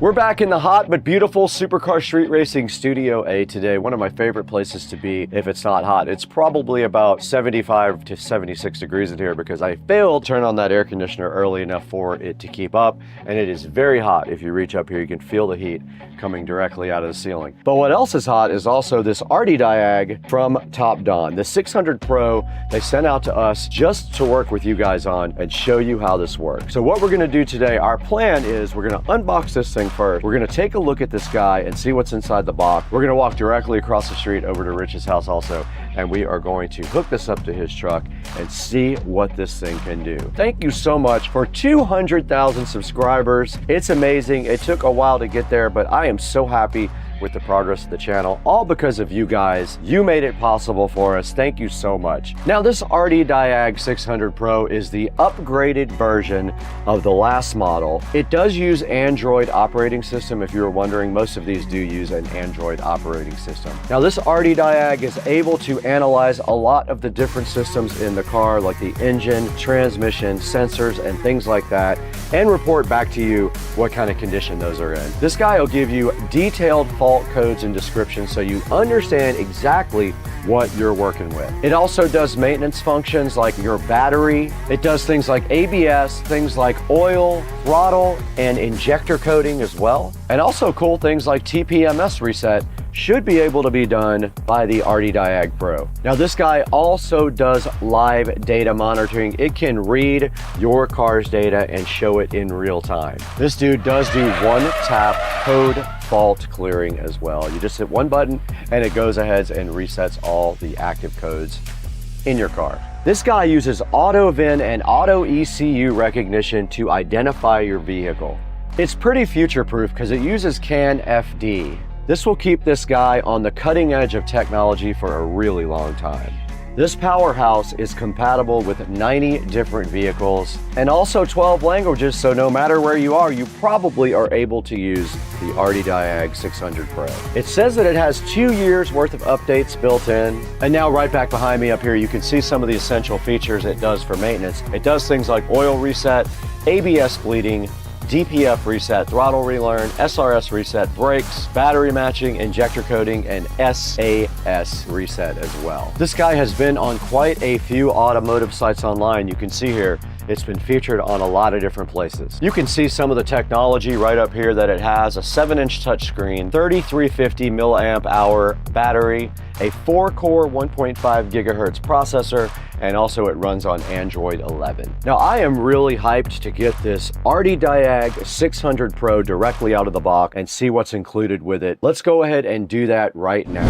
Speaker 1: We're back in the hot but beautiful Supercar Street Racing Studio A today. One of my favorite places to be if it's not hot. It's probably about 75 to 76 degrees in here because I failed to turn on that air conditioner early enough for it to keep up, and it is very hot. If you reach up here, you can feel the heat coming directly out of the ceiling. But what else is hot is also this RD Diag from Topdon. The 600 Pro they sent out to us just to work with you guys on and show you how this works. So what we're gonna do today, our plan is we're gonna unbox this thing first. We're gonna take a look at this guy and see what's inside the box. We're gonna walk directly across the street over to Rich's house also, and we are going to hook this up to his truck and see what this thing can do. Thank you so much for 200,000 subscribers. It's amazing. It took a while to get there, but I am so happy with the progress of the channel, all because of you guys. You made it possible for us. Thank you so much. Now, this RD Diag 600 Pro is the upgraded version of the last model. It does use Android operating system. If you were wondering, most of these do use an Android operating system. Now, this RD Diag is able to analyze a lot of the different systems in the car, like the engine, transmission, sensors, and things like that, and report back to you what kind of condition those are in. This guy will give you detailed fault codes and descriptions so you understand exactly what you're working with. It also does maintenance functions like your battery. It does things like ABS, things like oil, throttle, and injector coding as well. And also cool things like TPMS reset should be able to be done by the RD Diag Pro. Now, this guy also does live data monitoring. It can read your car's data and show it in real time. This dude does do one-tap code fault clearing as well. You just hit one button and it goes ahead and resets all the active codes in your car. This guy uses auto VIN and auto ECU recognition to identify your vehicle. It's pretty future-proof because it uses CAN FD. This will keep this guy on the cutting edge of technology for a really long time. This powerhouse is compatible with 90 different vehicles and also 12 languages, so no matter where you are, you probably are able to use the RD Diag 600 Pro. It says that it has 2 years worth of updates built in. And now right back behind me up here, you can see some of the essential features it does for maintenance. It does things like oil reset, ABS bleeding, DPF reset, throttle relearn, SRS reset, brakes, battery matching, injector coding, and SAS reset as well. This guy has been on quite a few automotive sites online. You can see here, it's been featured on a lot of different places. You can see some of the technology right up here that it has: a 7-inch touchscreen, 3350 milliamp hour battery, a 4-core 1.5 gigahertz processor, and also it runs on Android 11. Now, I am really hyped to get this RD Diag 600 Pro directly out of the box and see what's included with it. Let's go ahead and do that right now.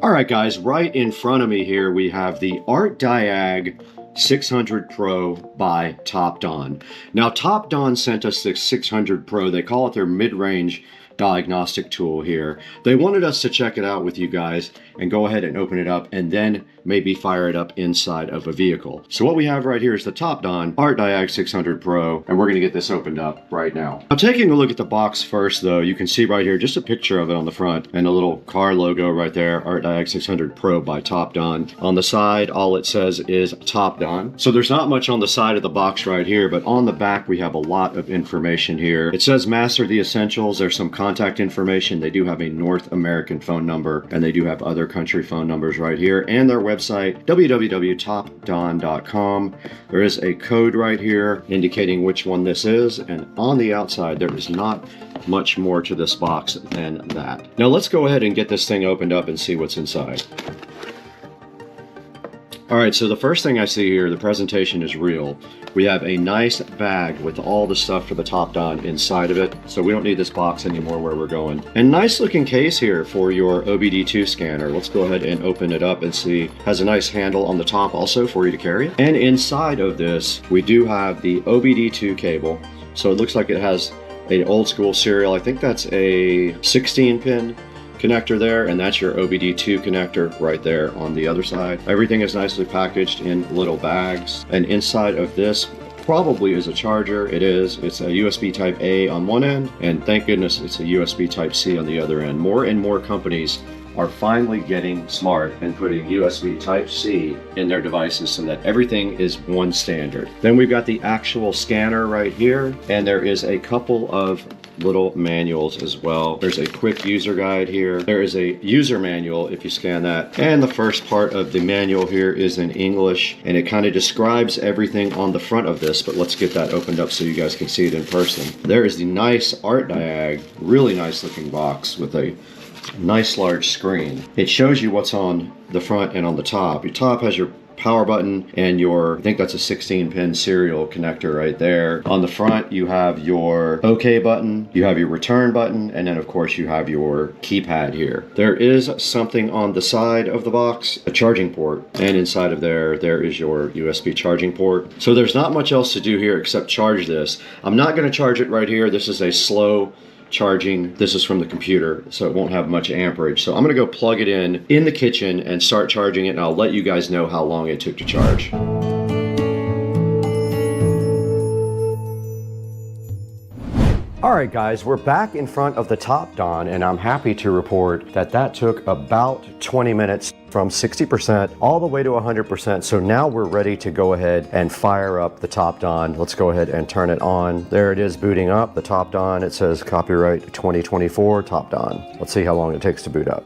Speaker 1: All right, guys, right in front of me here, we have the RD Diag 600 Pro by Topdon. Now, Topdon sent us the 600 Pro. They call it their mid-range diagnostic tool here. They wanted us to check it out with you guys and go ahead and open it up and then maybe fire it up inside of a vehicle. So what we have right here is the Topdon RD Diag 600 Pro, and we're going to get this opened up right now. Now, taking a look at the box first, though, you can see right here just a picture of it on the front and a little car logo right there, RD Diag 600 Pro by Topdon. On the side, all it says is Topdon. So there's not much on the side of the box right here, but on the back we have a lot of information here. It says master the essentials. There's some contact information. They do have a North American phone number, and they do have other country phone numbers right here, and their website, www.topdon.com. There is a code right here indicating which one this is, and on the outside there is not much more to this box than that. Now let's go ahead and get this thing opened up and see what's inside. All right, so the first thing I see here, the presentation is real. We have a nice bag with all the stuff for the Topdon inside of it, so we don't need this box anymore where we're going. And nice looking case here for your OBD2 scanner. Let's go ahead and open it up and see. Has a nice handle on the top also for you to carry it. And inside of this, we do have the OBD2 cable. So it looks like it has an old school serial. I think that's a 16-pin connector there, and that's your OBD2 connector right there on the other side. Everything is nicely packaged in little bags, and inside of this probably is a charger. It is. It's a USB type A on one end, and thank goodness it's a USB type C on the other end. More and more companies are finally getting smart and putting USB Type-C in their devices so that everything is one standard. Then we've got the actual scanner right here, and there is a couple of little manuals as well. There's a quick user guide here. There is a user manual if you scan that. And the first part of the manual here is in English, and it kind of describes everything on the front of this, but let's get that opened up so you guys can see it in person. There is the nice art diag, really nice looking box with a nice large screen. It shows you what's on the front and on the top. Your top has your power button and your, I think that's a 16-pin serial connector right there. On the front you have your OK button, you have your return button, and then of course you have your keypad here. There is something on the side of the box, a charging port, and inside of there is your USB charging port. So there's not much else to do here except charge this. I'm not going to charge it right here. This is a slow charging. This is from the computer, so it won't have much amperage. So I'm gonna go plug it in the kitchen and start charging it, and I'll let you guys know how long it took to charge. All right guys, we're back in front of the Top Don, and I'm happy to report that that took about 20 minutes from 60% all the way to 100%. So now we're ready to go ahead and fire up the Top Don. Let's go ahead and turn it on. There it is booting up, the Top Don. It says copyright 2024 Top Don. Let's see how long it takes to boot up.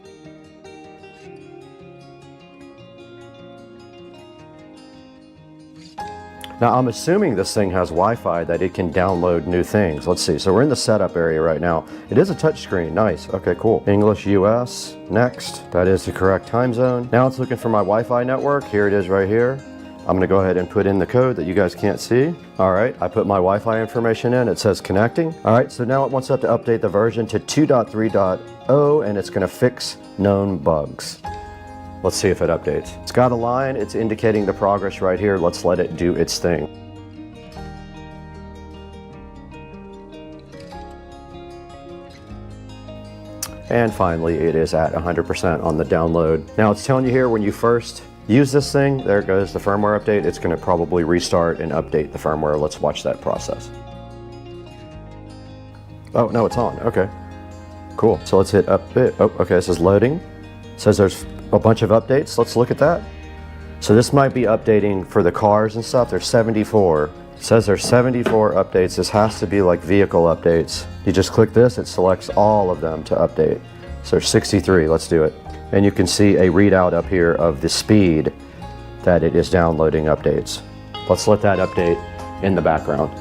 Speaker 1: Now I'm assuming this thing has Wi-Fi that it can download new things. Let's see, so we're in the setup area right now. It is a touchscreen, nice, okay, cool. English US, next. That is the correct time zone. Now it's looking for my Wi-Fi network. Here it is right here. I'm gonna go ahead and put in the code that you guys can't see. All right, I put my Wi-Fi information in, it says connecting. All right, so now it wants us to update the version to 2.3.0, and it's gonna fix known bugs. Let's see if it updates. It's got a line, it's indicating the progress right here. Let's let it do its thing. And finally, it is at 100% on the download. Now it's telling you here when you first use this thing, there goes the firmware update. It's gonna probably restart and update the firmware. Let's watch that process. Oh, no, it's on, okay. Cool, so let's hit update. Oh, okay, this is loading. It says there's a bunch of updates. Let's look at that. So this might be updating for the cars and stuff. There's 74. It says there's 74 updates. This has to be like vehicle updates. You just click this, it selects all of them to update. So there's 63, let's do it. And you can see a readout up here of the speed that it is downloading updates. Let's let that update in the background.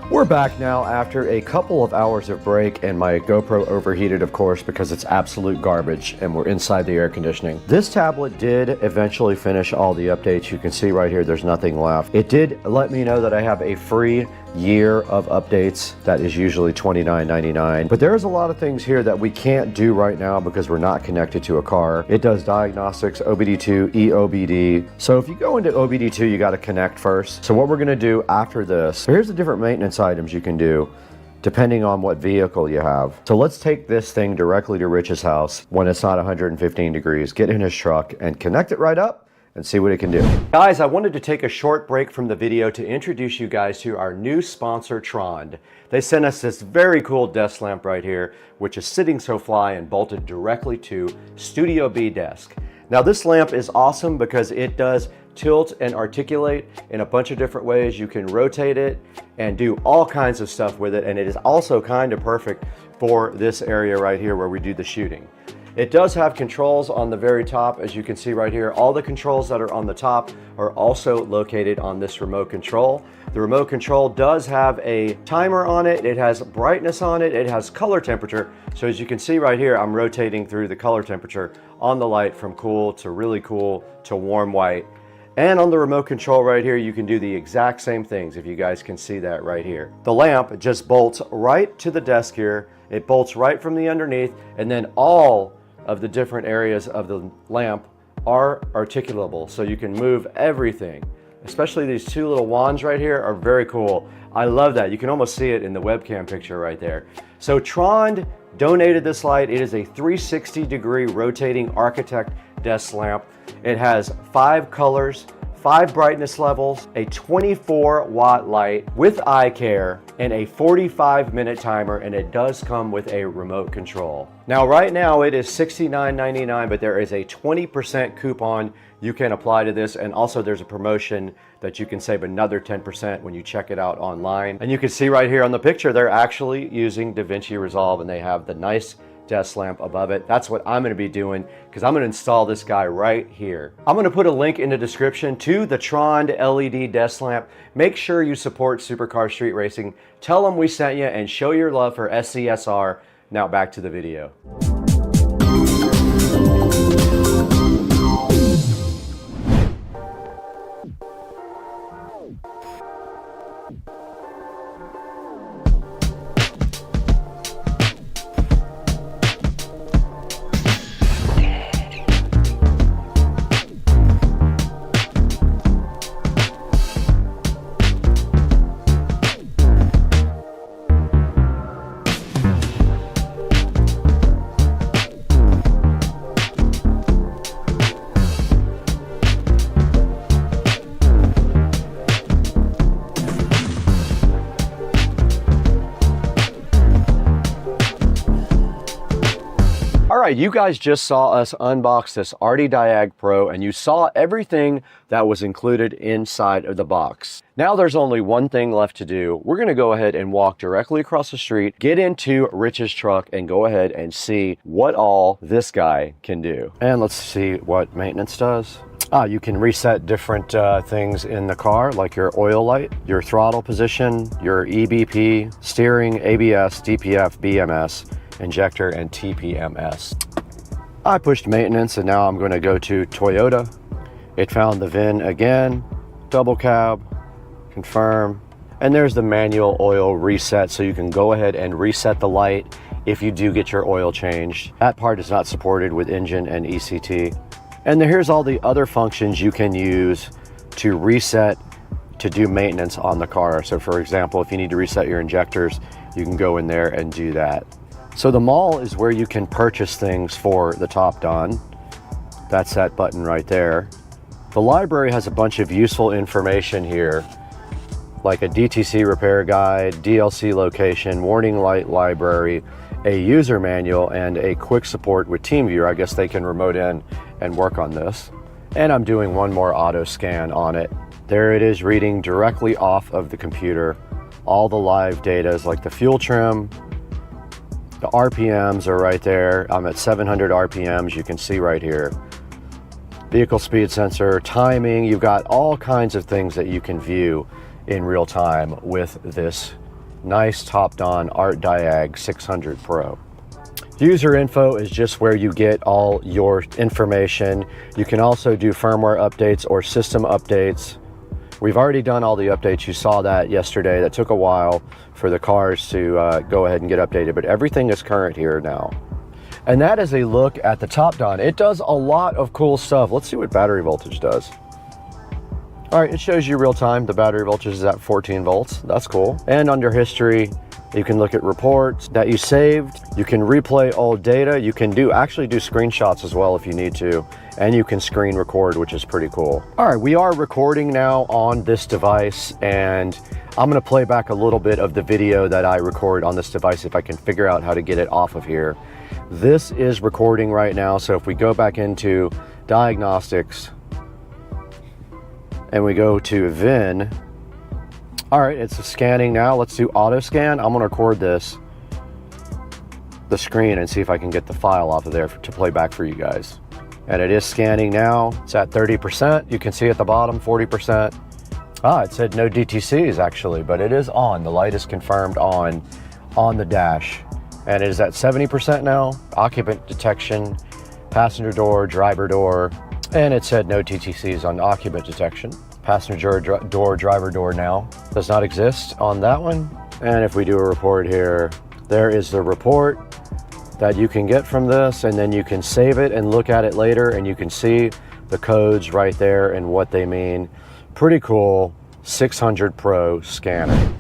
Speaker 1: We're back now after a couple of hours of break, and my GoPro overheated, of course, because it's absolute garbage and we're inside the air conditioning. This tablet did eventually finish all the updates. You can see right here there's nothing left. It did let me know that I have a free year of updates that is usually $29.99, but there's a lot of things here that we can't do right now because we're not connected to a car. It does diagnostics, OBD2, EOBD. So if you go into OBD2, you got to connect first. So what we're going to do after this, here's the different maintenance items you can do depending on what vehicle you have. So let's take this thing directly to Rich's house when it's not 115 degrees, get in his truck and connect it right up and see what it can do. Guys, I wanted to take a short break from the video to introduce you guys to our new sponsor, Trond. They sent us this very cool desk lamp right here, which is sitting so fly and bolted directly to Studio B desk. Now this lamp is awesome because it does tilt and articulate in a bunch of different ways. You can rotate it and do all kinds of stuff with it, and it is also kind of perfect for this area right here where we do the shooting. It does have controls on the very top, as you can see right here. All the controls that are on the top are also located on this remote control. The remote control does have a timer on it. It has brightness on it. It has color temperature. So as you can see right here, I'm rotating through the color temperature on the light from cool to really cool to warm white. And on the remote control right here, you can do the exact same things, if you guys can see that right here. The lamp just bolts right to the desk here. It bolts right from the underneath, and then all of the different areas of the lamp are articulable, so you can move everything. Especially these two little wands right here are very cool. I love that. You can almost see it in the webcam picture right there. So Trond donated this light. It is a 360-degree rotating Architect desk lamp. It has 5 colors, 5 brightness levels, a 24-watt light with eye care, and a 45-minute timer, and it does come with a remote control. Now, right now it is $69.99, but there is a 20% coupon you can apply to this, and also there's a promotion that you can save another 10% when you check it out online. And you can see right here on the picture, they're actually using DaVinci Resolve, and they have the nice desk lamp above it. That's what I'm going to be doing, because I'm going to install this guy right here. I'm going to put a link in the description to the Trond LED desk lamp. Make sure you support Supercar Street Racing. Tell them we sent you and show your love for SCSR. Now back to the video. Alright, you guys just saw us unbox this Arty Diag Pro, and you saw everything that was included inside of the box. Now there's only one thing left to do. We're going to go ahead and walk directly across the street, get into Rich's truck, and go ahead and see what all this guy can do. And let's see what maintenance does. You can reset different things in the car, like your oil light, your throttle position, your EBP, steering, ABS, DPF, BMS, injector, and TPMS. I pushed maintenance, and now I'm going to go to Toyota. It found the VIN again, double cab, confirm, and there's the manual oil reset, so you can go ahead and reset the light if you do get your oil changed. That part is not supported with engine and ECT. And here's all the other functions you can use to reset to do maintenance on the car. So for example, if you need to reset your injectors, you can go in there and do that. So the mall is where you can purchase things for the Top Don. That's that button right there. The library has a bunch of useful information here, like a DTC repair guide, DLC location, warning light library, a user manual, and a quick support with TeamViewer. I guess they can remote in and work on this. And I'm doing one more auto scan on it. There it is, reading directly off of the computer. All the live data is like the fuel trim. The RPMs are right there. I'm at 700 RPMs, you can see right here. Vehicle speed sensor, timing, you've got all kinds of things that you can view in real time with this nice Top Don Art Diag 600 Pro. User info is just where you get all your information. You can also do firmware updates or system updates. We've already done all the updates. You saw that yesterday. That took a while for the cars to go ahead and get updated, but everything is current here now. And that is a look at the Top Don. It does a lot of cool stuff. Let's see what battery voltage does. All right, it shows you real time. The battery voltage is at 14 volts. That's cool. And under history, you can look at reports that you saved. You can replay old data. You can actually do screenshots as well if you need to. And you can screen record, which is pretty cool. All right, we are recording now on this device, and I'm gonna play back a little bit of the video that I record on this device if I can figure out how to get it off of here. This is recording right now, so if we go back into diagnostics and we go to VIN, all right, it's scanning now. Let's do auto scan. I'm gonna record this. the screen and see if I can get the file off of there to play back for you guys. And it is scanning now. It's at 30%. You can see at the bottom, 40%. It said no DTCs actually, but it is on. The light is confirmed on the dash. And it is at 70% now. Occupant detection, passenger door, driver door, and it said no TTCs on occupant detection. Passenger door, driver door now does not exist on that one. And if we do a report here, there is the report that you can get from this, and then you can save it and look at it later, and you can see the codes right there and what they mean. Pretty cool 600 Pro scanner.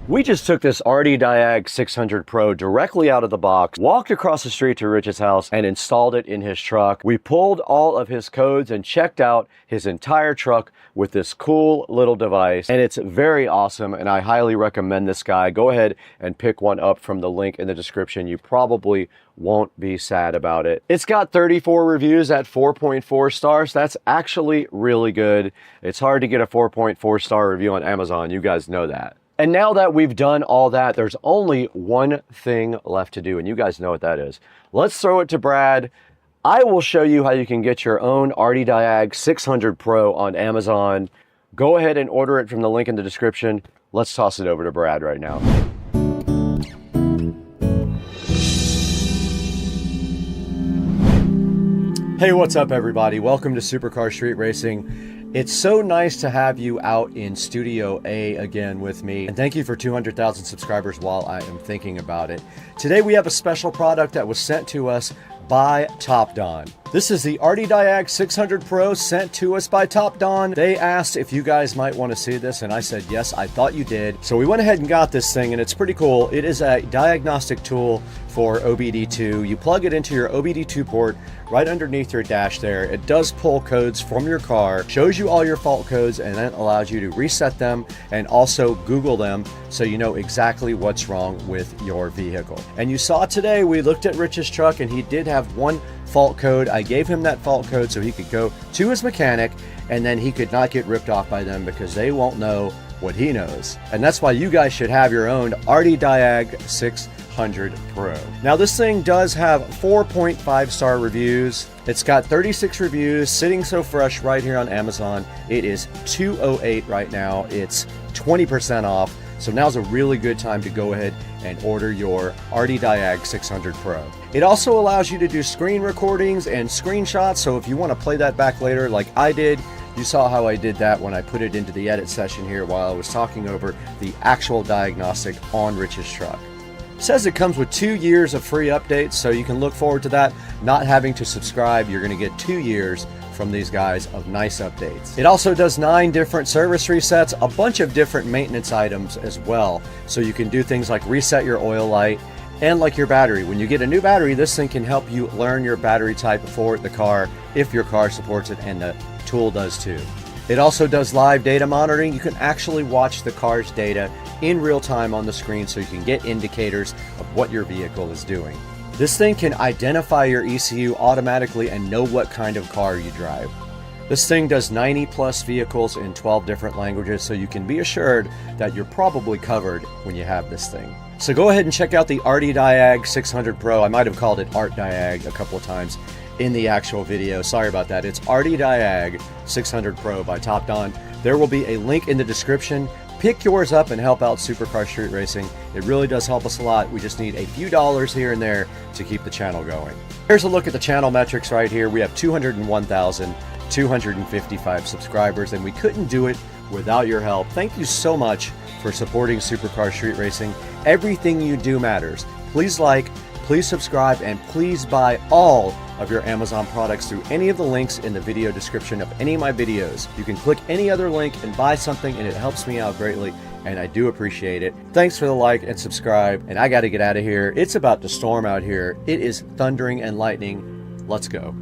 Speaker 1: We just took this RD Diag 600 Pro directly out of the box, walked across the street to Rich's house and installed it in his truck. We pulled all of his codes and checked out his entire truck with this cool little device, and it's very awesome, and I highly recommend this guy. Go ahead and pick one up from the link in the description. You probably won't be sad about it. It's got 34 reviews at 4.4 stars. That's actually really good. It's hard to get a 4.4 star review on Amazon. You guys know that. And now that we've done all that, there's only one thing left to do, and you guys know what that is. Let's throw it to Brad. I will show you how you can get your own RD Diag 600 Pro on Amazon. Go ahead and order it from the link in the description. Let's toss it over to Brad right now. Hey, what's up everybody? Welcome to Supercar Street Racing. It's so nice to have you out in Studio A again with me, and thank you for 200,000 subscribers while I am thinking about it. Today we have a special product that was sent to us by TopDon. This is the RD Diag 600 Pro sent to us by TopDon. They asked if you guys might want to see this, and I said yes, I thought you did. So we went ahead and got this thing, and it's pretty cool. It is a diagnostic tool for OBD2. You plug it into your OBD2 port right underneath your dash there. It does pull codes from your car, shows you all your fault codes, and then allows you to reset them and also Google them so you know exactly what's wrong with your vehicle. And you saw today, we looked at Rich's truck and he did have one fault code. I gave him that fault code so he could go to his mechanic, and then he could not get ripped off by them because they won't know what he knows. And that's why you guys should have your own RD Diag 600 Pro. Now this thing does have 4.5 star reviews. It's got 36 reviews sitting so fresh right here on Amazon. It is $208 right now. It's 20% off. So now's a really good time to go ahead and order your RD Diag 600 Pro. It also allows you to do screen recordings and screenshots. So if you want to play that back later like I did, you saw how I did that when I put it into the edit session here while I was talking over the actual diagnostic on Rich's truck. It says it comes with 2 years of free updates, so you can look forward to that. Not having to subscribe, you're going to get 2 years from these guys of nice updates. It also does 9 different service resets, a bunch of different maintenance items as well. So you can do things like reset your oil light and like your battery. When you get a new battery, this thing can help you learn your battery type for the car if your car supports it, and the tool does too. It also does live data monitoring. You can actually watch the car's data in real time on the screen so you can get indicators of what your vehicle is doing. This thing can identify your ECU automatically and know what kind of car you drive. This thing does 90 plus vehicles in 12 different languages, so you can be assured that you're probably covered when you have this thing. So go ahead and check out the RD Diag 600 Pro. I might have called it Art Diag a couple of times in the actual video. Sorry about that. It's RD Diag 600 Pro by TopDon. There will be a link in the description. Pick yours up and help out Supercar Street Racing. It really does help us a lot. We just need a few dollars here and there to keep the channel going. Here's a look at the channel metrics right here. We have 201,255 subscribers, and we couldn't do it without your help. Thank you so much for supporting Supercar Street Racing. Everything you do matters. Please like, please subscribe, and please buy all of your Amazon products through any of the links in the video description of any of my videos. You can click any other link and buy something, and it helps me out greatly, and I do appreciate it. Thanks for the like and subscribe, and I got to get out of here. It's about to storm out here. It is thundering and lightning. Let's go.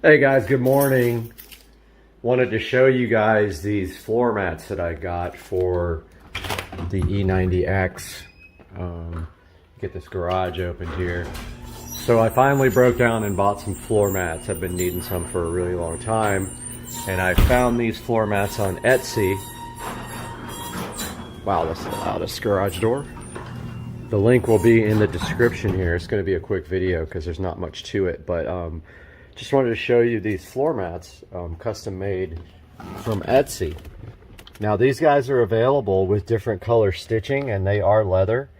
Speaker 1: Hey guys, good morning. Wanted to show you guys these floor mats that I got for the E90X. Get this garage opened here. So I finally broke down and bought some floor mats. I've been needing some for a really long time. And I found these floor mats on Etsy. Wow, that's the loudest garage door. The link will be in the description here. It's going to be a quick video because there's not much to it. But just wanted to show you these floor mats, custom made from Etsy. Now these guys are available with different color stitching and they are leather.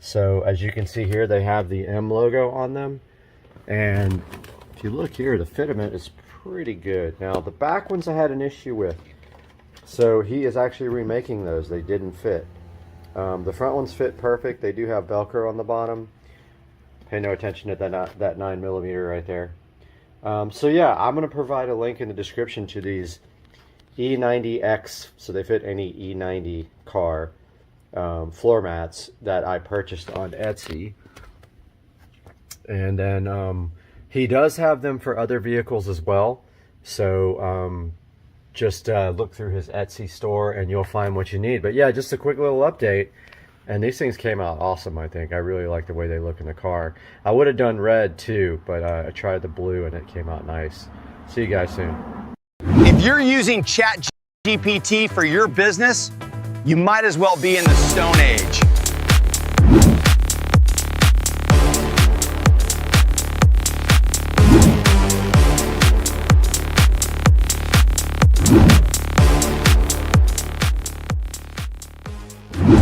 Speaker 1: So as you can see here, they have the M logo on them. And if you look here, the fitment is pretty good. Now the back ones I had an issue with. So he is actually remaking those. They didn't fit. The front ones fit perfect. They do have Velcro on the bottom. Pay no attention to that 9mm right there. So yeah, I'm going to provide a link in the description to these E90X, so they fit any E90 car, floor mats that I purchased on Etsy. And then he does have them for other vehicles as well. So just look through his Etsy store and you'll find what you need. But yeah, just a quick little update. And these things came out awesome, I think. I really like the way they look in the car. I would have done red too, but I tried the blue and it came out nice. See you guys soon.
Speaker 9: If you're using ChatGPT for your business, you might as well be in the Stone Age.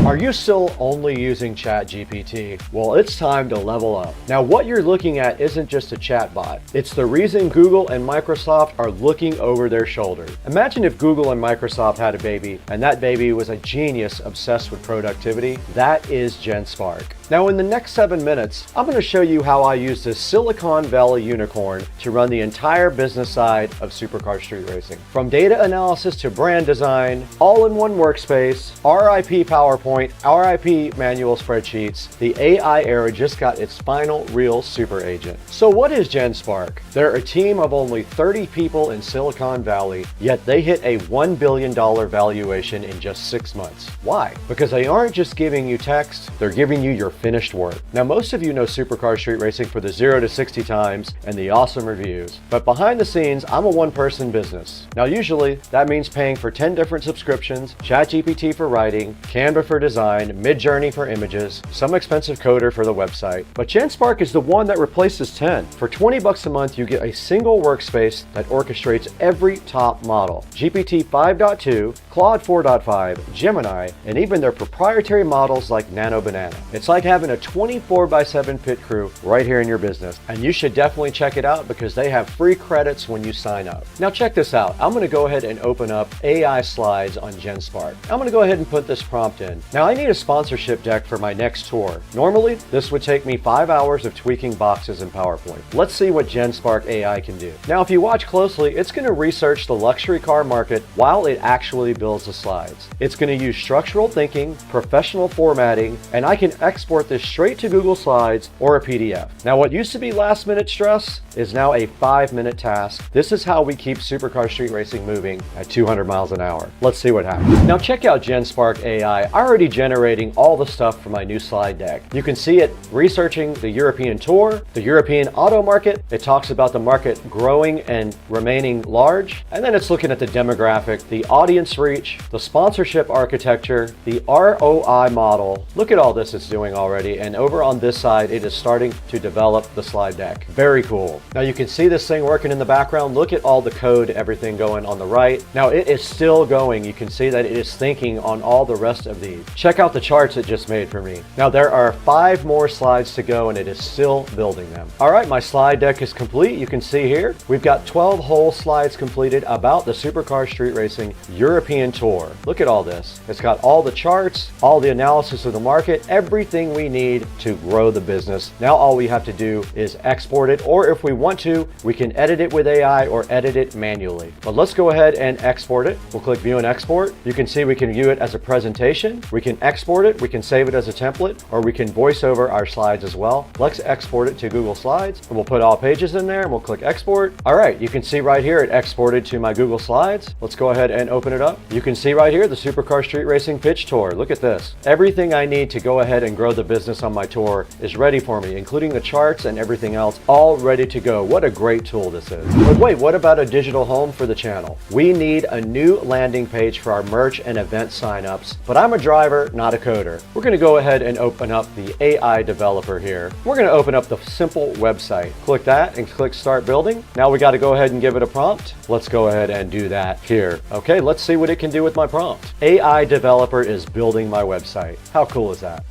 Speaker 1: Are you still only using ChatGPT? Well, it's time to level up. Now, what you're looking at isn't just a chatbot. It's the reason Google and Microsoft are looking over their shoulder. Imagine if Google and Microsoft had a baby, and that baby was a genius obsessed with productivity. That is GenSpark. Now, in the next 7 minutes, I'm going to show you how I use this Silicon Valley unicorn to run the entire business side of supercar street racing. From data analysis to brand design, all in one workspace, RIP PowerPoint, RIP manual spreadsheets, the AI era just got its final real super agent. So what is GenSpark? They're a team of only 30 people in Silicon Valley, yet they hit a $1 billion valuation in just 6 months. Why? Because they aren't just giving you text, they're giving you your finished work. Now, most of you know supercar street racing for the 0 to 60 times and the awesome reviews, but behind the scenes, I'm a one-person business. Now, usually that means paying for 10 different subscriptions, ChatGPT for writing, Canva for design, Midjourney for images, some expensive coder for the website. But GenSpark is the one that replaces 10. For 20 bucks a month, you get a single workspace that orchestrates every top model. GPT 5.2, Claude 4.5, Gemini, and even their proprietary models like Nano Banana. It's like having a 24/7 pit crew right here in your business. And you should definitely check it out because they have free credits when you sign up. Now check this out. I'm going to go ahead and open up AI slides on GenSpark. I'm going to go ahead and put this prompt in. Now I need a sponsorship deck for my next tour. Normally, this would take me 5 hours of tweaking boxes in PowerPoint. Let's see what GenSpark AI can do. Now, if you watch closely, it's going to research the luxury car market while it actually builds the slides. It's going to use structural thinking, professional formatting, and I can export this straight to Google Slides or a PDF. Now, what used to be last-minute stress is now a 5-minute task. This is how we keep supercar street racing moving at 200 miles an hour. Let's see what happens. Now, check out GenSpark AI. Already generating all the stuff for my new slide deck. You can see it researching the European tour, the European auto market. It talks about the market growing and remaining large. And then it's looking at the demographic, the audience reach, the sponsorship architecture, the ROI model. Look at all this it's doing already. And over on this side, it is starting to develop the slide deck. Very cool. Now you can see this thing working in the background. Look at all the code, everything going on the right. Now it is still going. You can see that it is thinking on all the rest of these. Check out the charts it just made for me. Now there are 5 more slides to go and it is still building them. All right, my slide deck is complete. You can see here, we've got 12 whole slides completed about the Supercar Street Racing European Tour. Look at all this. It's got all the charts, all the analysis of the market, everything everything we need to grow the business. Now all we have to do is export it, or if we want to, we can edit it with AI or edit it manually. But let's go ahead and export it. We'll click View and Export. You can see we can view it as a presentation. We can export it. We can save it as a template, or we can voice over our slides as well. Let's export it to Google Slides, and we'll put all pages in there, and we'll click Export. All right, you can see right here it exported to my Google Slides. Let's go ahead and open it up. You can see right here the Supercar Street Racing Pitch Tour. Look at this. Everything I need to go ahead and grow the business on my tour is ready for me, including the charts and everything else, all ready to go. What a great tool this is. But wait, what about a digital home for the channel? We need a new landing page for our merch and event signups, but I'm a driver, not a coder. We're going to go ahead and open up the AI developer here. We're going to open up the simple website. Click that and click Start Building. Now we got to go ahead and give it a prompt. Let's go ahead and do that here. Okay, let's see what it can do with my prompt. AI developer is building my website. How cool is that?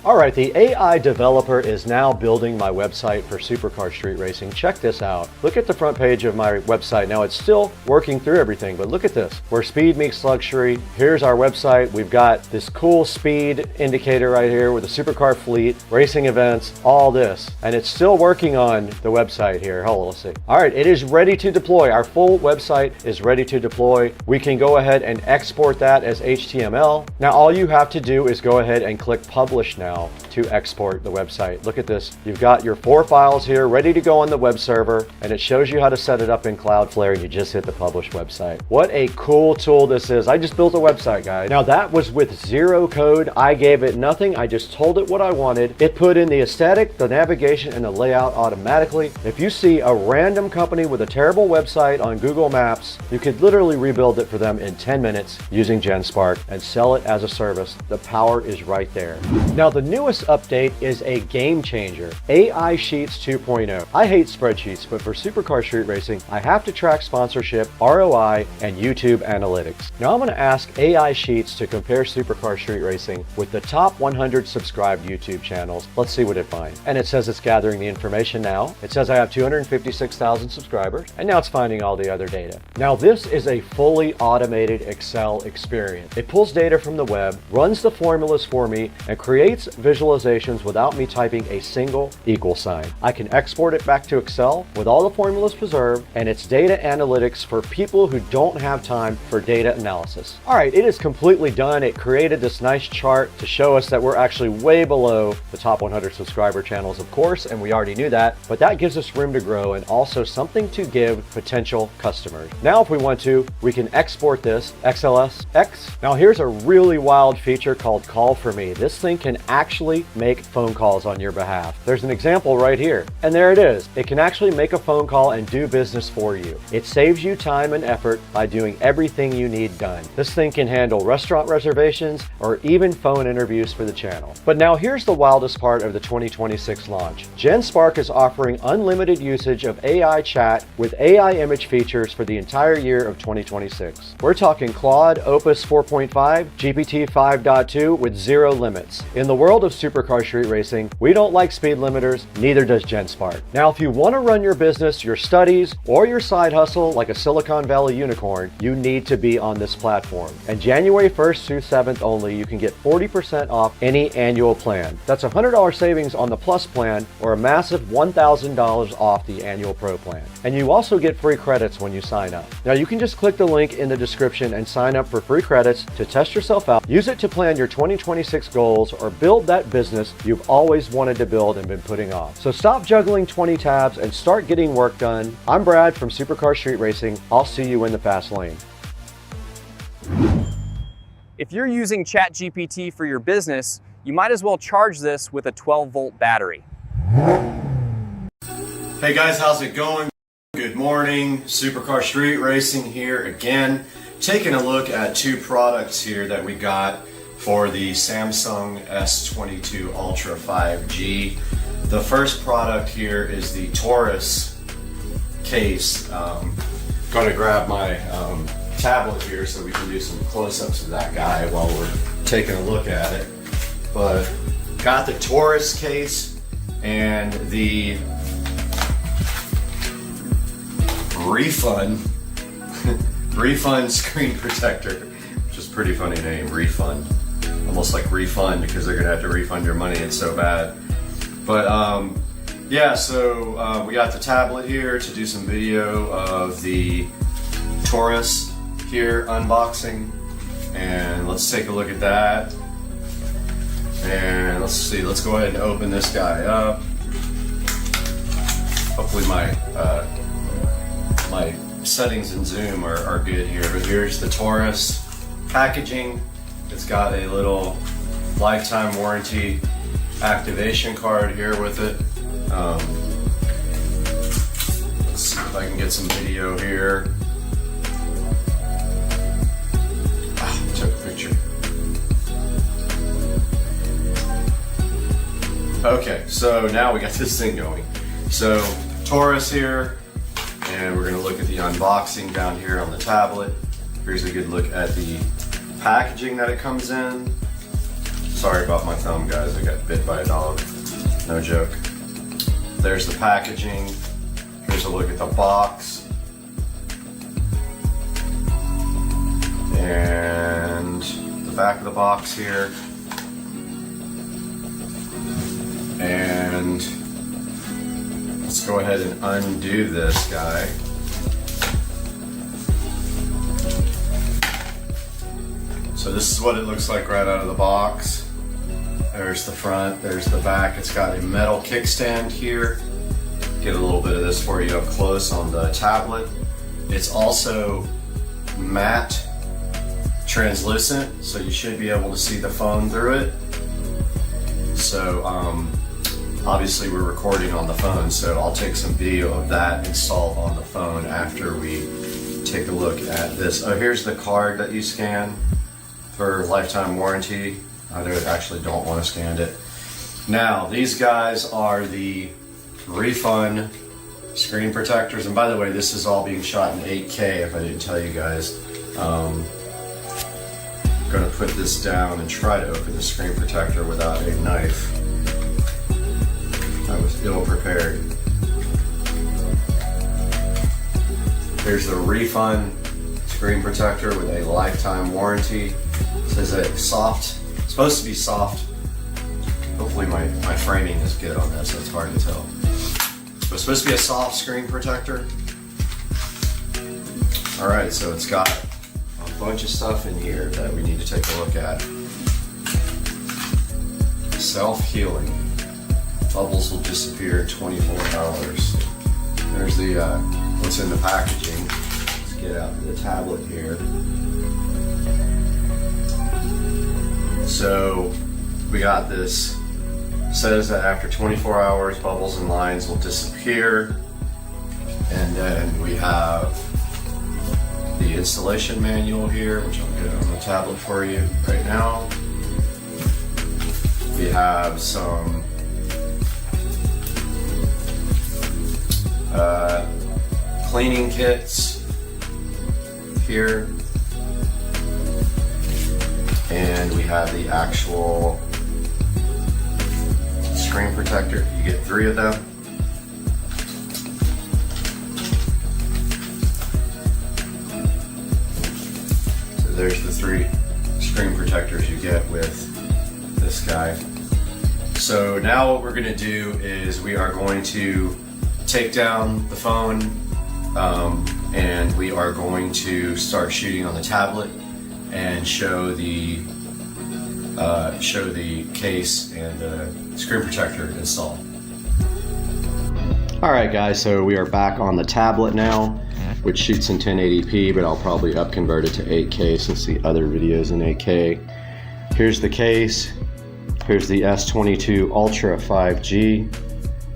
Speaker 1: All right, the AI developer is now building my website for Supercar Street Racing. Check this out. Look at the front page of my website. Now it's still working through everything, but look at this. Where speed meets luxury. Here's our website. We've got this cool speed indicator right here with a supercar fleet, racing events, all this. And it's still working on the website here. Hold on, let's see. All right, it is ready to deploy. Our full website is ready to deploy. We can go ahead and export that as HTML. Now all you have to do is go ahead and click Publish now to export the website. Look at this. You've got your 4 files here ready to go on the web server, and it shows you how to set it up in Cloudflare, and you just hit the publish website. What a cool tool this is. I just built a website, guys. Now that was with zero code. I gave it nothing. I just told it what I wanted. It put in the aesthetic, the navigation, and the layout automatically. If you see a random company with a terrible website on Google Maps, you could literally rebuild it for them in 10 minutes using GenSpark and sell it as a service. The power is right there. Now the newest update is a game changer, AI Sheets 2.0. I hate spreadsheets, but for Supercar Street Racing, I have to track sponsorship, ROI, and YouTube analytics. Now I'm going to ask AI Sheets to compare Supercar Street Racing with the top 100 subscribed YouTube channels. Let's see what it finds. And it says it's gathering the information now. It says I have 256,000 subscribers, and now it's finding all the other data. Now this is a fully automated Excel experience. It pulls data from the web, runs the formulas for me, and creates visualizations without me typing a single equal sign. I can export it back to Excel with all the formulas preserved, and it's data analytics for people who don't have time for data analysis. All right, it is completely done. It created this nice chart to show us that we're actually way below the top 100 subscriber channels, of course, and we already knew that, but that gives us room to grow and also something to give potential customers. Now, if we want to, we can export this XLSX. Now, here's a really wild feature called Call for Me. This thing can actually make phone calls on your behalf. There's an example right here, and there it is. It can actually make a phone call and do business for you. It saves you time and effort by doing everything you need done. This thing can handle restaurant reservations or even phone interviews for the channel. But now here's the wildest part of the 2026 launch. GenSpark is offering unlimited usage of AI chat with AI image features for the entire year of 2026. We're talking Claude, Opus 4.5, GPT 5.2 with zero limits. In the world of Supercar Street Racing, we don't like speed limiters, neither does GenSpark. Now, if you want to run your business, your studies, or your side hustle like a Silicon Valley unicorn, you need to be on this platform. And January 1st through 7th only, you can get 40% off any annual plan. That's $100 savings on the Plus plan or a massive $1,000 off the annual Pro plan. And you also get free credits when you sign up. Now, you can just click the link in the description and sign up for free credits to test yourself out. Use it to plan your 2026 goals or build that business you've always wanted to build and been putting off. So stop juggling 20 tabs and start getting work done. I'm Brad from Supercar Street Racing. I'll see you in the fast lane.
Speaker 9: If you're using ChatGPT for your business, you might as well charge this with a 12-volt battery.
Speaker 1: Hey guys, how's it going? Good morning. Supercar Street Racing here again. Taking a look at 2 products here that we got for the Samsung S22 Ultra 5G. The first product here is the Toolless case. Going to grab my tablet here so we can do some close-ups of that guy while we're taking a look at it. But got the Toolless case and the Refund screen protector, which is a pretty funny name, Refund. almost like refund, because they're gonna have to refund your money. It's so bad. But yeah, so we got the tablet here to do some video of the Taurus here unboxing, and let's take a look at that. And let's see, let's go ahead and open this guy up. Hopefully my my settings in Zoom are good here, but here's the Taurus packaging. It's got a little lifetime warranty activation card here with it. Let's see if I can get some video here. Took a picture. Okay, so now we got this thing going. So Taurus here, and we're gonna look at the unboxing down here on the tablet. Here's a good look at the packaging that it comes in. Sorry about my thumb, guys. I got bit by a dog. No joke. There's the packaging. Here's a look at the box. And the back of the box here. And let's go ahead and undo this guy. So this is what it looks like right out of the box. There's the front, there's the back. It's got a metal kickstand here. Get a little bit of this for you up close on the tablet. It's also matte translucent, so you should be able to see the phone through it. So obviously we're recording on the phone, so I'll take some video of that installed on the phone after we take a look at this. Oh, here's the card that you scan for lifetime warranty. I actually don't want to scan it. Now, these guys are the refund screen protectors. And by the way, this is all being shot in 8K, if I didn't tell you guys. I'm gonna put this down and try to open the screen protector without a knife. I was ill prepared. Here's the refund screen protector with a lifetime warranty. It says a soft, it's supposed to be soft. Hopefully my framing is good on this, so it's hard to tell. But it's supposed to be a soft screen protector. All right, so it's got a bunch of stuff in here that we need to take a look at. Self-healing. Bubbles will disappear in 24 hours. There's the what's in the packaging. Let's get out the tablet here. So we got this. Says that after 24 hours, bubbles and lines will disappear. And then we have the installation manual here, which I'll get on the tablet for you right now. We have some cleaning kits here. And we have the actual screen protector. You get 3 of them. So there's the 3 screen protectors you get with this guy. So now what we're going to do is we are going to take down the phone and we are going to start shooting on the tablet and show the case and the screen protector installed. All right, guys, so we are back on the tablet now, which shoots in 1080p, but I'll probably upconvert it to 8K since the other video's in 8K. Here's the case. Here's the S22 Ultra 5G.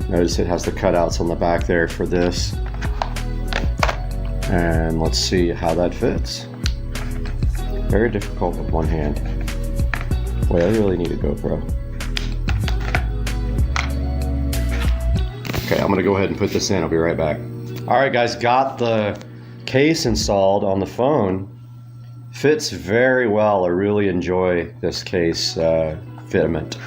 Speaker 1: Notice it has the cutouts on the back there for this. And let's see how that fits. Very difficult with one hand. Wait, I really need a GoPro. Okay, I'm gonna go ahead and put this in. I'll be right back. All right, guys, got the case installed on the phone. Fits very well. I really enjoy this case fitment.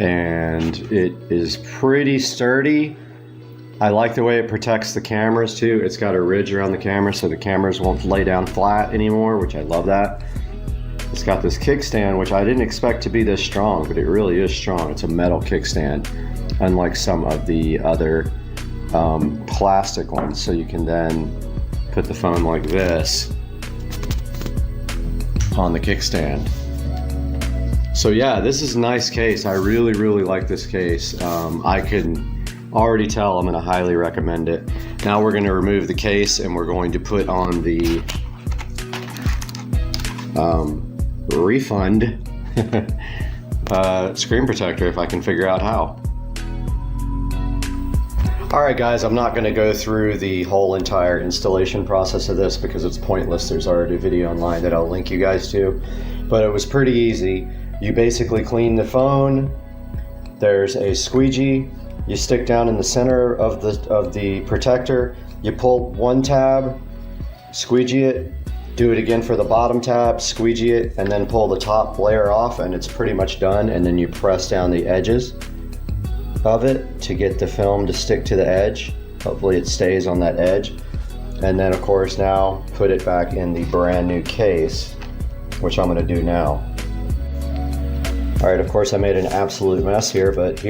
Speaker 1: And it is pretty sturdy. I like the way it protects the cameras too. It's got a ridge around the camera so the cameras won't lay down flat anymore, which I love that. It's got this kickstand, which I didn't expect to be this strong, but it really is strong. It's a metal kickstand, unlike some of the other plastic ones. So you can then put the phone like this on the kickstand. So yeah, this is a nice case. I really, really like this case. I can already tell I'm gonna highly recommend it. Now we're gonna remove the case and we're going to put on the refund screen protector if I can figure out how. Alright guys, I'm not going to go through the whole entire installation process of this because it's pointless. There's already a video online that I'll link you guys to. But it was pretty easy. You basically clean the phone. There's a squeegee. You stick down in the center of the protector. You pull one tab, squeegee it, do it again for the bottom tab, squeegee it, and then pull the top layer off, and it's pretty much done. And then you press down the edges of it to get the film to stick to the edge. Hopefully it stays on that edge. And then of course now put it back in the brand new case, which I'm going to do now. Alright, of course I made an absolute mess here, but here